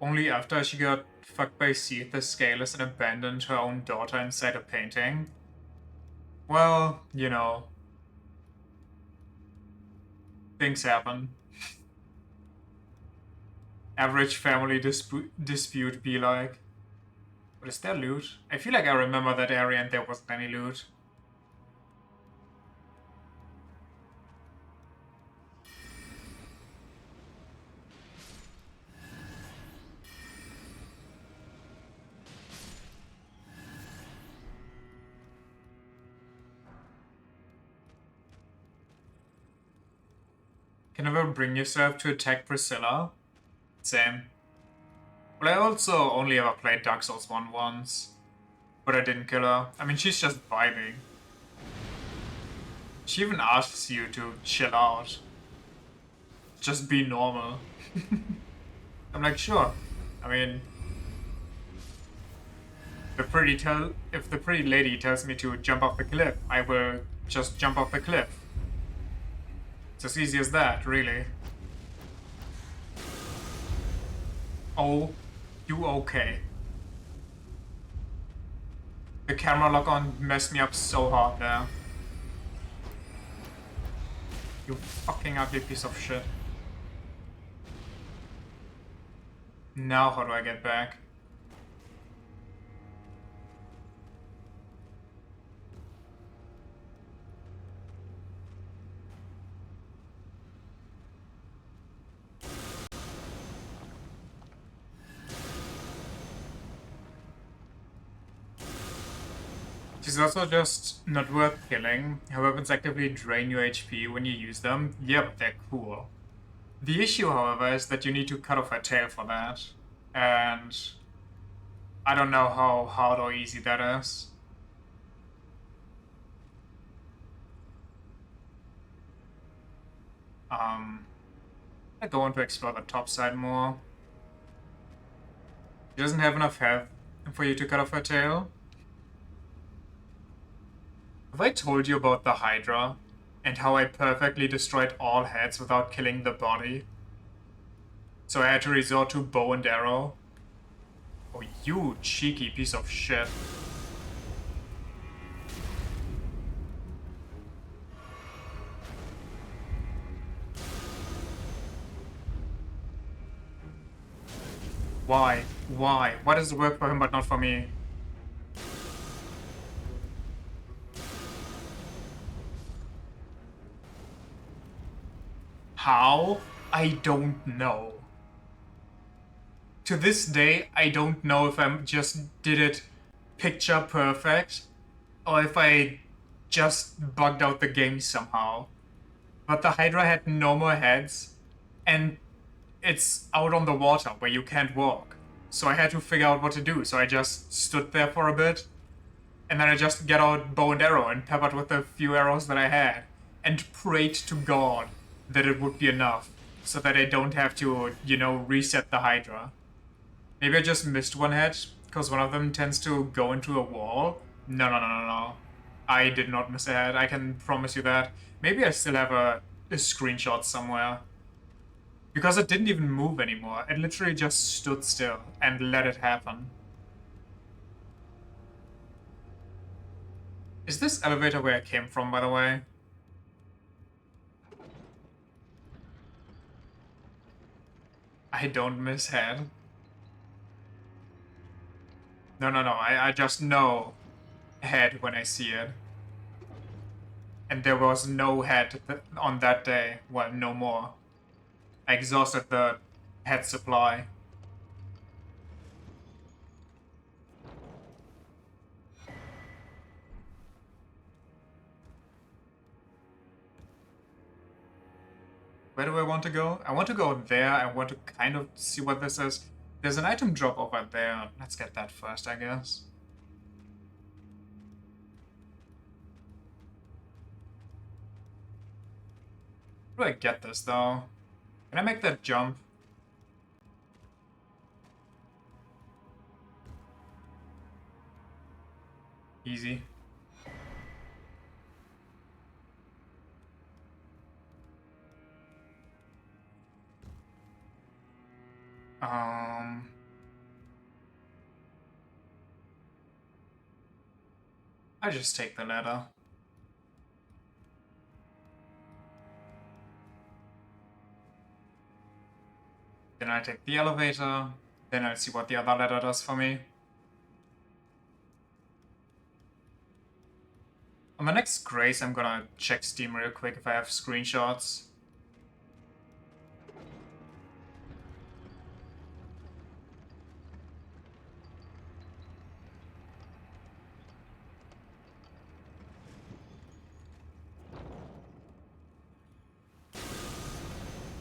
Only after she got fucked by Seath the Scaleless and abandoned her own daughter inside a painting? Well, you know. Things happen. Average family dispute be like. But is there loot? I feel like I remember that area and there wasn't any loot. Can never bring yourself to attack Priscilla? Same. Well, I also only ever played Dark Souls 1 once. But I didn't kill her. I mean, she's just vibing. She even asks you to chill out. Just be normal. I'm like, sure. I mean, if the pretty lady tells me to jump off the cliff, I will just jump off the cliff. It's as easy as that, really. Oh, you okay? The camera lock on messed me up so hard there. You fucking ugly piece of shit. Now how do I get back? She's also just not worth killing. Her weapons actively drain your HP when you use them. Yeah, but they're cool. The issue, however, is that you need to cut off her tail for that. And I don't know how hard or easy that is. I go on to explore the top side more. She doesn't have enough health for you to cut off her tail. Have I told you about the Hydra? And how I perfectly destroyed all heads without killing the body? So I had to resort to bow and arrow. Oh, you cheeky piece of shit. Why? Why? Why does it work for him but not for me? How? I don't know. To this day, I don't know if I just did it picture perfect or if I just bugged out the game somehow. But the Hydra had no more heads, and it's out on the water where you can't walk. So I had to figure out what to do, so I just stood there for a bit, and then I just get out bow and arrow and peppered with the few arrows that I had, and prayed to God that it would be enough, so that I don't have to, you know, reset the Hydra. Maybe I just missed one head, because one of them tends to go into a wall. No. I did not miss a head, I can promise you that. Maybe I still have a screenshot somewhere. Because it didn't even move anymore. It literally just stood still and let it happen. Is this elevator where I came from, by the way? I don't miss head. No, I just know head when I see it. And there was no head on that day. Well, no more. I exhausted the head supply. Where do I want to go? I want to go there. I want to kind of see what this is. There's an item drop over there. Let's get that first, I guess. How do I get this, though? Can I make that jump? Easy. I just take the ladder. Then I take the elevator. Then I'll see what the other ladder does for me. On the next Grace, I'm gonna check Steam real quick if I have screenshots.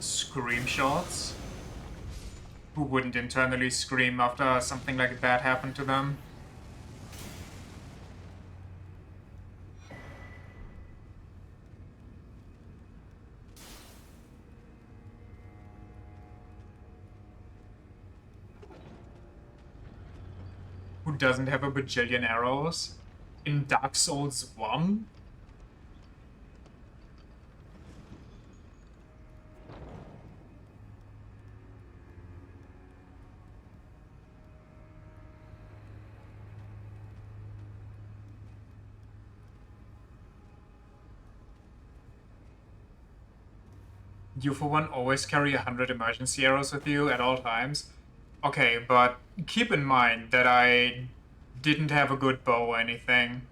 Scream shots? Who wouldn't internally scream after something like that happened to them? Who doesn't have a bajillion arrows? In Dark Souls 1? You, for one, always carry 100 emergency arrows with you at all times. Okay, but keep in mind that I didn't have a good bow or anything.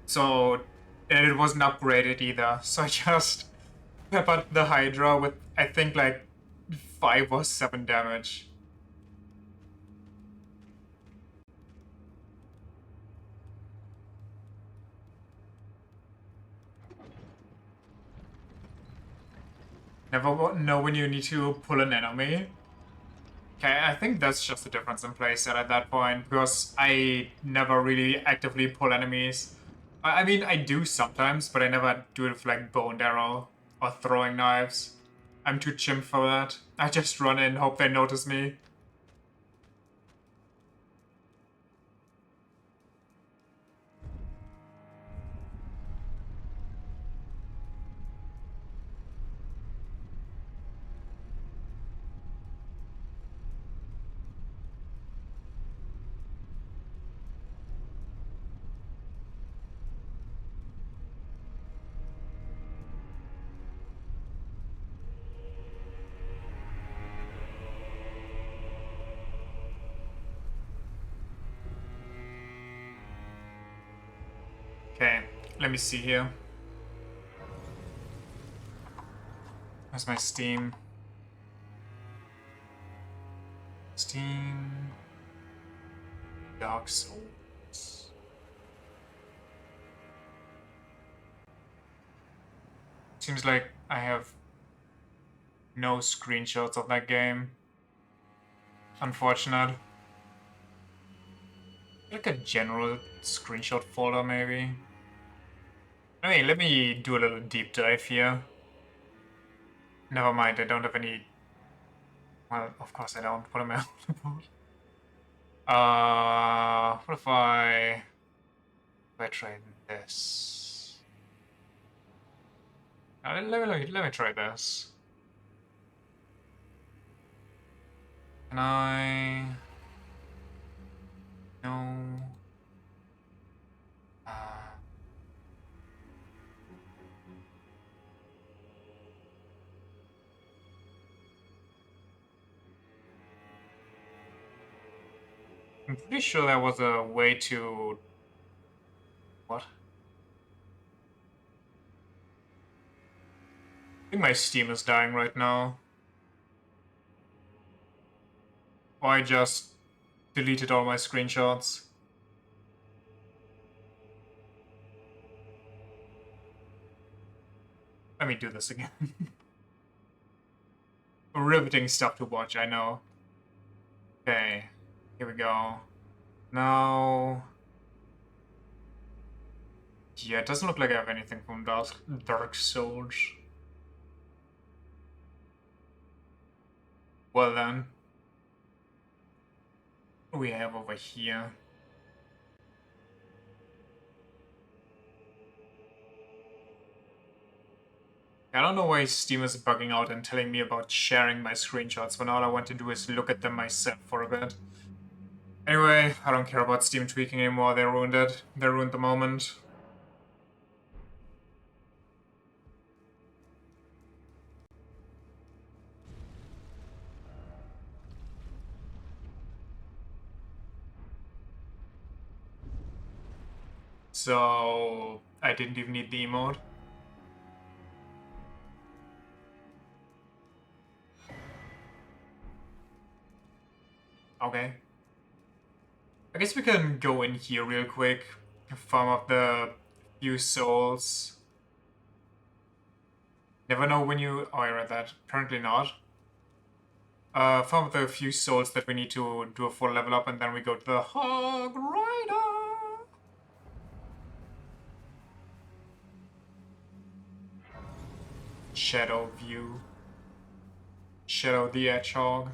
So, and it wasn't upgraded either. So I just peppered the Hydra with, I think, like 5 or 7 damage. Never know when you need to pull an enemy. Okay, I think that's just a difference in playset at that point, because I never really actively pull enemies. I mean, I do sometimes, but I never do it with like bow and arrow or throwing knives. I'm too chimp for that. I just run in, hope they notice me. Okay, let me see here. Where's my Steam? Steam... Dark Souls. Seems like I have no screenshots of that game. Unfortunate. Like a general screenshot folder, maybe. I mean, let me do a little deep dive here. Never mind, I don't have any... Well, of course I don't. What am I on about? What if I try this? Let me try this. Can I... No... I'm pretty sure there was a way to... What? I think my Steam is dying right now. Or I just deleted all my screenshots. Let me do this again. Riveting stuff to watch, I know. Okay, here we go. Now... Yeah, it doesn't look like I have anything from Dark Souls. Well then. What do we have over here? I don't know why Steam is bugging out and telling me about sharing my screenshots when all I want to do is look at them myself for a bit. Anyway, I don't care about Steam tweaking anymore, they ruined it. They ruined the moment. so I didn't even need the emote. Okay. I guess we can go in here real quick, farm up the few souls. Never know when you... Oh, I read that. Apparently not. Farm up the few souls that we need to do a full level up, and then we go to the Hog Rider! Shadow View. Shadow the Hedgehog.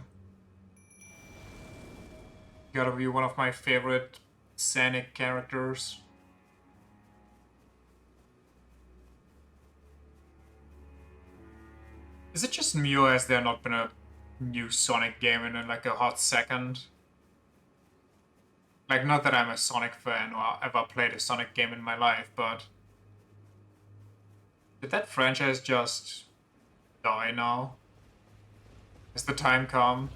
Gotta be one of my favorite Sonic characters. Is it just me, or has there not been a new Sonic game in like a hot second? Like, not that I'm a Sonic fan or ever played a Sonic game in my life, but... Did that franchise just die now? Has the time come?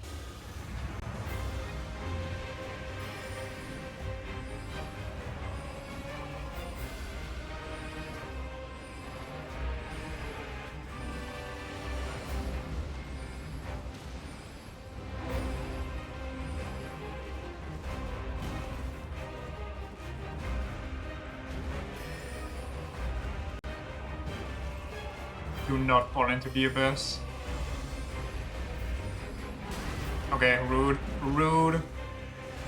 Do not fall into the abyss. Okay, rude. Rude.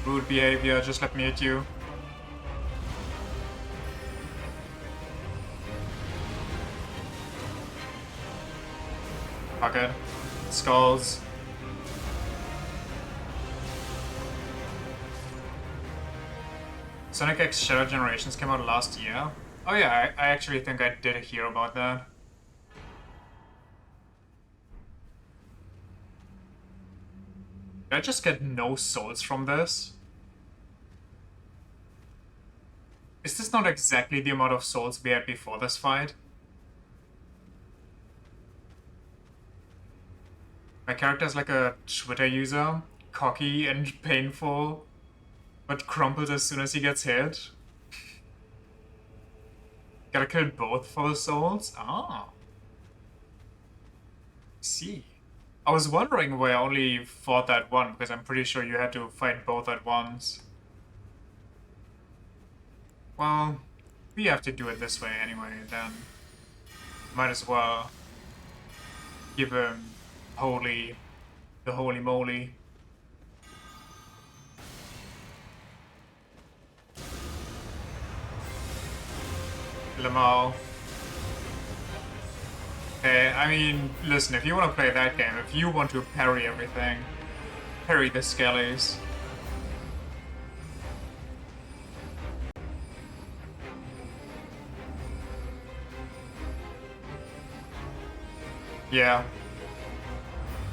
Rude behavior, just let me hit you. Fuck it. Skulls. Sonic X Shadow Generations came out last year. Oh yeah, I actually think I did hear about that. Did I just get no souls from this? Is this not exactly the amount of souls we had before this fight? My character is like a Twitter user, cocky and painful, but crumbles as soon as he gets hit. Gotta kill both for the souls? Ah. See. I was wondering why I only fought that one, because I'm pretty sure you had to fight both at once. Well, we have to do it this way anyway, then might as well give him the holy moly. Lamau. Okay, I mean, listen, if you want to play that game, if you want to parry everything, parry the skellies. Yeah.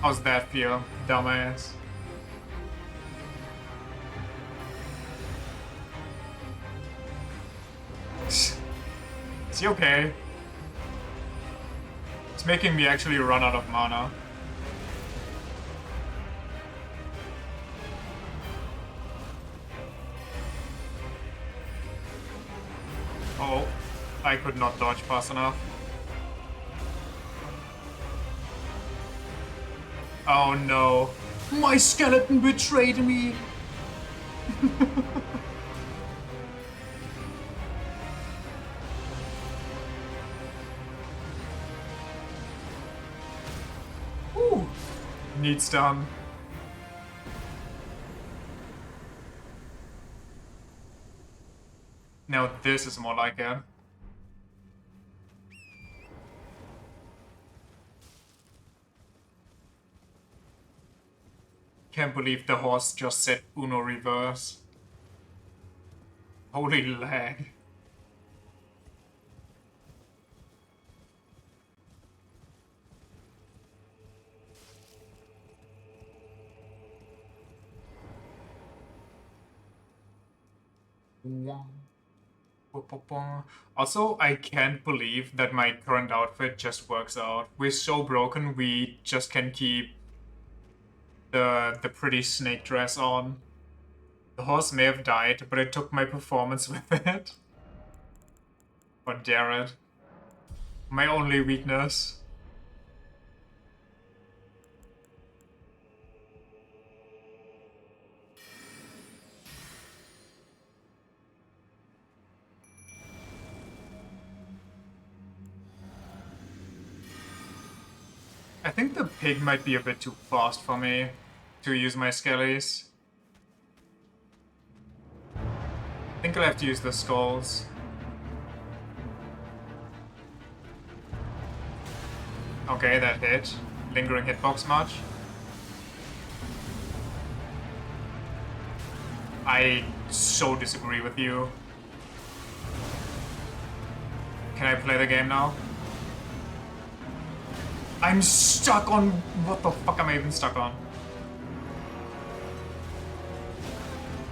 How's that feel, dumbass? Is he okay? It's making me actually run out of mana. Oh, I could not dodge fast enough. Oh no. My skeleton betrayed me! Ooh. Needs done. Now this is more like it. Can't believe the horse just said Uno reverse. Holy lag. Also, I can't believe that my current outfit just works out. We're so broken, we just can keep the pretty snake dress on. The horse may have died, but it took my performance with it. Or dare it. My only weakness. I think the pig might be a bit too fast for me to use my skellies. I think I'll have to use the skulls. Okay, that hit. Lingering hitbox much? I so disagree with you. Can I play the game now? I'm stuck on... What the fuck am I even stuck on?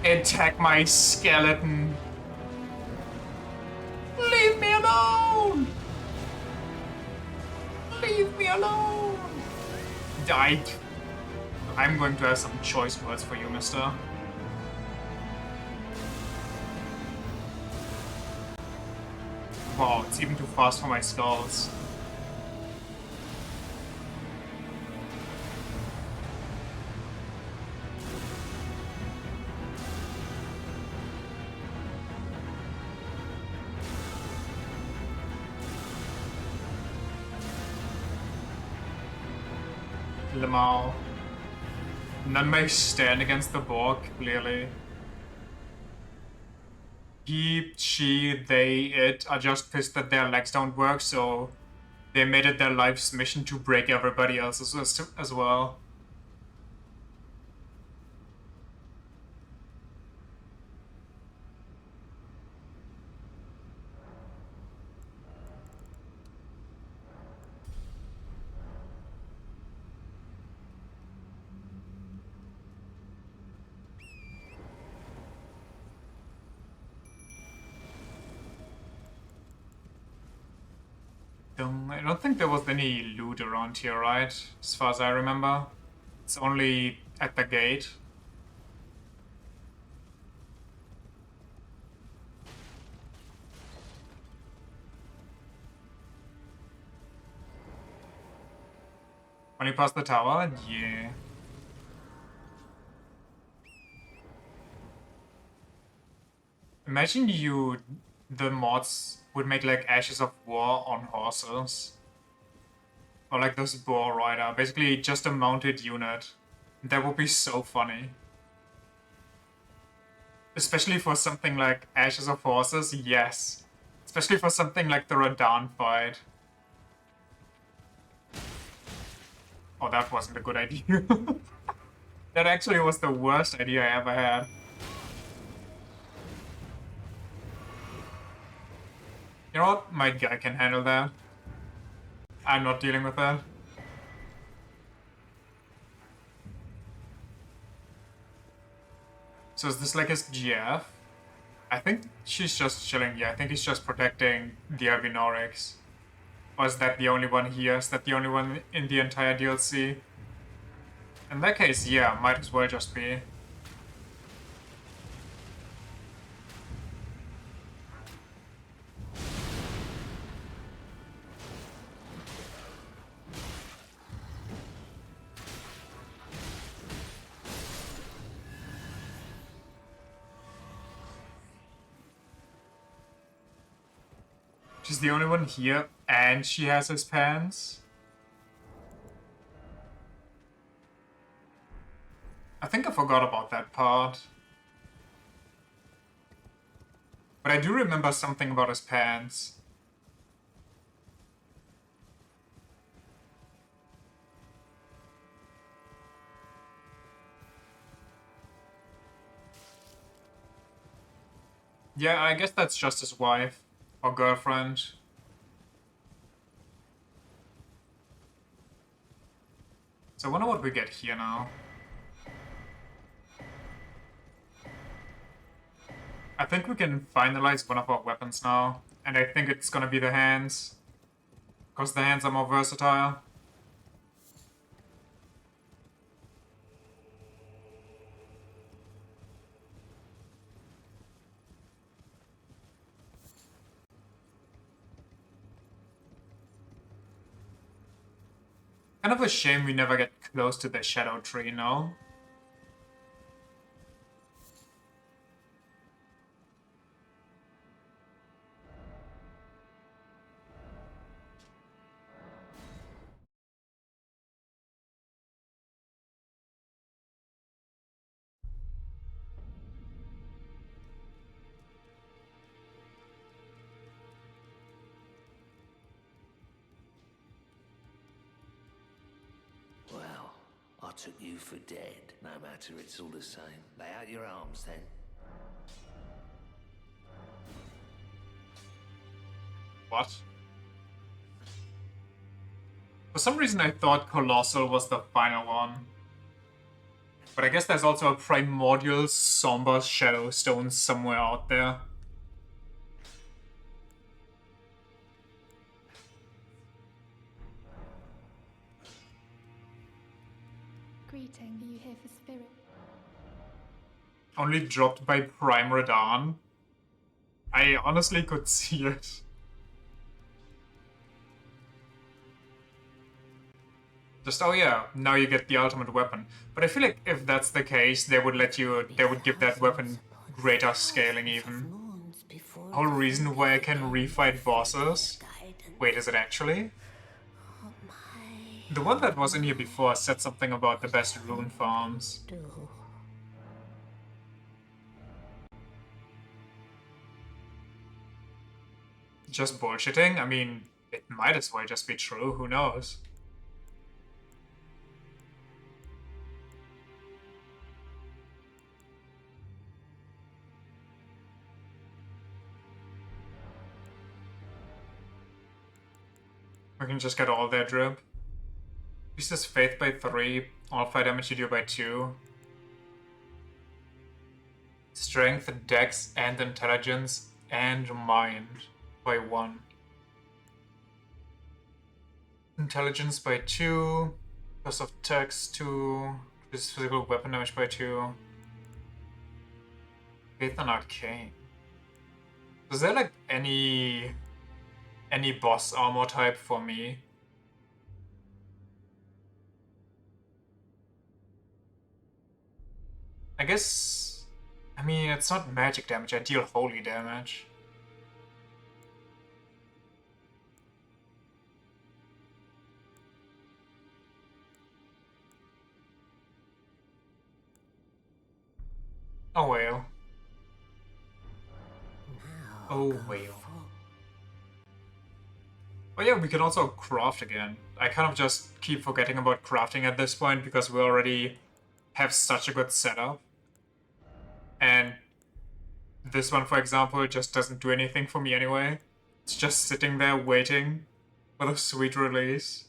Attack my skeleton. Leave me alone! Leave me alone! I'm going to have some choice words for you, mister. Wow, it's even too fast for my skulls. Lamau. None may stand against the Borg, clearly. He, she, they, it are just pissed that their legs don't work, so they made it their life's mission to break everybody else's as well. I don't think there was any loot around here, right? As far as I remember. It's only at the gate. When you pass the tower? Yeah. Imagine the mods would make like Ashes of War on horses. Or like this boar rider, basically just a mounted unit. That would be so funny. Especially for something like Ashes of Horses, yes. Especially for something like the Radan fight. Oh, that wasn't a good idea. That actually was the worst idea I ever had. You know what? My guy can handle that. I'm not dealing with that. So is this like his GF? I think she's just chilling. Yeah, I think he's just protecting the Avinorix. Or is that the only one here? Is that the only one in the entire DLC? In that case, yeah, might as well just be. She's the only one here, and she has his pants. I think I forgot about that part. But I do remember something about his pants. Yeah, I guess that's just his wife. Or girlfriend. So I wonder what we get here now. I think we can finalize one of our weapons now. And I think it's gonna be the hands. Because the hands are more versatile. Kind of a shame we never get close to the Shadow Tree, no? Well, I took you for dead. No matter, it's all the same. Lay out your arms, then. What? For some reason I thought Colossal was the final one. But I guess there's also a primordial somber shadow stone somewhere out there. Greeting, are you here for spirit? Only dropped by Prime Radan. I honestly could see it. Just, oh yeah, now you get the ultimate weapon. But I feel like if that's the case, they would give that weapon greater scaling even. Whole reason why I can refight bosses? Wait, is it actually? The one that was in here before said something about the best rune farms. Just bullshitting? I mean, it might as well just be true, who knows? We can just get all their drip. Increases faith by 3, all fire damage you do by 2. Strength, dex, and intelligence, and mind by 1. Intelligence by 2, plus of text 2, increases physical weapon damage by 2. Faith and arcane. Is there like any boss armor type for me? I guess, I mean, it's not magic damage, I deal holy damage. Oh well. Oh well. Oh yeah, we can also craft again. I kind of just keep forgetting about crafting at this point because we already have such a good setup. And this one, for example, just doesn't do anything for me anyway. It's just sitting there waiting for the sweet release.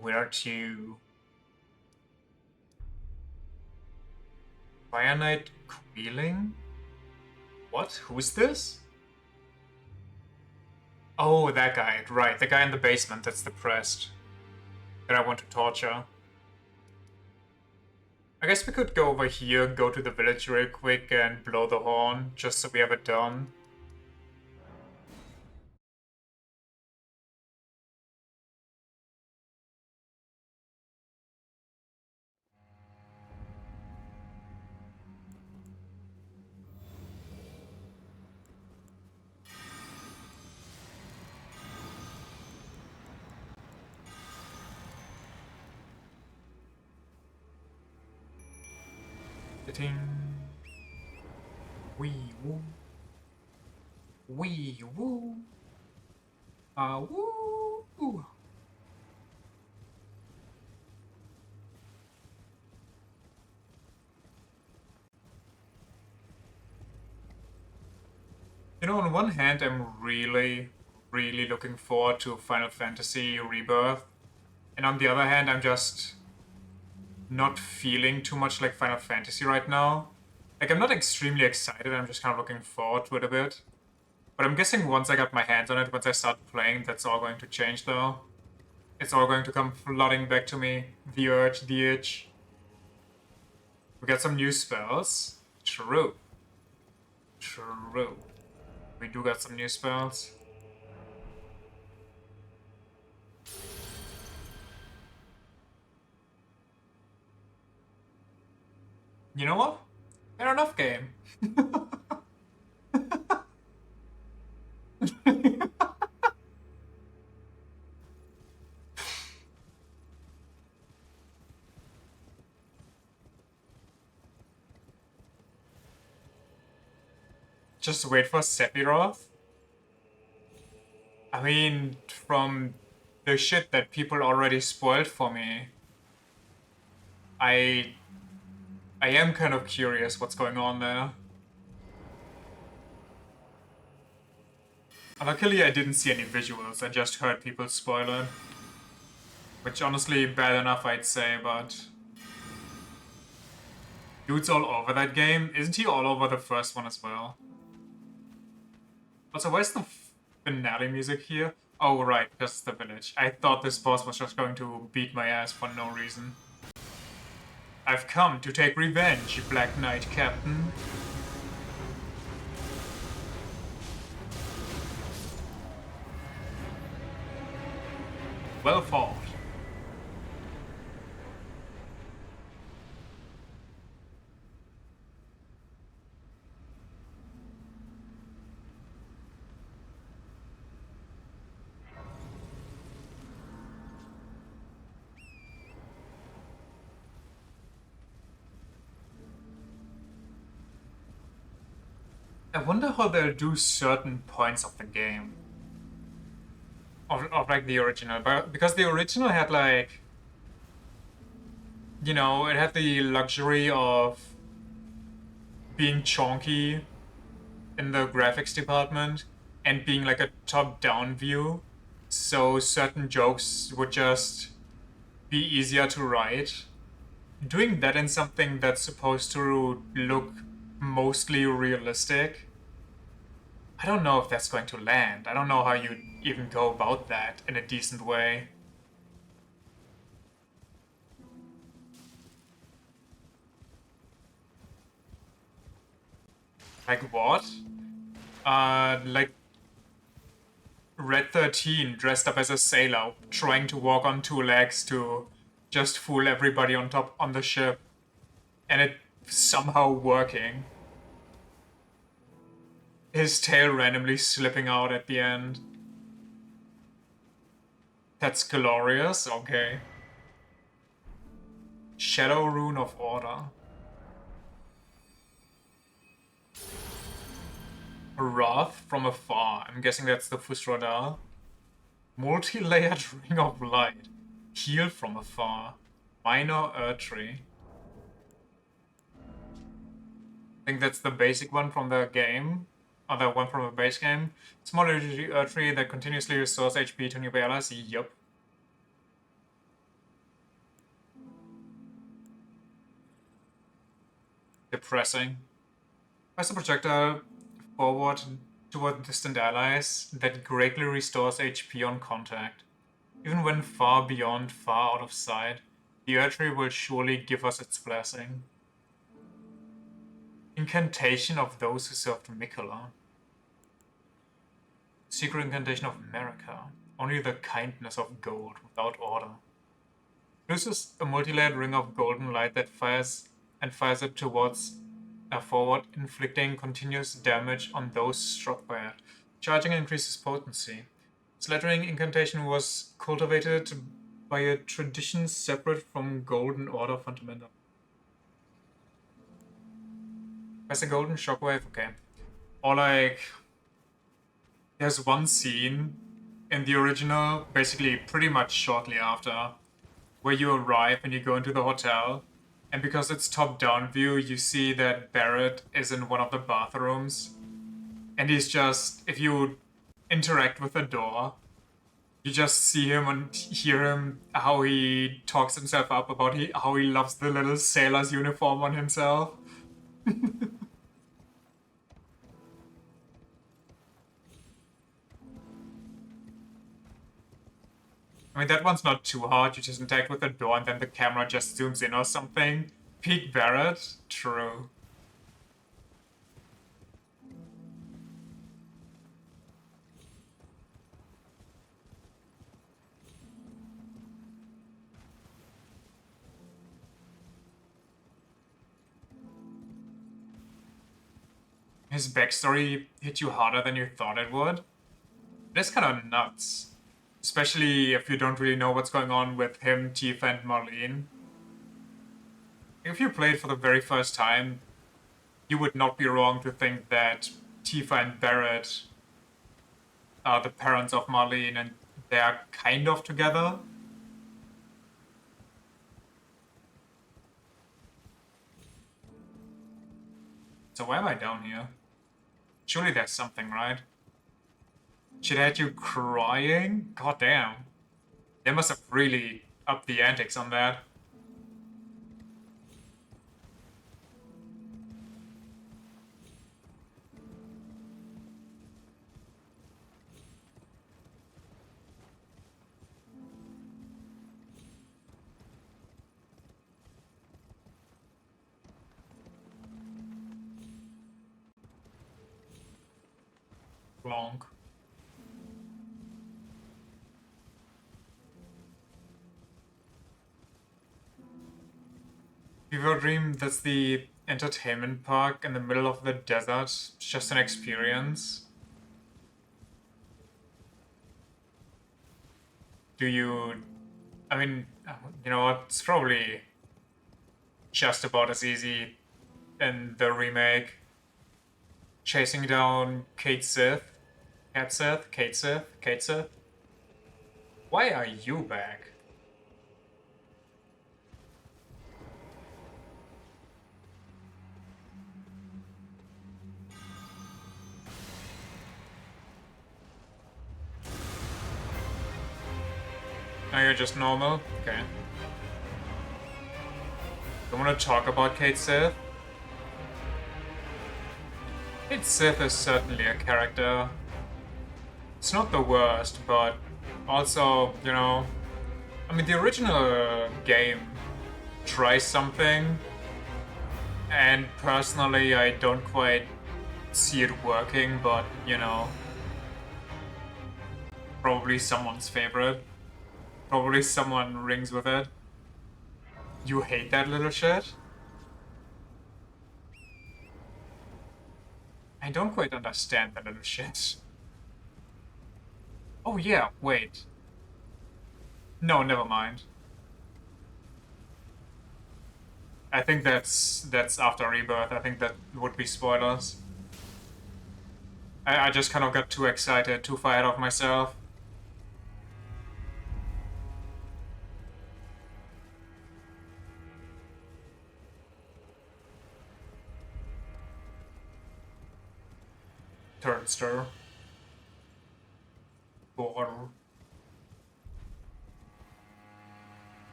Where to? Fire Knight Queeling? What? Who's this? Oh, that guy. Right, the guy in the basement that's depressed. That I want to torture. I guess we could go over here, go to the village real quick and blow the horn, just so we have it done. Ding. Wee woo. Wee woo. Woo. You know, on one hand, I'm really, really looking forward to Final Fantasy Rebirth. And on the other hand, I'm just not feeling too much like Final Fantasy right now. Like, I'm not extremely excited, I'm just kind of looking forward to it a bit. But I'm guessing once I got my hands on it, once I start playing, that's all going to change though. It's all going to come flooding back to me. The urge, the itch. We got some new spells. True. True. We do got some new spells. You know what? Fair enough, game. Just wait for Sephiroth? I mean, from the shit that people already spoiled for me, I am kind of curious what's going on there. Luckily, I didn't see any visuals, I just heard people spoil it. Which honestly, bad enough I'd say, but... Dude's all over that game. Isn't he all over the first one as well? Also, where's the finale music here? Oh, right, because it's the village. I thought this boss was just going to beat my ass for no reason. I've come to take revenge, Black Knight Captain. Well fought. I wonder how they'll do certain points of the game. Of like the original, but because the original had like, you know, it had the luxury of being chonky in the graphics department and being like a top-down view, so certain jokes would just be easier to write. Doing that in something that's supposed to look mostly realistic, I don't know if that's going to land. I don't know how you'd even go about that in a decent way. Like what? Like Red 13 dressed up as a sailor, trying to walk on two legs to just fool everybody on top on the ship. And it somehow working. His tail randomly slipping out at the end. That's glorious, okay. Shadow Rune of Order. Wrath from afar. I'm guessing that's the Fusrodal. Multi-layered Ring of Light. Heal from afar. Minor Erdtree. I think that's the basic one from the game. Or the one from the base game. Small Erdtree that continuously restores HP to nearby allies. Yup. Depressing. Press the projectile forward toward distant allies that greatly restores HP on contact. Even when far beyond, far out of sight, the Erdtree will surely give us its blessing. Incantation of those who served Mikola. Secret incantation of America. Only the kindness of gold without order. Produces a multi-layered ring of golden light that fires it towards forward, inflicting continuous damage on those struck by it. Charging increases potency. Slattering incantation was cultivated by a tradition separate from Golden Order fundamental. As a golden shockwave, okay. Or like, there's one scene in the original, basically pretty much shortly after, where you arrive and you go into the hotel, and because it's top-down view, you see that Barrett is in one of the bathrooms, And he's just, if you interact with the door, you just see him and hear him, how he talks himself up about how he loves the little sailor's uniform on himself. I mean, that one's not too hard. You just interact with the door and then the camera just zooms in or something. Peak Barrett? True. His backstory hit you harder than you thought it would. That's kind of nuts. Especially if you don't really know what's going on with him, Tifa, and Marlene. If you played for the very first time, you would not be wrong to think that Tifa and Barrett are the parents of Marlene and they're kind of together. So why am I down here? Surely there's something, right? Should had you crying? God damn. They must have really upped the antics on that. Wrong. Fever Dream, that's the entertainment park in the middle of the desert. It's just an experience. Do you... I mean, you know what? It's probably just about as easy in the remake. Chasing down Kate Sith. Cat Sith? Kate Sith? Kate Sith? Why are you back? Now you're just normal? Okay. Don't want to talk about Kate Sith? Kate Sith is certainly a character. It's not the worst, but also, you know... I mean, the original game tries something, and personally I don't quite see it working, but, you know... Probably someone's favorite. Probably someone rings with it. You hate that little shit? I don't quite understand that little shit. Oh yeah, wait. No, never mind. I think that's after Rebirth. I think that would be spoilers. I just kind of got too excited, too far ahead of myself. Turnster. Border.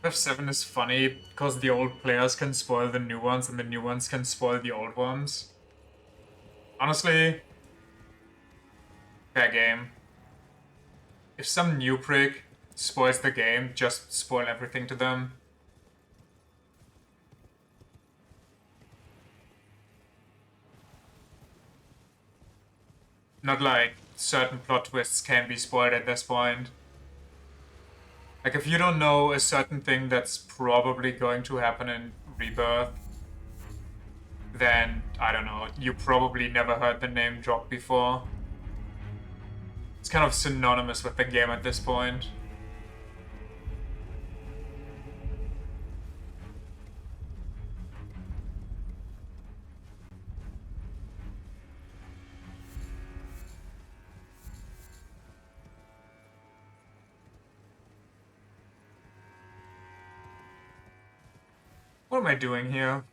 F7 is funny because the old players can spoil the new ones and the new ones can spoil the old ones. Honestly, fair game. If some new prick spoils the game, just spoil everything to them. Not like certain plot twists can be spoiled at this point. Like, if you don't know a certain thing that's probably going to happen in Rebirth, then, I don't know, you probably never heard the name drop before. It's kind of synonymous with the game at this point. What am I doing here?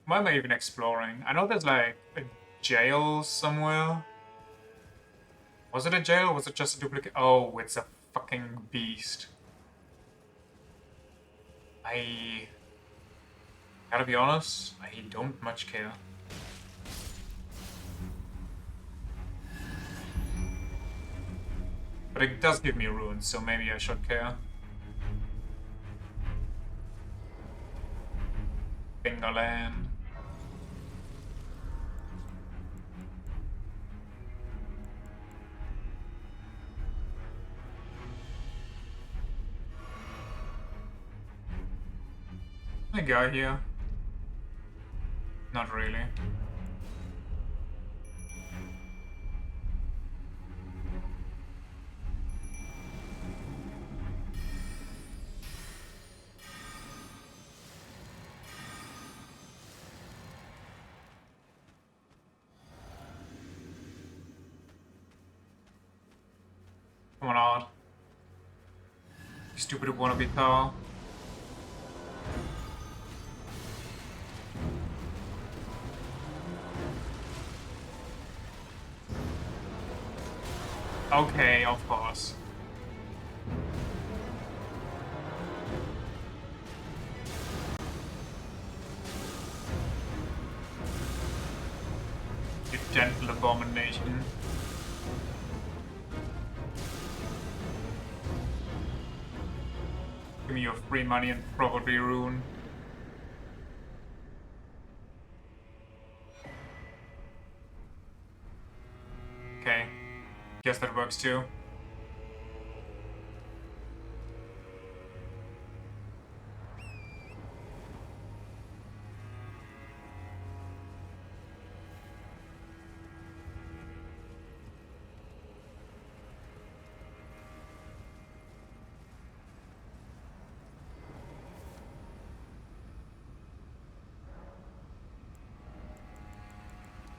Why am I even exploring? I know there's like a jail somewhere. Was it a jail or was it just a duplicate? Oh, it's a fucking beast. I gotta be honest, I don't much care. But it does give me runes, so maybe I should care. Fingerland. Can I go here? Not really. Come on out. You stupid wannabe tower. Okay, of course. You gentle abomination. Give me your free money and probably rune. Okay. Guess that works too.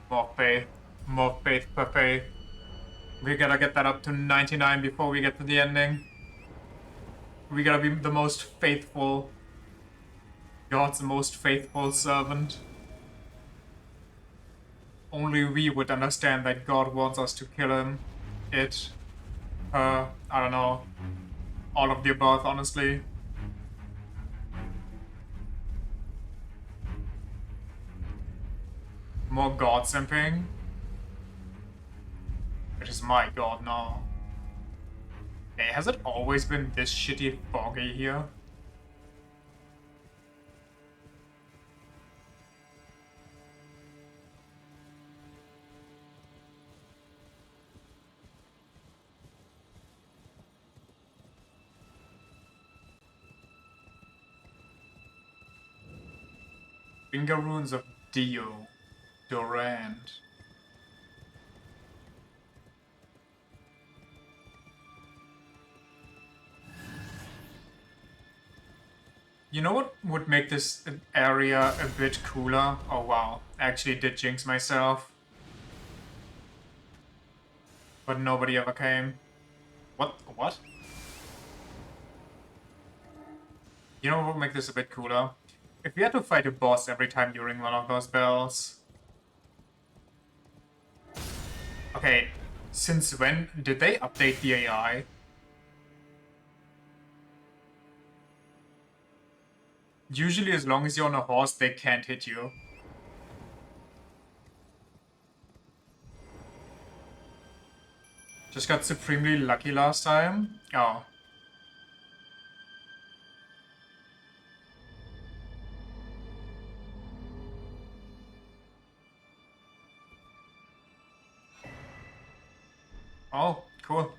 More faith. More faith per faith. We gotta get that up to 99 before we get to the ending. We gotta be the most faithful. God's most faithful servant. Only we would understand that God wants us to kill him. It. Her. I don't know. All of the above, honestly. More God simping. It is my God now. Hey, has it always been this shitty foggy here? Finger runes of Dio. Durand. You know what would make this area a bit cooler? Oh wow, I actually did jinx myself. But nobody ever came. What? What? You know what would make this a bit cooler? If we had to fight a boss every time you ring one of those bells. Okay, since when did they update the AI? Usually as long as you're on a horse, they can't hit you. Just got supremely lucky last time. Oh. Oh, cool.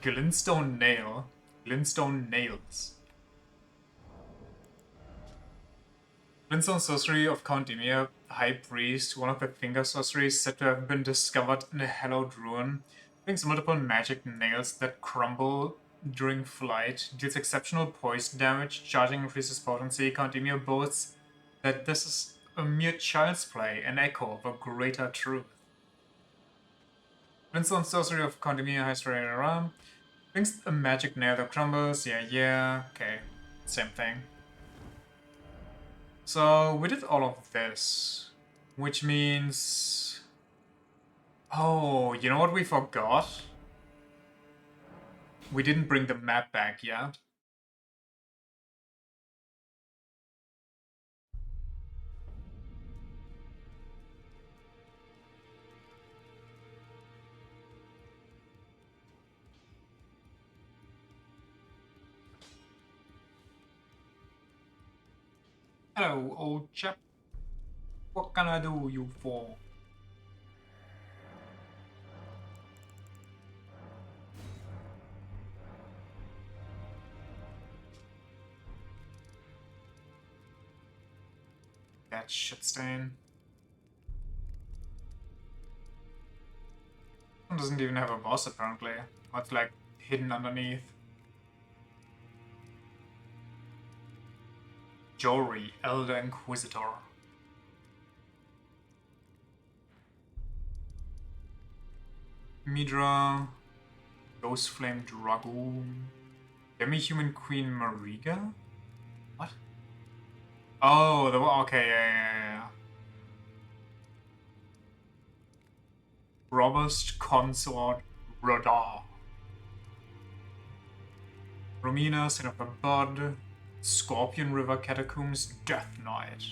Glintstone nail. Glintstone nails. Glintstone sorcery of Count Emir, High Priest, one of the finger sorceries said to have been discovered in a hallowed ruin. Brings multiple magic nails that crumble during flight, deals exceptional poison damage, charging increases potency. Count Emir boasts that this is a mere child's play, an echo of a greater truth. Glintstone sorcery of Count Emir, High Straight Around. Brings a magic nail that crumbles. Yeah. Okay. Same thing. So we did all of this. Which means... Oh, you know what we forgot? We didn't bring the map back yet. Hello, old chap. What can I do you for? That shit stain. It doesn't even have a boss apparently. It's like hidden underneath. Jory, Elder Inquisitor. Midra, Ghost Flame Dragoon, Demi-Human Queen Mariga? What? Oh, okay, yeah. Robust Consort Radar. Romina, Sin of the Bud, Scorpion River Catacombs, Death Knight.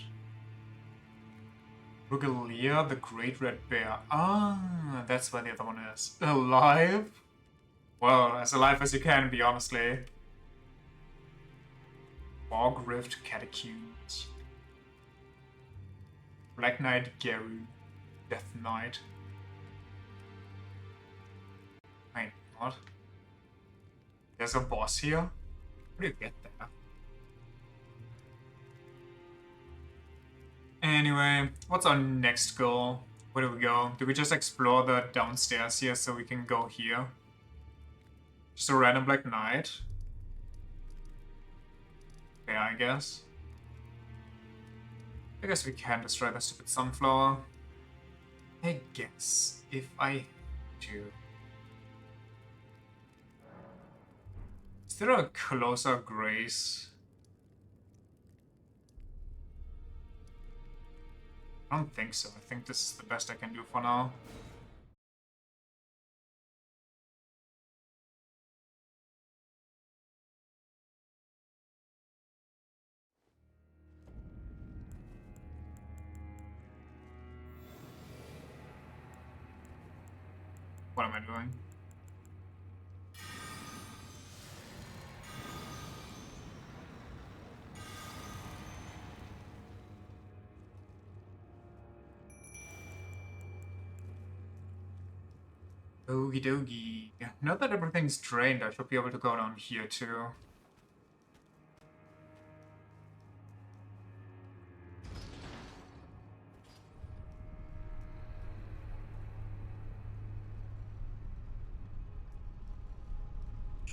Rugalia, the Great Red Bear. Ah, that's where the other one is. Alive? Well, as alive as you can be, honestly. Bog Rift Catacombs. Black Knight Geru. Death Knight. Wait, what? There's a boss here? How do you get there? Anyway, what's our next goal? Where do we go? Do we just explore the downstairs here so we can go here? Just a random Black Knight? Yeah, I guess. I guess we can destroy the stupid sunflower. I guess, if I do. Is there a closer grace? I don't think so. I think this is the best I can do for now. What am I doing? Okie dokie. Now that everything's drained, I should be able to go down here too.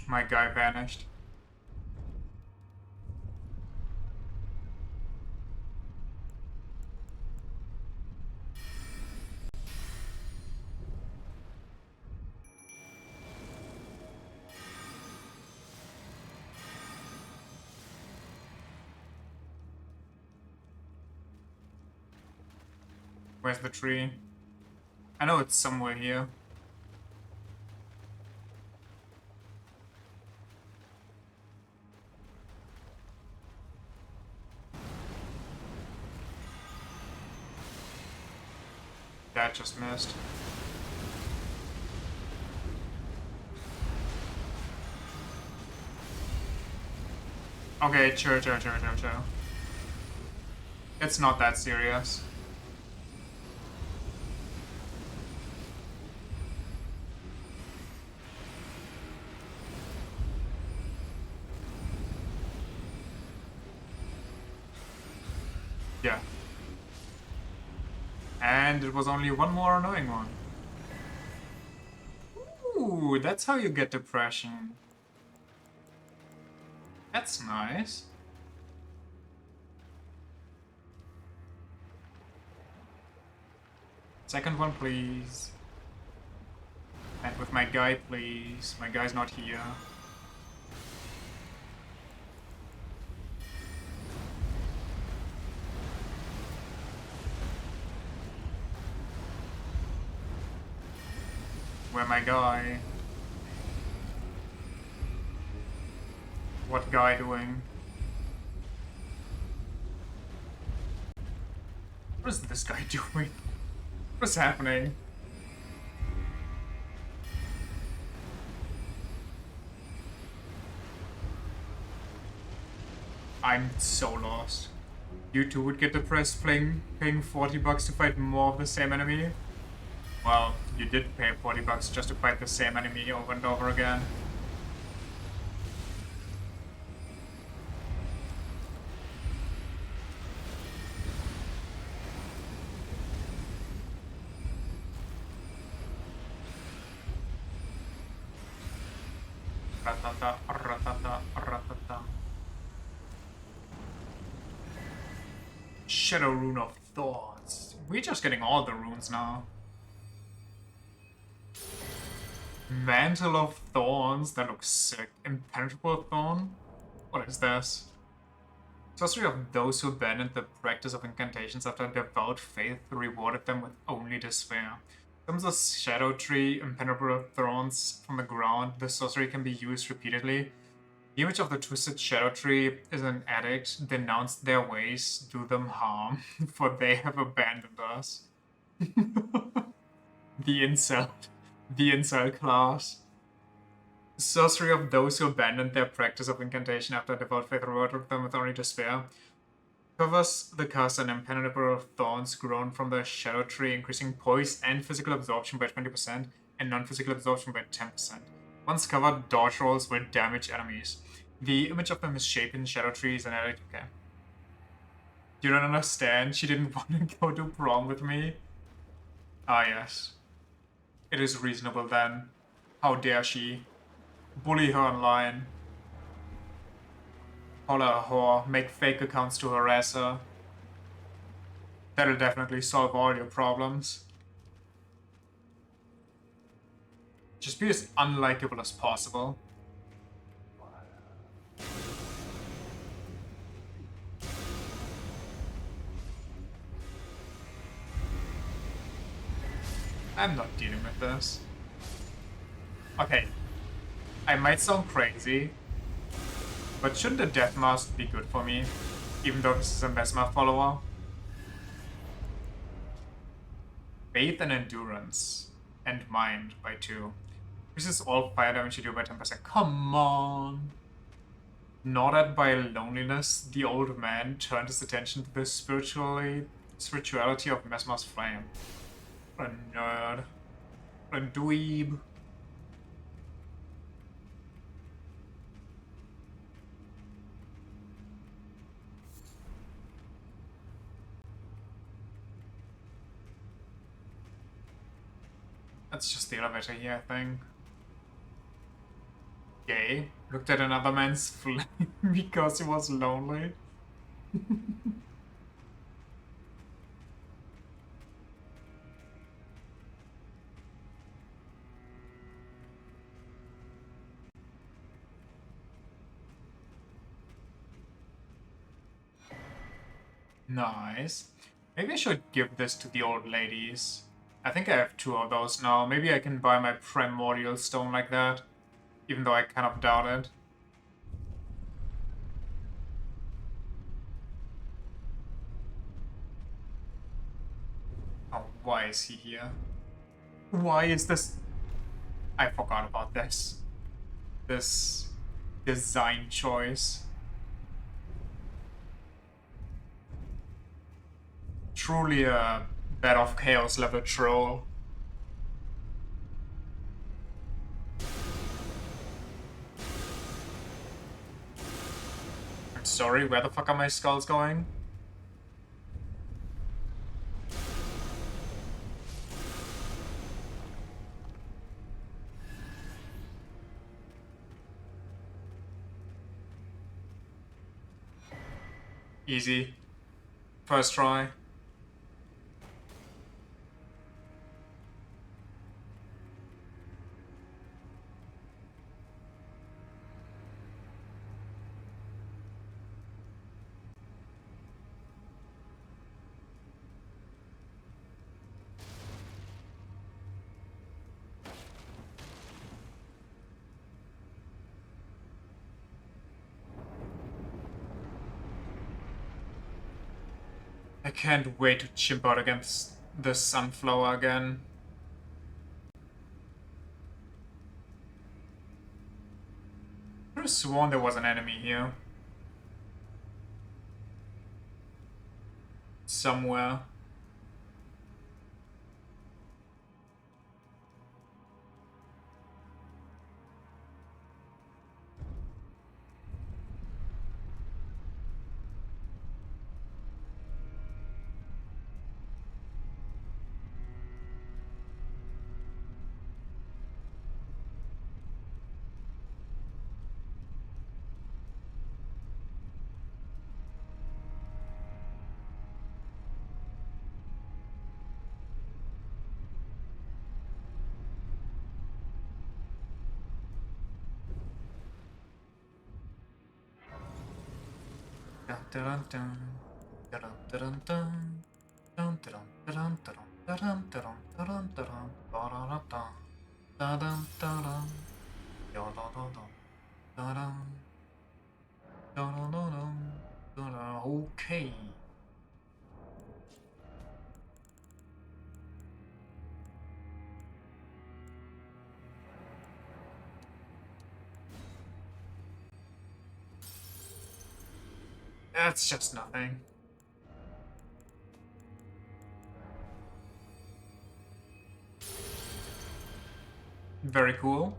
My guy vanished. Where's the tree? I know it's somewhere here. That just missed. Okay, chill. It's not that serious. Yeah. And it was only one more annoying one. Ooh, that's how you get depression. That's nice. Second one, please. And with my guy, please. My guy's not here. Where my guy? What guy doing? What is this guy doing? What's happening? I'm so lost. You two would get depressed paying $40 to fight more of the same enemy? Well, you did pay $40 just to fight the same enemy over and over again. Ratata, ratata, ratata. Shadow Rune of Thoughts. We're just getting all the runes now. Mantle of Thorns. That looks sick. Impenetrable Thorn? What is this? Sorcery of those who abandoned the practice of incantations after devout faith rewarded them with only despair. Comes a shadow tree, impenetrable thorns from the ground. The sorcery can be used repeatedly. The image of the twisted shadow tree is an addict. Denounce their ways, do them harm, for they have abandoned us. The incel class. Sorcery of those who abandoned their practice of incantation after devout faith rewarded them with only despair. Covers the cast an impenetrable of thorns grown from the shadow tree, increasing poise and physical absorption by 20% and non-physical absorption by 10%. Once covered, dodge rolls will damage enemies. The image of the misshapen shadow tree is an addict. Okay. You don't understand? She didn't want to go to prom with me? Ah, yes. It is reasonable then. How dare she? Bully her online. Call her a whore. Make fake accounts to harass her. That'll definitely solve all your problems. Just be as unlikable as possible. I'm not dealing with this. Okay. I might sound crazy, but shouldn't a death mask be good for me? Even though this is a Mesmer follower? Faith and Endurance. And Mind by 2. This is all fire damage you do by 10%. Come on! Gnawed by loneliness, the old man turned his attention to the spirituality of Mesmer's flame. What a nerd. What a dweeb. That's just the elevator here, I think. Gay. Looked at another man's flame because he was lonely. Nice. Maybe I should give this to the old ladies. I think I have 2 of those now. Maybe I can buy my primordial stone like that. Even though I kind of doubt it. Oh, why is he here? Why is this? I forgot about this. This design choice. Truly a Bed of Chaos level troll. I'm sorry, where the fuck are my skulls going? Easy. First try. I can't wait to chimp out against the sunflower again. I could have sworn there was an enemy here. Somewhere. Dun dun dun dun dun dun dun dun dun dun dun dun dun dun dun dun dun dun okay. That's just nothing. Very cool.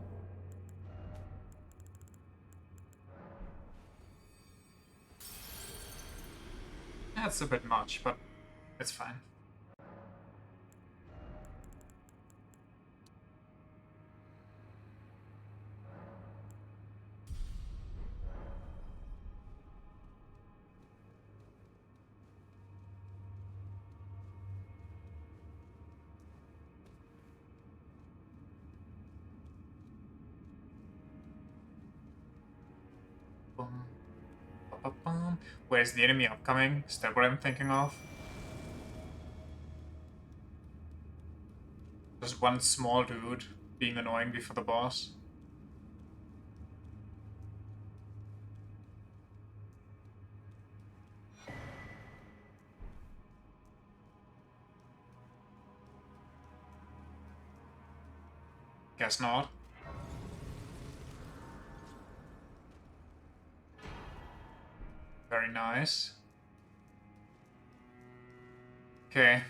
That's a bit much, but it's fine. Where's the enemy upcoming? Is that what I'm thinking of? Just one small dude being annoying before the boss. Guess not. Very nice. Okay.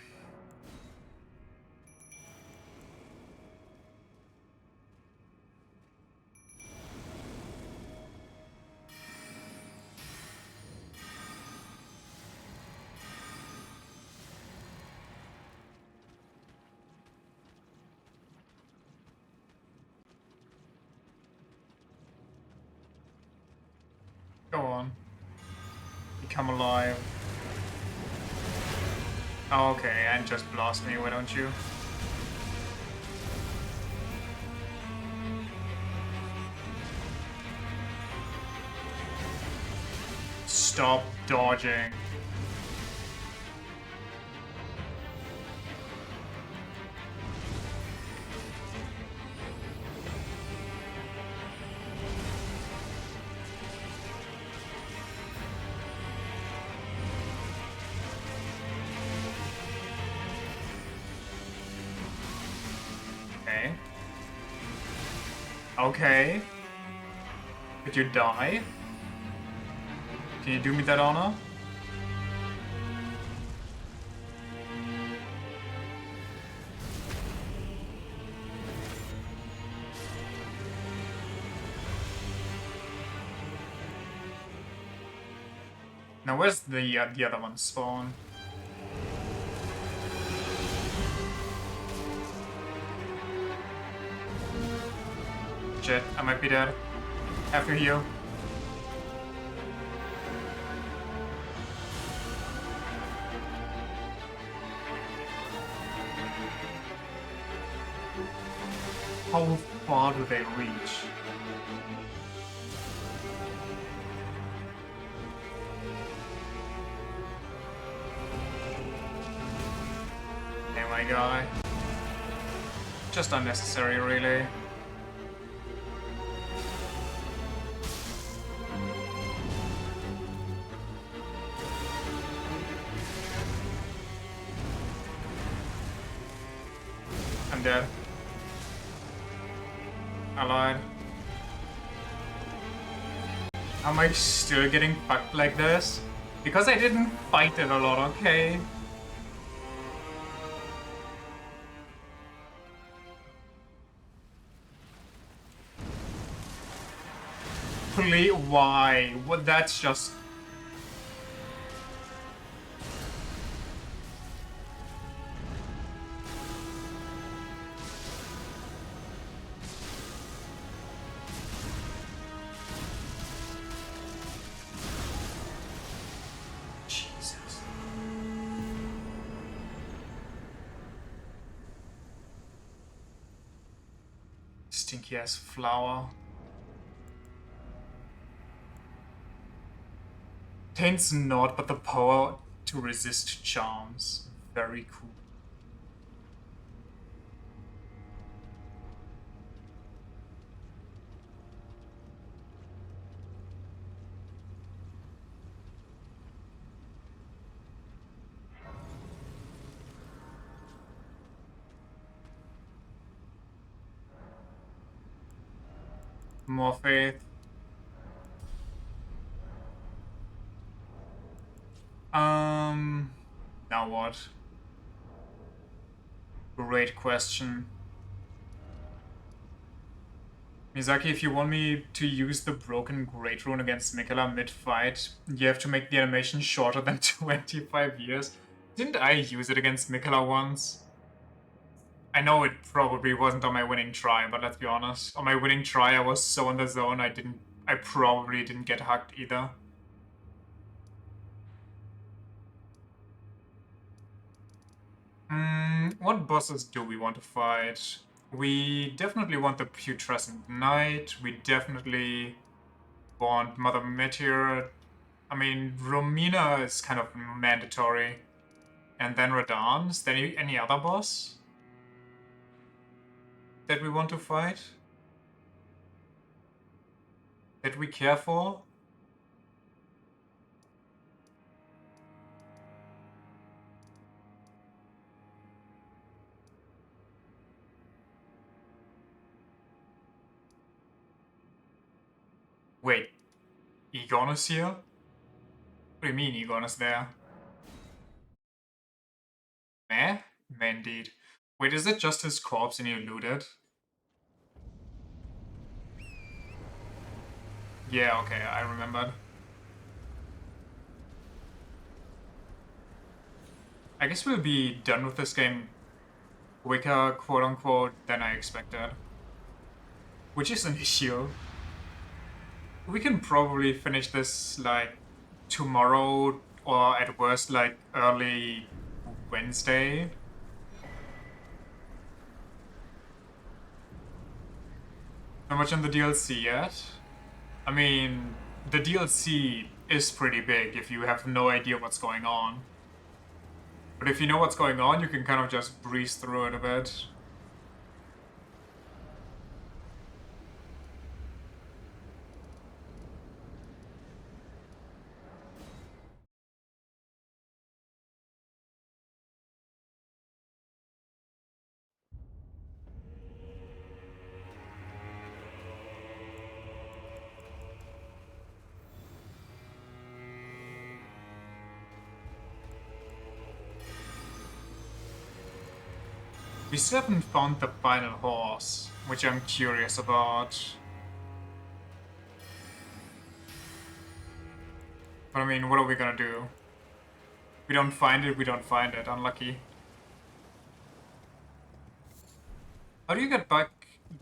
Go on. Become alive. Oh, okay, and just blast me, why don't you? Stop dodging. Okay. Okay. Did you die? Can you do me that honor? Now where's the other one spawn? Shit, I might be dead. Have to heal. How far do they reach? Hey, my guy. Just unnecessary, really. I'm dead. I lied. Am I still getting fucked like this? Because I didn't fight it a lot, okay? Please, why? What? That's just... Jesus. Stinky ass flower. Taints not, but the power to resist charms. Very cool. More faith. Now what? Great question. Mizaki, if you want me to use the broken Great Rune against Mikela mid-fight, you have to make the animation shorter than 25 years. Didn't I use it against Mikela once? I know it probably wasn't on my winning try, but let's be honest. On my winning try, I was so in the zone, I probably didn't get hugged either. What bosses do we want to fight? We definitely want the Putrescent Knight. We definitely want Mother Meteor. I mean, Romina is kind of mandatory. And then Radahn. Is there any other boss that we want to fight? That we care for? Wait, Egon is here? What do you mean Egon is there? Meh? Meh indeed. Wait, is it just his corpse and you loot it? Yeah, okay, I remembered. I guess we'll be done with this game quicker, quote-unquote, than I expected. Which is an issue. We can probably finish this, like, tomorrow, or at worst, like, early Wednesday. Not much on the DLC yet. I mean, the DLC is pretty big if you have no idea what's going on. But if you know what's going on, you can kind of just breeze through it a bit. We still haven't found the final horse, which I'm curious about. But I mean, what are we gonna do? We don't find it, we don't find it. Unlucky. How do you get back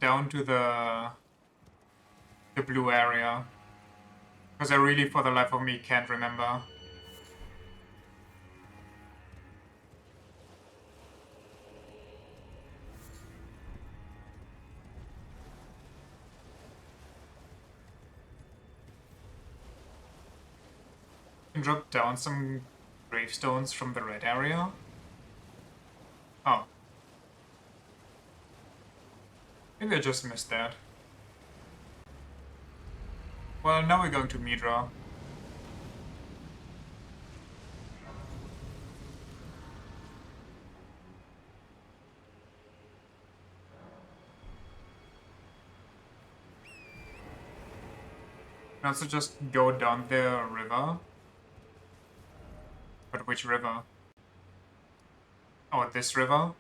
down to the blue area? Because I really, for the life of me, can't remember. Can drop down some gravestones from the red area? Oh. Maybe I just missed that. Well, now we're going to Midra. can also just go down the river. But which river? Oh, this river? How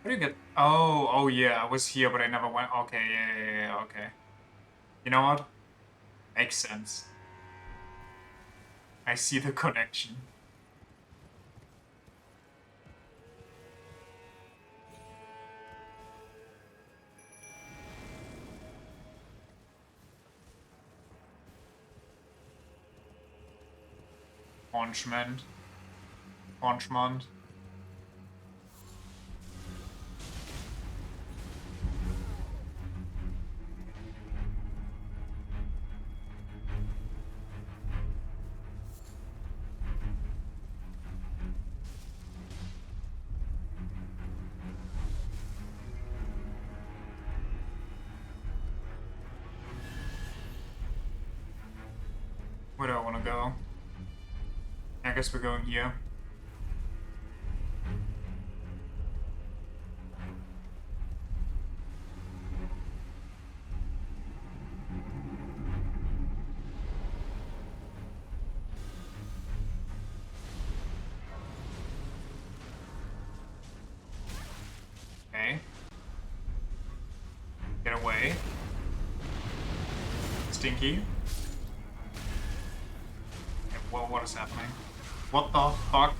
do you get... Oh, yeah, I was here, but I never went... Okay, yeah, okay. You know what? Makes sense. I see the connection. Honchmond. Honchmond. Where do I want to go? I guess we're going here. Okay. Get away. Stinky. Okay, what is happening? What the fuck?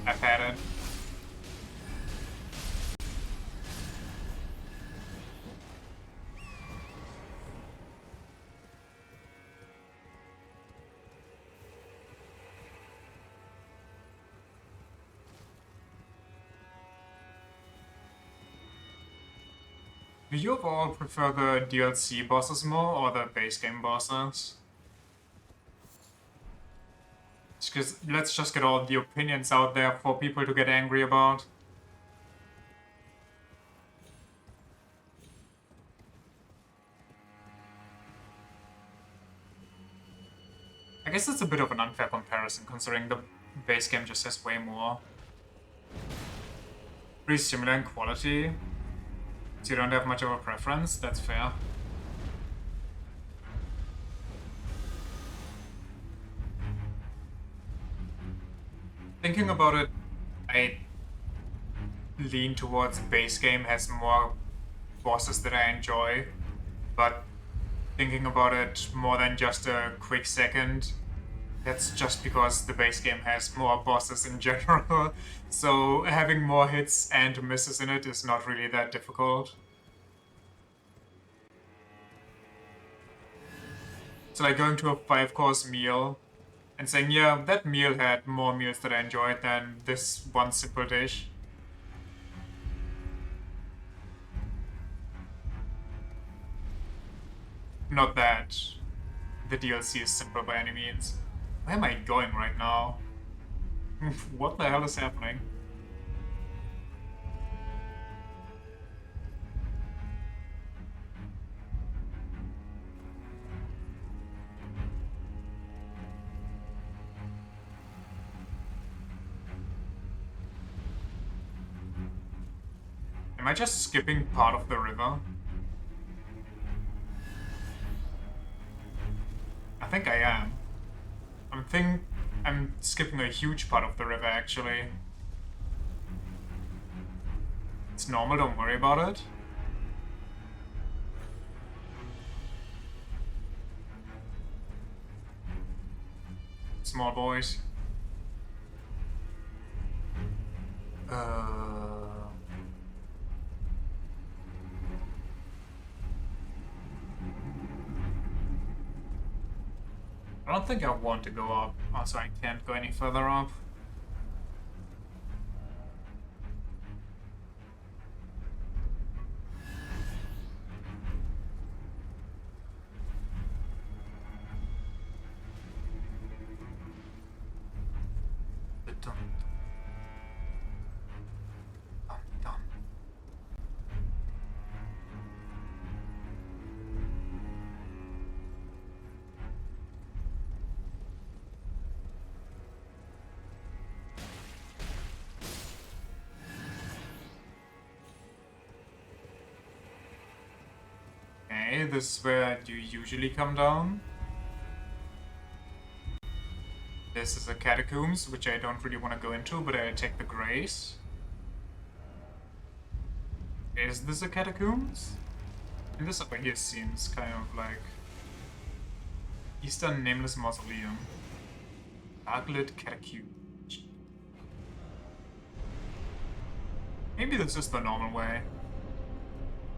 I've had it. Do you all prefer the DLC bosses more or the base game bosses? Because let's just get all the opinions out there for people to get angry about. I guess it's a bit of an unfair comparison considering the base game just has way more. Pretty similar in quality. So you don't have much of a preference, that's fair. Thinking about it, I lean towards base game has more bosses that I enjoy, but thinking about it more than just a quick second, that's just because the base game has more bosses in general, so having more hits and misses in it is not really that difficult. So like going to a 5-course meal and saying, yeah, that meal had more meals that I enjoyed than this one simple dish. Not that the DLC is simple by any means. Where am I going right now? What the hell is happening? Am I just skipping part of the river? I think I am. I'm skipping a huge part of the river, actually. It's normal, don't worry about it. Small boys. I don't think I want to go up. Also, I can't go any further up. Okay, this is where you usually come down. This is a catacombs, which I don't really want to go into, but I take the grace. Is this a catacombs? And this over here seems kind of like Eastern Nameless Mausoleum. Darklit Catacomb. Maybe this is the normal way.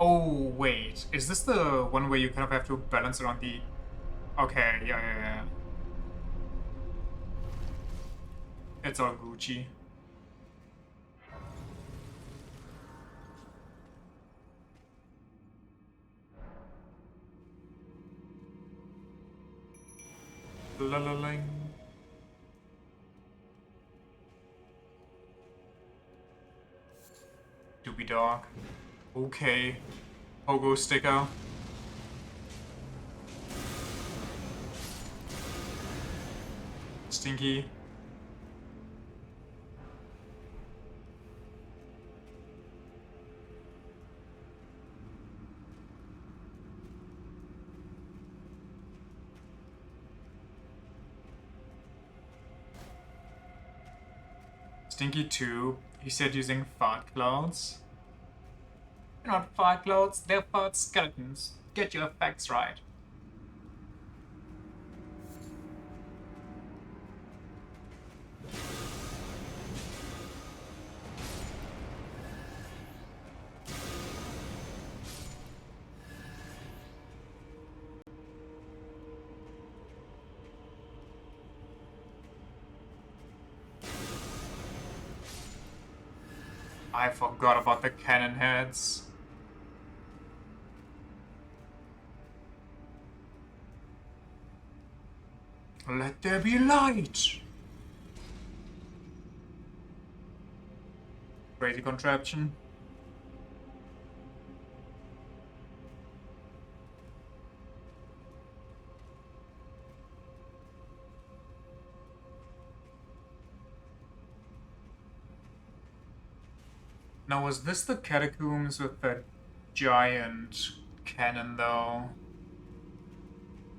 Oh, wait. Is this the one where you kind of have to balance around the... Okay, yeah. It's all Gucci. La-la-ling. Doobie dog. Okay. Pogo sticker. Stinky. Stinky 2. He said using fart clouds. They're not fart clouds, they're fart skeletons. Get your facts right. I forgot about the cannon heads. Let there be light! Crazy contraption. Now, was this the catacombs with the giant cannon, though?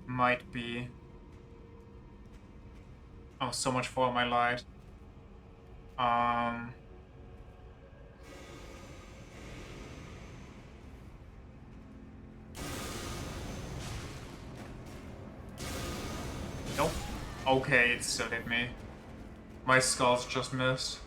Might be. Oh, so much for my light. Nope. Okay, it still hit me. My skulls just missed.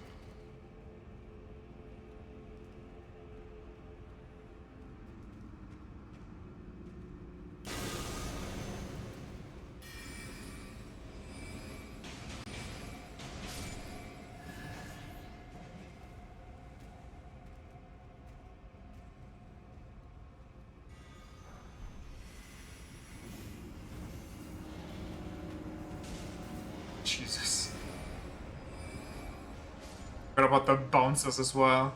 Jesus. What about the bouncers as well?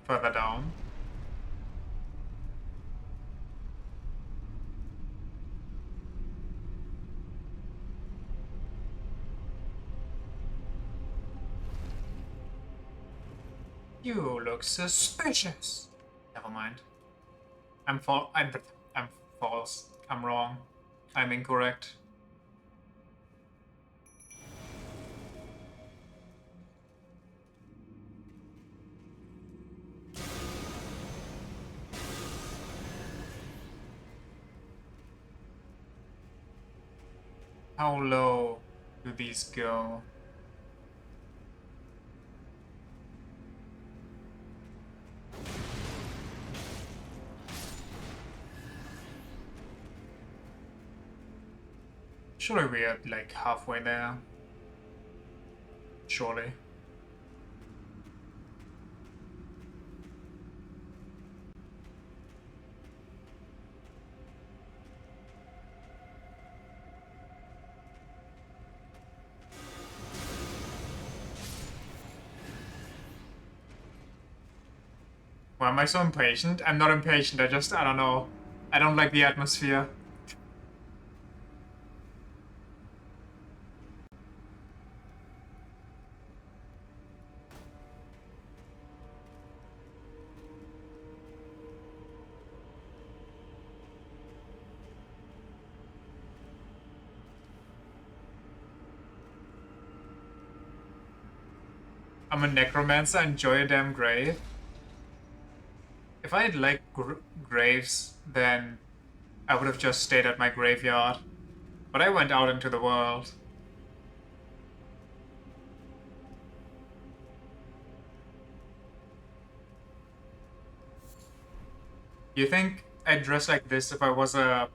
Further down. You look suspicious. Never mind. I'm false. I'm wrong. I'm incorrect. How low do these go? Surely we're like halfway there. Surely. Why am I so impatient? I'm not impatient, I don't know. I don't like the atmosphere. I'm a necromancer, enjoy a damn grave. If I had liked graves, then I would have just stayed at my graveyard. But I went out into the world. You think I'd dress like this if I was a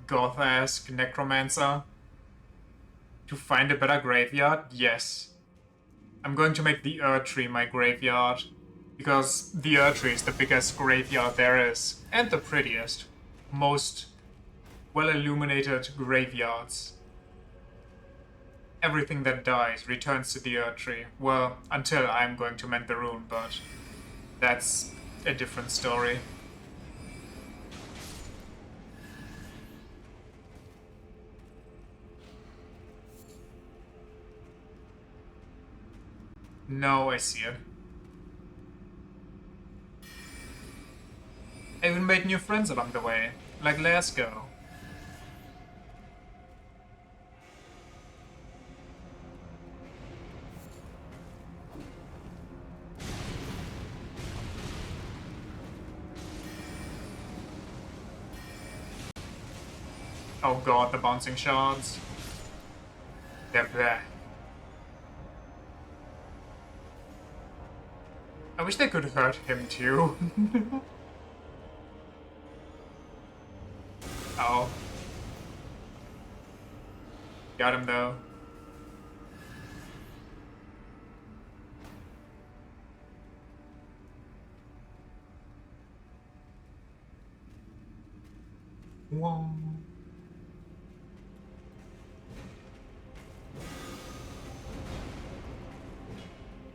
goth-esque necromancer? To find a better graveyard? Yes. I'm going to make the Erdtree my graveyard. Because the Erdtree is the biggest graveyard there is. And the prettiest. Most well-illuminated graveyards. Everything that dies returns to the Erdtree. Well, until I'm going to mend the rune, but that's a different story. No, I see it. I even made new friends along the way, like Lasco. Oh god, the bouncing shards. They're bleh. I wish they could hurt him too. Oh. Got him though. Whoa.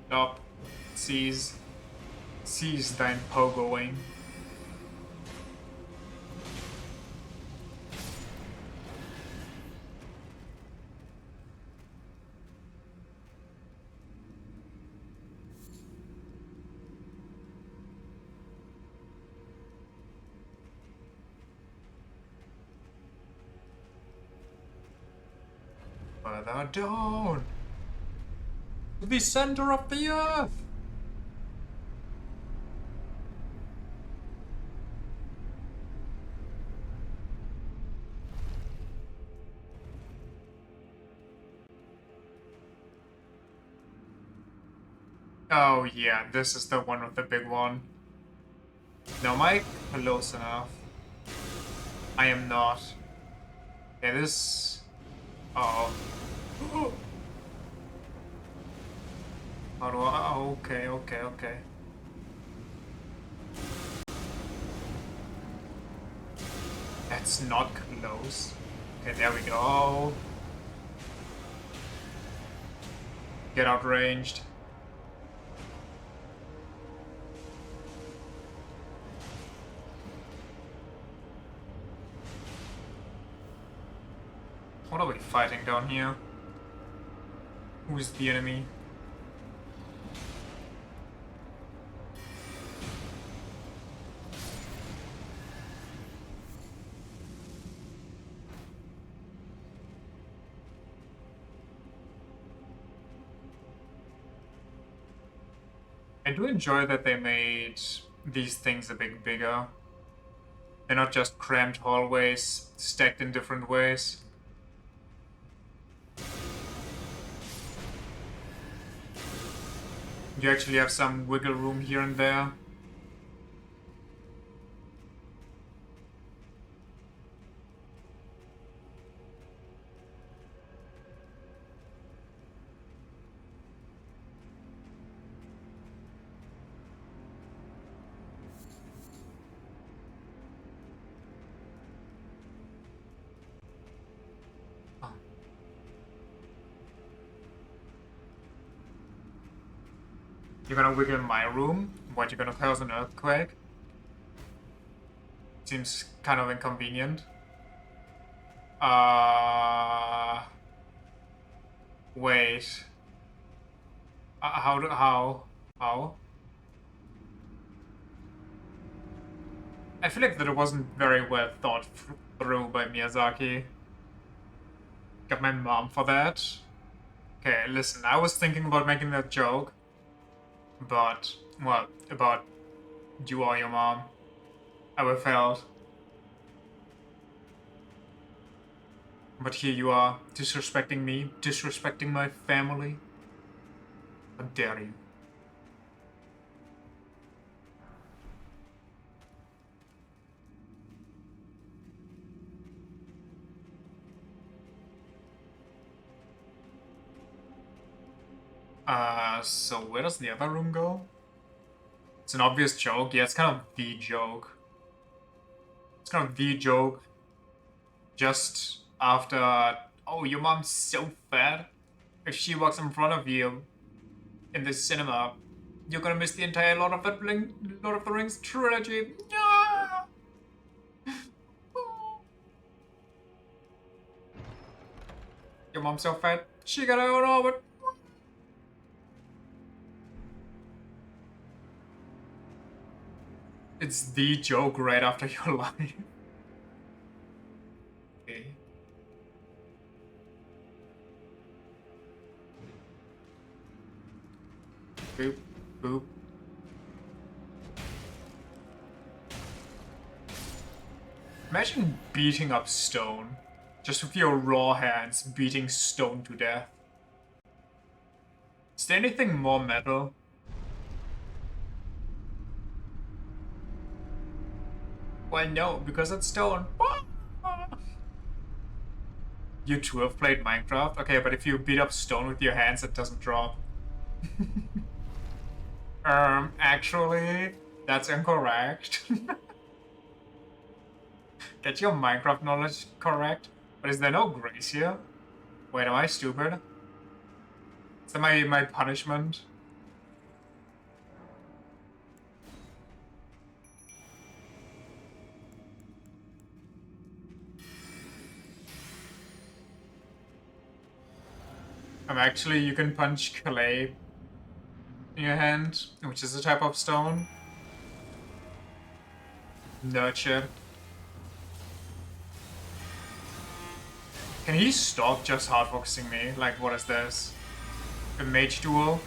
Stop. Seize thine pogoing. Further down. To the center of the earth. Oh yeah, this is the one with the big one. No, am I close enough? I am not. Yeah, this... Oh. How do I... Oh, okay. That's not close. Okay, there we go. Get outranged. What are we fighting down here? Who's the enemy? I do enjoy that they made these things a bit bigger. They're not just cramped hallways, stacked in different ways. You actually have some wiggle room here and there. You're gonna wiggle in my room? What, you're gonna cause an earthquake? Seems kind of inconvenient. Wait. How? I feel like that it wasn't very well thought through by Miyazaki. Got my mom for that. Okay, listen, I was thinking about making that joke, but, well, about you or your mom. I would failed. But here you are, disrespecting me, disrespecting my family. How dare you? So where does the other room go? It's an obvious joke. Yeah, it's kind of the joke. It's kind of the joke. Just after, oh, your mom's so fat. If she walks in front of you in the cinema, you're gonna miss the entire Lord of the Rings trilogy. Yeah! Your mom's so fat, she got her own orbit. It's the joke right after your line. Okay. Boop, boop. Imagine beating up stone. Just with your raw hands, beating stone to death. Is there anything more metal? Well, no, because it's stone. You too have played Minecraft? Okay, but if you beat up stone with your hands, it doesn't drop. Actually, that's incorrect. Get your Minecraft knowledge correct. But is there no grace here? Wait, am I stupid? Is that my punishment? Actually, you can punch clay in your hand, which is a type of stone. Nurture. Can he stop just hardboxing me? Like, what is this? A mage duel?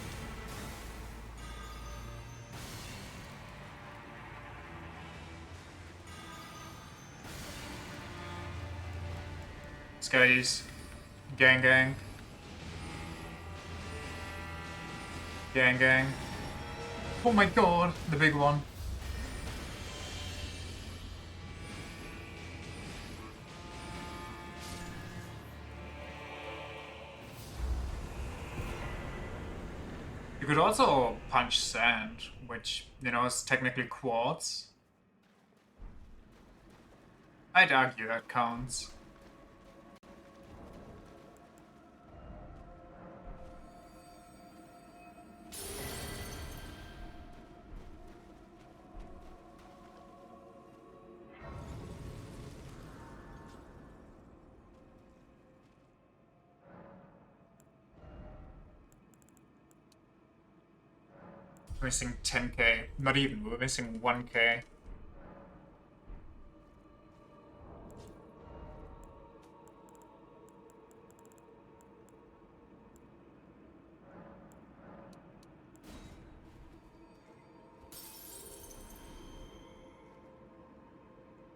This guy's gang gang. Gang gang. Oh my god, the big one. You could also punch sand, which, you know, is technically quartz. I'd argue that counts. We're missing 10k. Not even, we're missing 1k.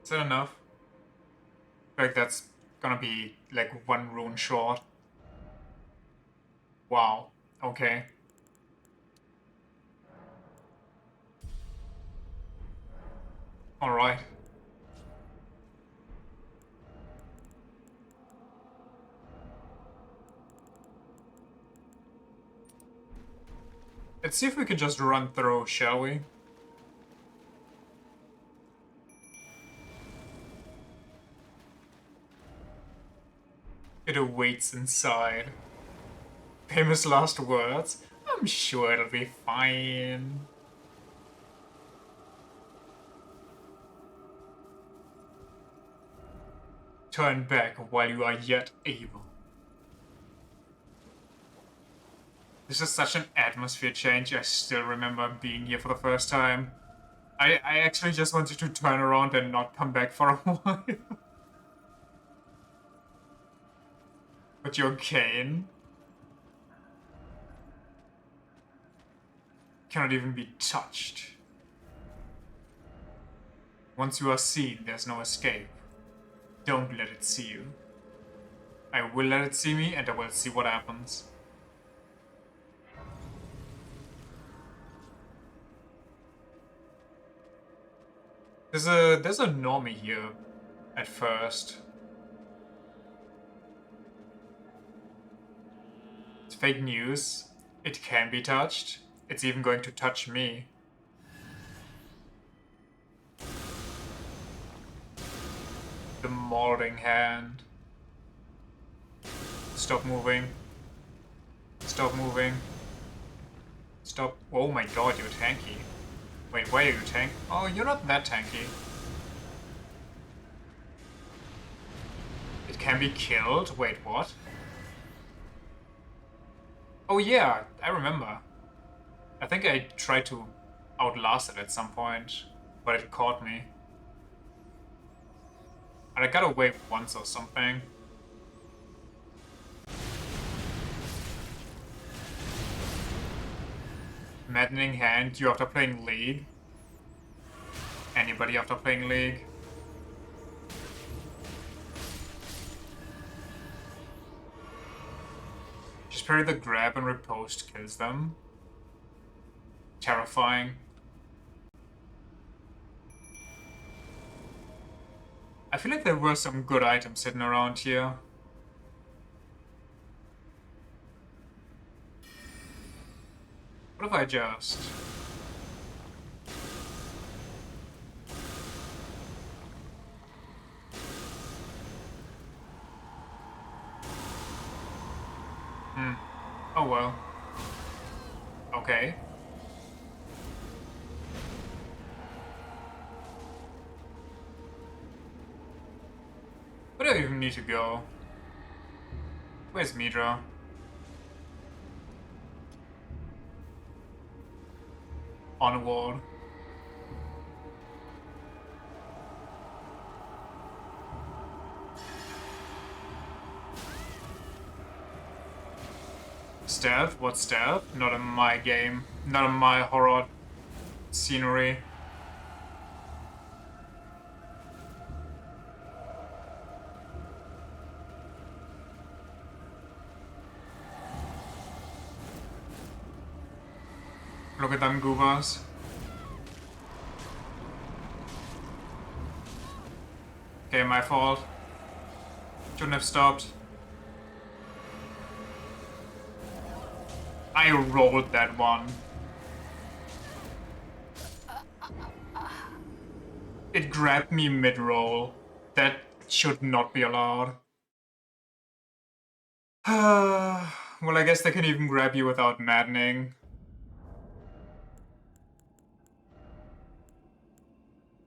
Is that enough? Like, that's gonna be like 1 rune short. Wow. Okay. Alright. Let's see if we can just run through, shall we? It awaits inside. Famous last words. I'm sure it'll be fine. Turn back while you are yet able. This is such an atmosphere change. I still remember being here for the first time. I actually just wanted to turn around and not come back for a while. But your cane cannot even be touched. Once you are seen, there's no escape. Don't let it see you. I will let it see me, and I will see what happens. There's a normie here at first. It's fake news. It can be touched. It's even going to touch me. The molding hand. Stop moving. Stop moving. Stop. Oh my god, you're tanky. Wait, why are you tank? Oh, you're not that tanky. It can be killed? Wait, what? Oh yeah, I remember. I think I tried to outlast it at some point, but it caught me. And I got away once or something. Maddening hand, you after playing League? Anybody after playing League? Just parry the grab and riposte kills them. Terrifying. I feel like there were some good items sitting around here. What if I just... Oh well. Okay. Where do I even need to go? Where's Midra? Onward. Stealth? What stealth? Not in my game. Not in my horror scenery. Look at them goobers. Okay, my fault. Shouldn't have stopped. I rolled that one. It grabbed me mid-roll. That should not be allowed. Well, I guess they can even grab you without maddening.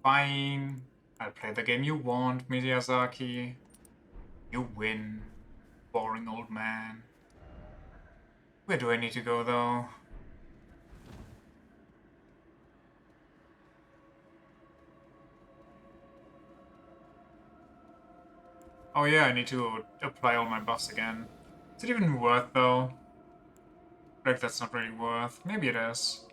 Fine. I'll play the game you want, Miyazaki. You win, boring old man. Where do I need to go, though? Oh yeah, I need to apply all my buffs again. Is it even worth, though? Like, that's not really worth. Maybe it is.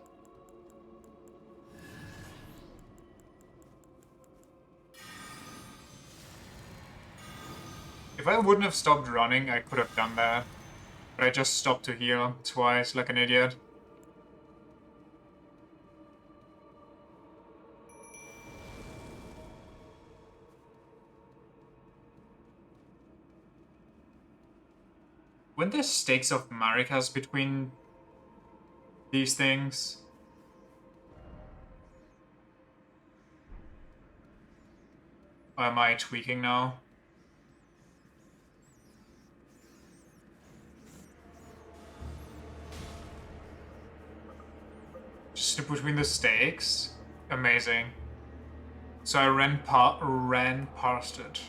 If I wouldn't have stopped running, I could have done that. But I just stopped to heal twice, like an idiot. Weren't there stakes of maricas between these things? Or am I tweaking now? Just between the stakes. Amazing. So I ran past it.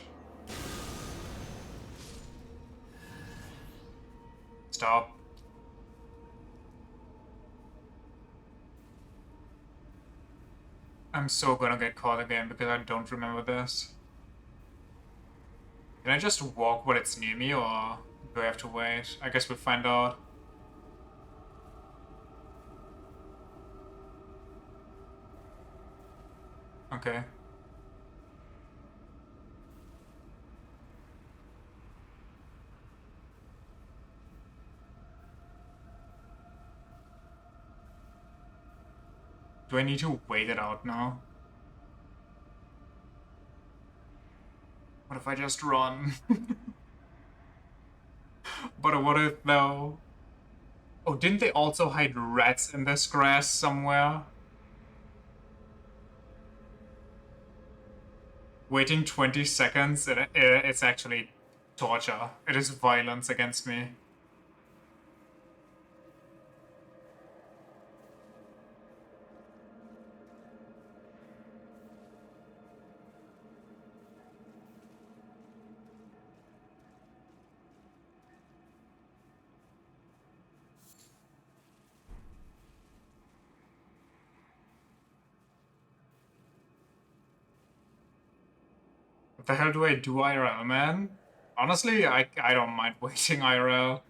Stop. I'm so gonna get caught again because I don't remember this. Can I just walk while it's near me, or do I have to wait? I guess we'll find out. Okay. Do I need to wait it out now? What if I just run? But what if though? Oh, didn't they also hide rats in this grass somewhere? Waiting 20 seconds, it's actually torture. It is violence against me. What the hell do I do IRL, man? Honestly, I don't mind waiting IRL.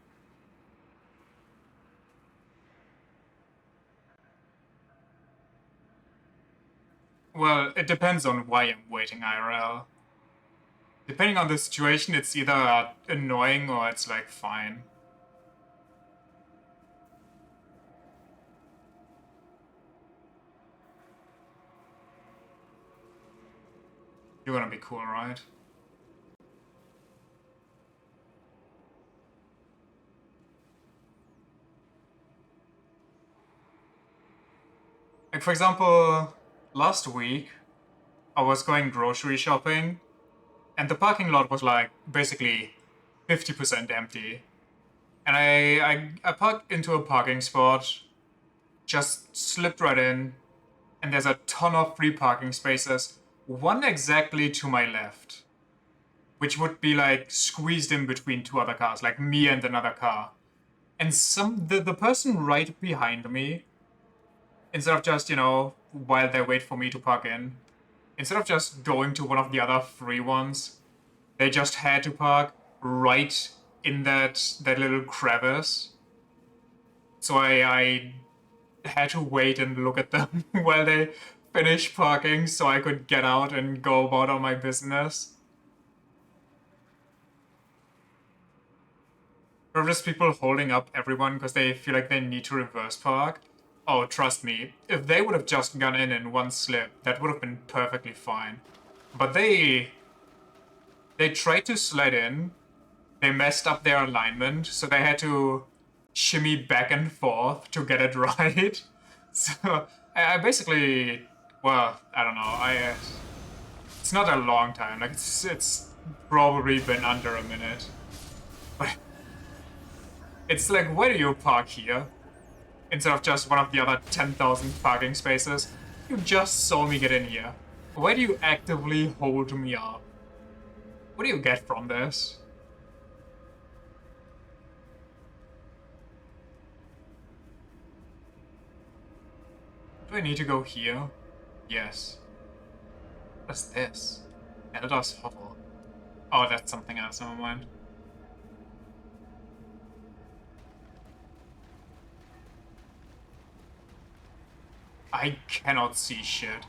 Well, it depends on why I'm waiting IRL. Depending on the situation, it's either annoying or it's like fine. You're gonna be cool, right? Like, for example, last week, I was going grocery shopping, and the parking lot was like basically 50% empty. And I parked into a parking spot, just slipped right in, and there's a ton of free parking spaces, one exactly to my left, which would be like squeezed in between two other cars, like me and another car. And the person right behind me, instead of just, while they wait for me to park in, instead of just going to one of the other free ones, they just had to park right in that little crevice. So I had to wait and look at them while they finished parking so I could get out and go about all my business. Or just people holding up everyone because they feel like they need to reverse park. Oh, trust me, if they would have just gone in one slip, that would have been perfectly fine. But they tried to slide in, they messed up their alignment, so they had to shimmy back and forth to get it right. So I basically, well, I don't know. It's not a long time. Like it's probably been under a minute. But it's like, why do you park here instead of just one of the other 10,000 parking spaces? You just saw me get in here. Why do you actively hold me up? What do you get from this? Do I need to go here? Yes. What is this? Elder's Hovel. Oh, that's something else, never mind. I cannot see shit.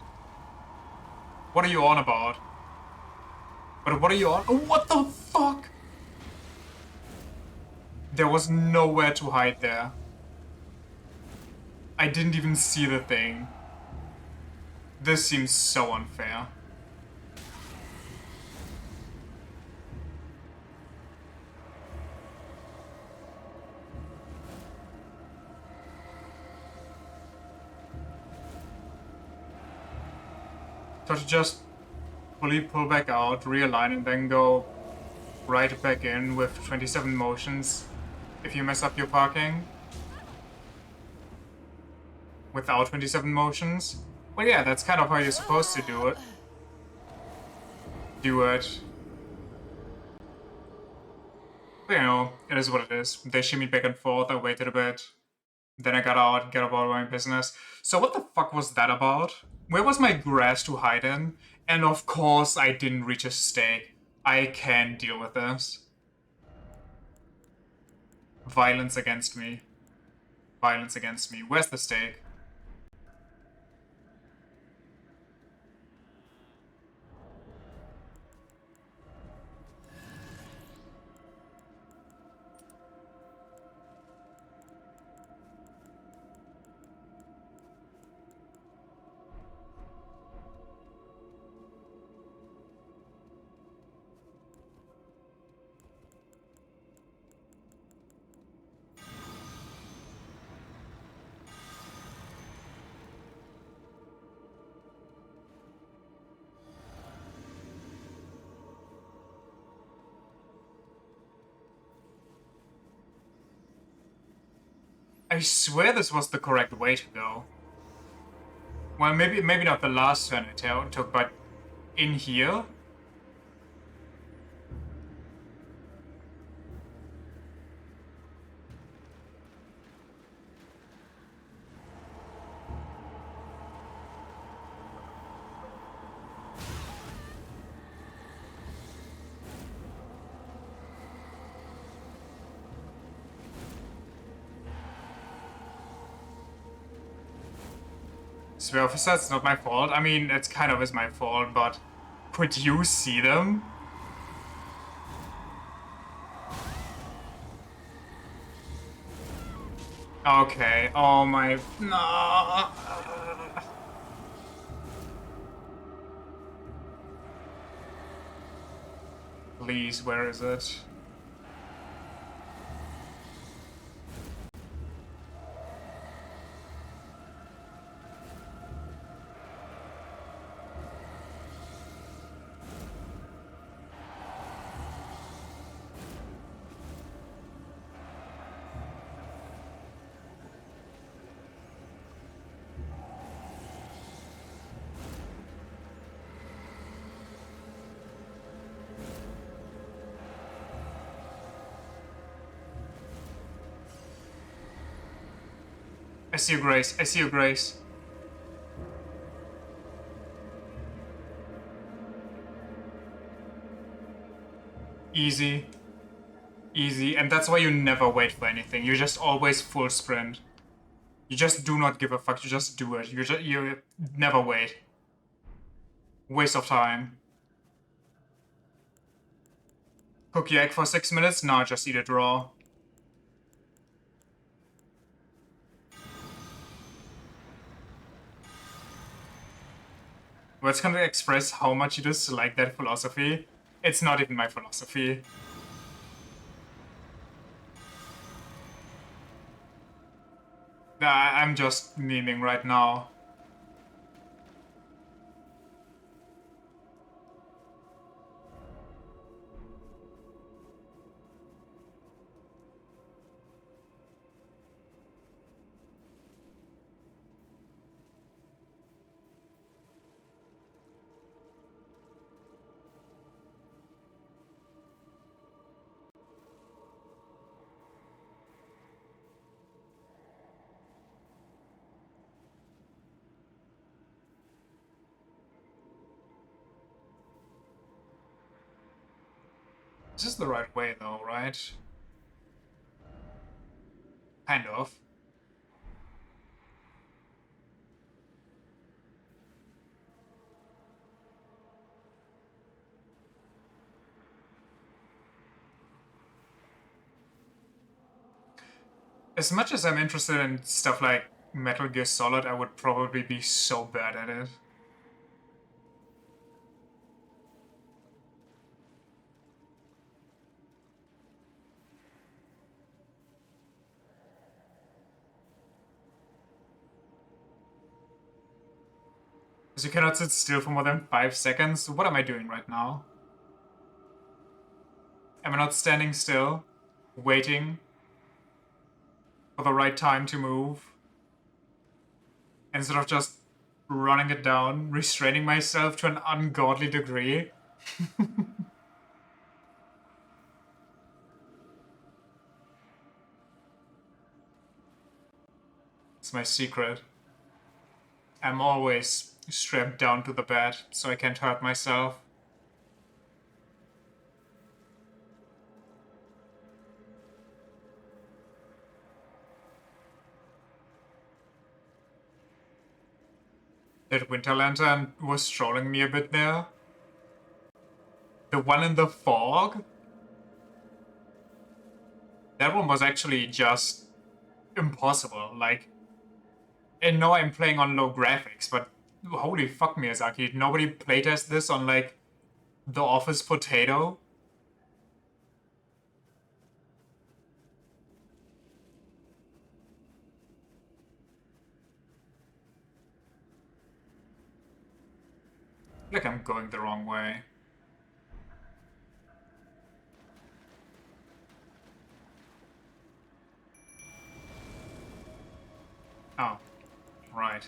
What are you on about? But what are you on? Oh, what the fuck? There was nowhere to hide there. I didn't even see the thing. This seems so unfair. So to just fully pull back out, realign, and then go right back in with 27 motions if you mess up your parking. without 27 motions. Well, yeah, that's kind of how you're supposed to do it. But, you know, it is what it is. They shimmied back and forth, I waited a bit. Then I got out, get about my business. So what the fuck was that about? Where was my grass to hide in? And of course I didn't reach a stake. I can't deal with this. Violence against me. Violence against me. Where's the stake? I swear this was the correct way to go. Well, maybe not the last turn I took, but in here? Swear officer, it's not my fault. I mean, it's kind of is my fault, but could you see them? Okay, oh my... No. Please, where is it? I see you, Grace. I see you, Grace. Easy. Easy. And that's why you never wait for anything. You just always full sprint. You just do not give a fuck. You just do it. You never wait. Waste of time. Cook your egg for 6 minutes? Nah, just eat it raw. Words can't express how much you dislike that philosophy. It's not even my philosophy. I'm just memeing right now. This is the right way though, right? Kind of. As much as I'm interested in stuff like Metal Gear Solid, I would probably be so bad at it. Because you cannot sit still for more than 5 seconds. What am I doing right now? Am I not standing still? Waiting for the right time to move? instead of just running it down, restraining myself to an ungodly degree. It's my secret. I'm always strapped down to the bed, so I can't hurt myself. That Winter Lantern was trolling me a bit there. The one in the fog? That one was actually just impossible. Like, and no, I'm playing on low graphics, but holy fuck, Miyazaki, nobody playtest this on, like, the Office Potato? Like, I'm going the wrong way. Oh, right.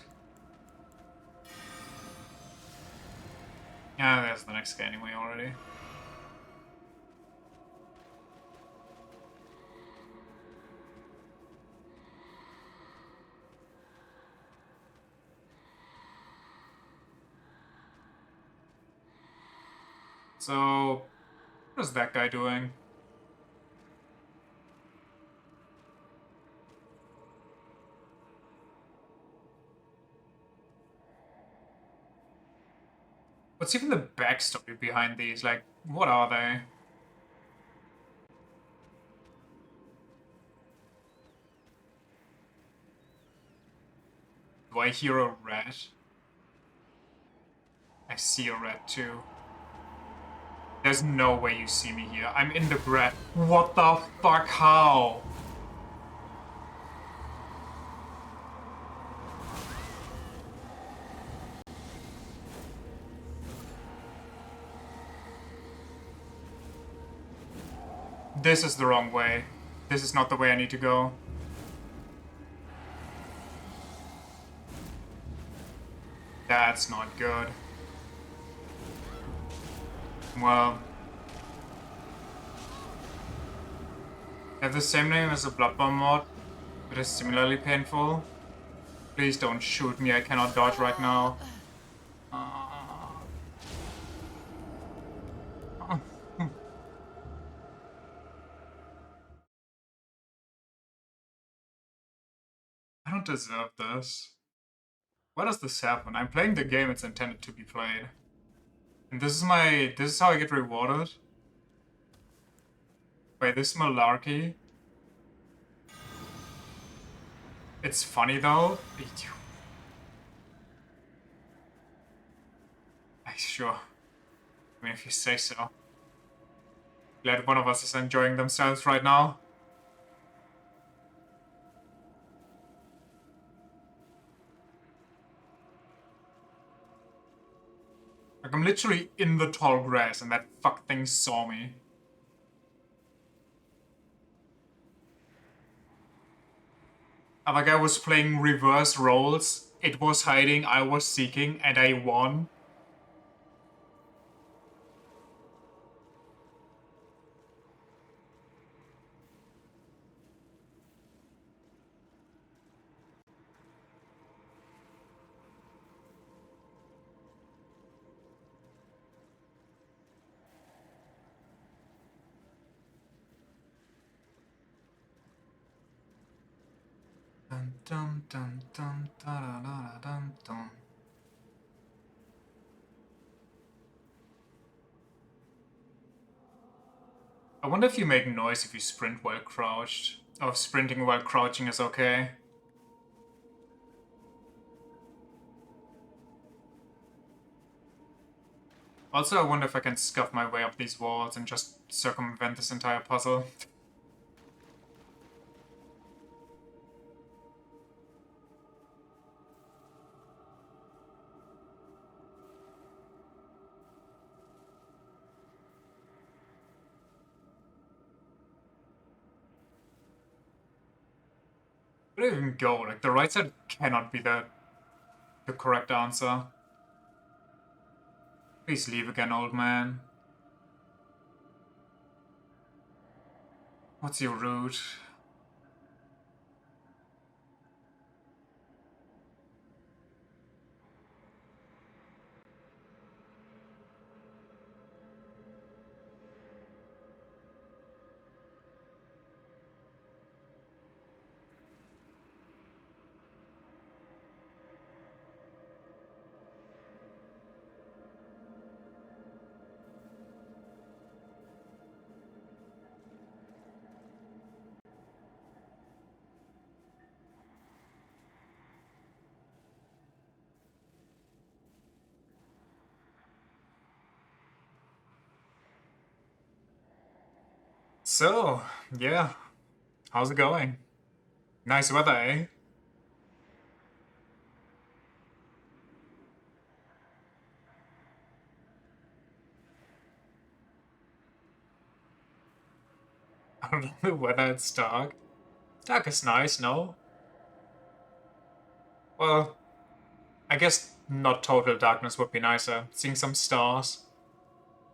Yeah, there's the next guy anyway already. So, what is that guy doing? What's even the backstory behind these? Like, what are they? Do I hear a rat? I see a rat too. There's no way you see me here. I'm in the rat. What the fuck? How? This is the wrong way. This is not the way I need to go. That's not good. Well, I have the same name as a Bloodborne mod, but is similarly painful. Please don't shoot me, I cannot dodge right now. I don't deserve this. Why does this happen? I'm playing the game it's intended to be played. And this is how I get rewarded? By this malarkey? It's funny though. Sure. I mean, if you say so. Glad one of us is enjoying themselves right now. Like, I'm literally in the tall grass and that fuck thing saw me. Like, I was playing reverse roles. It was hiding, I was seeking, and I won. Dun dun dun dun da da da dun dun. I wonder if you make noise if you sprint while crouched. Or if sprinting while crouching is okay. Also, I wonder if I can scuff my way up these walls and just circumvent this entire puzzle. Where do I even go? Like, the right side cannot be that the correct answer. Please leave again, old man. What's your route? So, yeah. How's it going? Nice weather, eh? I don't know whether it's dark. Dark is nice, no? Well, I guess not total darkness would be nicer. Seeing some stars.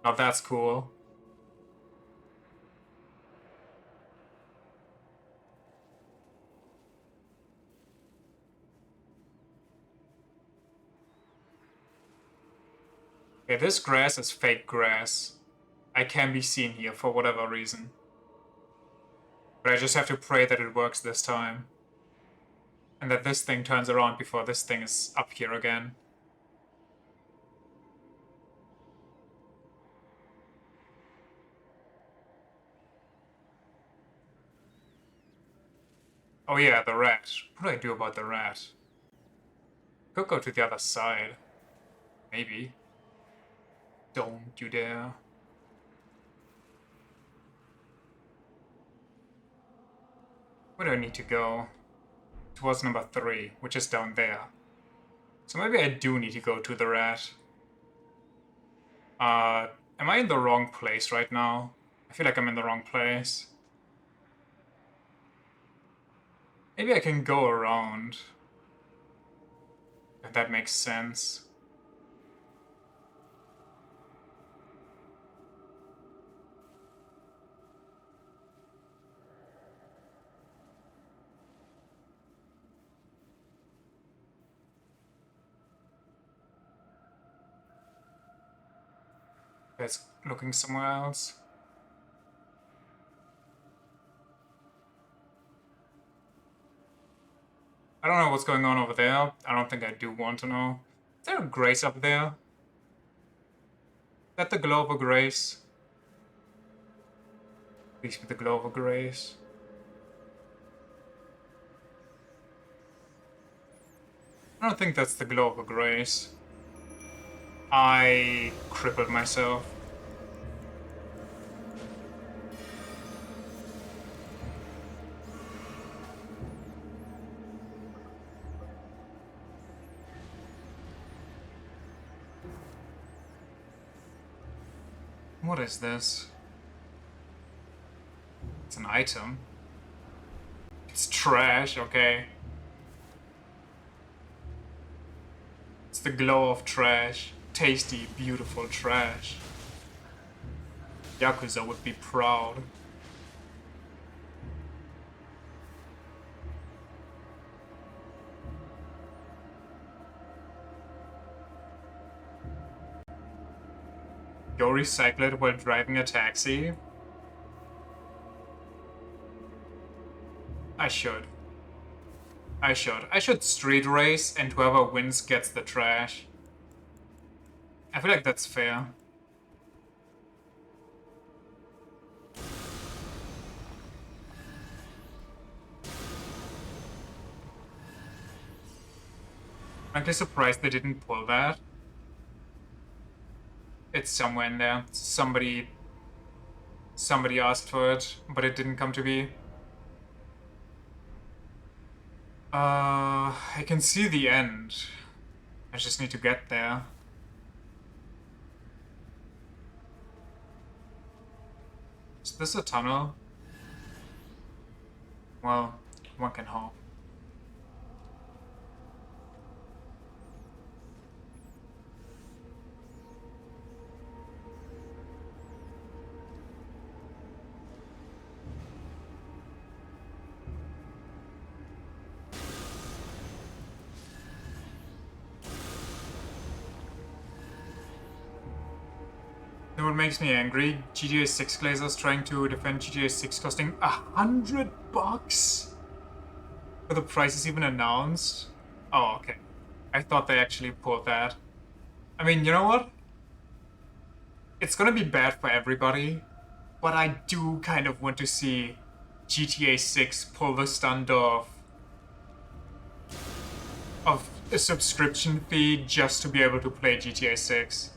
Now that's cool. Okay, this grass is fake grass. I can be seen here for whatever reason. But I just have to pray that it works this time. And that this thing turns around before this thing is up here again. Oh yeah, the rat. What do I do about the rat? Could go to the other side. Maybe. Don't you dare. Where do I need to go? Towards number 3, which is down there. So maybe I do need to go to the rat. Am I in the wrong place right now? I feel like I'm in the wrong place. Maybe I can go around. If that makes sense. It's looking somewhere else. I don't know what's going on over there. I don't think I do want to know. Is there a grace up there? Is that the glow of a grace? Please be the glow of a grace. I don't think that's the glow of a grace. I crippled myself. What is this? It's an item. It's trash, okay. It's the glow of trash. Tasty, beautiful trash. Yakuza would be proud. Go recycle it while driving a taxi? I should. I should street race and whoever wins gets the trash. I feel like that's fair. I'm actually surprised they didn't pull that. It's somewhere in there. Somebody asked for it, but it didn't come to be. I can see the end. I just need to get there. Is this a tunnel? Well, one can hope. know what makes me angry? GTA 6 glazers trying to defend GTA 6 costing $100 for the price is even announced. Oh, okay. I thought they actually pulled that. I mean, you know what? It's gonna be bad for everybody, but I do kind of want to see GTA 6 pull the stunt of a subscription fee just to be able to play GTA 6.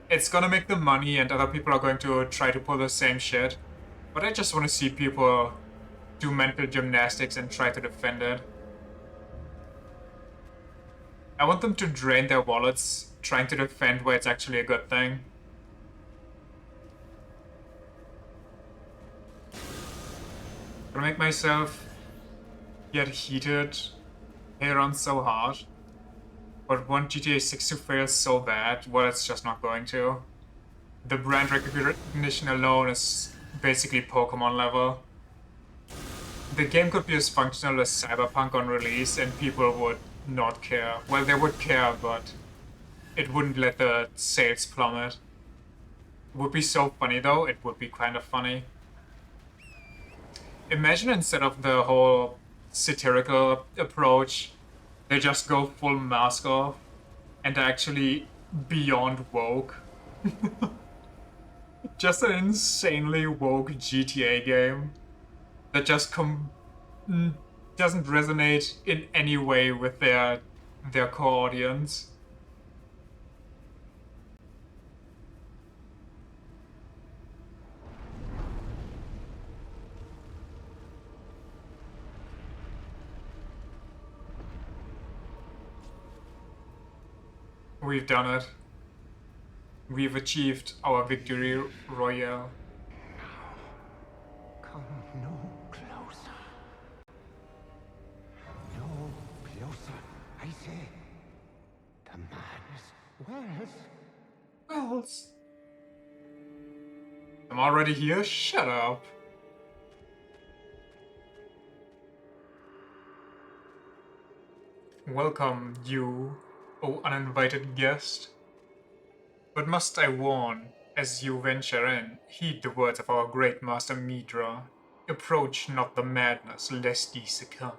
It's gonna make them money and other people are going to try to pull the same shit, but I just want to see people do mental gymnastics and try to defend it. I want them to drain their wallets trying to defend why it's actually a good thing. I'm gonna make myself get heated, hate on so hard, but want GTA 6 to fail so bad, well, it's just not going to. The brand recognition alone is basically Pokemon level. The game could be as functional as Cyberpunk on release and people would not care. Well, they would care, but it wouldn't let the sales plummet. It would be so funny though, it would be kind of funny. Imagine instead of the whole satirical approach, they just go full mask off and actually beyond woke. Just an insanely woke GTA game that just doesn't resonate in any way with their core audience. We've done it. We've achieved our victory royale. Come no closer. No closer, I say. The man is Wells. I'm already here? Shut up. Welcome, you, O uninvited guest. But must I warn, as you venture in, heed the words of our great master Midra. Approach not the madness, lest ye succumb.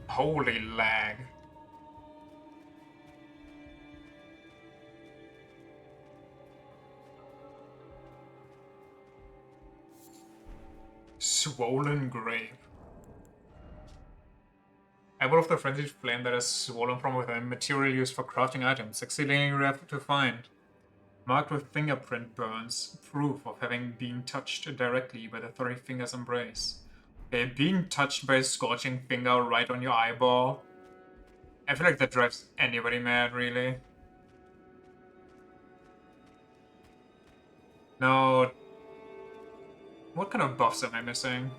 Holy lag. Swollen grave. Apple of the frenzied flame that is swollen from within, material used for crafting items, exceedingly rare to find. Marked with fingerprint burns, proof of having been touched directly by the furry finger's embrace. Okay, being touched by a scorching finger right on your eyeball. I feel like that drives anybody mad, really. No. What kind of buffs am I missing?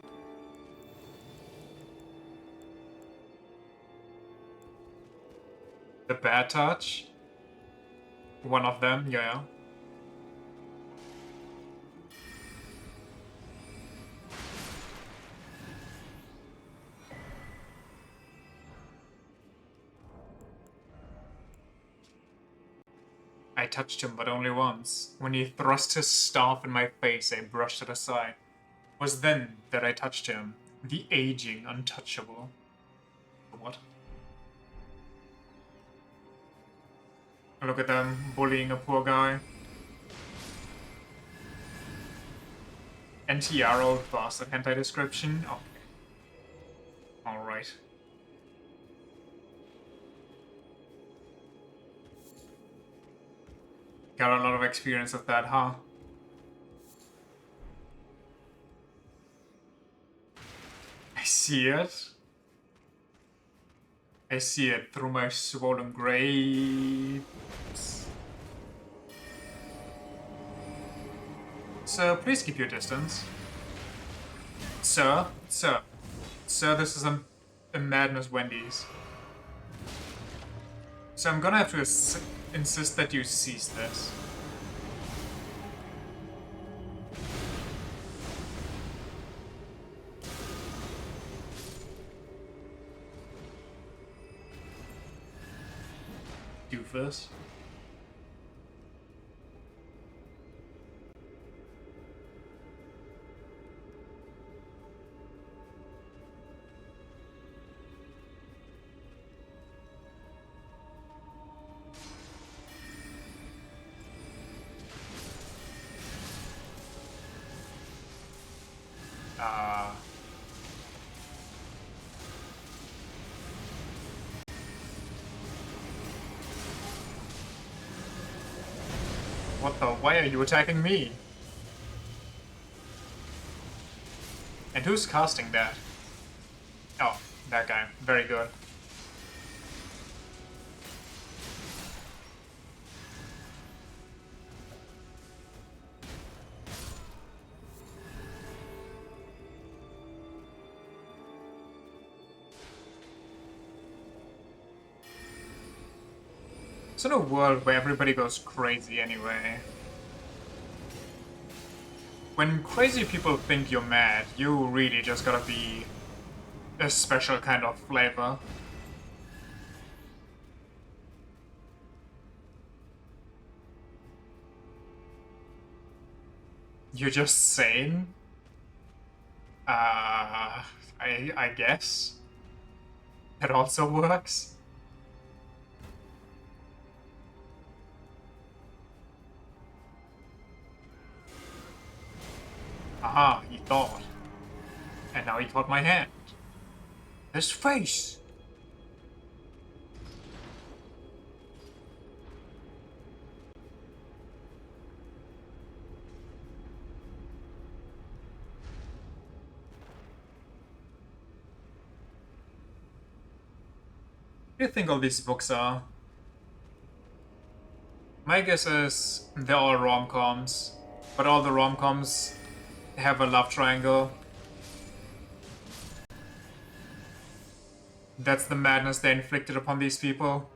The bad touch? One of them, yeah. I touched him, but only once. When he thrust his staff in my face, I brushed it aside. It was then that I touched him, the aging untouchable. What? Look at them, bullying a poor guy. NTR old bastard hentai description? Okay. Alright. Got a lot of experience with that, huh? I see it. I see it through my swollen grapes. Sir, please keep your distance. Sir, this is a madness Wendy's. So I'm gonna have to insist that you cease this. doofus. What the? Why are you attacking me? And who's casting that? Oh, that guy. Very good. It's in a world where everybody goes crazy anyway. When crazy people think you're mad, you really just gotta be a special kind of flavor. You're just sane? I guess. That also works. Aha, he thought. And now he caught my hand. His face! What do you think all these books are? My guess is they're all rom-coms, but all the rom-coms have a love triangle. That's the madness they inflicted upon these people.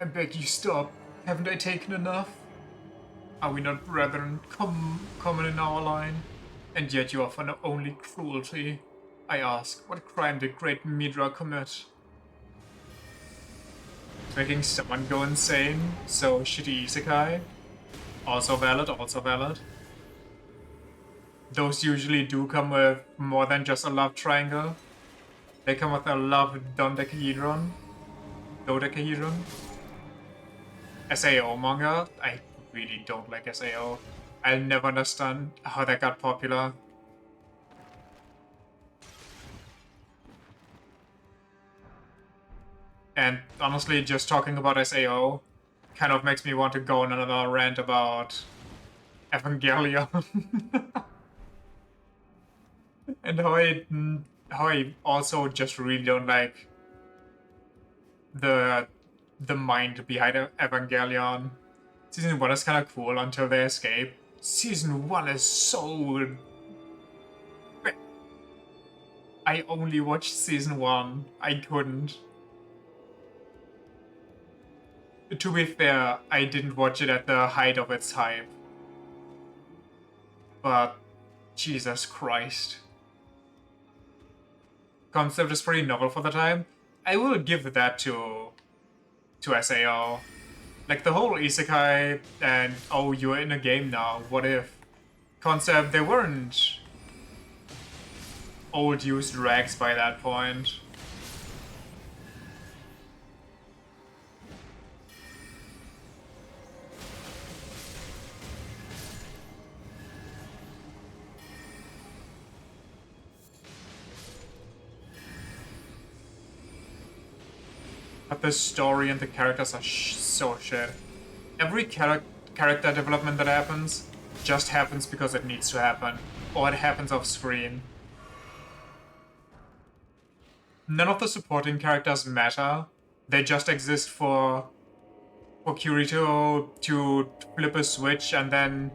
I beg you stop. Haven't I taken enough? Are we not brethren common in our line? And yet you offer only cruelty. I ask, what crime did great Midra commit? Making someone go insane? So shitty isekai? Also valid, also valid. Those usually do come with more than just a love triangle. They come with a love dodecahedron. Dodecahedron. SAO manga? I really don't like SAO. I'll never understand how that got popular. And honestly, just talking about SAO kind of makes me want to go on another rant about Evangelion. And how I also just really don't like the mind behind Evangelion. Season 1 is kind of cool until they escape. Season 1 is so... I only watched Season 1. I couldn't. To be fair, I didn't watch it at the height of its hype. But... Jesus Christ. Concept is pretty novel for the time. I will give that to SAO. Like the whole isekai and oh, you're in a game now, what if? Concept, they weren't old used rags by that point. But the story and the characters are so shit. Every character development that happens just happens because it needs to happen, or it happens off screen. None of the supporting characters matter. They just exist for Kirito to flip a switch and then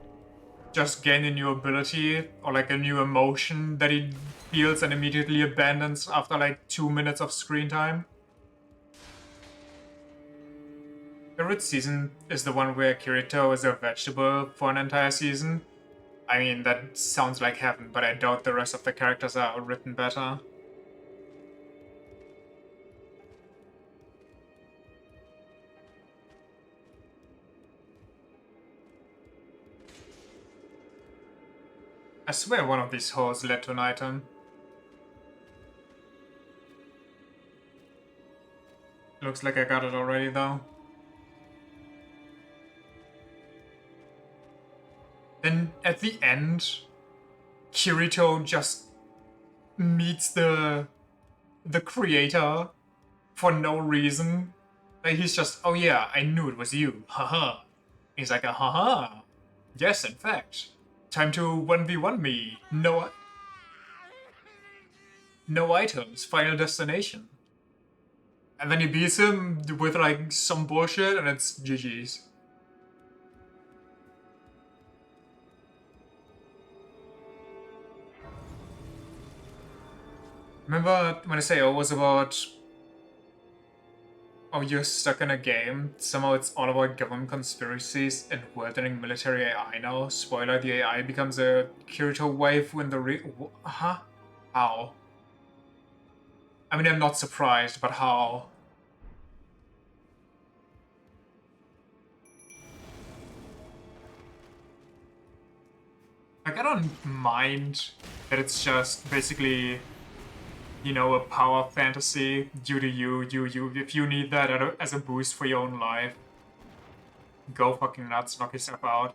just gain a new ability or like a new emotion that he feels and immediately abandons after like 2 minutes of screen time. Favorite season is the one where Kirito is a vegetable for an entire season. I mean, that sounds like heaven, but I doubt the rest of the characters are written better. I swear one of these holes led to an item. Looks like I got it already though. Then at the end, Kirito just meets the creator for no reason. Like he's just, oh yeah, I knew it was you. Haha. He's like, haha. Yes, in fact. Time to 1v1 me. No items. Final destination. And then he beats him with like some bullshit and it's GG's. Remember when I say it was about, oh, you're stuck in a game, somehow it's all about government conspiracies and world-ending military AI now. Spoiler, the AI becomes a Kirito wife when the huh? How? I mean, I'm not surprised, but how? Like, I don't mind that it's just basically, you know, a power fantasy. You do you. If you need that as a boost for your own life, go fucking nuts, knock yourself out.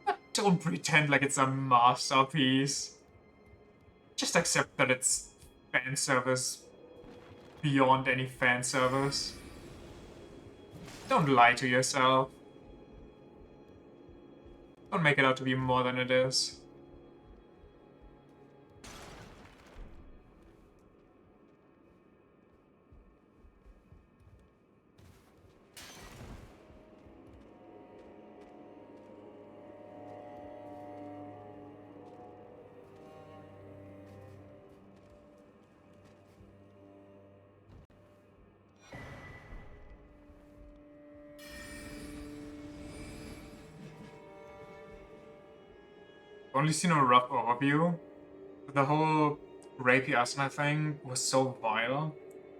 But don't pretend like it's a masterpiece. Just accept that it's fan service beyond any fan service. Don't lie to yourself. Don't make it out to be more than it is. Only seen a rough overview. The whole rapey Asuna thing was so vile.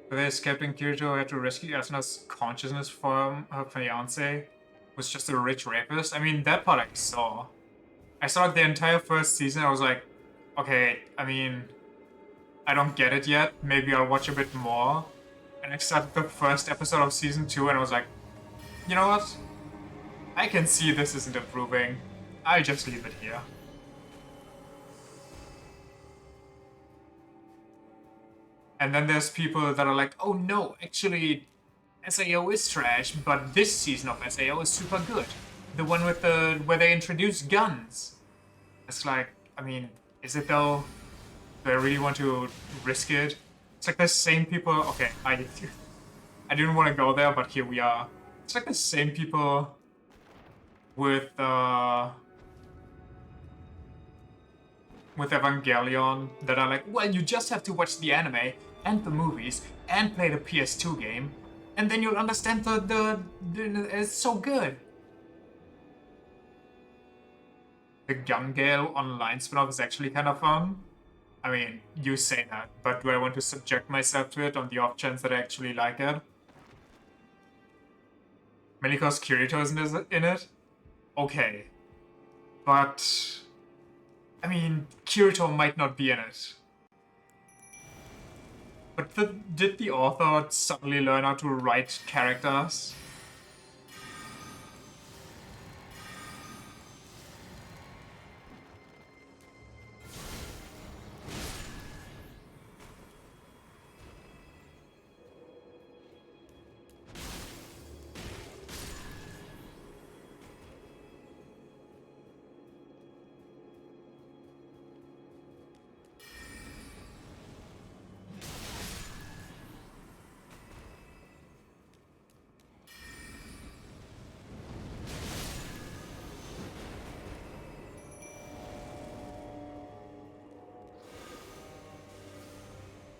They escaped and Kirito had to rescue Asuna's consciousness from her fiance, was just a rich rapist. I mean, that part I saw. I saw the entire first season, I was like, okay, I mean, I don't get it yet, maybe I'll watch a bit more. And I started the first episode of season 2 and I was like, you know what? I can see this isn't improving. I'll just leave it here. And then there's people that are like, oh no, actually, SAO is trash, but this season of SAO is super good. The one with where they introduce guns. It's like, I mean, is it though? Do I really want to risk it? It's like the same people, okay, I didn't want to go there, but here we are. It's like the same people with Evangelion that are like, well, you just have to watch the anime and the movies and play the PS2 game, and then you'll understand it's so good. The Gun Gale online spin-off is actually kind of fun. I mean, you say that, but do I want to subject myself to it on the off chance that I actually like it? Mainly because Kirito isn't in it? Okay. But I mean, Kirito might not be in it. But did the author suddenly learn how to write characters?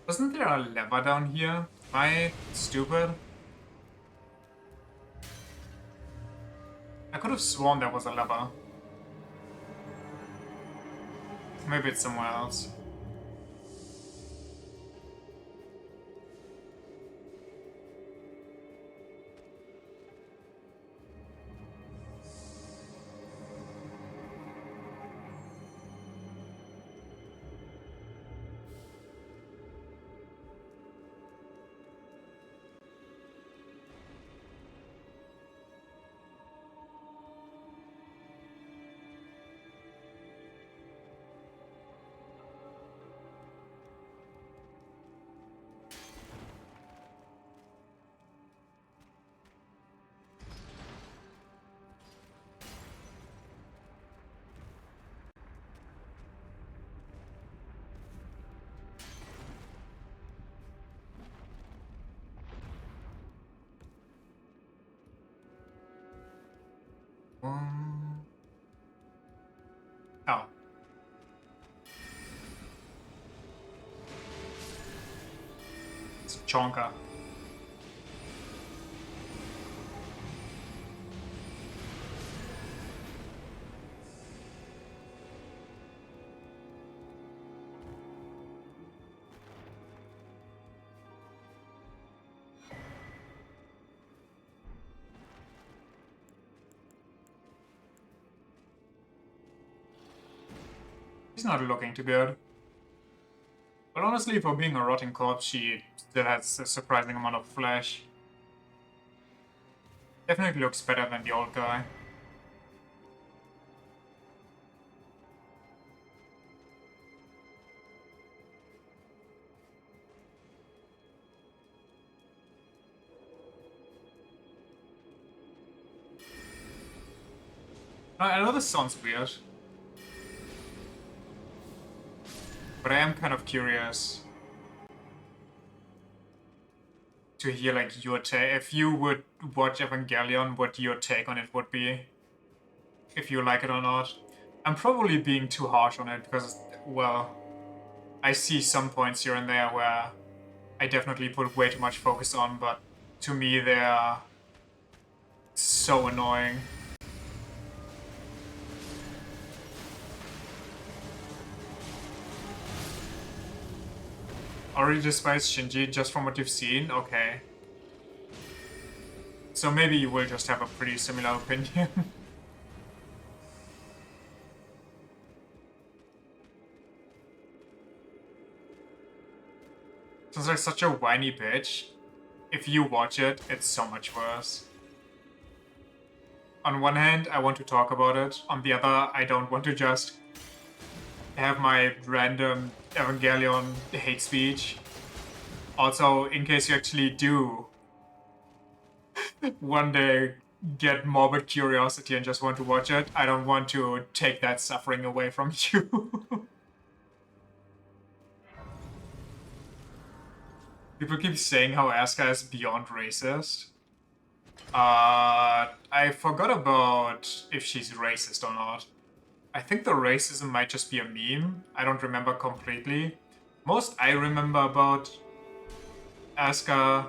Wasn't there a lever down here? Am I stupid? I could have sworn there was a lever. Maybe it's somewhere else. Oh. It's Chonka. He's not looking too good. But honestly, for being a rotting corpse, she still has a surprising amount of flesh. Definitely looks better than the old guy. I know this sounds weird, but I am kind of curious to hear like your take. If you would watch Evangelion, what your take on it would be, if you like it or not. I'm probably being too harsh on it because, well, I see some points here and there where I definitely put way too much focus on, but to me they're so annoying. Already despise Shinji just from what you've seen? Okay. So maybe you will just have a pretty similar opinion. Sounds like such a whiny bitch. If you watch it, it's so much worse. On one hand, I want to talk about it. On the other, I don't want to just have my random Evangelion hate speech. Also, in case you actually do one day get morbid curiosity and just want to watch it, I don't want to take that suffering away from you. People keep saying how Asuka is beyond racist. I forgot about if she's racist or not. I think the racism might just be a meme. I don't remember completely. Most I remember about Asuka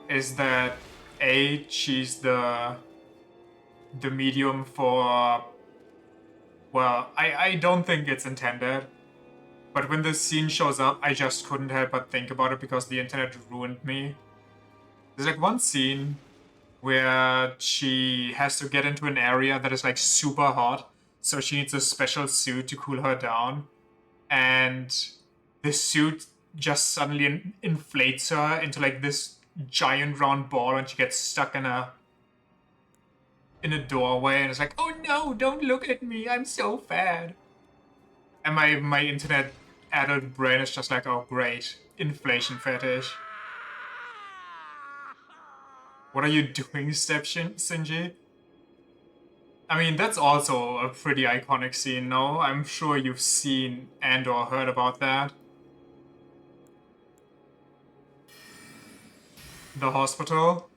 is that A, she's the medium for... Well, I don't think it's intended. But when this scene shows up, I just couldn't help but think about it because the internet ruined me. There's like one scene where she has to get into an area that is like super hot, so she needs a special suit to cool her down. And the suit just suddenly inflates her into like this giant round ball and she gets stuck in a doorway and it's like, oh no, don't look at me, I'm so fat. And my internet adult brain is just like, oh great, inflation fetish. What are you doing, Shinji? I mean, that's also a pretty iconic scene, no? I'm sure you've seen and or heard about that. The hospital.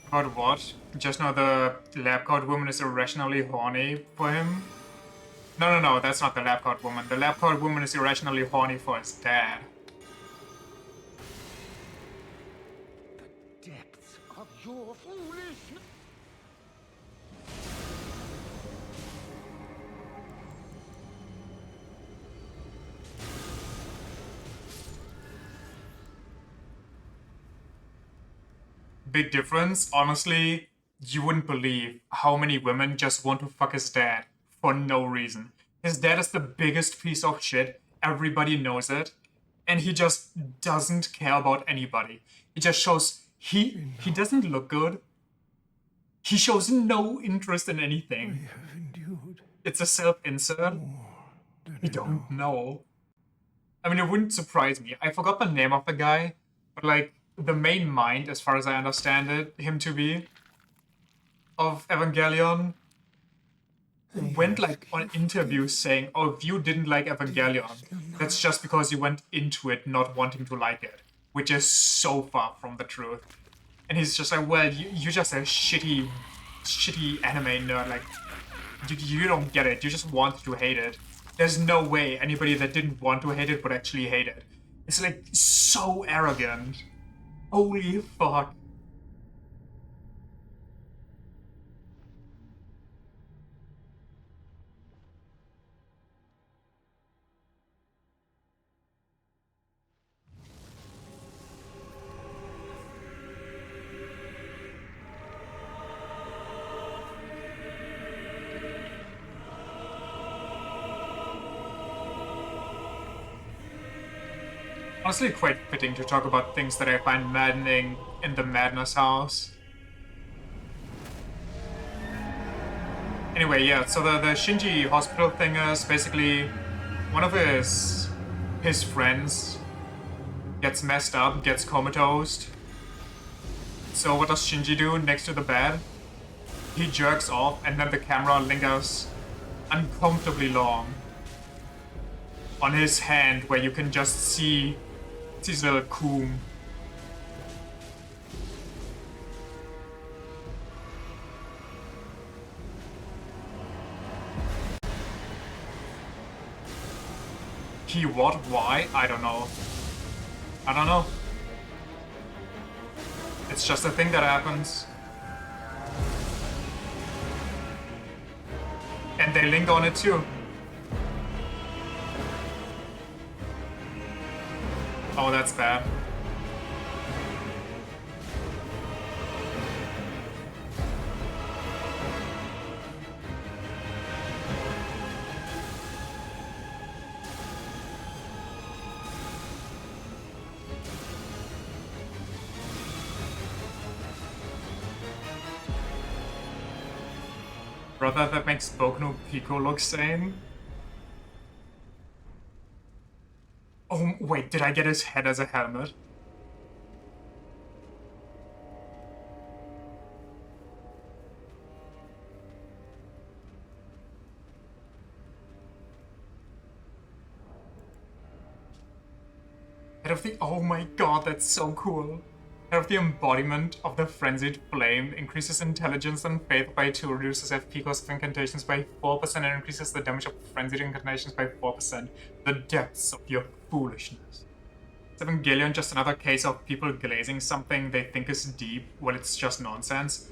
About what? Just know the lab coat woman is irrationally horny for him? No, that's not the lab coat woman. The lab coat woman is irrationally horny for his dad. The depths of your foolishness. Big difference. Honestly, you wouldn't believe how many women just want to fuck his dad for no reason. His dad is the biggest piece of shit. Everybody knows it. And he just doesn't care about anybody. It just shows he doesn't look good. He shows no interest in anything. It's a self-insert. We don't know. I mean, it wouldn't surprise me. I forgot the name of the guy, but like, the main mind, as far as I understand it, him to be, of Evangelion, went like on interviews saying, "Oh, if you didn't like Evangelion, that's just because you went into it not wanting to like it," which is so far from the truth. And he's just like, "Well, you're just a shitty anime nerd. Like, you don't get it. You just want to hate it. There's no way anybody that didn't want to hate it would actually hate it." It's like so arrogant. Holy fuck. Honestly, quite fitting to talk about things that I find maddening in the Madness House. Anyway, yeah, so the Shinji hospital thing is basically one of his friends gets messed up, gets comatose. So what does Shinji do next to the bed? He jerks off, and then the camera lingers uncomfortably long on his hand, where you can just see his little coom. He what? Why? I don't know. I don't know. It's just a thing that happens. And they linger on it too. Oh, that's bad. Brother, that makes Boku no Pico look sane. Oh, wait, did I get his head as a helmet? Head of the— oh my god, that's so cool. Head of the embodiment of the frenzied flame increases intelligence and faith by 2, reduces FP cost of incantations by 4%, and increases the damage of frenzied incantations by 4%. The depths of your foolishness. Is Evangelion just another case of people glazing something they think is deep when it's just nonsense?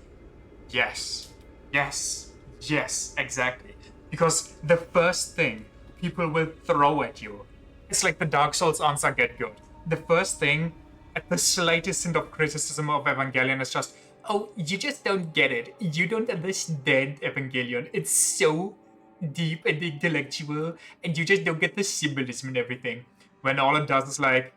Yes. Yes. Yes, exactly. Because the first thing people will throw at you, it's like the Dark Souls answer get good. The first thing, at the slightest hint of criticism of Evangelion, is just, "Oh, you just don't get it. You don't understand Evangelion. It's so deep and intellectual, and you just don't get the symbolism and everything." When all it does is like,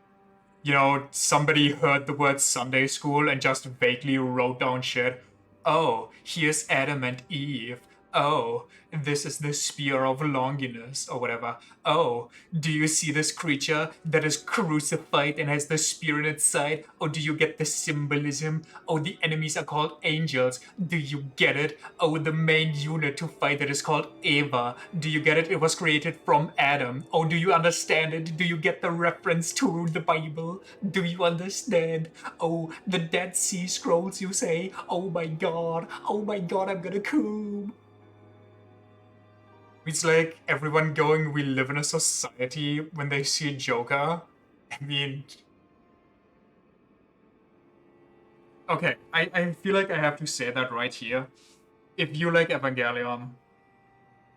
you know, somebody heard the word Sunday school and just vaguely wrote down shit. "Oh, here's Adam and Eve. Oh, this is the spear of Longinus," or whatever. "Oh, do you see this creature that is crucified and has the spear in its side? Oh, do you get the symbolism? Oh, the enemies are called angels. Do you get it? Oh, the main unit to fight it is called Eva. Do you get it? It was created from Adam. Oh, do you understand it? Do you get the reference to the Bible? Do you understand? Oh, the Dead Sea Scrolls, you say? Oh my god, I'm gonna coom." It's like everyone going, "We live in a society," when they see Joker. I mean... okay, I feel like I have to say that right here. If you like Evangelion,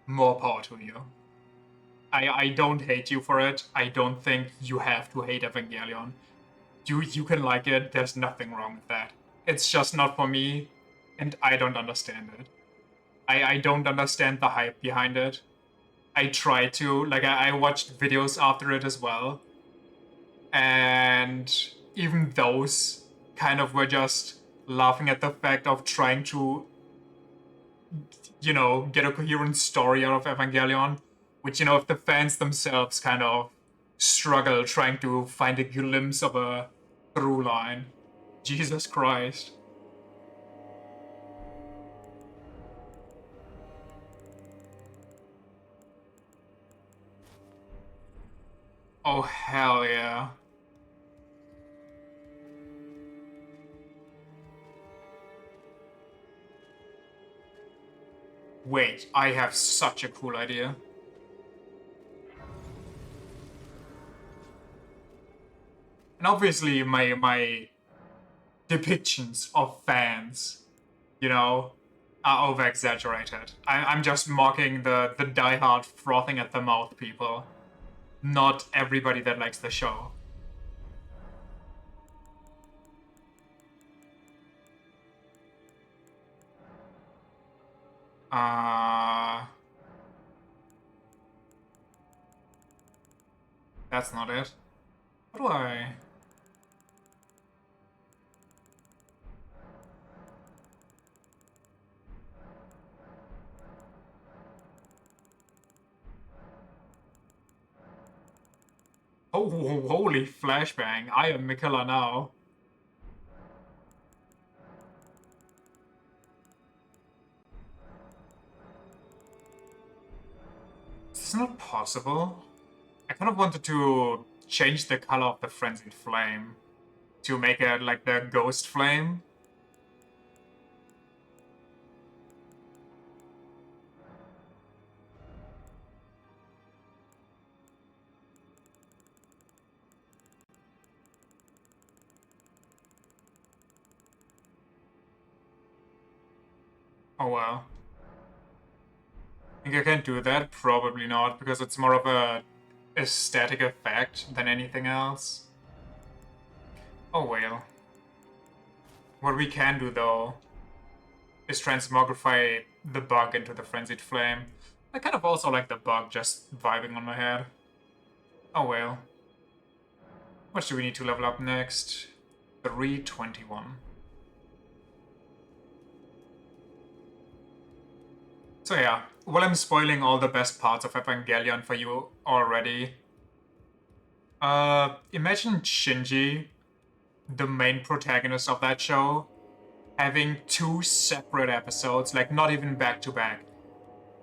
more power to you. I don't hate you for it. I don't think you have to hate Evangelion. You can like it, there's nothing wrong with that. It's just not for me, and I don't understand it. I don't understand the hype behind it. I try to, like, I watched videos after it as well, and even those kind of were just laughing at the fact of trying to, you know, get a coherent story out of Evangelion, which, you know, if the fans themselves kind of struggle trying to find a glimpse of a through line. Jesus Christ. Oh, hell yeah. Wait, I have such a cool idea. And obviously my depictions of fans, you know, are over-exaggerated. I'm just mocking the diehard frothing at the mouth people. Not everybody that likes the show. That's not it. How do I... Oh, holy flashbang. I am Mikela now. It's not possible. I kind of wanted to change the color of the frenzied flame to make it like the ghost flame. Oh well. Think I can do that? Probably not, because it's more of a aesthetic effect than anything else. Oh well. What we can do though is transmogrify the bug into the frenzied flame. I kind of also like the bug just vibing on my head. Oh well. What do we need to level up next? 321. So yeah, while I'm spoiling all the best parts of Evangelion for you already, imagine Shinji, the main protagonist of that show, having two separate episodes, like not even back to back.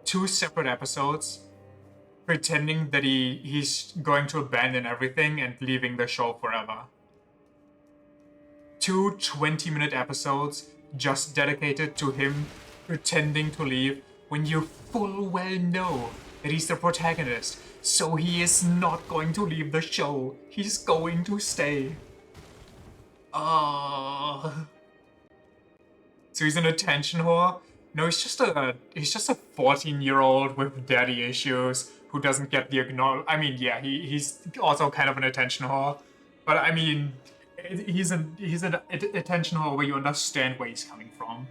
Two separate episodes, pretending that he's going to abandon everything and leaving the show forever. Two 20-minute episodes just dedicated to him pretending to leave when you full well know that he's the protagonist, so he is not going to leave the show. He's going to stay. So he's an attention whore? No, he's just a 14-year-old with daddy issues who doesn't get the acknowledge. I mean, yeah, he's also kind of an attention whore, but I mean, he's an attention whore where you understand where he's coming from.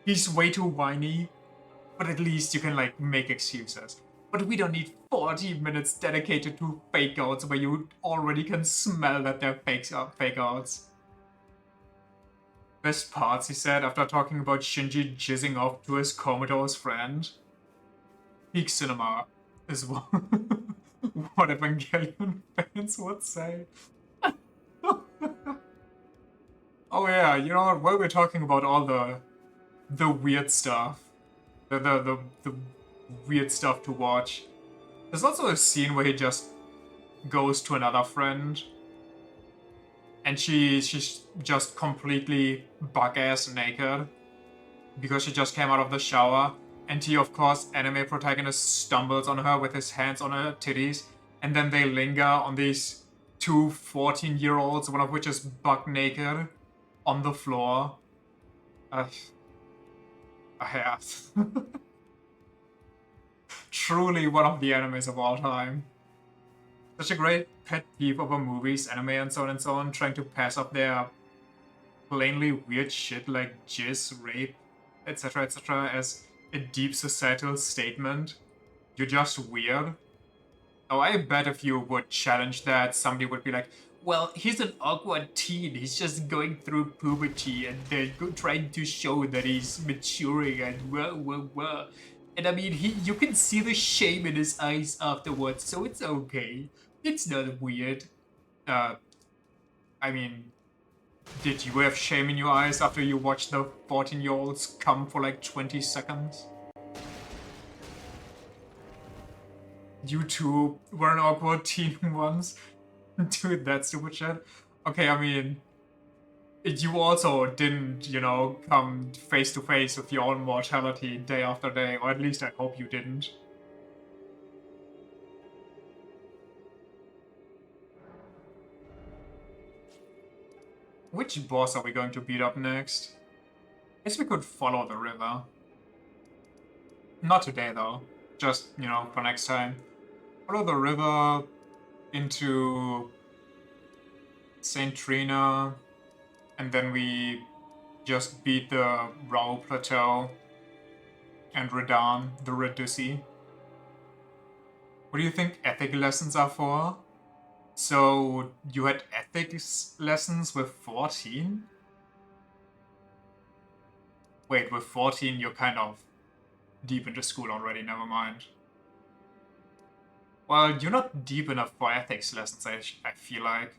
He's way too whiny, but at least you can like make excuses. But we don't need 40 minutes dedicated to fake outs where you already can smell that they're fake outs. Best parts, he said, after talking about Shinji jizzing off to his comatose friend. Peak cinema is what Evangelion fans would say. Oh yeah, you know what? While we're talking about all the weird stuff, the weird stuff to watch, there's also a scene where he just goes to another friend, and she's just completely buck-ass naked because she just came out of the shower, and he, of course, anime protagonist stumbles on her with his hands on her titties, and then they linger on these two 14-year-olds, one of which is buck naked, on the floor. Yeah. Truly one of the animes of all time. Such a great pet peeve over movies, anime, and so on, trying to pass off their plainly weird shit like jizz, rape, etc., as a deep societal statement. You're just weird. Oh, I bet if you would challenge that, somebody would be like, well, he's an awkward teen, he's just going through puberty, and they're trying to show that he's maturing, and whoa. And I mean, you can see the shame in his eyes afterwards, so it's okay. It's not weird. I mean, did you have shame in your eyes after you watched the 14-year-olds come for like 20 seconds? You two were an awkward teen once. Dude, that stupid shit. Okay, I mean, you also didn't, you know, come face to face with your own mortality day after day, or at least I hope you didn't. Which boss are we going to beat up next? Guess we could follow the river. Not today, though. Just, you know, for next time. Follow the river into St. Trina, and then we just beat the Rao Plateau and Redan, the Reduci. What do you think ethic lessons are for? So, you had ethics lessons with 14? Wait, with 14 you're kind of deep into school already, never mind. Well, you're not deep enough for ethics lessons, I feel like.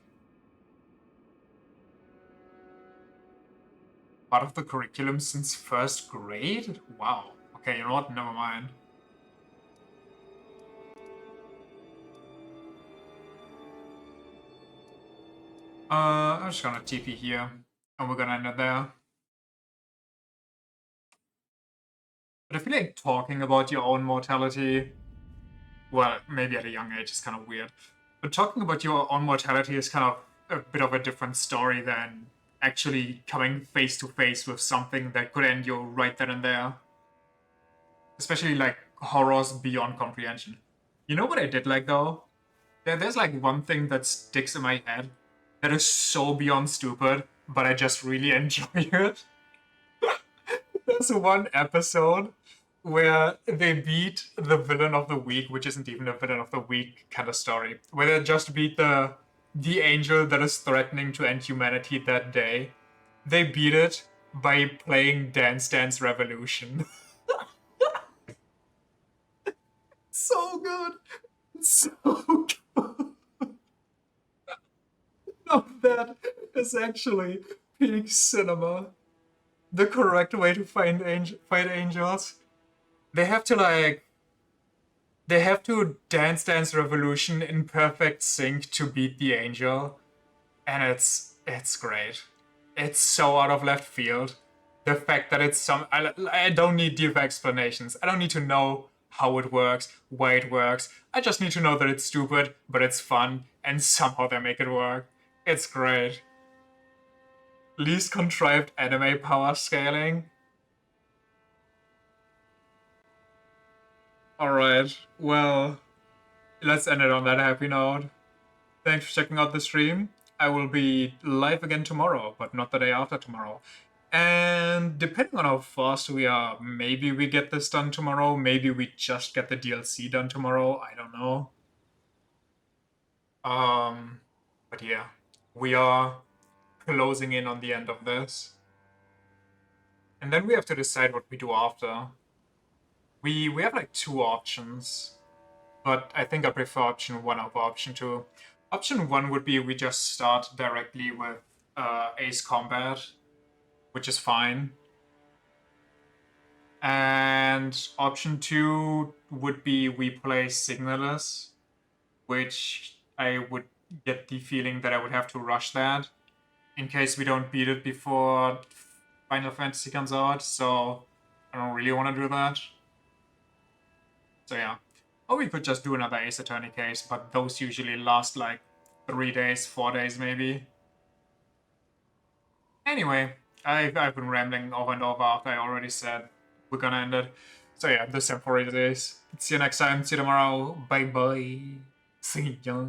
Part of the curriculum since first grade? Wow. Okay, you know what? Never mind. I'm just gonna TP here, and we're gonna end it there. But I feel like talking about your own mortality, well, maybe at a young age is kind of weird, but talking about your own mortality is kind of a bit of a different story than actually coming face to face with something that could end you right then and there. Especially like horrors beyond comprehension. You know what I did like though? There's like one thing that sticks in my head that is so beyond stupid, but I just really enjoy it. There's one episode where they beat the villain of the week, which isn't even a villain of the week kind of story, where they just beat the angel that is threatening to end humanity that day. They beat it by playing Dance Dance Revolution. So good. So good. No, that is actually peak cinema. The correct way to fight angels. They have to Dance Dance Revolution in perfect sync to beat the angel, and it's great. It's so out of left field. The fact that it's I don't need deep explanations. I don't need to know how it works, why it works. I just need to know that it's stupid, but it's fun, and somehow they make it work. It's great. Least contrived anime power scaling. Alright, well, let's end it on that happy note. Thanks for checking out the stream. I will be live again tomorrow, but not the day after tomorrow. And depending on how fast we are, maybe we get this done tomorrow, maybe we just get the DLC done tomorrow, I don't know. But yeah, we are closing in on the end of this. And then we have to decide what we do after. We have like two options, but I think I prefer option 1 over option 2. Option 1 would be we just start directly with Ace Combat, which is fine. And option 2 would be we play Signalers, which I would get the feeling that I would have to rush that in case we don't beat it before Final Fantasy comes out, so I don't really want to do that. So yeah. Or we could just do another Ace Attorney case, but those usually last like 3 days, 4 days maybe. Anyway, I've been rambling over and over after I already said we're gonna end it. So yeah, this time for it is. See you next time. See you tomorrow. Bye bye. See ya.